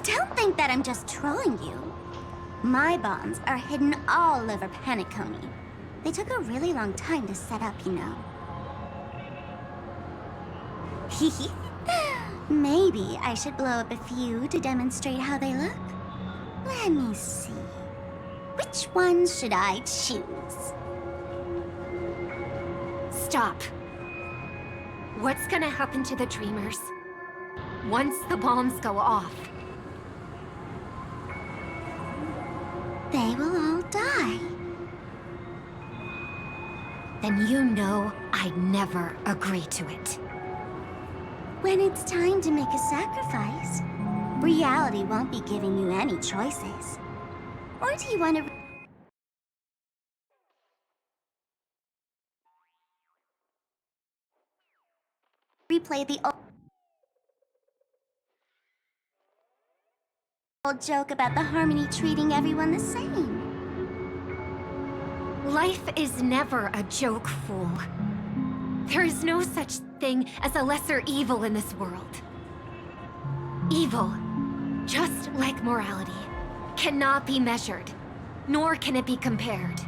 S22: Don't think that I'm just trolling you. My bombs are hidden all over Penacony. They took a really long time to set up, you know. Maybe I should blow up a few to demonstrate how they look. Let me see. Which ones should I choose?
S12: Stop. What's gonna happen to the Dreamers once the bombs go off?
S22: They will all die.
S12: Then you know I'd never agree to it.
S22: When it's time to make a sacrifice, reality won't be giving you any choices. Or do you want to replay the old joke about the Harmony treating everyone the same?
S12: Life is never a joke, fool. There is no such thing as a lesser evil in this world. Evil, just like morality, cannot be measured, nor can it be compared.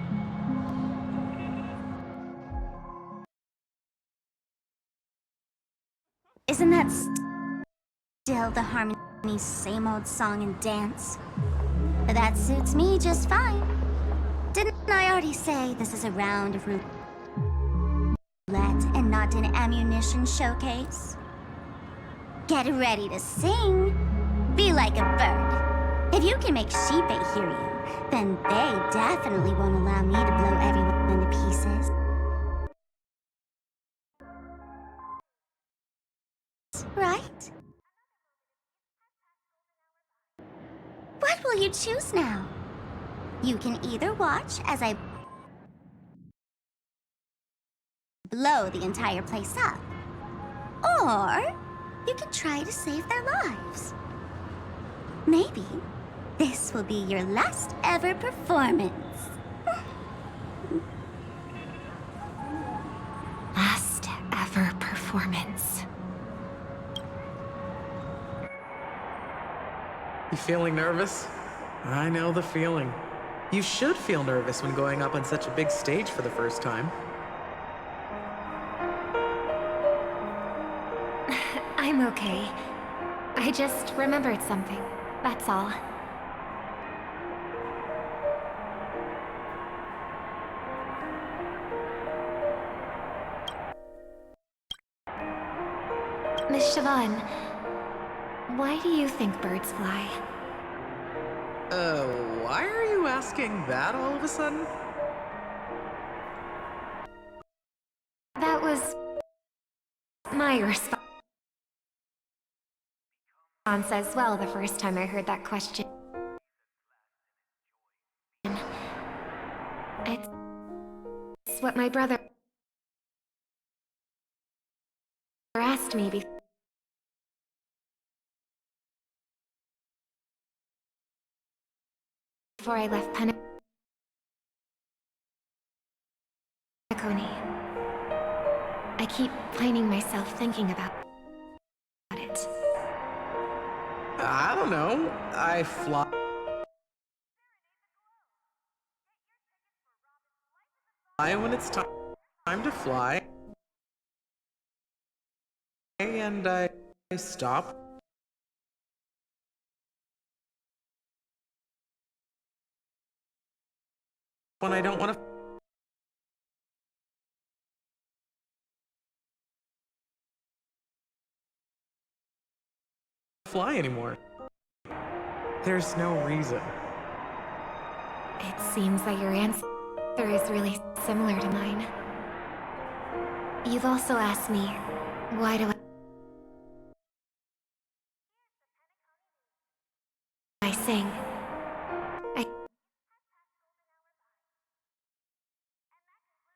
S22: Isn't that still the Harmony's same old song and dance? That suits me just fine. Didn't I already say this is a round of roulette and not an ammunition showcase? Get ready to sing. Be like a bird. If you can make Sheepei hear you, then they definitely won't allow me to blow everyone into pieces. Right? What will you choose now? You can either watch as I blow the entire place up, or you can try to save their lives. Maybe this will be your last ever performance.
S12: Last ever performance.
S18: You feeling nervous? I know the feeling. You should feel nervous when going up on such a big stage for the first time.
S12: I'm okay. I just remembered something, that's all. Miss Siobhan, why do you think birds fly?
S18: Why are you asking that all of a sudden?
S12: That was my response. as well the first time I heard that question. It's what my brother asked me before I left Penacony. I keep finding myself thinking about it.
S18: I don't know. I fly when it's time to fly, and I stop when I don't want to fly anymore. There's no reason.
S12: It seems that your answer is really similar to mine. You've also asked me, why do I sing? I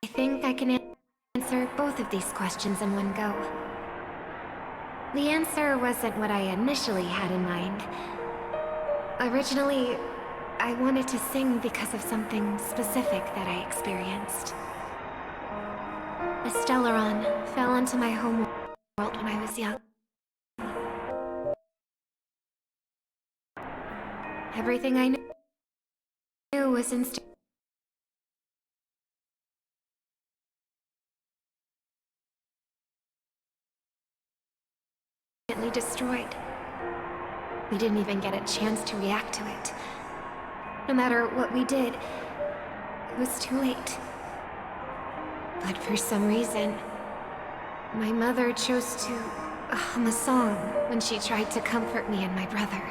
S12: think I can answer both of these questions in one go. The answer wasn't what I initially had in mind. Originally, I wanted to sing because of something specific that I experienced. The Stellaron fell into my home world when I was young. Everything I knew was instantly destroyed. We didn't even get a chance to react to it. No matter what we did, it was too late. But for some reason, my mother chose to hum a song when she tried to comfort me and my brother.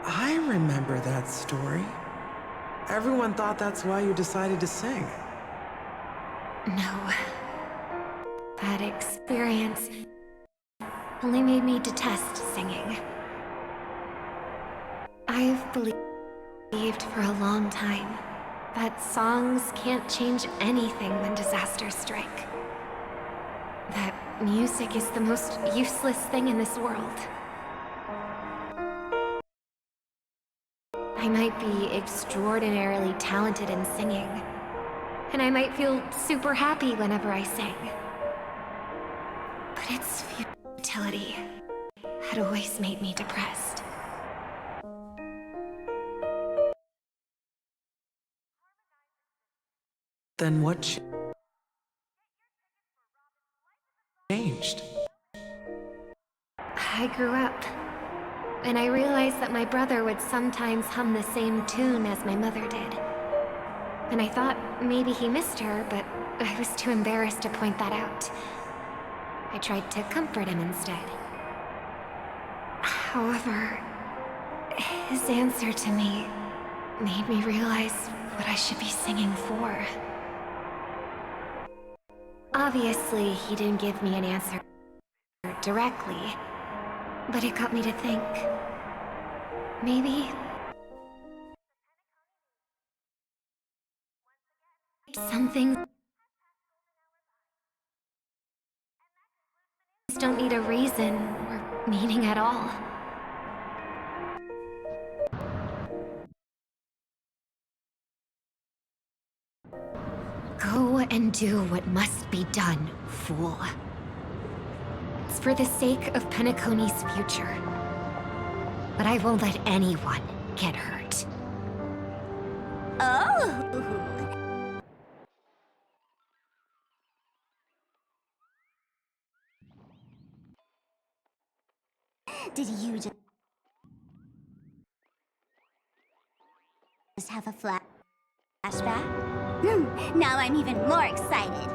S18: I remember that story. Everyone thought that's why you decided to sing.
S12: No. That experience only made me detest singing. I've believed for a long time that songs can't change anything when disasters strike. That music is the most useless thing in this world. I might be extraordinarily talented in singing, and I might feel super happy whenever I sing. But its futility had always made me depressed.
S18: Then what changed?
S12: I grew up, and I realized that my brother would sometimes hum the same tune as my mother did. And I thought maybe he missed her, but I was too embarrassed to point that out. I tried to comfort him instead. However, his answer to me made me realize what I should be singing for. Obviously, he didn't give me an answer directly, but it got me to think. Maybe some things don't need a reason or meaning at all. Go and do what must be done, fool. It's for the sake of Penacony's future. But I won't let anyone get hurt.
S22: Oh! Did you just have a flashback? Now I'm even more excited.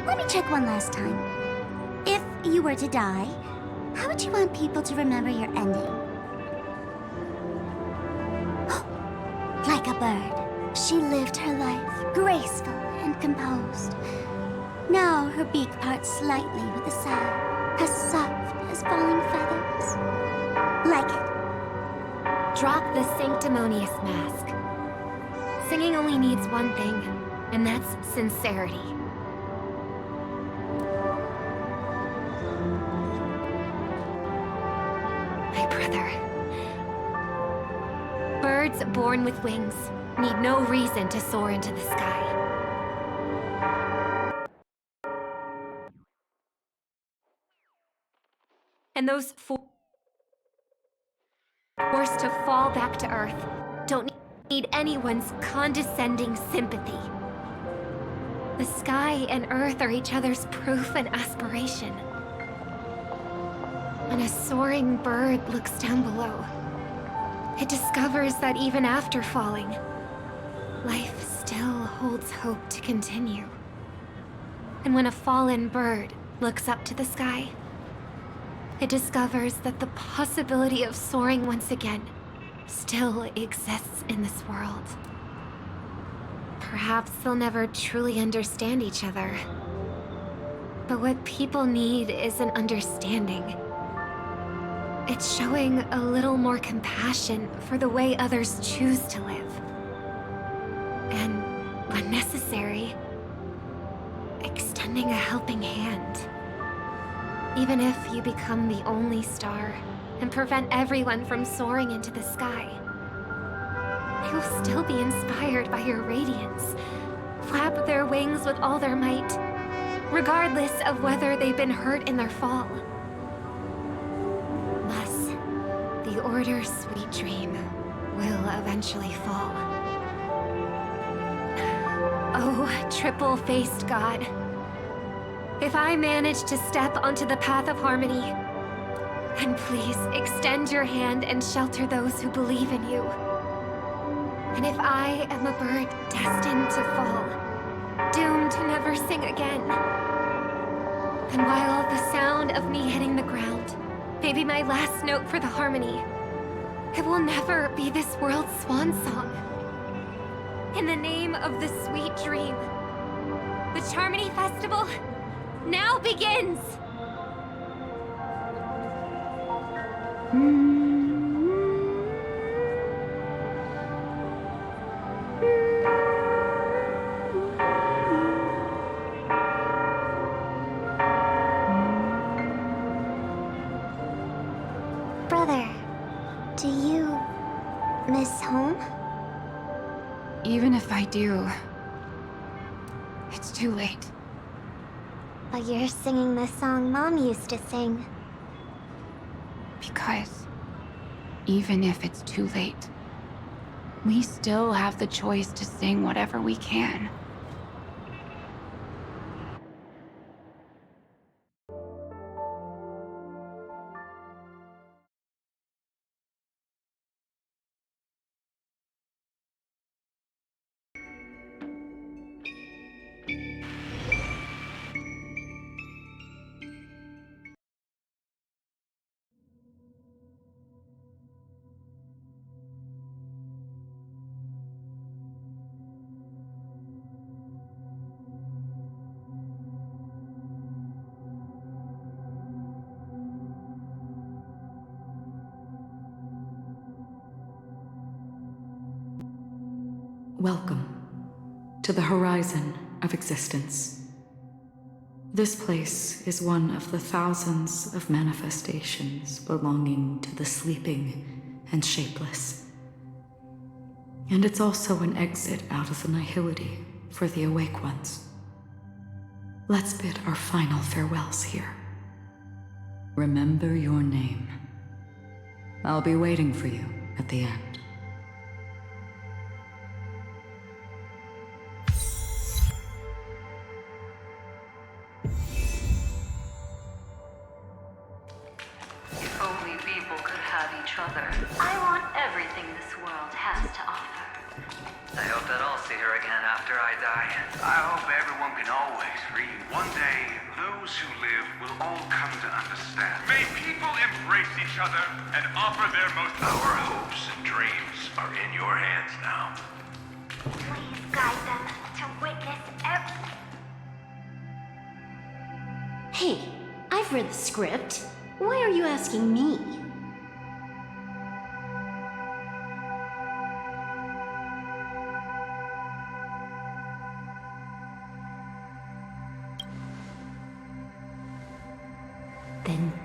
S22: Let me check one last time. If you were to die, how would you want people to remember your ending? Like a bird, she lived her life, graceful and composed. Now her beak parts slightly with a sigh, as soft as falling feathers.
S12: sanctimonious mask. Singing only needs one thing, and that's sincerity. My brother. Birds born with wings need no reason to soar into the sky. And those forced to fall back to Earth don't need anyone's condescending sympathy. The sky and Earth are each other's proof and aspiration. When a soaring bird looks down below, it discovers that even after falling, life still holds hope to continue. And when a fallen bird looks up to the sky, it discovers that the possibility of soaring once again still exists in this world. Perhaps they'll never truly understand each other. But what people need is an understanding. It's showing a little more compassion for the way others choose to live. And, when necessary, extending a helping hand. Even if you become the only star and prevent everyone from soaring into the sky, they will still be inspired by your radiance, flap their wings with all their might, regardless of whether they've been hurt in their fall. Thus, the Order's sweet dream will eventually fall. Oh, triple-faced god. If I manage to step onto the path of harmony, then please extend your hand and shelter those who believe in you. And if I am a bird destined to fall, doomed to never sing again, then while the sound of me hitting the ground may be my last note for the harmony, it will never be this world's swan song. In the name of the sweet dream, the Charmony Festival now begins!
S22: Brother, do you miss home?
S14: Even if I do, it's too late.
S22: But you're singing the song Mom used to sing.
S14: Because even if it's too late, we still have the choice to sing whatever we can.
S6: Welcome to the horizon of existence. This place is one of the thousands of manifestations belonging to the sleeping and shapeless. And it's also an exit out of the nihility for the awake ones. Let's bid our final farewells here. Remember your name. I'll be waiting for you at the end.
S5: I want everything this world has to offer.
S13: I hope that I'll see her again after I die.
S21: I hope everyone can always read. One day, those who live will all come to understand.
S20: May people embrace each other and offer their most...
S21: Our hopes and dreams are in your hands now.
S22: Please guide them to witness every...
S10: Hey, I've read the script. Why are you asking me?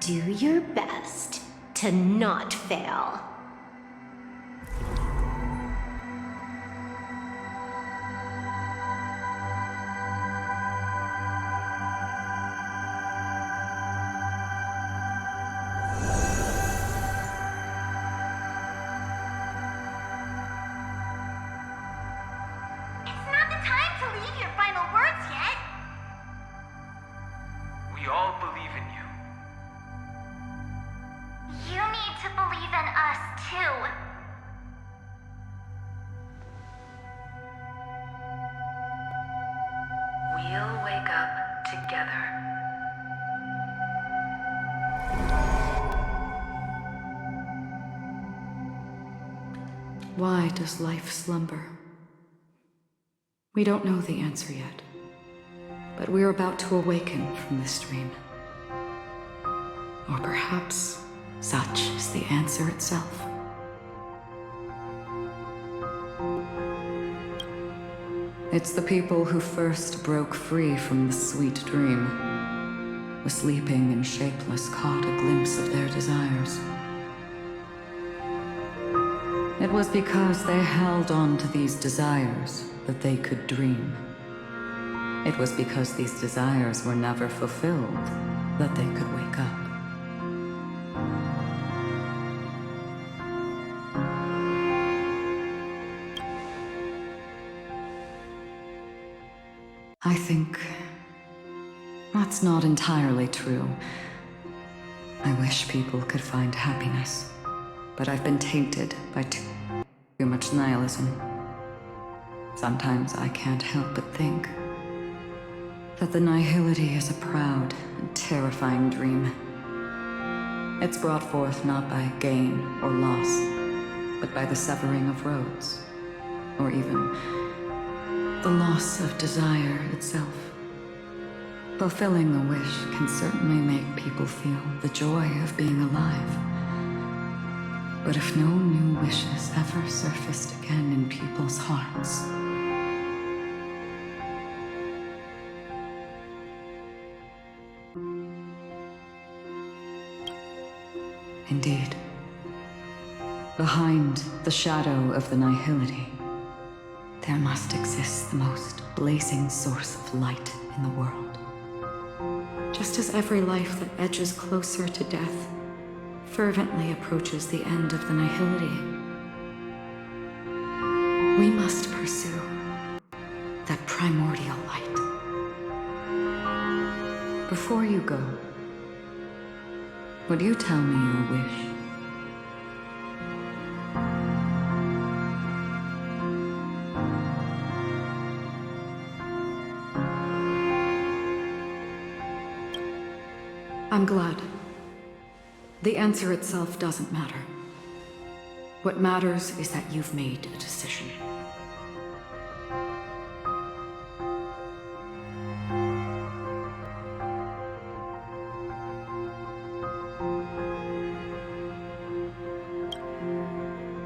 S10: Do your best to not fail.
S4: Why does life slumber? We don't know the answer yet, but we're about to awaken from this dream. Or perhaps such is the answer itself. It's the people who first broke free from the sweet dream, who sleeping and shapeless caught a glimpse of their desires. It was because they held on to these desires that they could dream. It was because these desires were never fulfilled that they could wake up. I think that's not entirely true. I wish people could find happiness, but I've been tainted by too much nihilism. Sometimes I can't help but think that the nihility is a proud and terrifying dream. It's brought forth not by gain or loss, but by the severing of roads, or even the loss of desire itself. Fulfilling a wish can certainly make people feel the joy of being alive. But if no new wishes ever surfaced again in people's hearts, indeed, behind the shadow of the nihility, there must exist the most blazing source of light in the world. Just as every life that edges closer to death fervently approaches the end of the nihility, we must pursue that primordial light. Before you go, would you tell me your wish? I'm glad. The answer itself doesn't matter. What matters is that you've made a decision.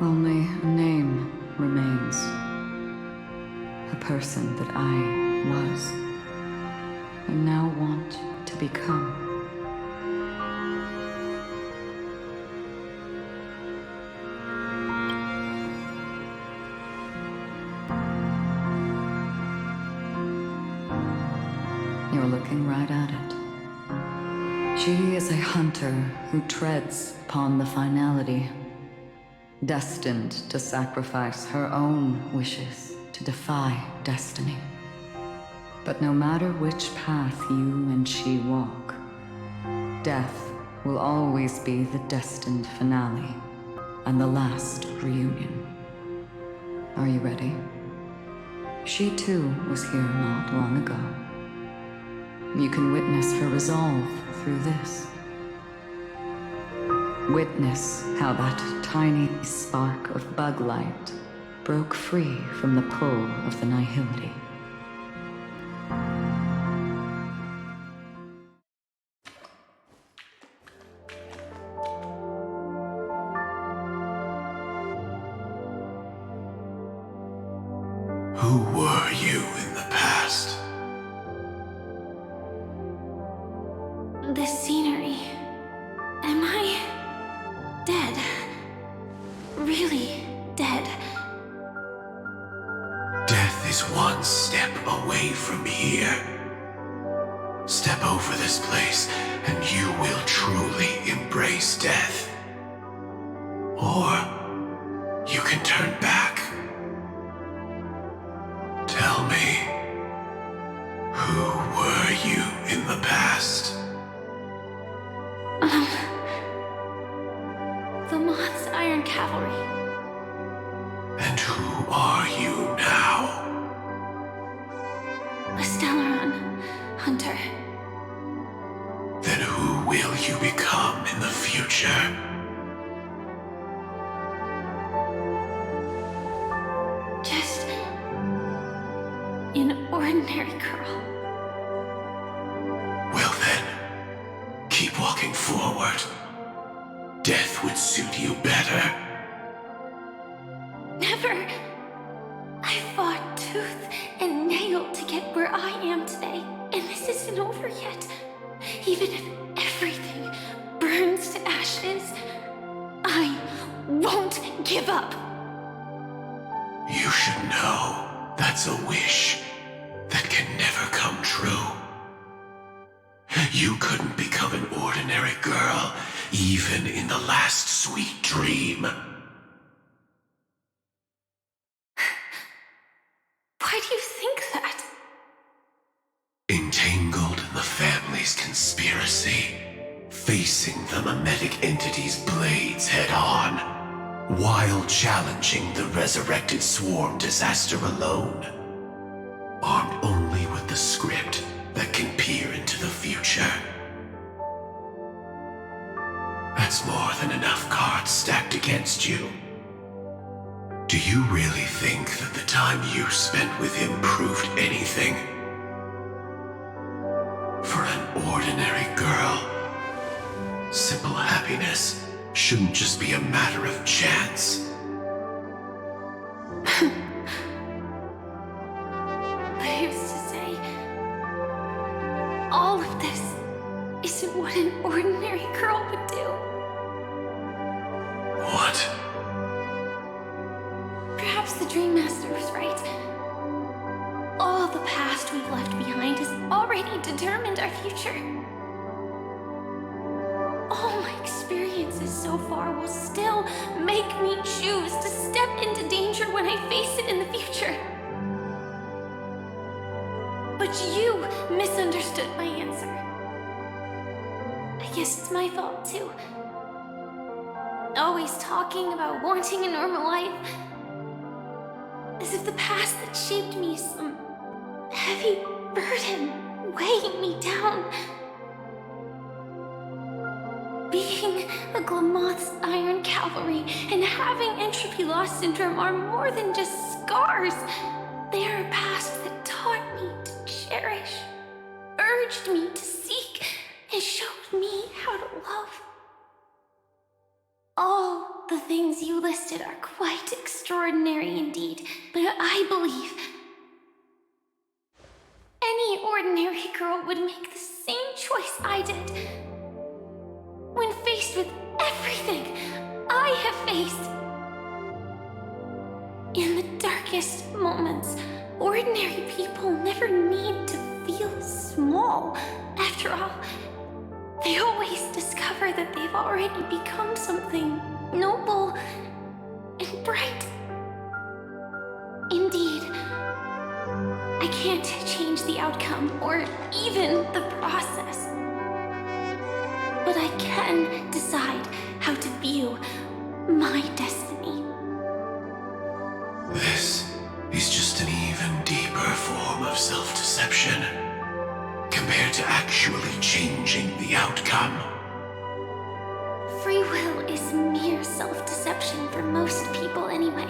S4: Only a name remains. A person that I was, and now want to become. You're looking right at it. She is a hunter who treads upon the finality, destined to sacrifice her own wishes to defy destiny. But no matter which path you and she walk, death will always be the destined finale and the last reunion. Are you ready? She too was here not long ago. You can witness her resolve through this. Witness how that tiny spark of bug light broke free from the pull of the nihility.
S2: Who were you in the past?
S1: The scenery.
S3: Just one step away from here. Step over this place, and you will truly embrace death. Or you can turn back. Tell me, who were you in the past?
S1: The Moth's Iron Cavalry.
S3: And who are you now?
S1: A Stellaron hunter.
S3: Then who will you become in the future?
S1: Just an ordinary girl.
S3: Well then, keep walking forward. Death would suit you better.
S1: Never. I fought tooth and nail to get where I am today, and this isn't over yet. Even if everything burns to ashes, I won't give up.
S3: You should know that's a wish that can never come true. You couldn't become an ordinary girl, even in the last sweet dream.
S1: Why do you think that?
S3: Entangled in the family's conspiracy, facing the mimetic entity's blades head-on, while challenging the resurrected swarm disaster alone, armed only with the script that can peer into the future. That's more than enough cards stacked against you. Do you really think that the time you spent with him proved anything? For an ordinary girl, simple happiness shouldn't just be a matter of chance.
S1: I used to say, all of this isn't what an ordinary girl would do.
S3: What?
S1: Perhaps the Dream Master was right. All the past we've left behind has already determined our future. All my experiences so far will still make me choose to step into danger when I face it in the future. But you misunderstood my answer. I guess it's my fault too. Always talking about wanting a normal life, as if the past that shaped me is some heavy burden weighing me down. Being a Glamoth's Iron Cavalry and having entropy loss syndrome are more than just scars. They are a past that taught me to cherish, urged me to seek, and showed me how to love. All the things you listed are quite extraordinary indeed, but I believe any ordinary girl would make the same choice I did. When faced with everything I have faced. In the darkest moments, ordinary people never need to feel small. After all, they always discover that they've already become something noble and bright. Indeed, I can't change the outcome or even the process. But I can decide how to view my destiny.
S3: This is just an even deeper form of self-deception compared to actually changing the outcome.
S1: Free will is mere self-deception for most people anyway.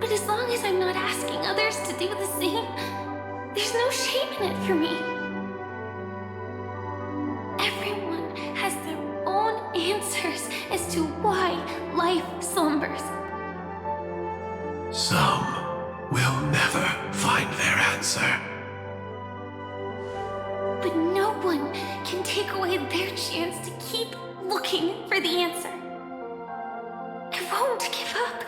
S1: But as long as I'm not asking others to do the same, there's no shame in it for me. Everyone has their own answers as to why life slumbers.
S3: Some will never find their answer.
S1: But no one can take away their chance to keep looking for the answer. I won't give up,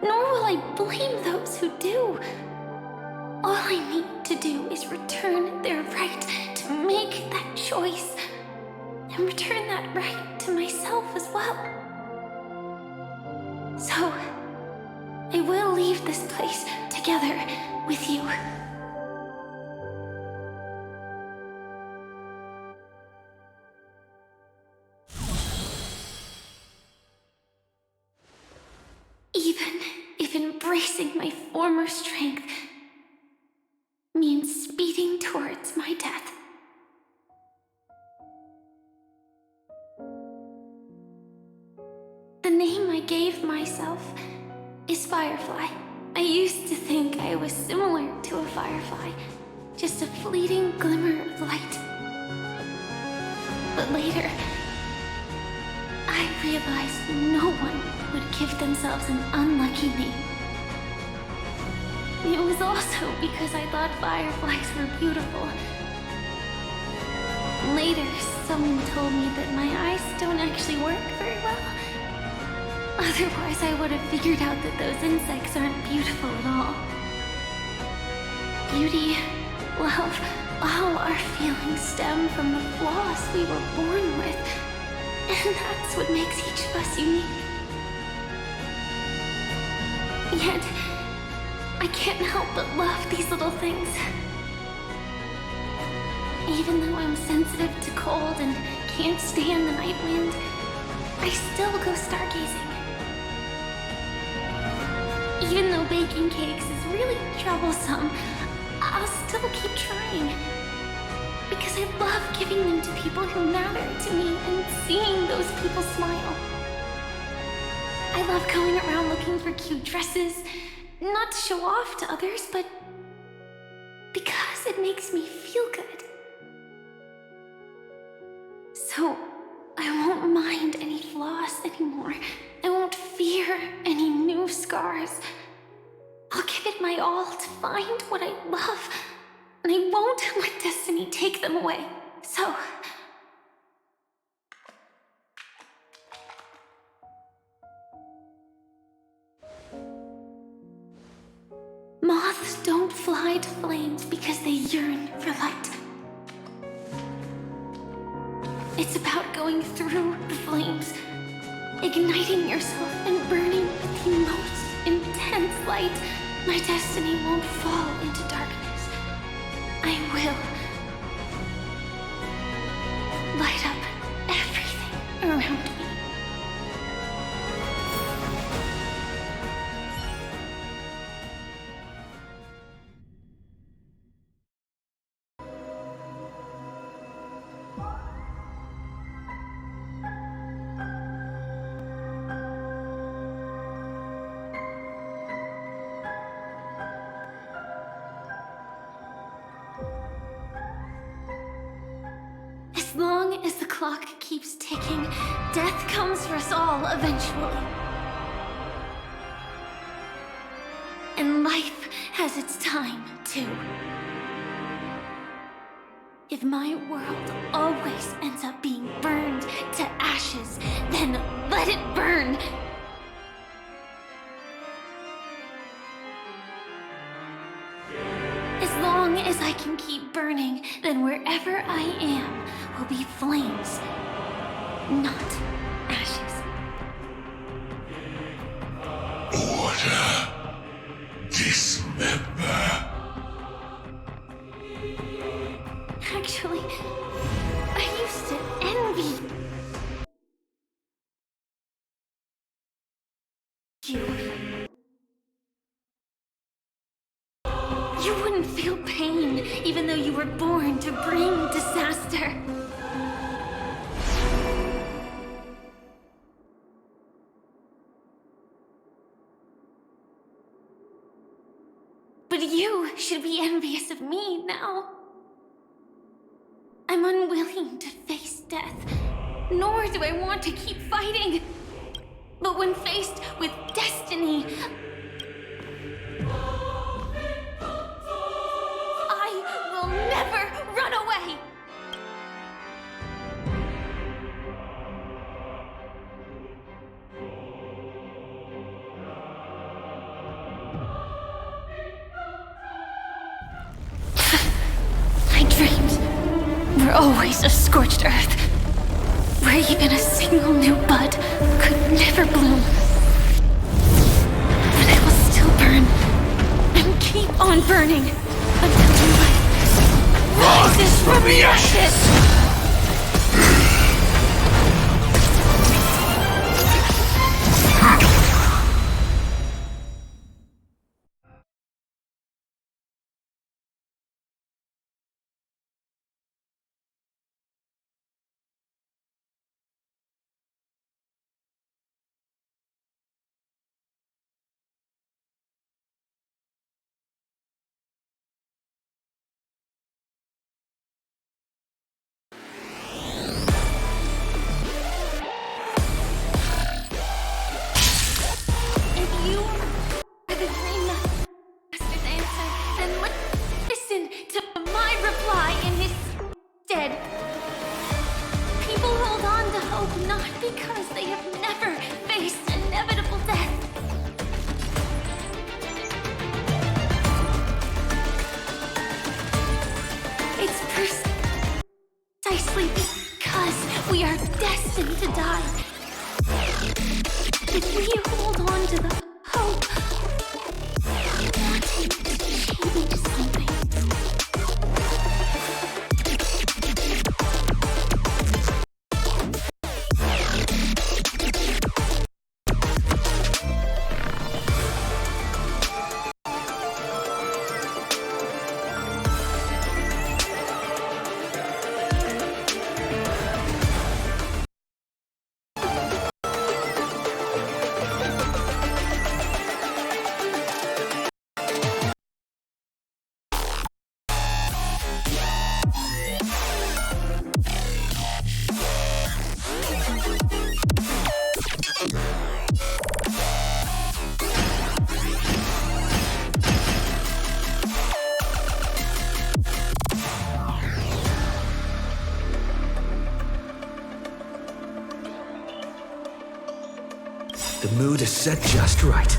S1: nor will I blame those who do. All I need to do is return their right to make that choice, and return that right to myself as well. So, I will leave this place together with you. Even if embracing my former strength means speeding towards my death. The name I gave myself is Firefly. I used to think I was similar to a firefly, just a fleeting glimmer of light. But later, I realized no one would give themselves an unlucky name. It was also because I thought fireflies were beautiful. Later, someone told me that my eyes don't actually work very well. Otherwise, I would have figured out that those insects aren't beautiful at all. Beauty, love, all our feelings stem from the flaws we were born with. And that's what makes each of us unique. Yet, I can't help but love these little things. Even though I'm sensitive to cold and can't stand the night wind, I still go stargazing. Even though baking cakes is really troublesome, I'll still keep trying. Because I love giving them to people who matter to me and seeing those people smile. I love going around looking for cute dresses, not to show off to others, but because it makes me feel good. So, I won't mind any flaws anymore. I won't fear any new scars. I'll give it my all to find what I love, and I won't let destiny take them away. So, moths don't fly to flames because they yearn for light. It's about going through the flames, igniting yourself and burning with the most intense light. My destiny won't fall into darkness. I will light up everything around me. As long as the clock keeps ticking, death comes for us all eventually. And life has its time, too. If my world always ends up being burned to ashes, then let it burn! As long as I can keep burning, then wherever I am will be flames, not ashes.
S7: Order. Dismember.
S1: Actually, I used to envy you. You wouldn't feel pain, even though you were born to bring disaster. But you should be envious of me now. I'm unwilling to face death, nor do I want to keep fighting. But when faced with destiny, I will never run away! always a scorched earth, where even a single new bud could never bloom. But I will still burn, and keep on burning, until new life rises from the ashes!
S3: The mood is set just right.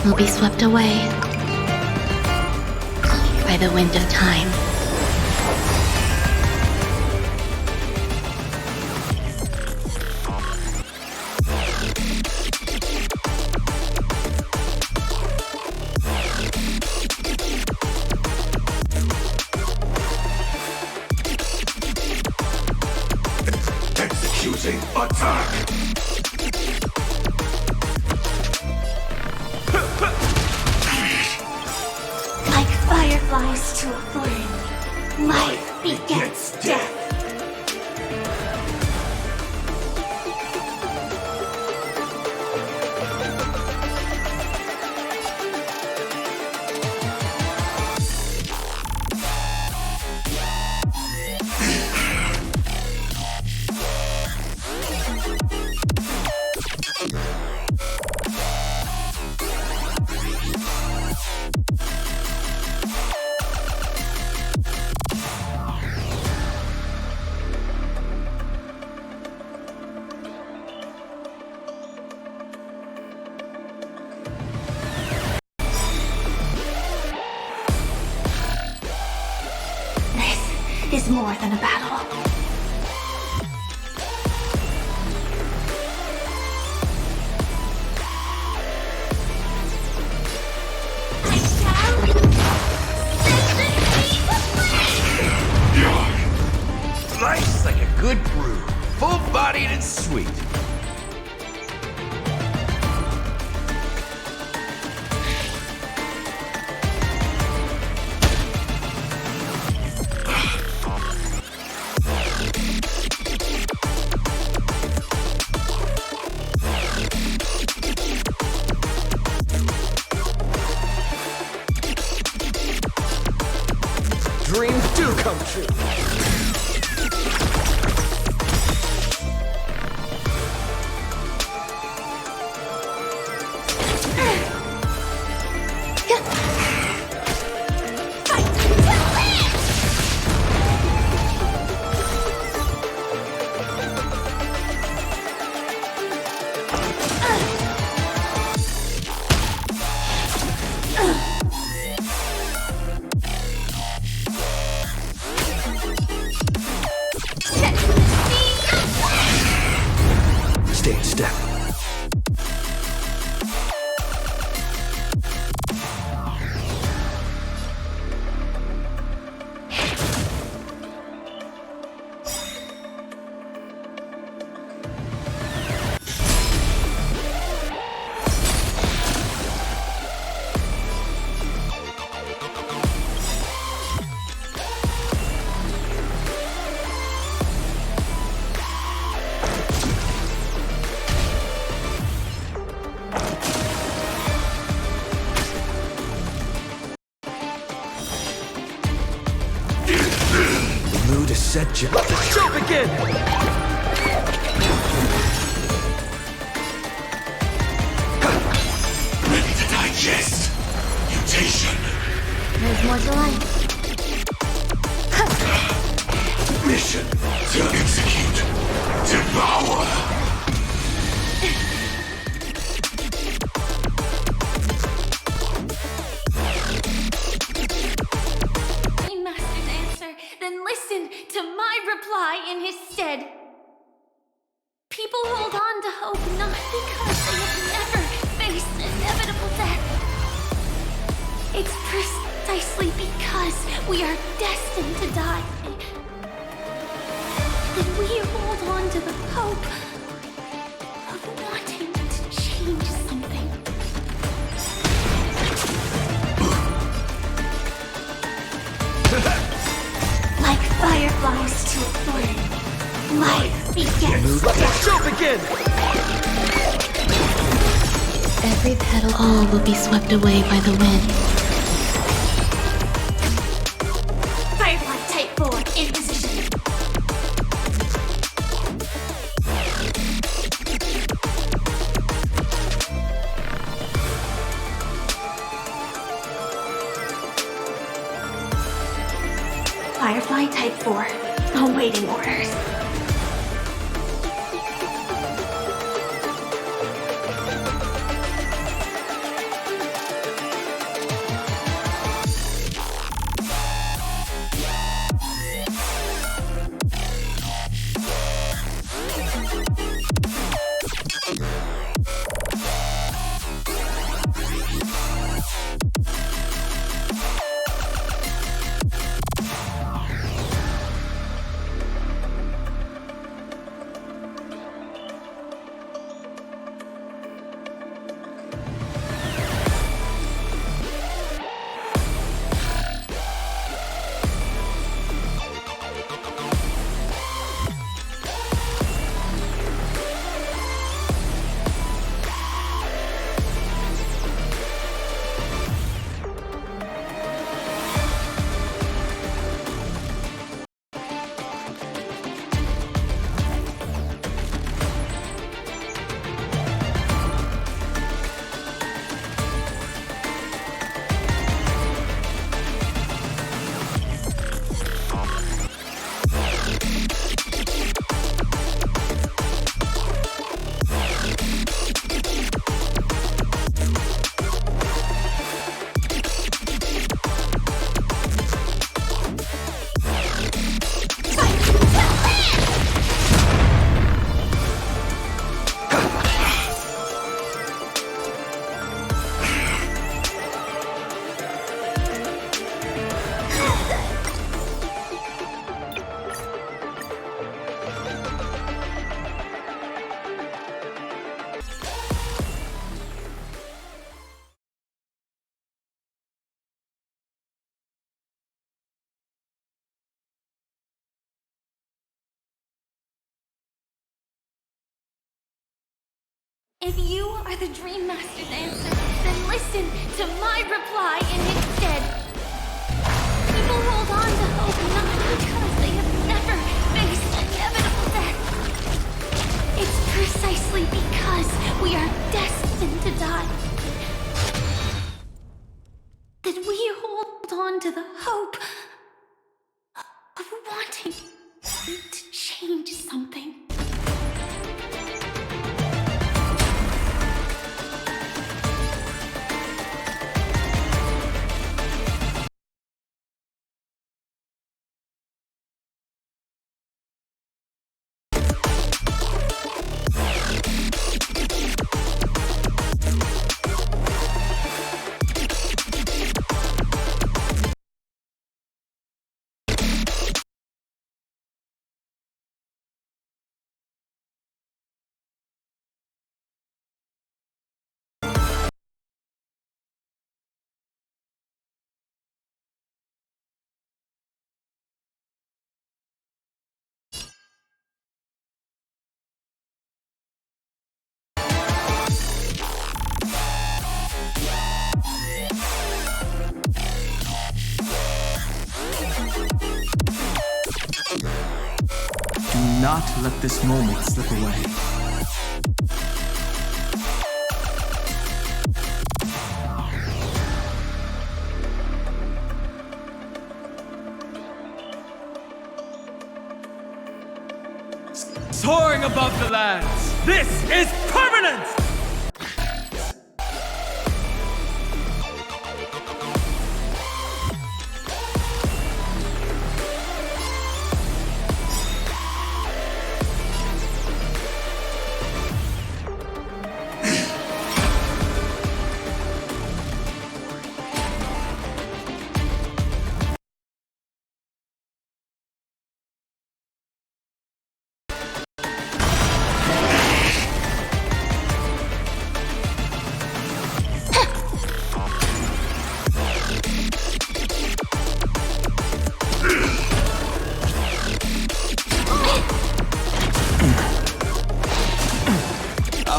S9: Will be swept away by the wind of time.
S2: Executing attack!
S1: Fireflies to a flame. Life begets death. Is more than a battle.
S19: Nice like a good brew, full-bodied and sweet.
S13: Dreams do come true.
S3: Stay in step. Set you.
S19: Let the show begin!
S2: Ready to digest. Mutation.
S22: There's more to life.
S2: Mission to execute. Devour.
S1: Master's answer, then listen to my reply in his stead. People hold on to hope not because they have never faced inevitable death. It's precisely because we are destined to die that we hold on to the hope of wanting to change something. Like fireflies to a flame, life begins.
S19: Let the show begin!
S9: Every petal, all will be swept away by the wind.
S1: Firefly type 4 in position. Firefly type 4, awaiting orders. If you are the Dream Master's answer, then listen to my reply in his stead. People hold on to hope not because they have never faced inevitable death. It's precisely because we are destined to die on to the hope of wanting to change something.
S7: Do not let this moment slip away.
S16: Soaring above the lands, this is permanent!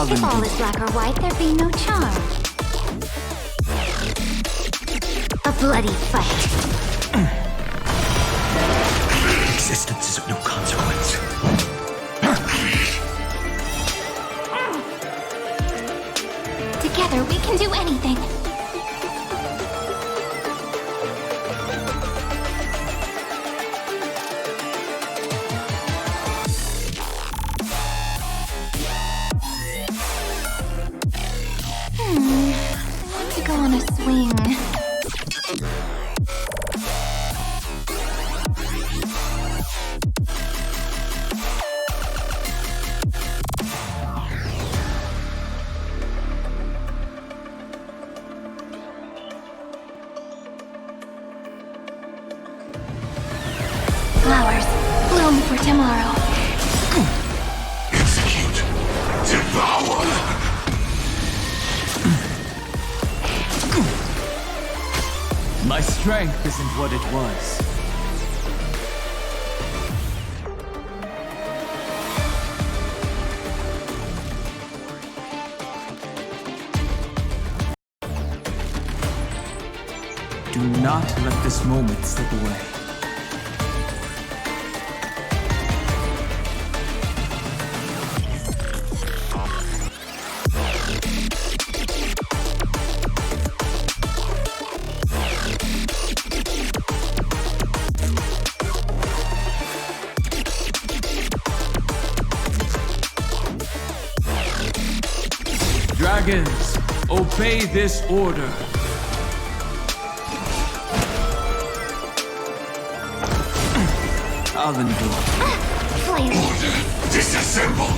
S22: If all is black or white, there'd be no charm. A bloody fight.
S3: Existence is of no consequence.
S12: Together, we can do anything. I want to go on a swing. Flowers, bloom for tomorrow.
S2: Execute. Devour.
S7: My strength isn't what it was. Do not let this moment slip away.
S16: Dragons, obey this order.
S7: Alvendor.
S2: Order, disassemble.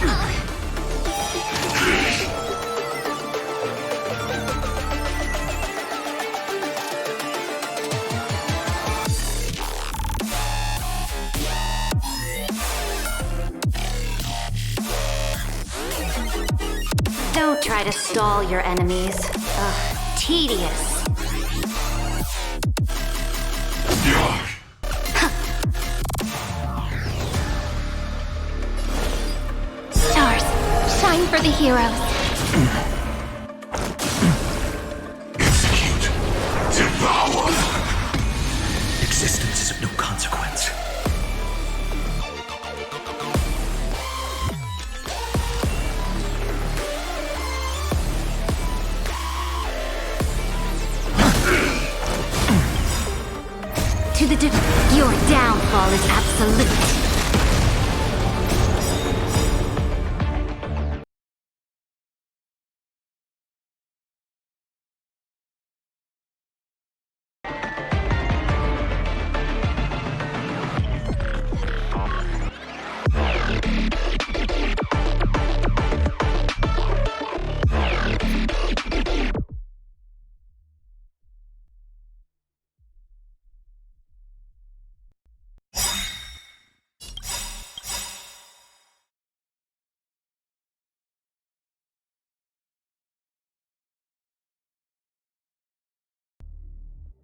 S22: Don't try to stall your enemies. Ugh, tedious.
S12: Stars, shine for the heroes.
S2: Execute. Devour.
S3: Existence is of no consequence.
S12: To the Your downfall is absolute.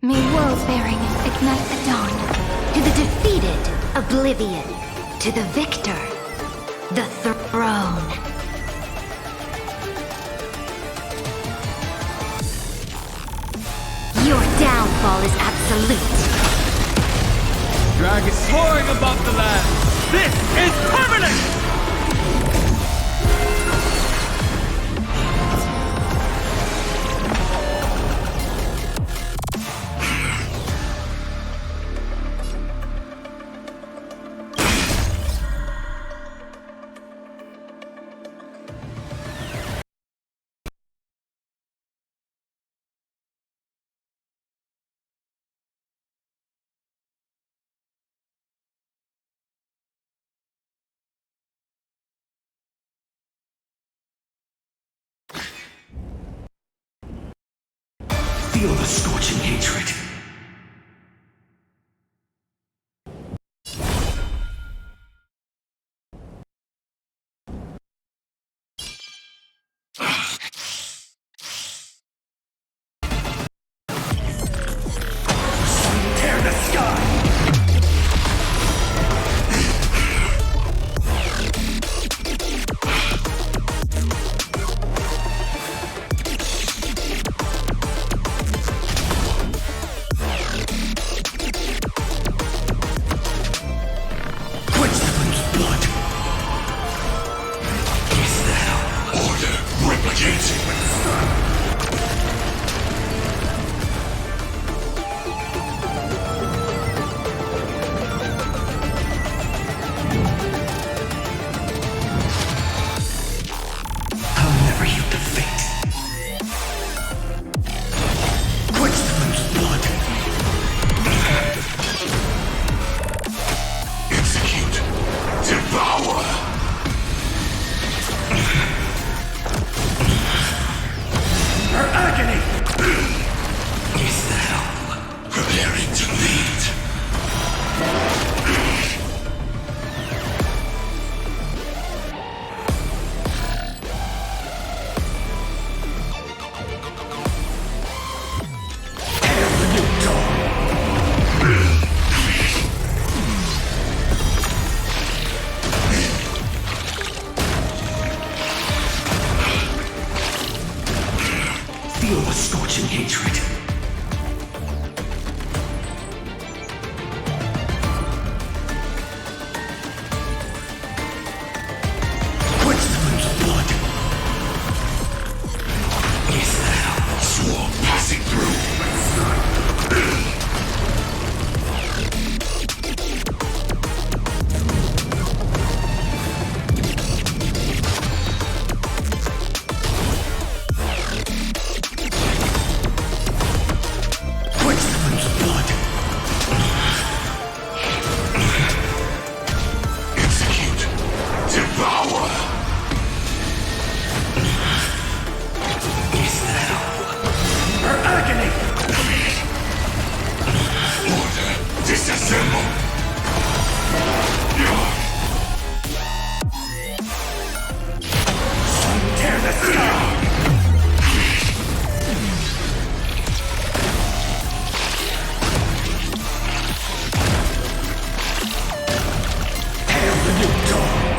S12: May woe-bearing ignite the dawn. To the defeated, oblivion. To the victor, the throne. Your downfall is absolute.
S7: Dragon soaring above the land. This is permanent!
S3: Feel the scorching hatred. Tear the sky! Feel the scorching hatred. Quench the moon's blood. Is that a swarm passing through?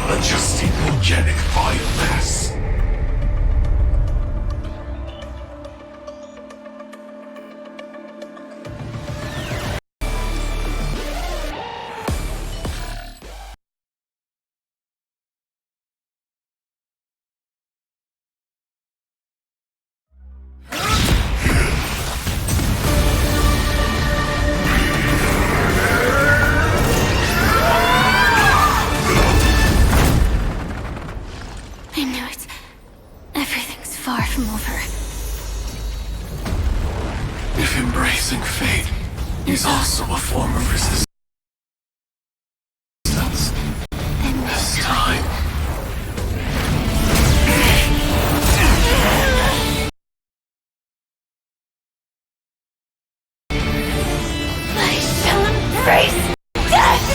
S3: Adjusting organic biomass. fate is also a form of resistance. This time.
S12: I shall embrace death!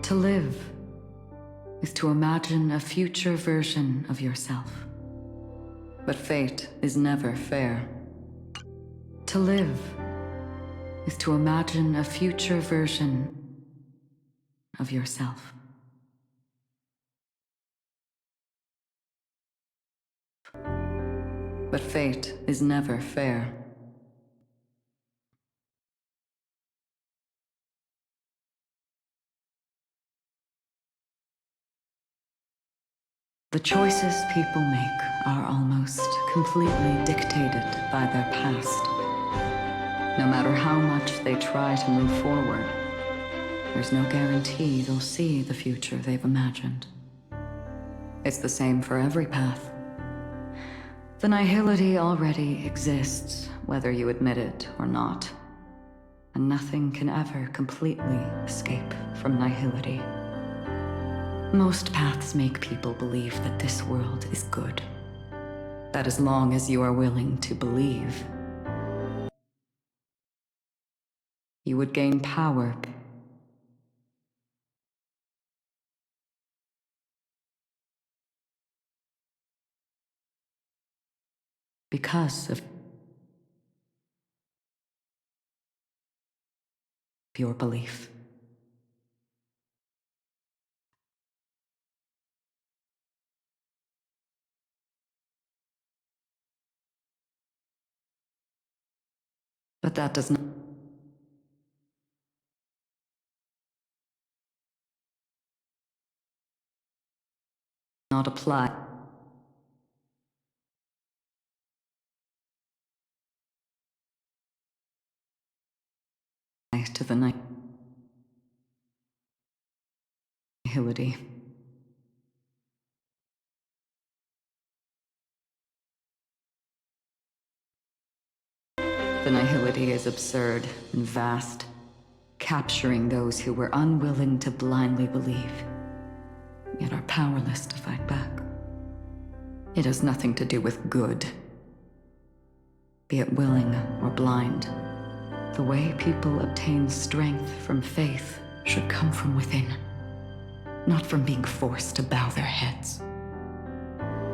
S4: To live is to imagine a future version of yourself. But fate is never fair. To live is to imagine a future version of yourself. But fate is never fair. The choices people make are almost completely dictated by their past. No matter how much they try to move forward, there's no guarantee they'll see the future they've imagined. It's the same for every path. The nihility already exists, whether you admit it or not. And nothing can ever completely escape from nihility. Most paths make people believe that this world is good. That as long as you are willing to believe, you would gain power because of your belief. But that does not apply to the nihility. The nihility is absurd and vast, capturing those who were unwilling to blindly believe, yet are powerless to fight back. It has nothing to do with good, be it willing or blind. The way people obtain strength from faith should come from within, not from being forced to bow their heads.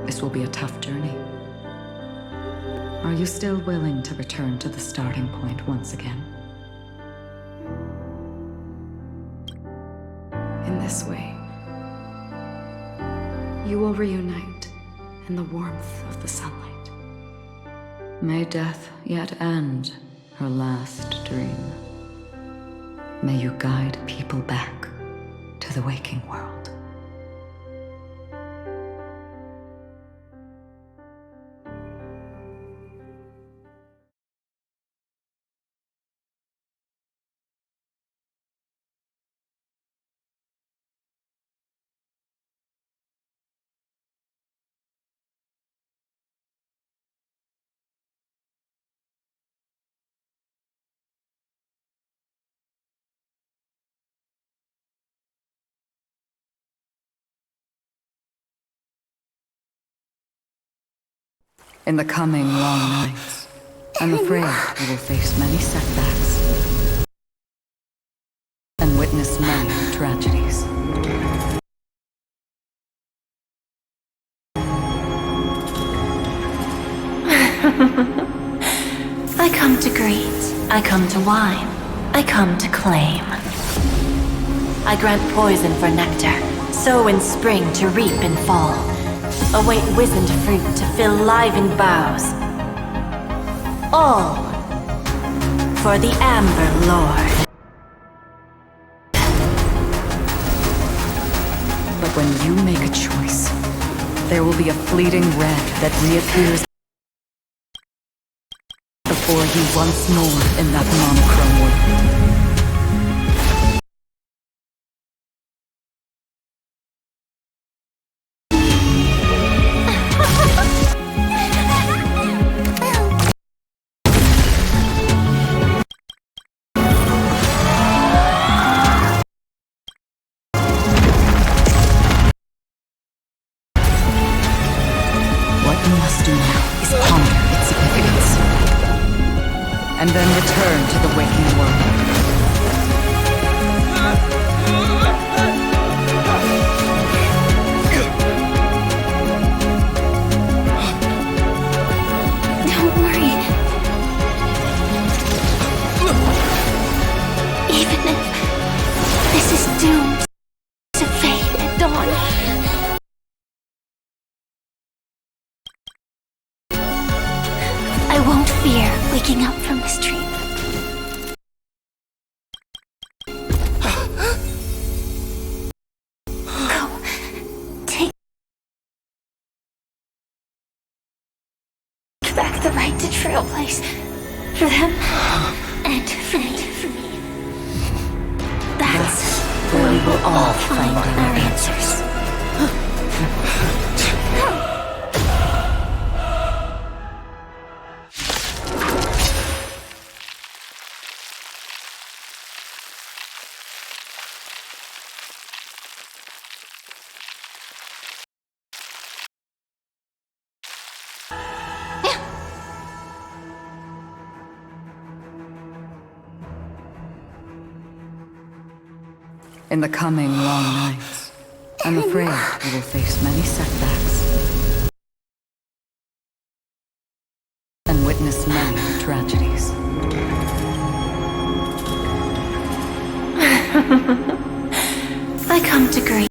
S4: This will be a tough journey. Are you still willing to return to the starting point once again? In this way, you will reunite in the warmth of the sunlight. May death yet end her last dream. May you guide people back to the waking world. In the coming long nights, I'm afraid we will face many setbacks. witnessed many tragedies.
S5: I come to greet, I come to wine, I come to claim. I grant poison for nectar, sow in spring to reap in fall. Await wizened fruit to fill livened boughs. All for the Amber Lord.
S4: But when you make a choice, there will be a fleeting red that reappears before you once more in that monochrome world. And then return to the waking world.
S1: Don't worry. Even if this is doomed to fade at dawn, I won't fear waking up from this dream. Go. Take back the right to Trailblaze. For them, and for me. That's where we will all find our answers.
S4: In the coming long nights, I'm afraid you will face many setbacks and witness many tragedies.
S5: I come to greet,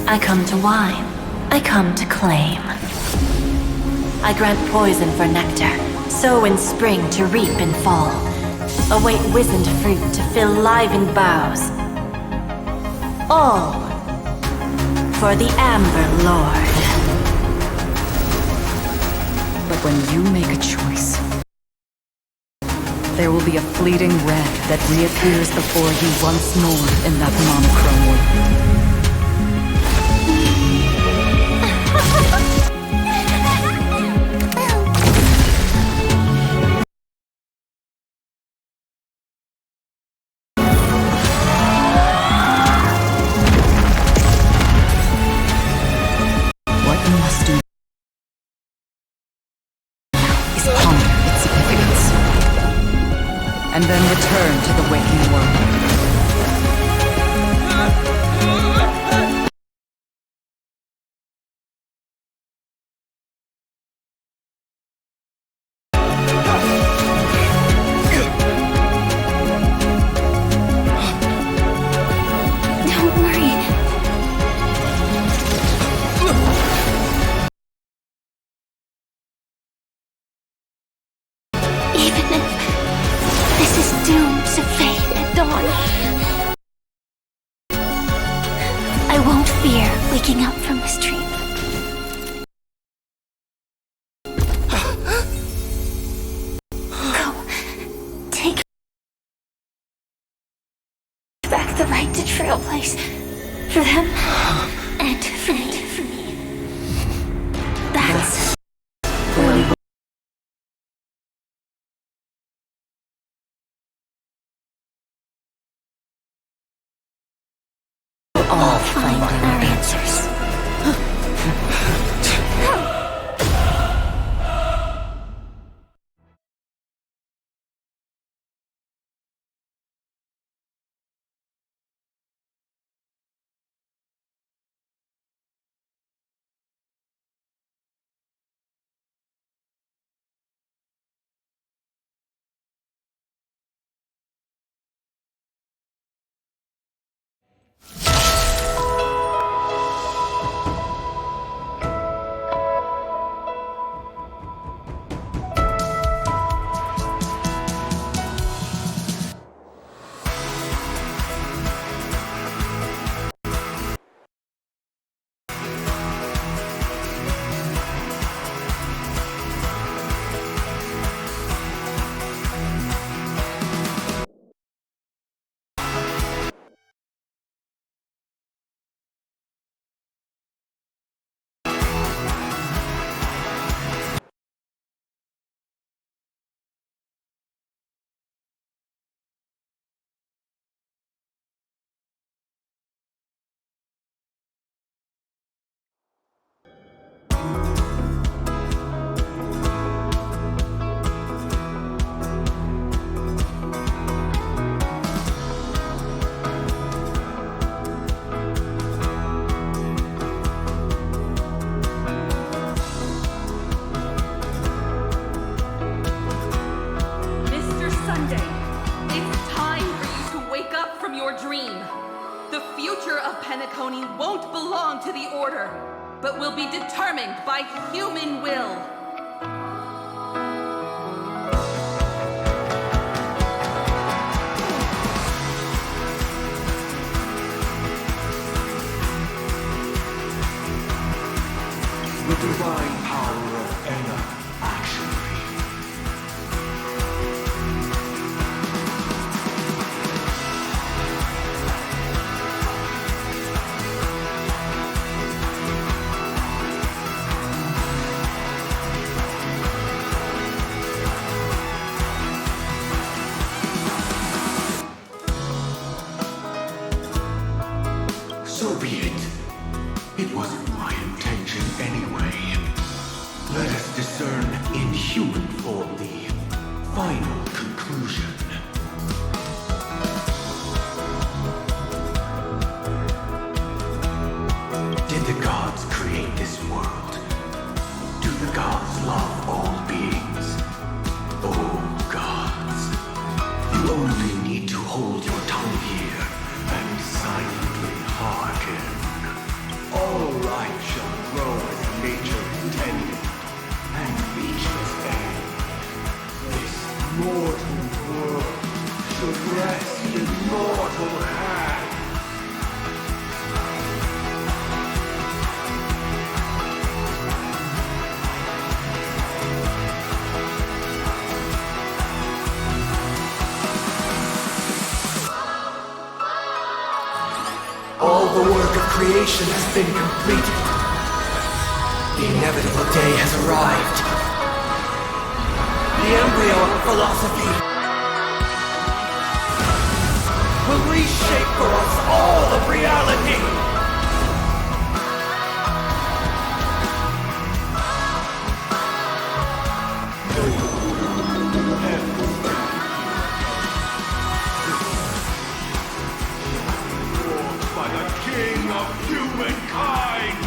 S5: I come to wine, I come to claim. I grant poison for nectar, sow in spring to reap in fall. Await wizened fruit to fill livened boughs. All for the Amber Lord.
S4: But when you make a choice, there will be a fleeting red that reappears before you once more in that monochrome world. And then return to the waking world.
S1: Don't worry. Even if this is doomed to fade at dawn, I won't fear waking up from this dream. Go. Take back the right to Trailblaze. For them, and for me. That's where we will all find our answers.
S6: Mydei, it's time for you to wake up from your dream. The future of Penacony won't belong to the Order, but will be determined by human will.
S19: The divine power of Ena, actually. So be it. It wasn't my intention anyway. Let us discern in human form the final conclusion. Did the gods create this world? Do the gods love all beings? Oh gods, you only need to hold your tongue here and silently hearken. All life shall grow as nature intended, and reach its end. This mortal world should rest in mortal hands. All the work of creation has been completed. The inevitable day has arrived. The embryo of philosophy will reshape for us all of reality. By the King of humankind!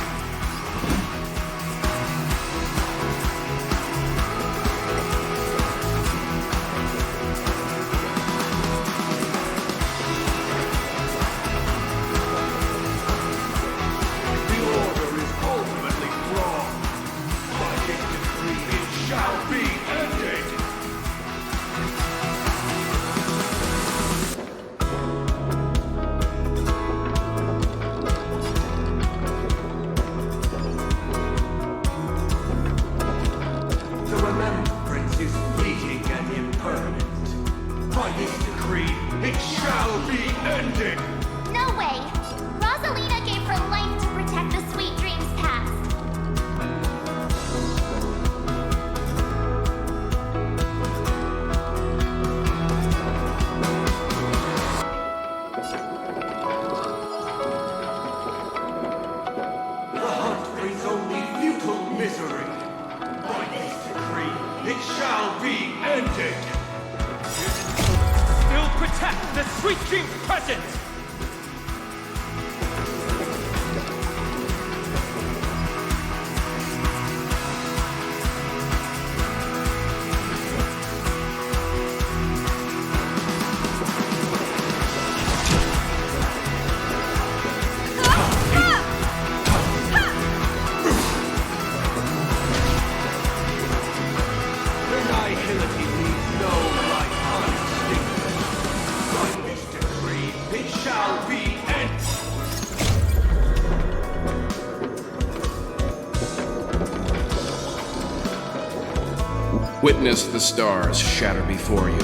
S11: Witness the stars shatter before you.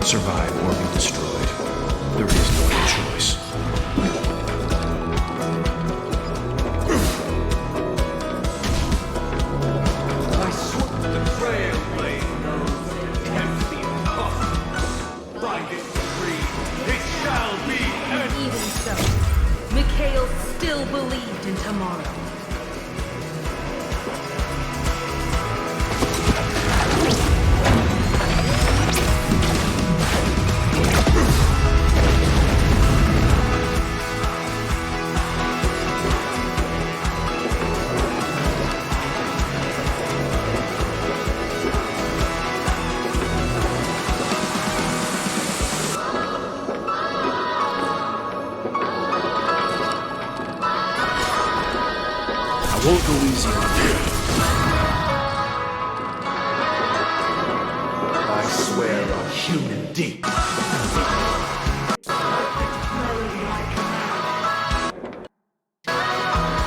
S11: Survive or be destroyed. There is no other choice.
S19: I swear the Trailblaze knows tempt the impossible. By this decree, it shall be ended.
S6: Even so, Mikhail still believed in tomorrow.
S19: Go easy on me. I swear on human deep.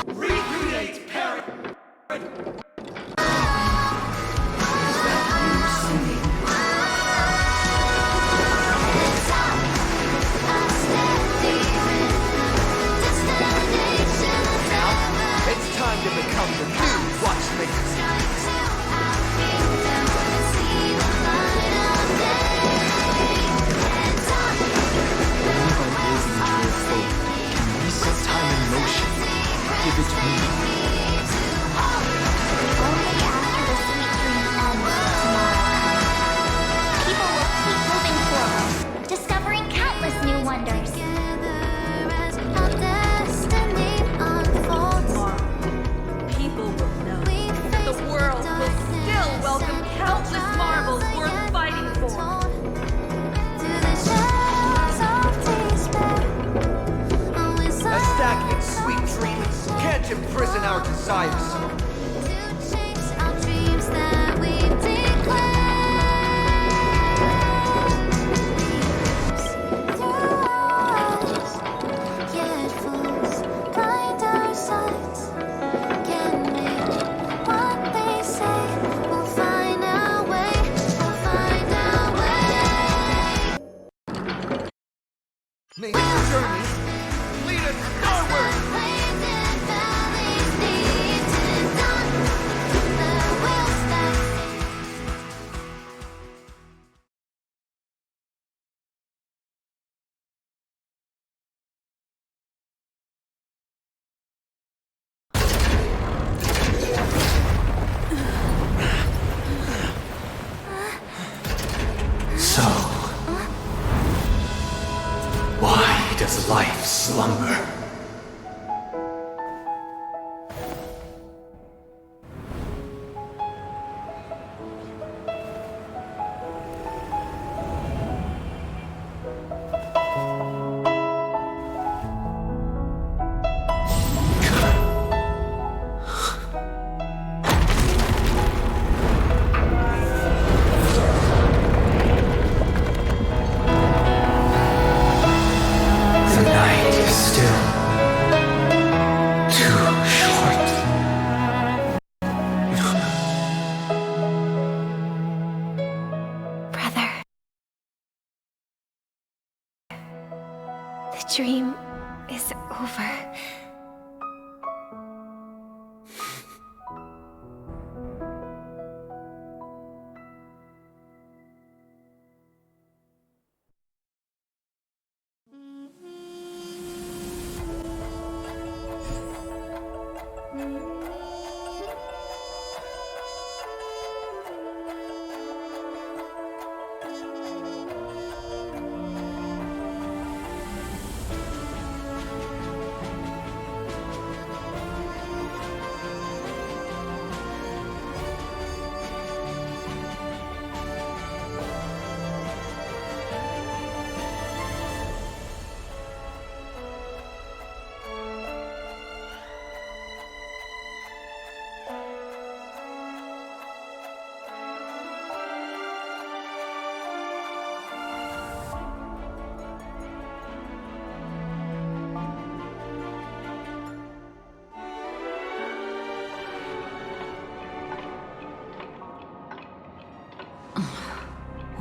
S2: Recreate parent.
S19: It's time to become the new watchmaker.
S7: Can reset time in motion. Give it to me.
S22: Only after the sweet dream ends will tomorrow come. People will keep moving forward, discovering countless new wonders.
S4: People will know that the world will still welcome countless marvels worth fighting for.
S19: A stagnant sweet dream can't imprison our desires. May our journeys lead us onward!
S8: So, why does life slumber? The night is still too short.
S12: Brother. The dream is over.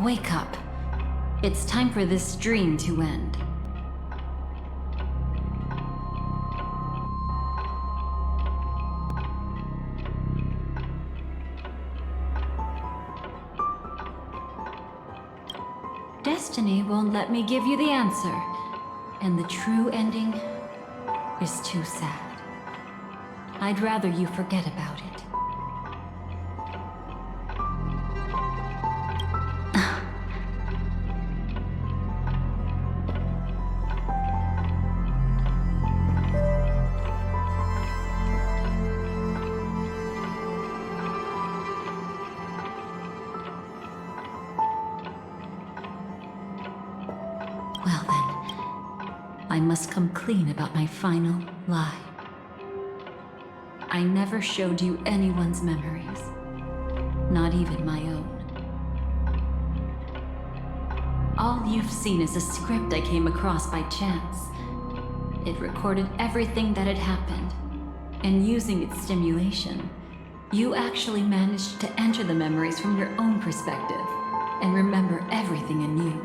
S5: Wake up. It's time for this dream to end. Destiny won't let me give you the answer, and the true ending is too sad. I'd rather you forget about it. Well then, I must come clean about my final lie. I never showed you anyone's memories. Not even my own. All you've seen is a script I came across by chance. It recorded everything that had happened, and using its stimulation, you actually managed to enter the memories from your own perspective and remember everything anew.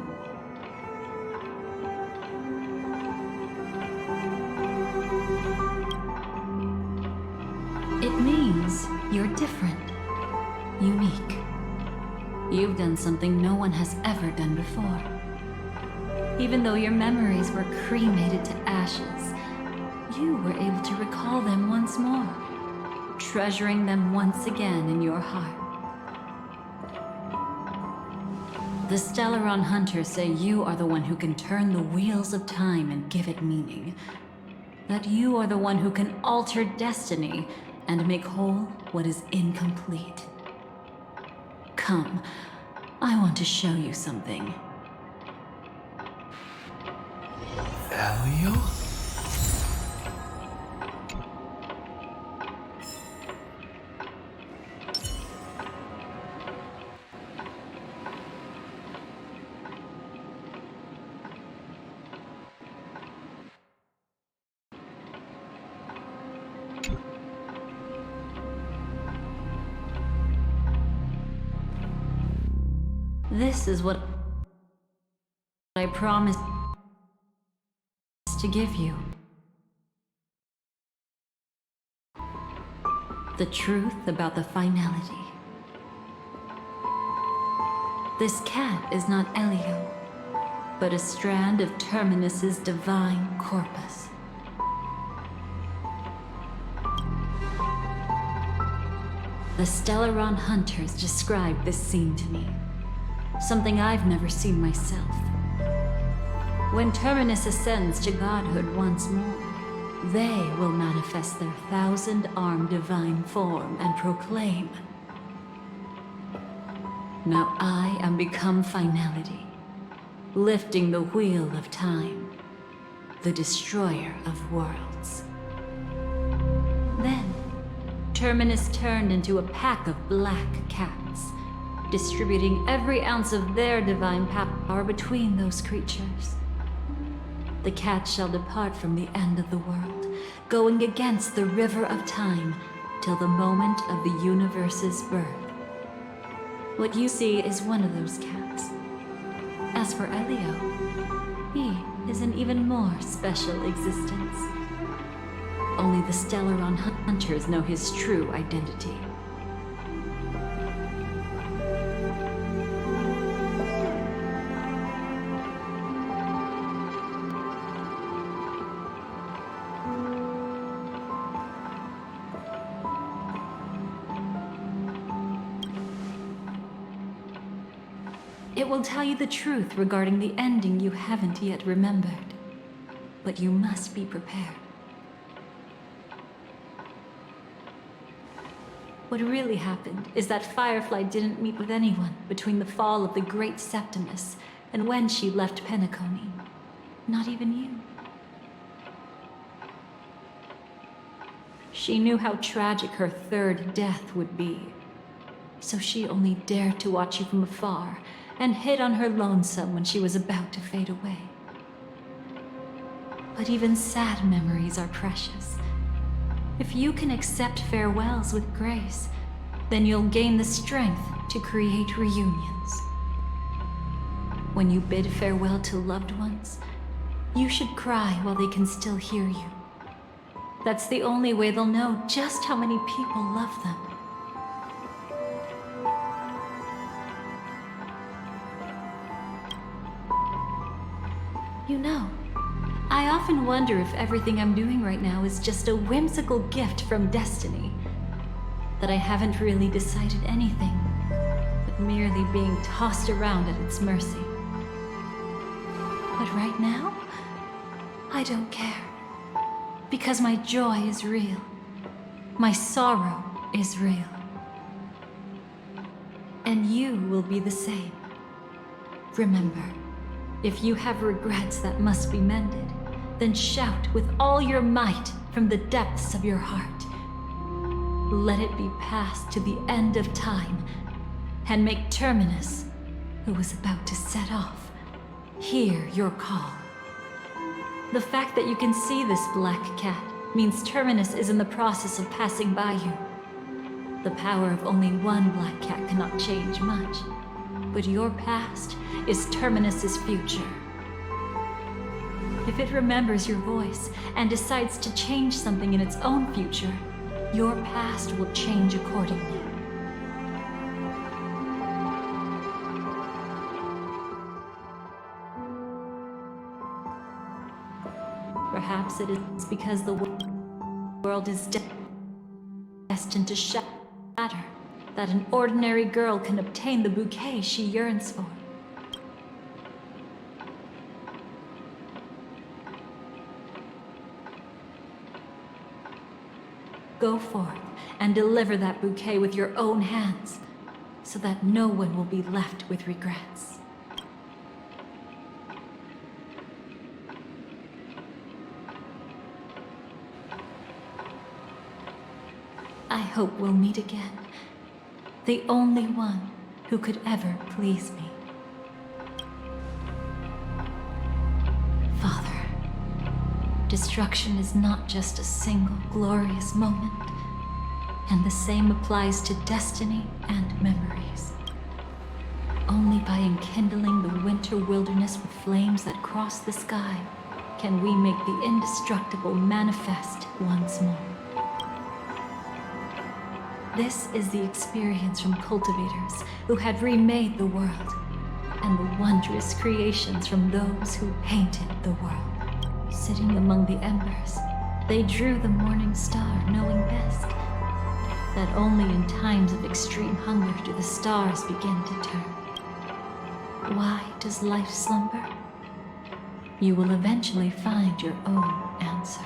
S5: It means you're different, unique. You've done something no one has ever done before. Even though your memories were cremated to ashes, you were able to recall them once more, treasuring them once again in your heart. The Stellaron Hunters say you are the one who can turn the wheels of time and give it meaning. That you are the one who can alter destiny and make whole what is incomplete. Come, I want to show you something.
S3: Elio?
S5: This is what I promised to give you. The truth about the finality. This cat is not Elio, but a strand of Terminus's divine corpus. The Stellaron Hunters described this scene to me. Something I've never seen myself. When Terminus ascends to godhood once more, they will manifest their 1,000-armed divine form and proclaim, "Now I am become finality, lifting the wheel of time, the destroyer of worlds." Then, Terminus turned into a pack of black cats, distributing every ounce of their divine power between those creatures. The cat shall depart from the end of the world, going against the river of time till the moment of the universe's birth. What you see is one of those cats. As for Elio, he is an even more special existence. Only the Stellaron Hunters know his true identity. It will tell you the truth regarding the ending you haven't yet remembered. But you must be prepared. What really happened is that Firefly didn't meet with anyone between the fall of the Great Septimus and when she left Penacony. Not even you. She knew how tragic her third death would be. So she only dared to watch you from afar and hid on her lonesome when she was about to fade away. But even sad memories are precious. If you can accept farewells with grace, then you'll gain the strength to create reunions. When you bid farewell to loved ones, you should cry while they can still hear you. That's the only way they'll know just how many people love them. You know, I often wonder if everything I'm doing right now is just a whimsical gift from destiny. That I haven't really decided anything, but merely being tossed around at its mercy. But right now, I don't care. Because my joy is real. My sorrow is real. And you will be the same. Remember, if you have regrets that must be mended, then shout with all your might from the depths of your heart. let it be passed to the end of time, and make Terminus, who was about to set off, hear your call. The fact that you can see this black cat means Terminus is in the process of passing by you. The power of only one black cat cannot change much, but your past is Terminus's future. If it remembers your voice and decides to change something in its own future, your past will change accordingly. Perhaps it is because the world is destined to shatter that an ordinary girl can obtain the bouquet she yearns for. Go forth and deliver that bouquet with your own hands, so that no one will be left with regrets. I hope we'll meet again. The only one who could ever please me. Father, destruction is not just a single glorious moment, and the same applies to destiny and memories. Only by enkindling the winter wilderness with flames that cross the sky can we make the indestructible manifest once more. This is the experience from cultivators who had remade the world, and the wondrous creations from those who painted the world. Sitting among the embers, they drew the morning star, knowing best that only in times of extreme hunger do the stars begin to turn. Why does life slumber? You will eventually find your own answer.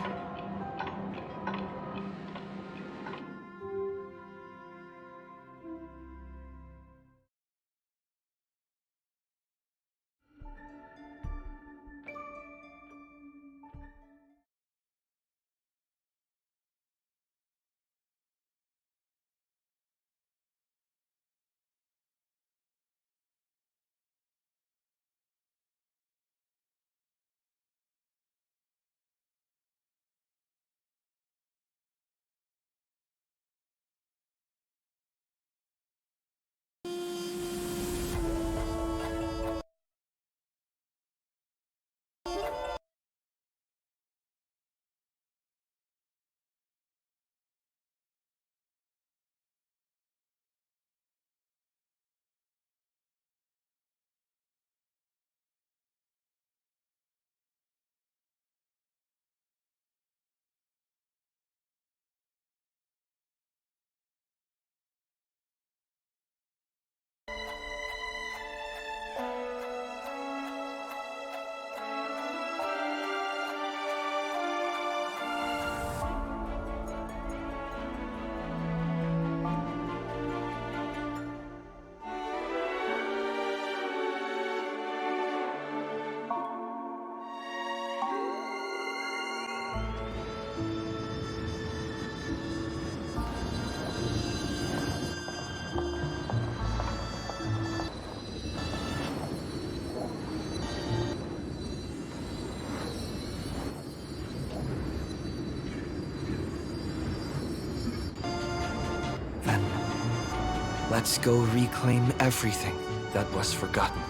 S13: Let's go reclaim everything that was forgotten.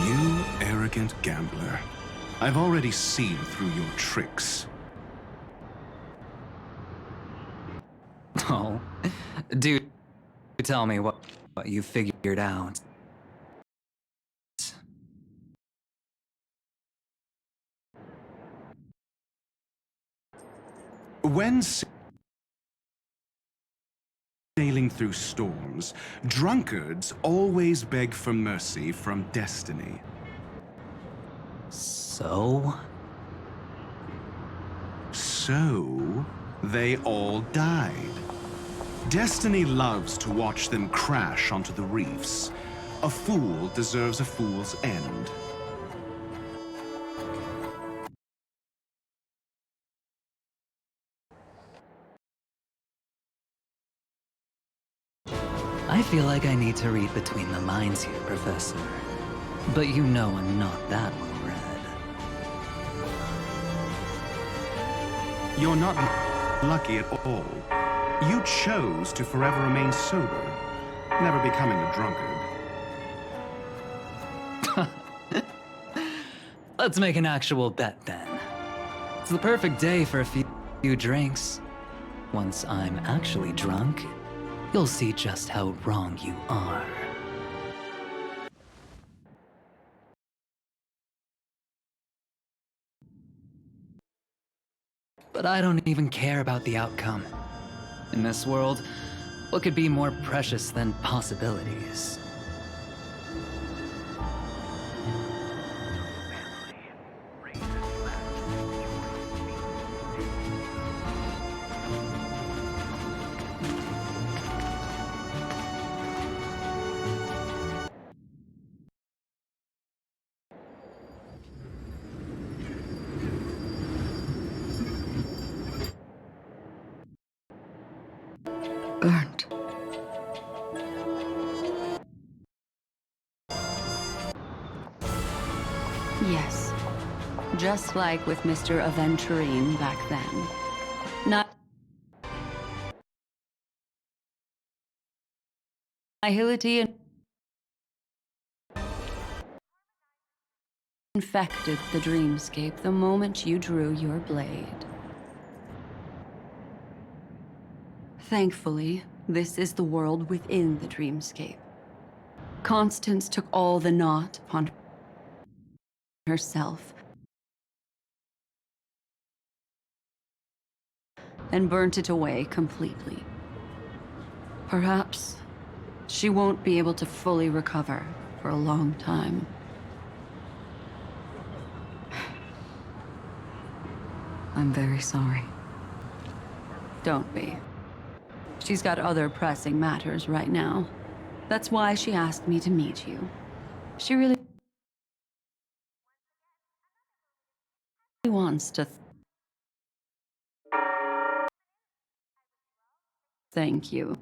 S11: You arrogant gambler. I've already seen through your tricks.
S8: Oh, do tell me what you figured out.
S11: When sailing
S15: living through storms, drunkards always beg for mercy from destiny.
S3: So?
S15: So, they all died. Destiny loves to watch them crash onto the reefs. A fool deserves a fool's end.
S3: I feel like I need to read between the lines here, Professor. But you know I'm not that well-read.
S15: You're not lucky at all. You chose to forever remain sober, never becoming a drunkard.
S3: Let's make an actual bet then. It's the perfect day for a few drinks. Once I'm actually drunk, you'll see just how wrong you are. But I don't even care about the outcome. In this world, what could be more precious than possibilities?
S14: Burnt. Yes. Just like with Mr. Aventurine back then. Not nihility and infected the dreamscape the moment you drew your blade. Thankfully, this is the world within the dreamscape. Constance took all the knot upon herself and burnt it away completely. Perhaps she won't be able to fully recover for a long time. I'm very sorry. Don't be. She's got other pressing matters right now. That's why she asked me to meet you. She really wants to thank you.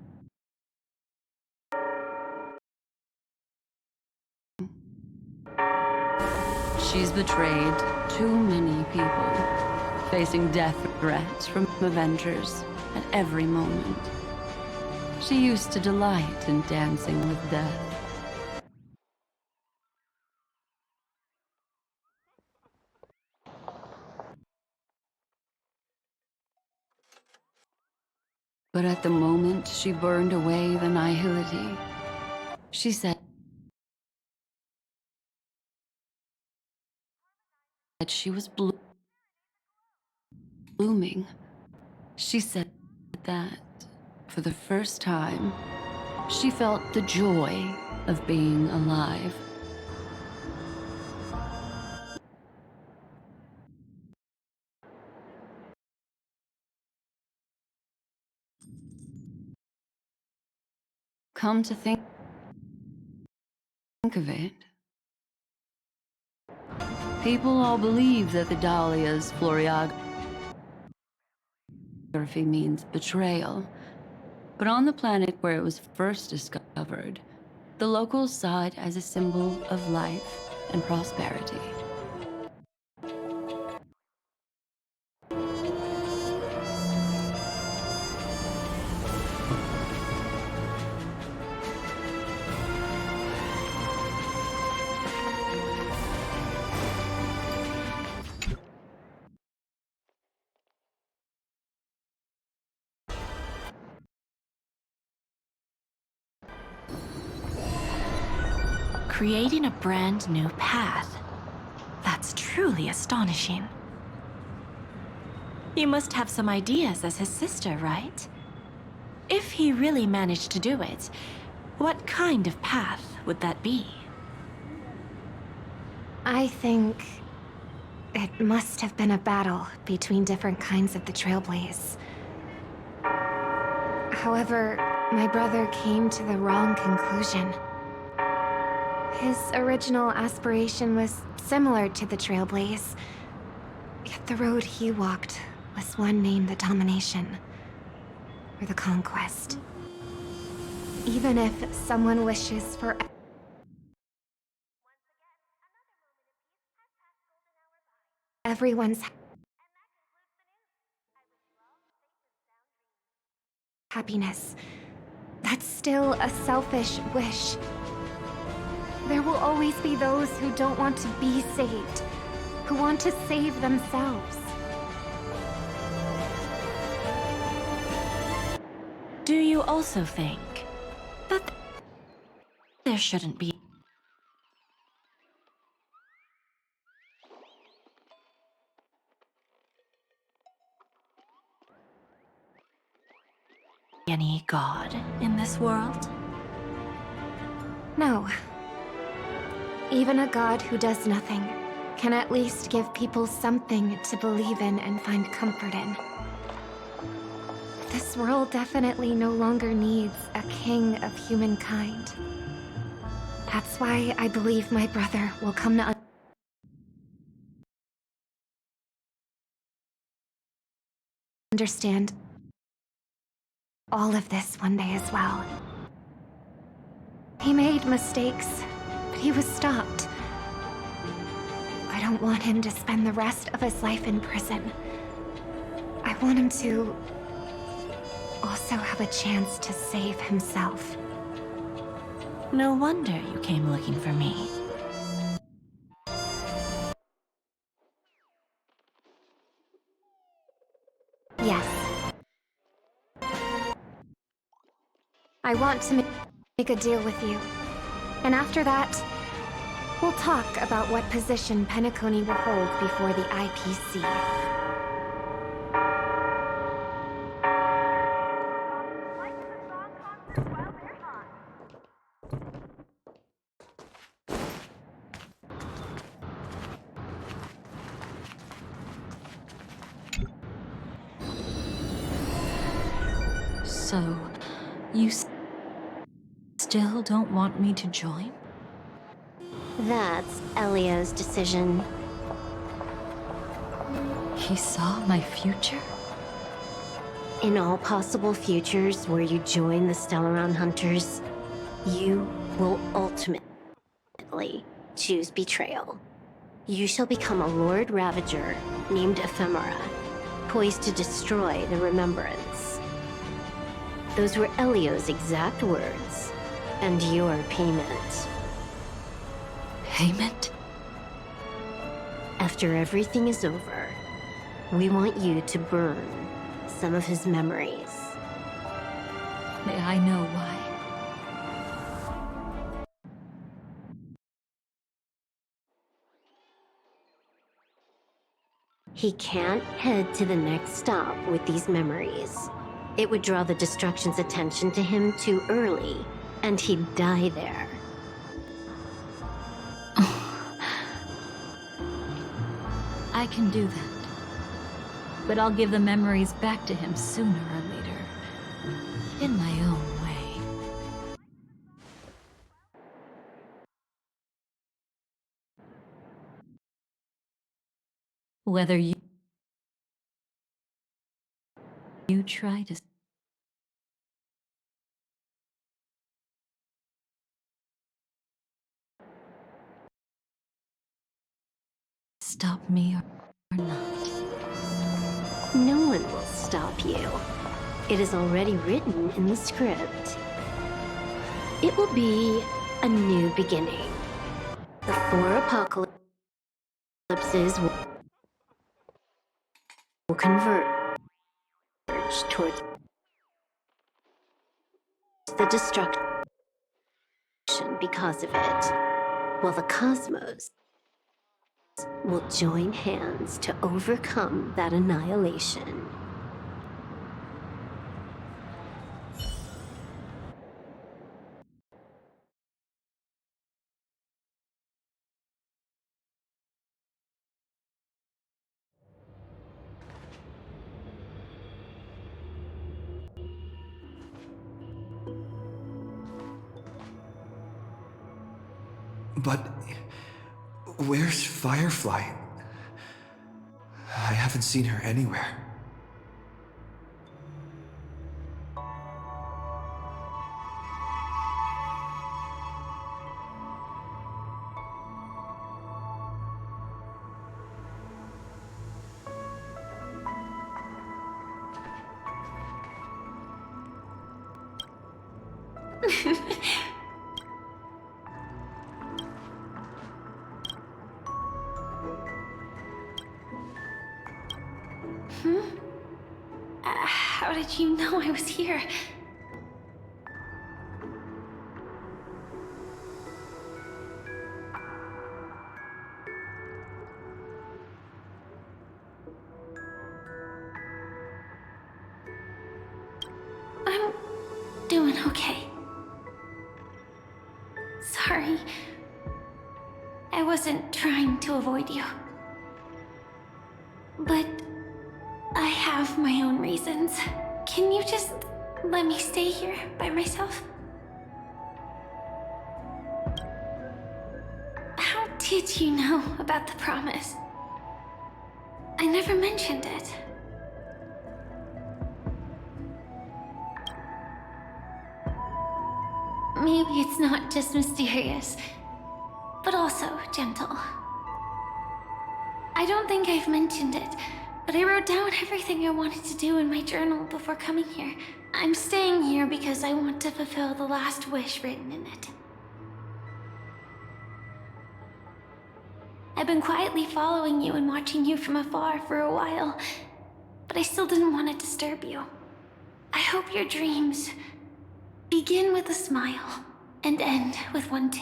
S14: She's betrayed too many people, facing death threats from Avengers at every moment. She used to delight in dancing with death. But at the moment she burned away the nihility, she said that she was blooming. She said that for the first time, she felt the joy of being alive. Come to think of it, people all believe that the Dahlia's floriography means betrayal. But on the planet where it was first discovered, the locals saw it as a symbol of life and prosperity.
S17: Creating a brand new path. That's truly astonishing. You must have some ideas as his sister, right? if he really managed to do it, what kind of path would that be?
S12: I think it must have been a battle between different kinds of the Trailblaze. However, my brother came to the wrong conclusion. His original aspiration was similar to the Trailblaze, yet the road he walked was one named the Domination, or the Conquest. Even if someone wishes for everyone's happiness, that's still a selfish wish. There will always be those who don't want to be saved, who want to save themselves.
S17: Do you also think that there shouldn't be any god in this world?
S12: No. Even a god who does nothing can at least give people something to believe in and find comfort in. This world definitely no longer needs a king of humankind. That's why I believe my brother will come to understand all of this one day as well. He made mistakes, but he was stopped. I don't want him to spend the rest of his life in prison. I want him to also have a chance to save himself.
S17: No wonder you came looking for me.
S12: Yes. I want to make a deal with you. And after that, we'll talk about what position Penacony will hold before the IPC.
S5: So, you still don't want me to join?
S10: That's Elia's decision.
S5: He saw my future?
S10: In all possible futures where you join the Stellaron Hunters, you will ultimately choose betrayal. You shall become a Lord Ravager named Ephemera, poised to destroy the Remembrance. Those were Elio's exact words, and your payment.
S5: Payment?
S10: After everything is over, we want you to burn some of his memories.
S5: May I know why?
S10: He can't head to the next stop with these memories. It would draw the Destruction's attention to him too early, and he'd die there.
S5: I can do that. But I'll give the memories back to him sooner or later. In my own way. Whether you try to stop me or not.
S10: No one will stop you. It is already written in the script. It will be a new beginning. The 4 apocalypses will converge towards the destruction because of it, while the cosmos will join hands to overcome that annihilation.
S8: But where's Firefly? I haven't seen her anywhere.
S1: How did you know I was here? I'm doing okay. Sorry. I wasn't trying to avoid you. But I have my own reasons. Can you just let me stay here by myself? How did you know about the promise? I never mentioned it. Maybe it's not just mysterious, but also gentle. I don't think I've mentioned it, but I wrote down everything I wanted to do in my journal before coming here. I'm staying here because I want to fulfill the last wish written in it. I've been quietly following you and watching you from afar for a while, but I still didn't want to disturb you. I hope your dreams begin with a smile and end with one too.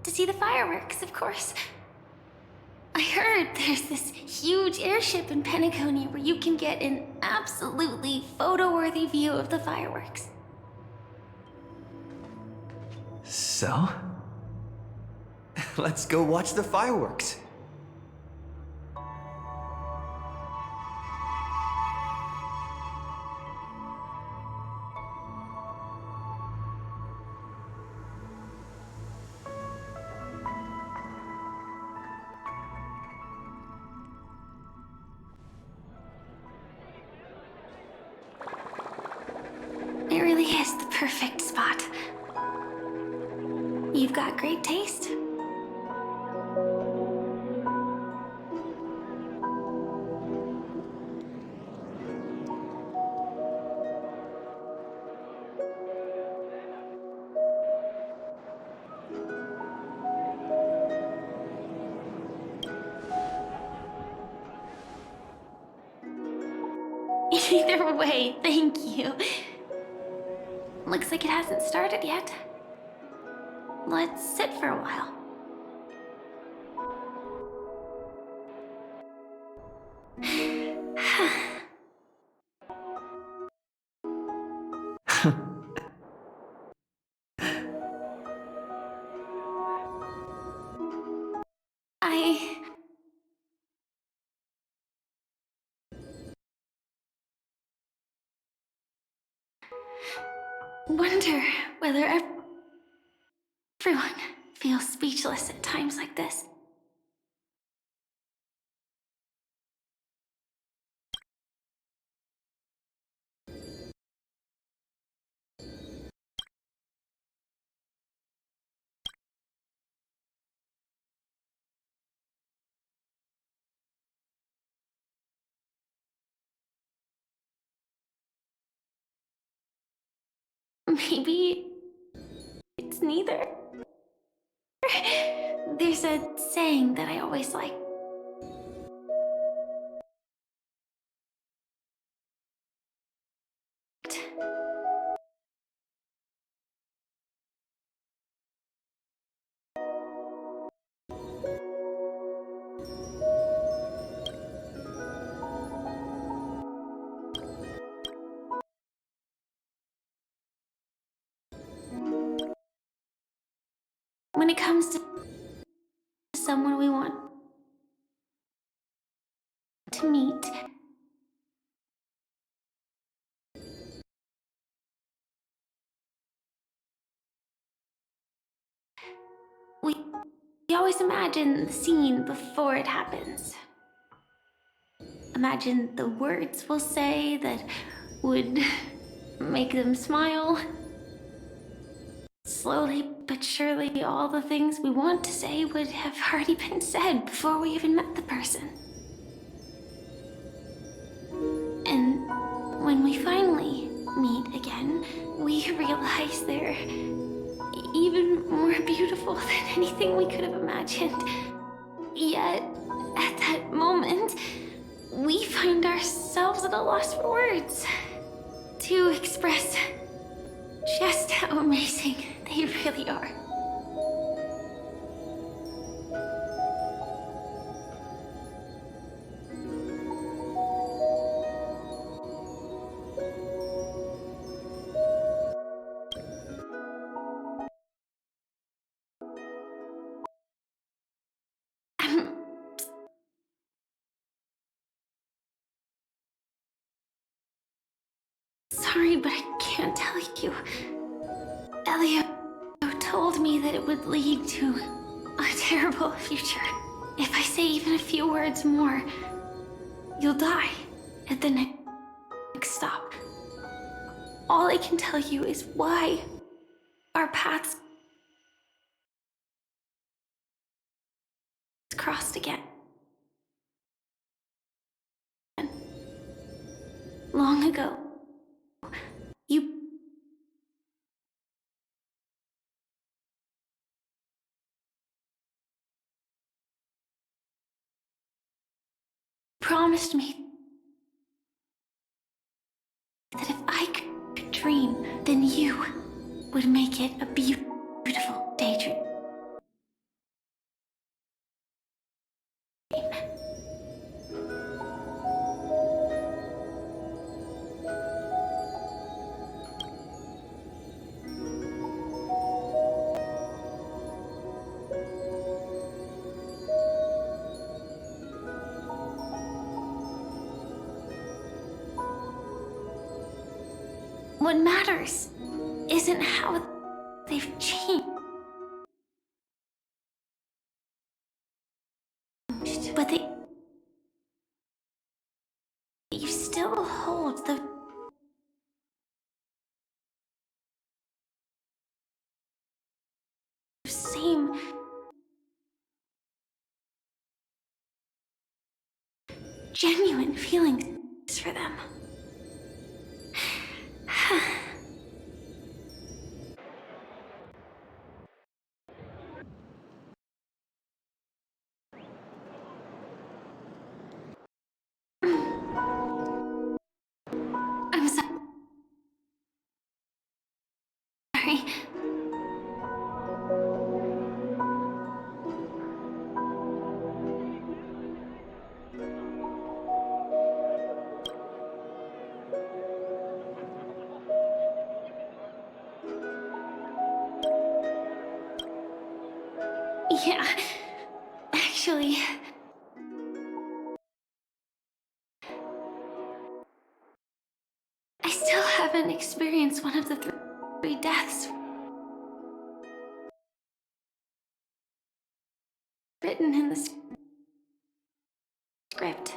S1: To see the fireworks, of course. I heard there's this huge airship in Penacony where you can get an absolutely photo-worthy view of the fireworks.
S8: So? Let's go watch the fireworks.
S1: It really is the perfect spot. You've got great taste. Either way, thank you. Looks like it hasn't started yet. Let's sit for a while. I wonder whether everyone feels speechless at times like this. Maybe it's neither. There's a saying that I always like. When it comes to someone we want to meet. We always imagine the scene before it happens. Imagine the words we'll say that would make them smile. Slowly but surely, all the things we want to say would have already been said before we even met the person. And when we finally meet again, we realize they're even more beautiful than anything we could have imagined. Yet, at that moment, we find ourselves at a loss for words to express just how amazing they really are. Sorry, but I can't tell you. Elio told me that it would lead to a terrible future. If I say even a few words more, you'll die at the next stop. All I can tell you is why our paths crossed again. Long ago, you promised me that if I could dream, then you would make it a beautiful daydream. What matters isn't how they've changed, but that you still hold the same genuine feelings for them. I'm sorry. Yeah, actually, I still haven't experienced one of the three deaths written in the script.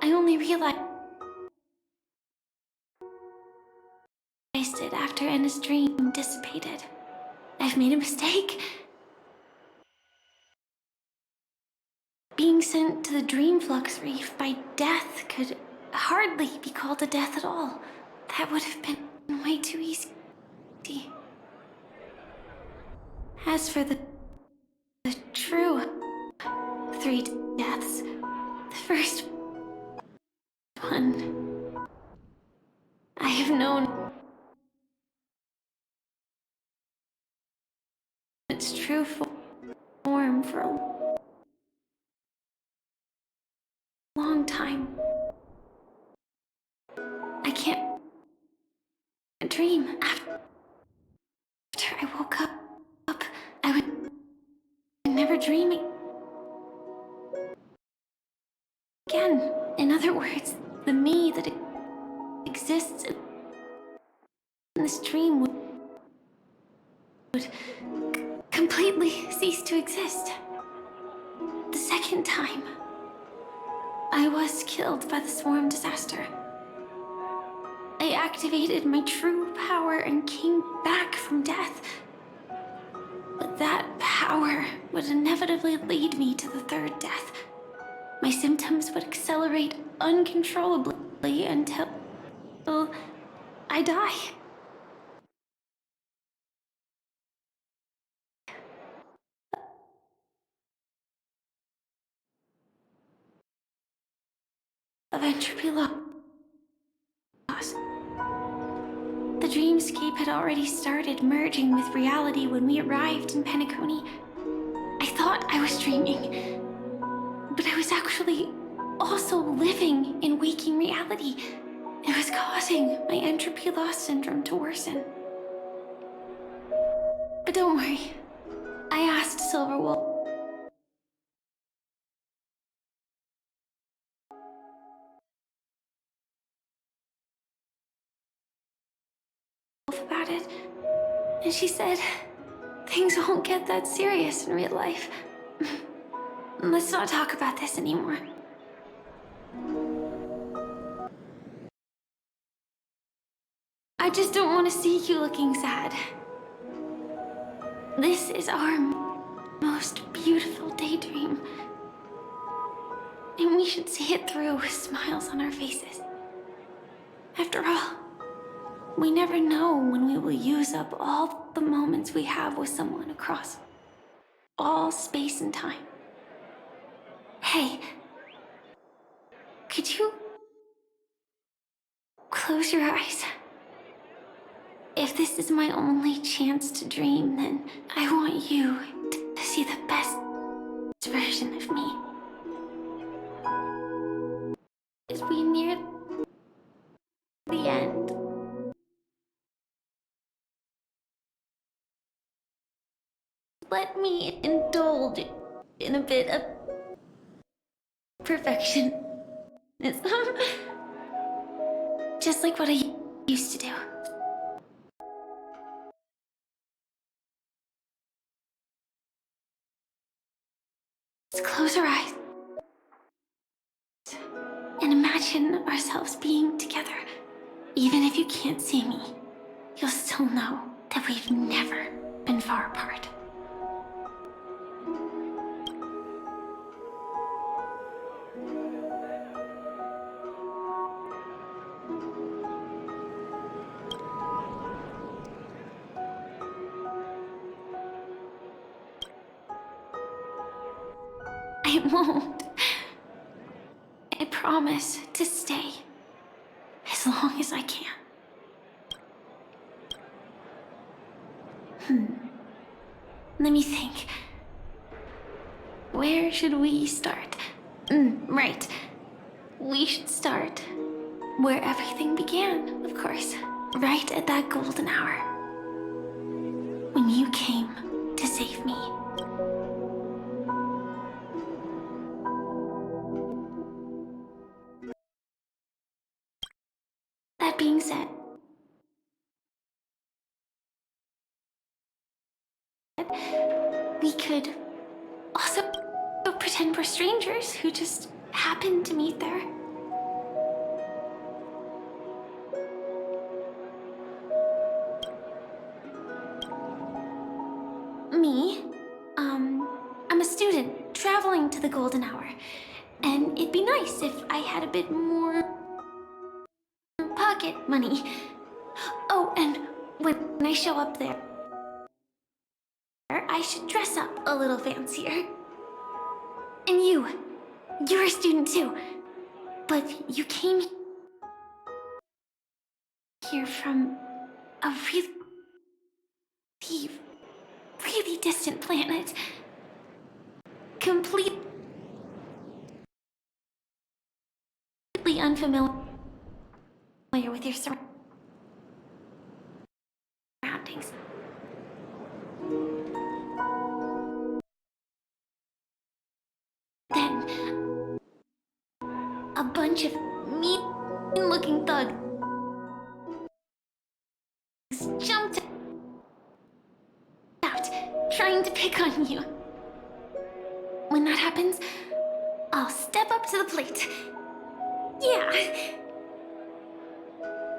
S1: I only realized it after Anna's dream dissipated. I've made a mistake. Being sent to the Dream Flux Reef by death could hardly be called a death at all. That would have been way too easy. As for the true three deaths, the first one, I have known its true form for a long time. I can't dream. After I woke up, I would never dream again. In other words, the me that exists in this dream would completely cease to exist. The second time, I was killed by the swarm disaster. I activated my true power and came back from death. But that power would inevitably lead me to the third death. My symptoms would accelerate uncontrollably until I die. Of entropy loss. The dreamscape had already started merging with reality when we arrived in Penacony. I thought I was dreaming, but I was actually also living in waking reality. It was causing my entropy loss syndrome to worsen. But don't worry, I asked Silverwolf about it, and she said things won't get that serious in real life. Let's not talk about this anymore. I just don't want to see you looking sad. This is our most beautiful daydream, and we should see it through with smiles on our faces. After all, we never know when we will use up all the moments we have with someone across all space and time. Hey, could you close your eyes? If this is my only chance to dream, then I want you to see the best version of me. As we near the end, let me indulge in a bit of perfectionism. Just like what I used to do. Let's close our eyes and imagine ourselves being together. Even if you can't see me, you'll still know that we've never been far apart. I won't. I promise to stay as long as I can. Let me think. Where should we start? Right. We should start where everything began, of course. Right at that golden hour. When you came to save me. That being said, we could also pretend we're strangers who just happened to meet there. Me, I'm a student traveling to the golden hour, and it'd be nice if I had a bit more pocket money. Oh, and when I show up there, I should dress up a little fancier. And you're a student too, but you came here from a really distant planet. Completely unfamiliar with your surroundings. bunch of mean-looking thugs jumped out, trying to pick on you. When that happens, I'll step up to the plate. Yeah.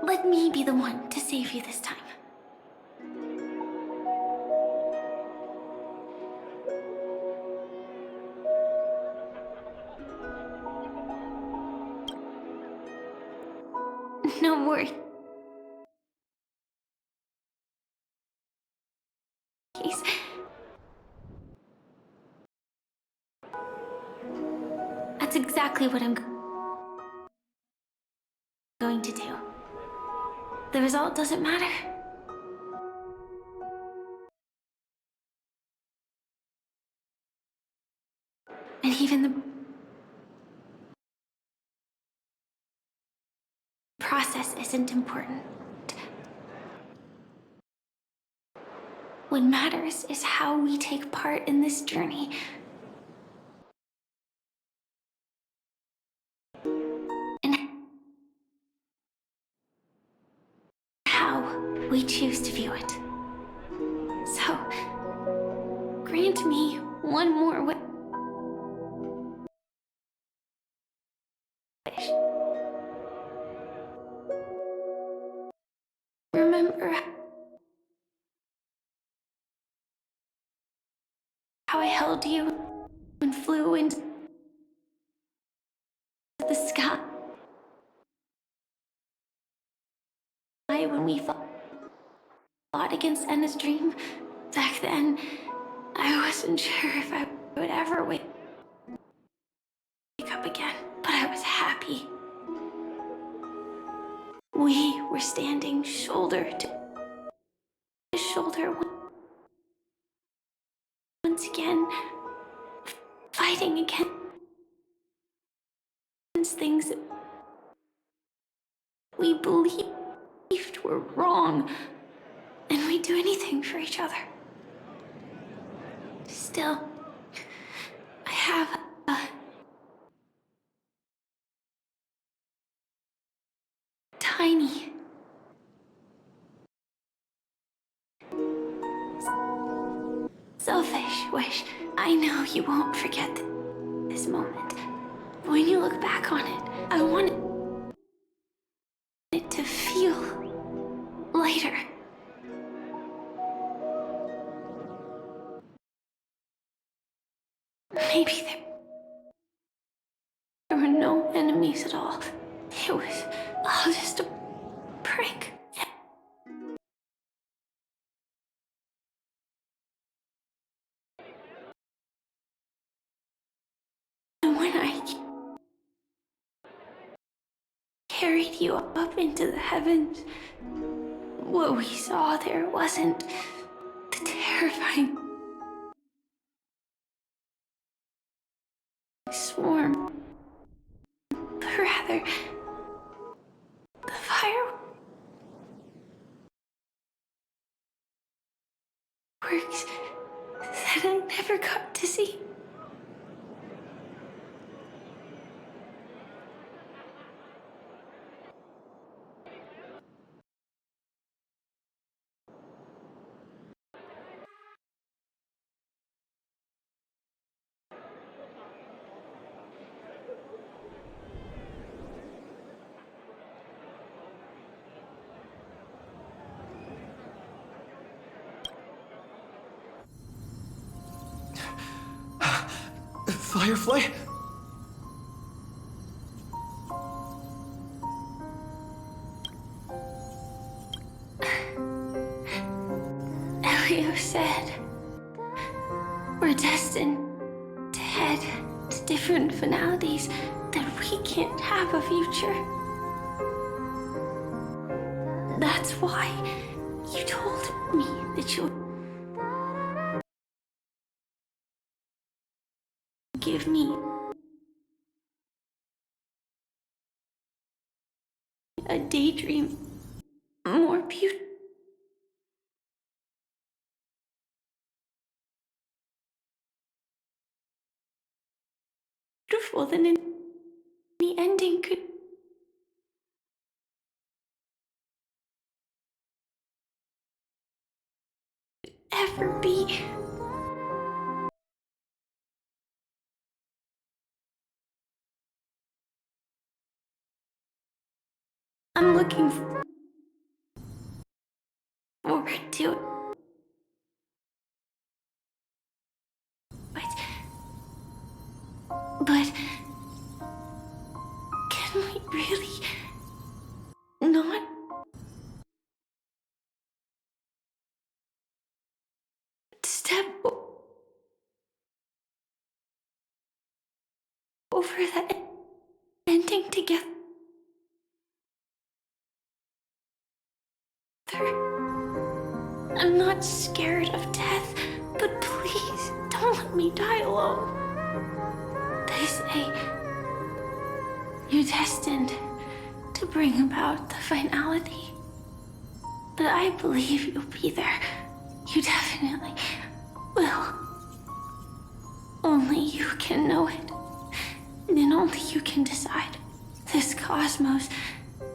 S1: Let me be the one to save you this time. No worries. That's exactly what I'm going to do. The result doesn't matter. And even the process isn't important. What matters is how we take part in this journey. And how we choose to view it. So, grant me one more wish. Remember how I held you and flew into the sky when we fought against Enna's dream? Back then, I wasn't sure if I would ever wake up again, but I was happy. We were standing shoulder to shoulder once again, fighting against things that we believed were wrong, and we'd do anything for each other. Still, I have a tiny, selfish wish. I know you won't forget this moment. When you look back on it, I want it to feel lighter. Maybe there were no enemies at all. It was all just a prank. And when I carried you up into the heavens, what we saw there wasn't the terrifying swarm, but rather the fireworks that I never got to see.
S16: Firefly?
S1: Elio said, we're destined to head to different finalities, that we can't have a future. That's why you told me that you would give me a daydream more beautiful than the ending could ever be. I'm looking forward to it. But can we really not step over that ending together? I'm not scared of death, but please don't let me die alone. They say you're destined to bring about the finality, but I believe you'll be there. You definitely will. Only you can know it, and only you can decide. This cosmos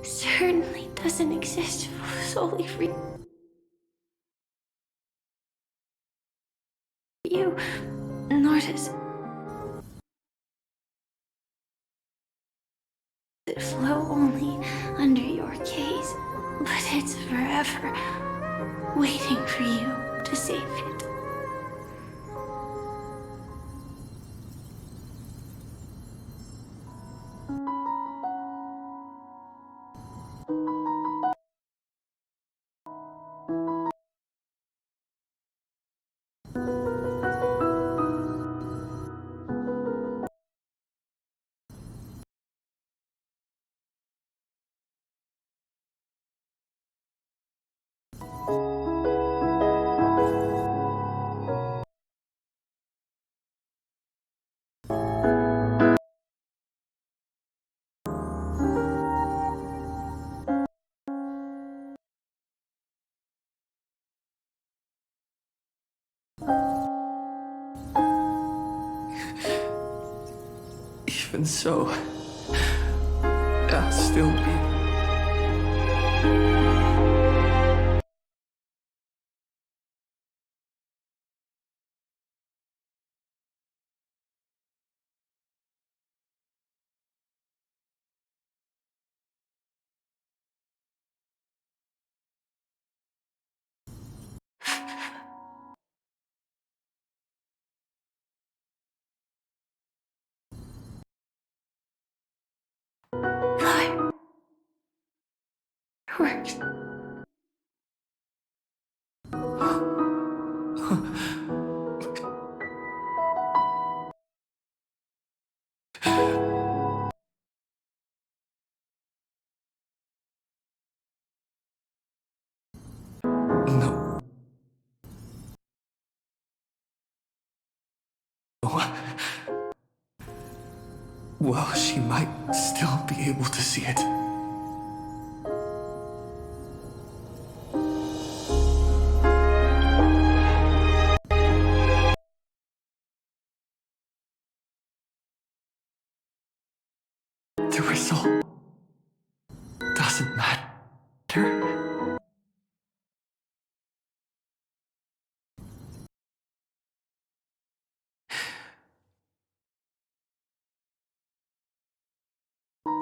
S1: certainly doesn't exist solely for you, nor does it flow only under your gaze, but it's forever waiting for you to save it.
S3: Even so, I'll still be...
S1: Works.
S3: No. Well, she might still be able to see it. The result doesn't matter.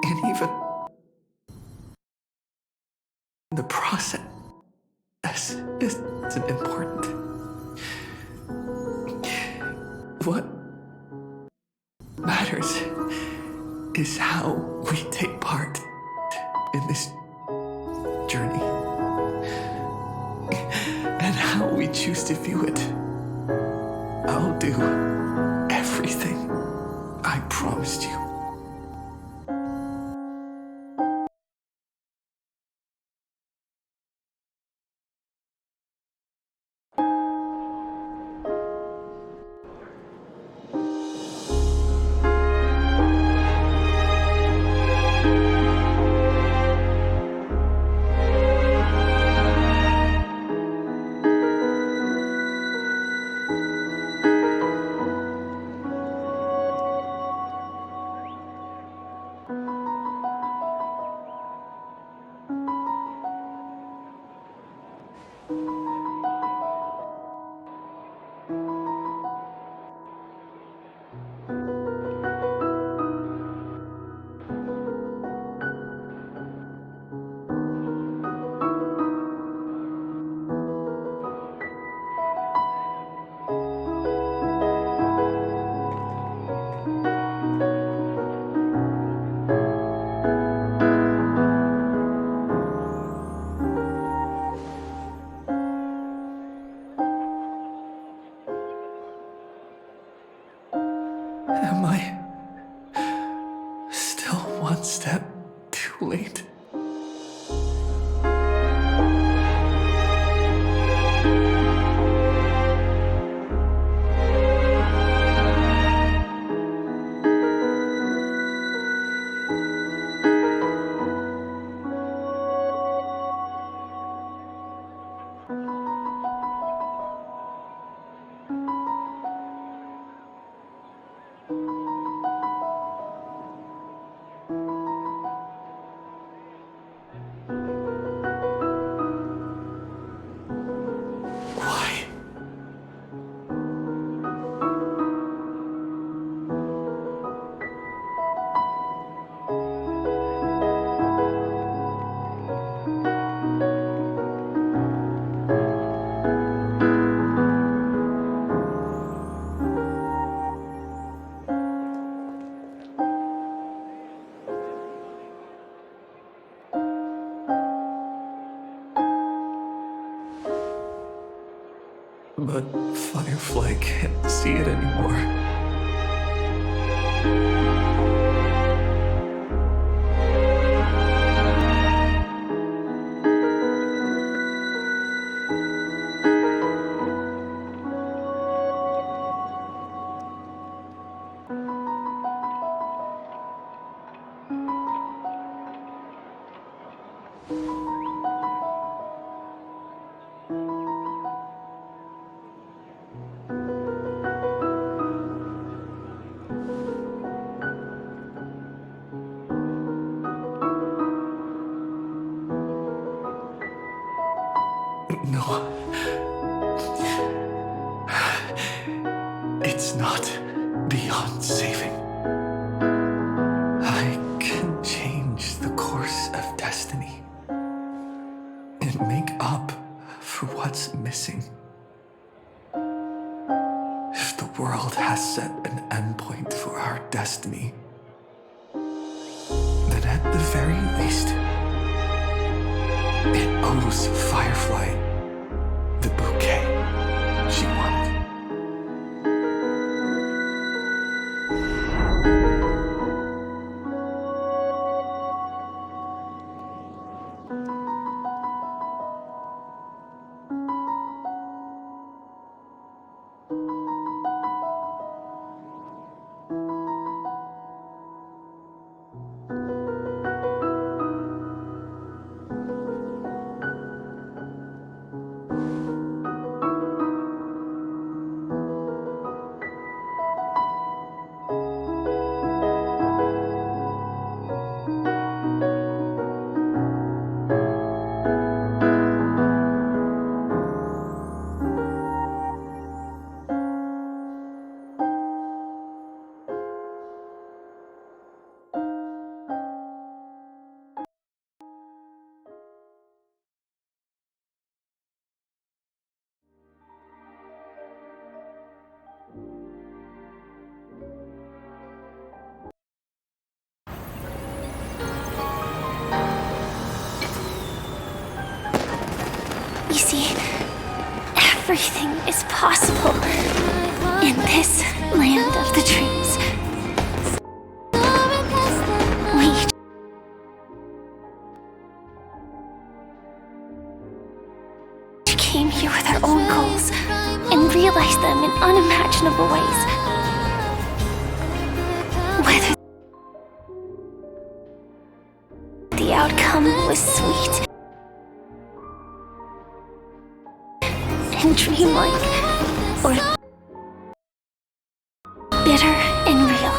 S3: And even the process isn't important. What matters is how we take part in this journey and how we choose to view it. I'll do everything I promised you. one step too late. But Firefly can't see it anymore. No. It's not beyond saving. I can change the course of destiny and make up for what's missing. If the world has set an endpoint for our destiny, then at the very least, it owes Firefly the bouquet she wanted.
S1: You see, everything is possible in this land of the dreams. We came here with our own goals and realized them in unimaginable ways. Whether the outcome was sweet and dreamlike, or bitter and real.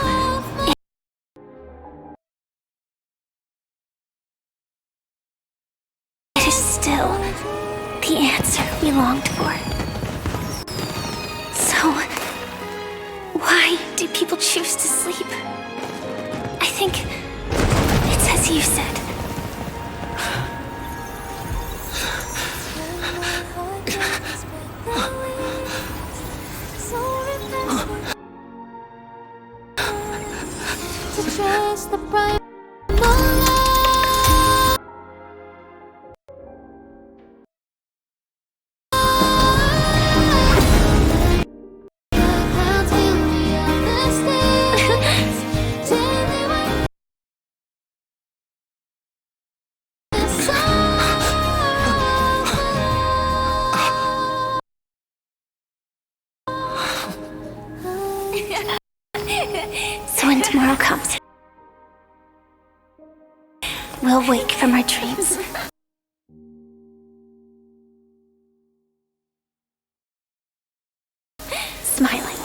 S1: It is still the answer we longed for. So, why do people choose to sleep? I think it's as you said.
S22: To trust the bright
S1: So when tomorrow comes, we'll wake from our dreams. Smiling.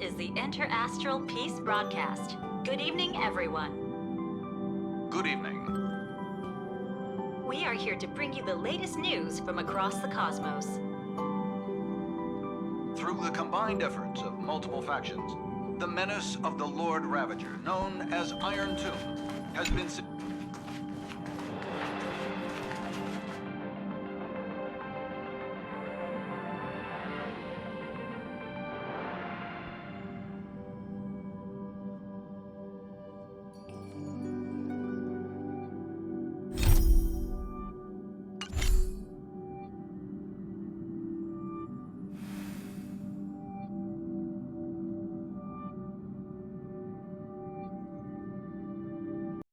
S5: is the Inter-Astral Peace Broadcast. Good evening, everyone.
S21: Good evening.
S5: We are here to bring you the latest news from across the cosmos.
S21: Through the combined efforts of multiple factions, the menace of the Lord Ravager, known as Iron Tomb, has been